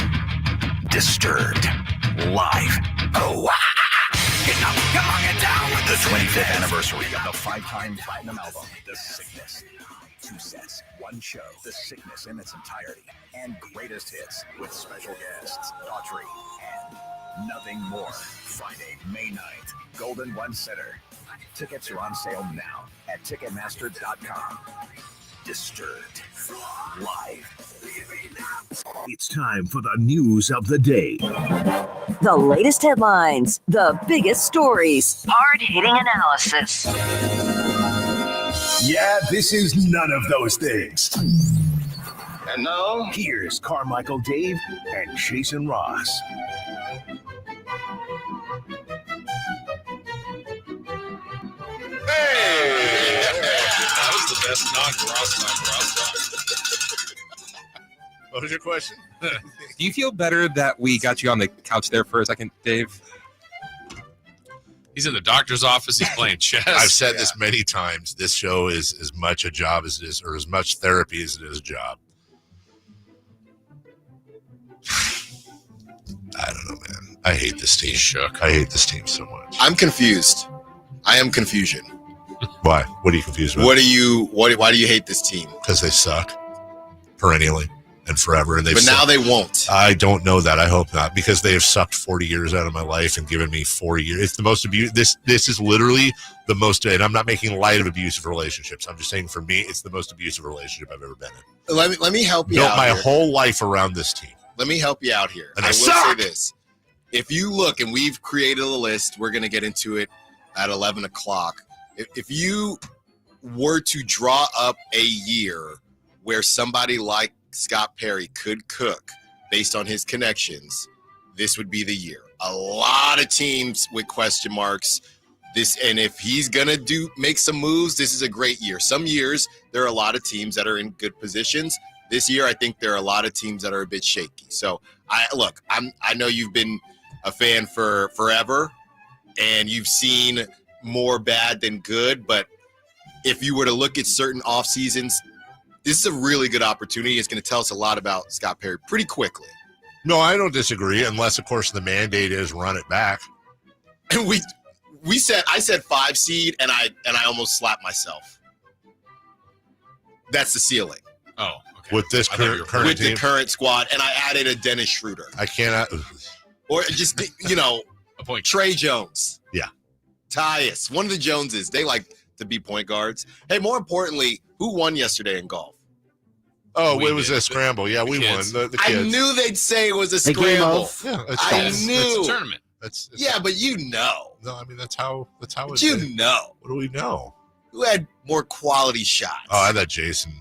Speaker 9: Disturbed. Live. Oh, get down with the 25th anniversary of the 5-time platinum album, The Sickness. 2 sets, 1 show, The Sickness in its entirety, and greatest hits with special guests, Daughtry, and Nothing More. Friday, May 9th, Golden One Center. Tickets are on sale now at Ticketmaster.com. Disturbed. Live. It's time for the news of the day.
Speaker 2: The latest headlines, the biggest stories, hard-hitting analysis.
Speaker 9: Yeah, this is none of those things.
Speaker 8: And now,
Speaker 9: here's Carmichael Dave and Jason Ross.
Speaker 5: Hey!
Speaker 4: That was the best knock.
Speaker 5: What was your question?
Speaker 6: Do you feel better that we got you on the couch there for a second, Dave?
Speaker 4: He's in the doctor's office. He's playing chess.
Speaker 5: I've said this many times. This show is as much a job as it is, or as much therapy as it is a job. I don't know, man. I hate this team.
Speaker 4: Shook.
Speaker 5: I hate this team so much.
Speaker 25: I'm confused. I am confusion.
Speaker 5: Why? What are you confused with?
Speaker 25: Why do you hate this team?
Speaker 5: Because they suck perennially and forever. And
Speaker 25: but now they won't.
Speaker 5: I don't know that. I hope not, because they have sucked 40 years out of my life and given me 4 years. It's the most abuse. This is literally the most, and I'm not making light of abusive relationships. I'm just saying, for me, it's the most abusive relationship I've ever been in.
Speaker 25: Let me help you
Speaker 5: Built
Speaker 25: out.
Speaker 5: my
Speaker 25: here.
Speaker 5: whole life around this team.
Speaker 25: Let me help you out here.
Speaker 5: And
Speaker 25: I will
Speaker 5: suck.
Speaker 25: say this. If you look, and we've created a list, we're going to get into it at 11 o'clock. If you were to draw up a year where somebody like Scott Perry could cook based on his connections, this would be the year. A lot of teams with question marks. And if he's going to make some moves, this is a great year. Some years, there are a lot of teams that are in good positions. This year, I think there are a lot of teams that are a bit shaky. So, I know you've been a fan for forever, and you've seen more bad than good. But if you were to look at certain off seasons, this is a really good opportunity. It's going to tell us a lot about Scott Perry pretty quickly.
Speaker 5: No, I don't disagree, unless, of course, the mandate is run it back.
Speaker 25: I said 5 seed, and I almost slapped myself. That's the ceiling.
Speaker 4: Oh, okay.
Speaker 5: With this current
Speaker 25: with
Speaker 5: team?
Speaker 25: the current squad, and I added a Dennis Schroeder.
Speaker 5: I cannot.
Speaker 25: Or just,
Speaker 4: a point.
Speaker 25: Trey Jones.
Speaker 5: Yeah.
Speaker 25: Tyus. One of the Joneses. They like to be point guards. Hey, more importantly, who won yesterday in golf?
Speaker 5: Oh, it was a scramble. Yeah, we won. The kids.
Speaker 25: I knew they'd say it was a scramble.
Speaker 5: Yeah,
Speaker 25: I knew.
Speaker 4: It's a tournament.
Speaker 25: Yeah, but you know.
Speaker 5: No, I mean, that's how it's.
Speaker 25: Know.
Speaker 5: What do we know?
Speaker 25: Who had more quality shots?
Speaker 5: Oh, I thought Jason,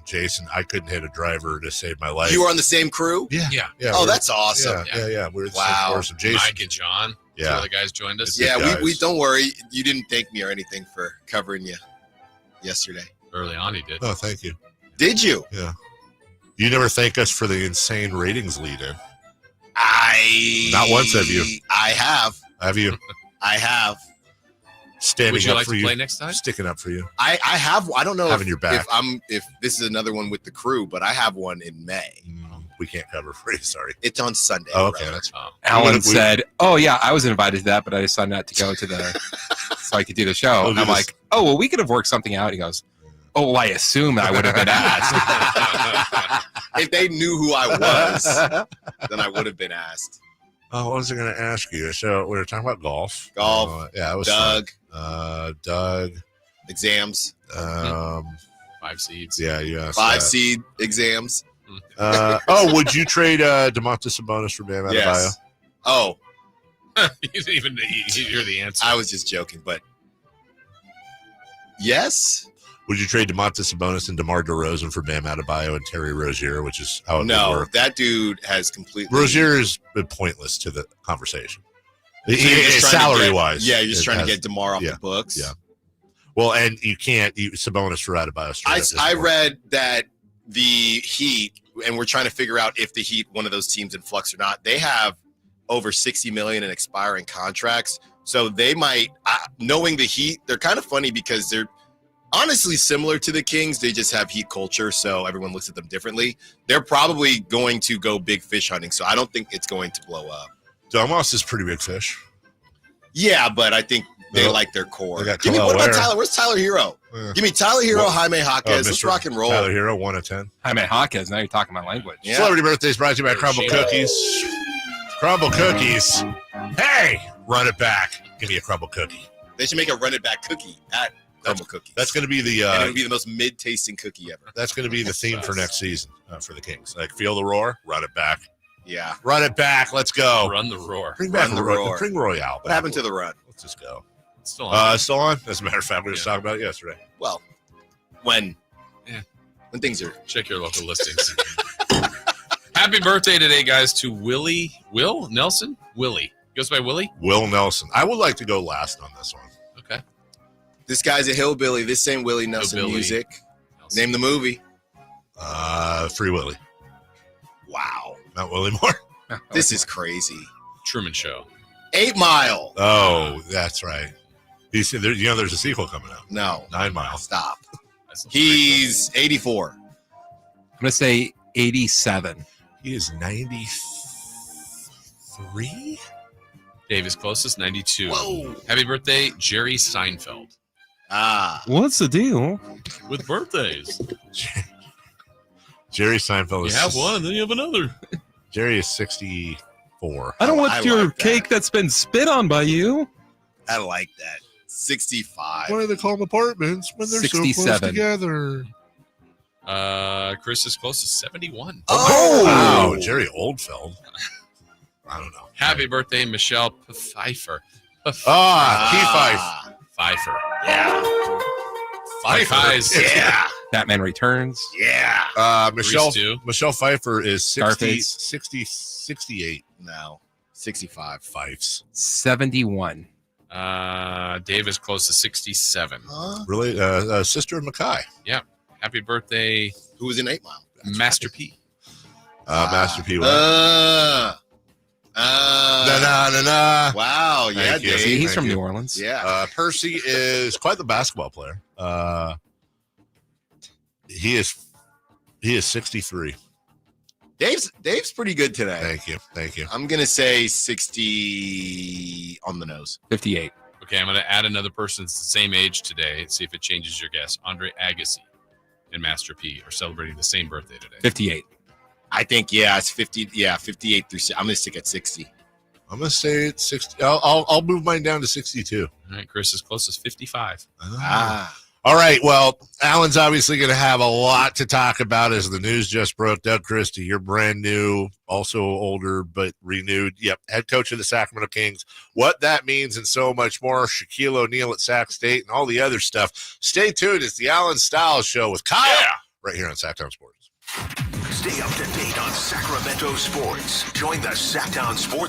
Speaker 5: I couldn't hit a driver to save my life.
Speaker 25: You were on the same crew?
Speaker 5: Yeah.
Speaker 25: Oh, that's awesome.
Speaker 5: Yeah. We were the
Speaker 25: Wow.
Speaker 5: same course. Jason.
Speaker 4: Mike and John.
Speaker 5: Yeah.
Speaker 4: Two other guys joined us.
Speaker 25: Yeah, we don't worry. You didn't thank me or anything for covering you yesterday.
Speaker 4: Early on, he did.
Speaker 5: Oh, thank you.
Speaker 25: Did you?
Speaker 5: Yeah. You never thank us for the insane ratings lead in.
Speaker 25: Not
Speaker 5: once have you.
Speaker 25: I have.
Speaker 5: Have you?
Speaker 25: I have.
Speaker 5: Standing
Speaker 4: Would you
Speaker 5: up
Speaker 4: like
Speaker 5: for
Speaker 4: to
Speaker 5: you,
Speaker 4: play next time?
Speaker 5: sticking up for you.
Speaker 25: I have. I don't know
Speaker 5: Having your back.
Speaker 25: if this is another one with the crew, but I have one in May.
Speaker 5: We can't cover for you. Sorry.
Speaker 25: It's on Sunday.
Speaker 5: Oh, okay,
Speaker 25: brother.
Speaker 5: that's fine.
Speaker 6: Alan said, "Oh yeah, I was invited to that, but I decided not to go to the so I could do the show."
Speaker 5: We'll
Speaker 6: And
Speaker 5: do
Speaker 6: I'm
Speaker 5: this.
Speaker 6: like, "Oh well, we could have worked something out." He goes, "Oh, I assume I would have been asked."
Speaker 25: If they knew who I was, then I would have been asked.
Speaker 5: Oh, what was I going to ask you? So we were talking about golf.
Speaker 25: Golf.
Speaker 5: Yeah, it was
Speaker 25: Doug.
Speaker 5: fun. Doug.
Speaker 25: Exams.
Speaker 4: 5 seeds.
Speaker 5: Yeah, yeah.
Speaker 25: 5 seed exams.
Speaker 5: Would you trade DeMontis Sabonis for Bam Adebayo?
Speaker 25: Yes. Oh,
Speaker 4: You didn't even hear the answer.
Speaker 25: I was just joking, but yes.
Speaker 5: Would you trade DeMontis Sabonis and DeMar DeRozan for Bam Adebayo and Terry Rozier, which is how it would
Speaker 25: No,
Speaker 5: work?
Speaker 25: that dude has completely.
Speaker 5: Rozier has been pointless to the conversation.
Speaker 25: So you're just trying to
Speaker 5: Salary
Speaker 25: get-
Speaker 5: wise.
Speaker 25: Yeah, you're just trying to get DeMar off the books.
Speaker 5: Yeah. Well, and you can't Sabonis for Adebayo.
Speaker 25: I read that the Heat, and we're trying to figure out if the Heat, one of those teams in flux or not, they have over $60 million in expiring contracts. So they might, knowing the Heat, they're kind of funny because they're honestly similar to the Kings. They just have Heat culture, so everyone looks at them differently. They're probably going to go big fish hunting, so I don't think it's going to blow up.
Speaker 5: Domas is pretty big fish.
Speaker 25: Yeah, but I think they like their core.
Speaker 5: They got
Speaker 25: Give me, what about
Speaker 5: Khalil
Speaker 25: Tyler? Where's Tyler Hero? Give me Tyler Hero, Jaime Jaquez. Let's rock and roll.
Speaker 5: Tyler Hero, 1 of 10.
Speaker 6: Jaime Jaquez. Now you're talking my language.
Speaker 25: Yeah.
Speaker 5: Celebrity birthdays brought to you by Crumble Cookies. Crumble Cookies. Hey, run it back. Give me a Crumble Cookie.
Speaker 25: They should make a run it back cookie at Crumble Cookies.
Speaker 5: That's going to be the.
Speaker 25: and it would be the most mid-tasting cookie ever.
Speaker 5: That's going to be the theme for next season for the Kings. Like, feel the roar, run it back.
Speaker 25: Yeah.
Speaker 5: Run it back. Let's go.
Speaker 4: Run the roar.
Speaker 5: Bring back
Speaker 25: Run the
Speaker 5: the
Speaker 25: roar.
Speaker 5: Bring Royale.
Speaker 25: What happened to the run?
Speaker 5: Let's just go.
Speaker 4: It's still on.
Speaker 5: Still on? As a matter of fact, we were just talking about it yesterday.
Speaker 25: Well, when things are.
Speaker 4: Check your local listings. Happy birthday today, guys, to Will Nelson. Willie goes by Willie.
Speaker 5: Will Nelson. I would like to go last on this one.
Speaker 4: Okay.
Speaker 25: This guy's a hillbilly. This ain't Willie Nelson
Speaker 4: Hillbilly
Speaker 25: music. Name the movie.
Speaker 5: Free Willy.
Speaker 25: Wow.
Speaker 5: Not Willie Moore.
Speaker 25: This is crazy.
Speaker 4: Truman Show.
Speaker 25: 8 Mile.
Speaker 5: Oh, that's right. He said, there's a sequel coming out.
Speaker 25: No.
Speaker 5: 9 Mile.
Speaker 25: Stop. He's 84.
Speaker 6: I'm gonna say 87.
Speaker 5: He is 93.
Speaker 4: Dave is closest, 92.
Speaker 25: Whoa.
Speaker 4: Happy birthday, Jerry Seinfeld.
Speaker 6: What's the deal
Speaker 4: with birthdays?
Speaker 5: Jerry Seinfeld
Speaker 4: You
Speaker 5: is.
Speaker 4: have one, and then you have another.
Speaker 5: Jerry is 64.
Speaker 6: I don't want your cake that's been spit on by you.
Speaker 25: I like that. 65.
Speaker 5: Why do they call them apartments when they're so close
Speaker 6: 67.
Speaker 5: together?
Speaker 4: Chris is close to 71.
Speaker 5: Oh, wow. Jerry Oldfeld. I don't know.
Speaker 4: Happy birthday, Michelle Pfeiffer.
Speaker 5: Pfeiffer.
Speaker 4: Pfeiffer.
Speaker 25: Yeah.
Speaker 4: Pfeiffer. Eyes.
Speaker 25: Yeah.
Speaker 6: Batman Returns.
Speaker 25: Yeah.
Speaker 5: Michelle Pfeiffer is
Speaker 6: Scarface.
Speaker 5: 68.
Speaker 25: No. 65.
Speaker 5: Fifes.
Speaker 6: 71.
Speaker 4: Dave is close to 67.
Speaker 5: Really? Sister of Mackay.
Speaker 4: Yeah. Happy birthday.
Speaker 25: Who was in 8 Mile?
Speaker 4: Master P.
Speaker 5: Master P.
Speaker 25: Na. Wow. Yeah,
Speaker 5: Thank you.
Speaker 25: Dave.
Speaker 6: See, he's
Speaker 5: Thank
Speaker 6: from
Speaker 5: you.
Speaker 6: New Orleans.
Speaker 25: Yeah.
Speaker 5: Percy is quite the basketball player. He is 63.
Speaker 25: Dave's pretty good today.
Speaker 5: Thank you.
Speaker 25: I'm going to say 60 on the nose.
Speaker 6: 58.
Speaker 4: Okay, I'm going to add another person that's the same age today. See if it changes your guess. Andre Agassi and Master P are celebrating the same birthday today.
Speaker 6: 58.
Speaker 25: I think, it's 50. Yeah, 58 through 60. I'm going to stick at 60.
Speaker 5: I'm going to say it's 60. I'll move mine down to 62.
Speaker 4: All right, Chris is closest, 55.
Speaker 5: All right. Well, Alan's obviously going to have a lot to talk about as the news just broke. Doug Christie, you're brand new, also older, but renewed. Yep. Head coach of the Sacramento Kings. What that means and so much more. Shaquille O'Neal at Sac State and all the other stuff. Stay tuned. It's the Alan Styles Show with Kyle right here on Sacktown Sports.
Speaker 9: Stay up to date on Sacramento sports. Join the Sacktown Sports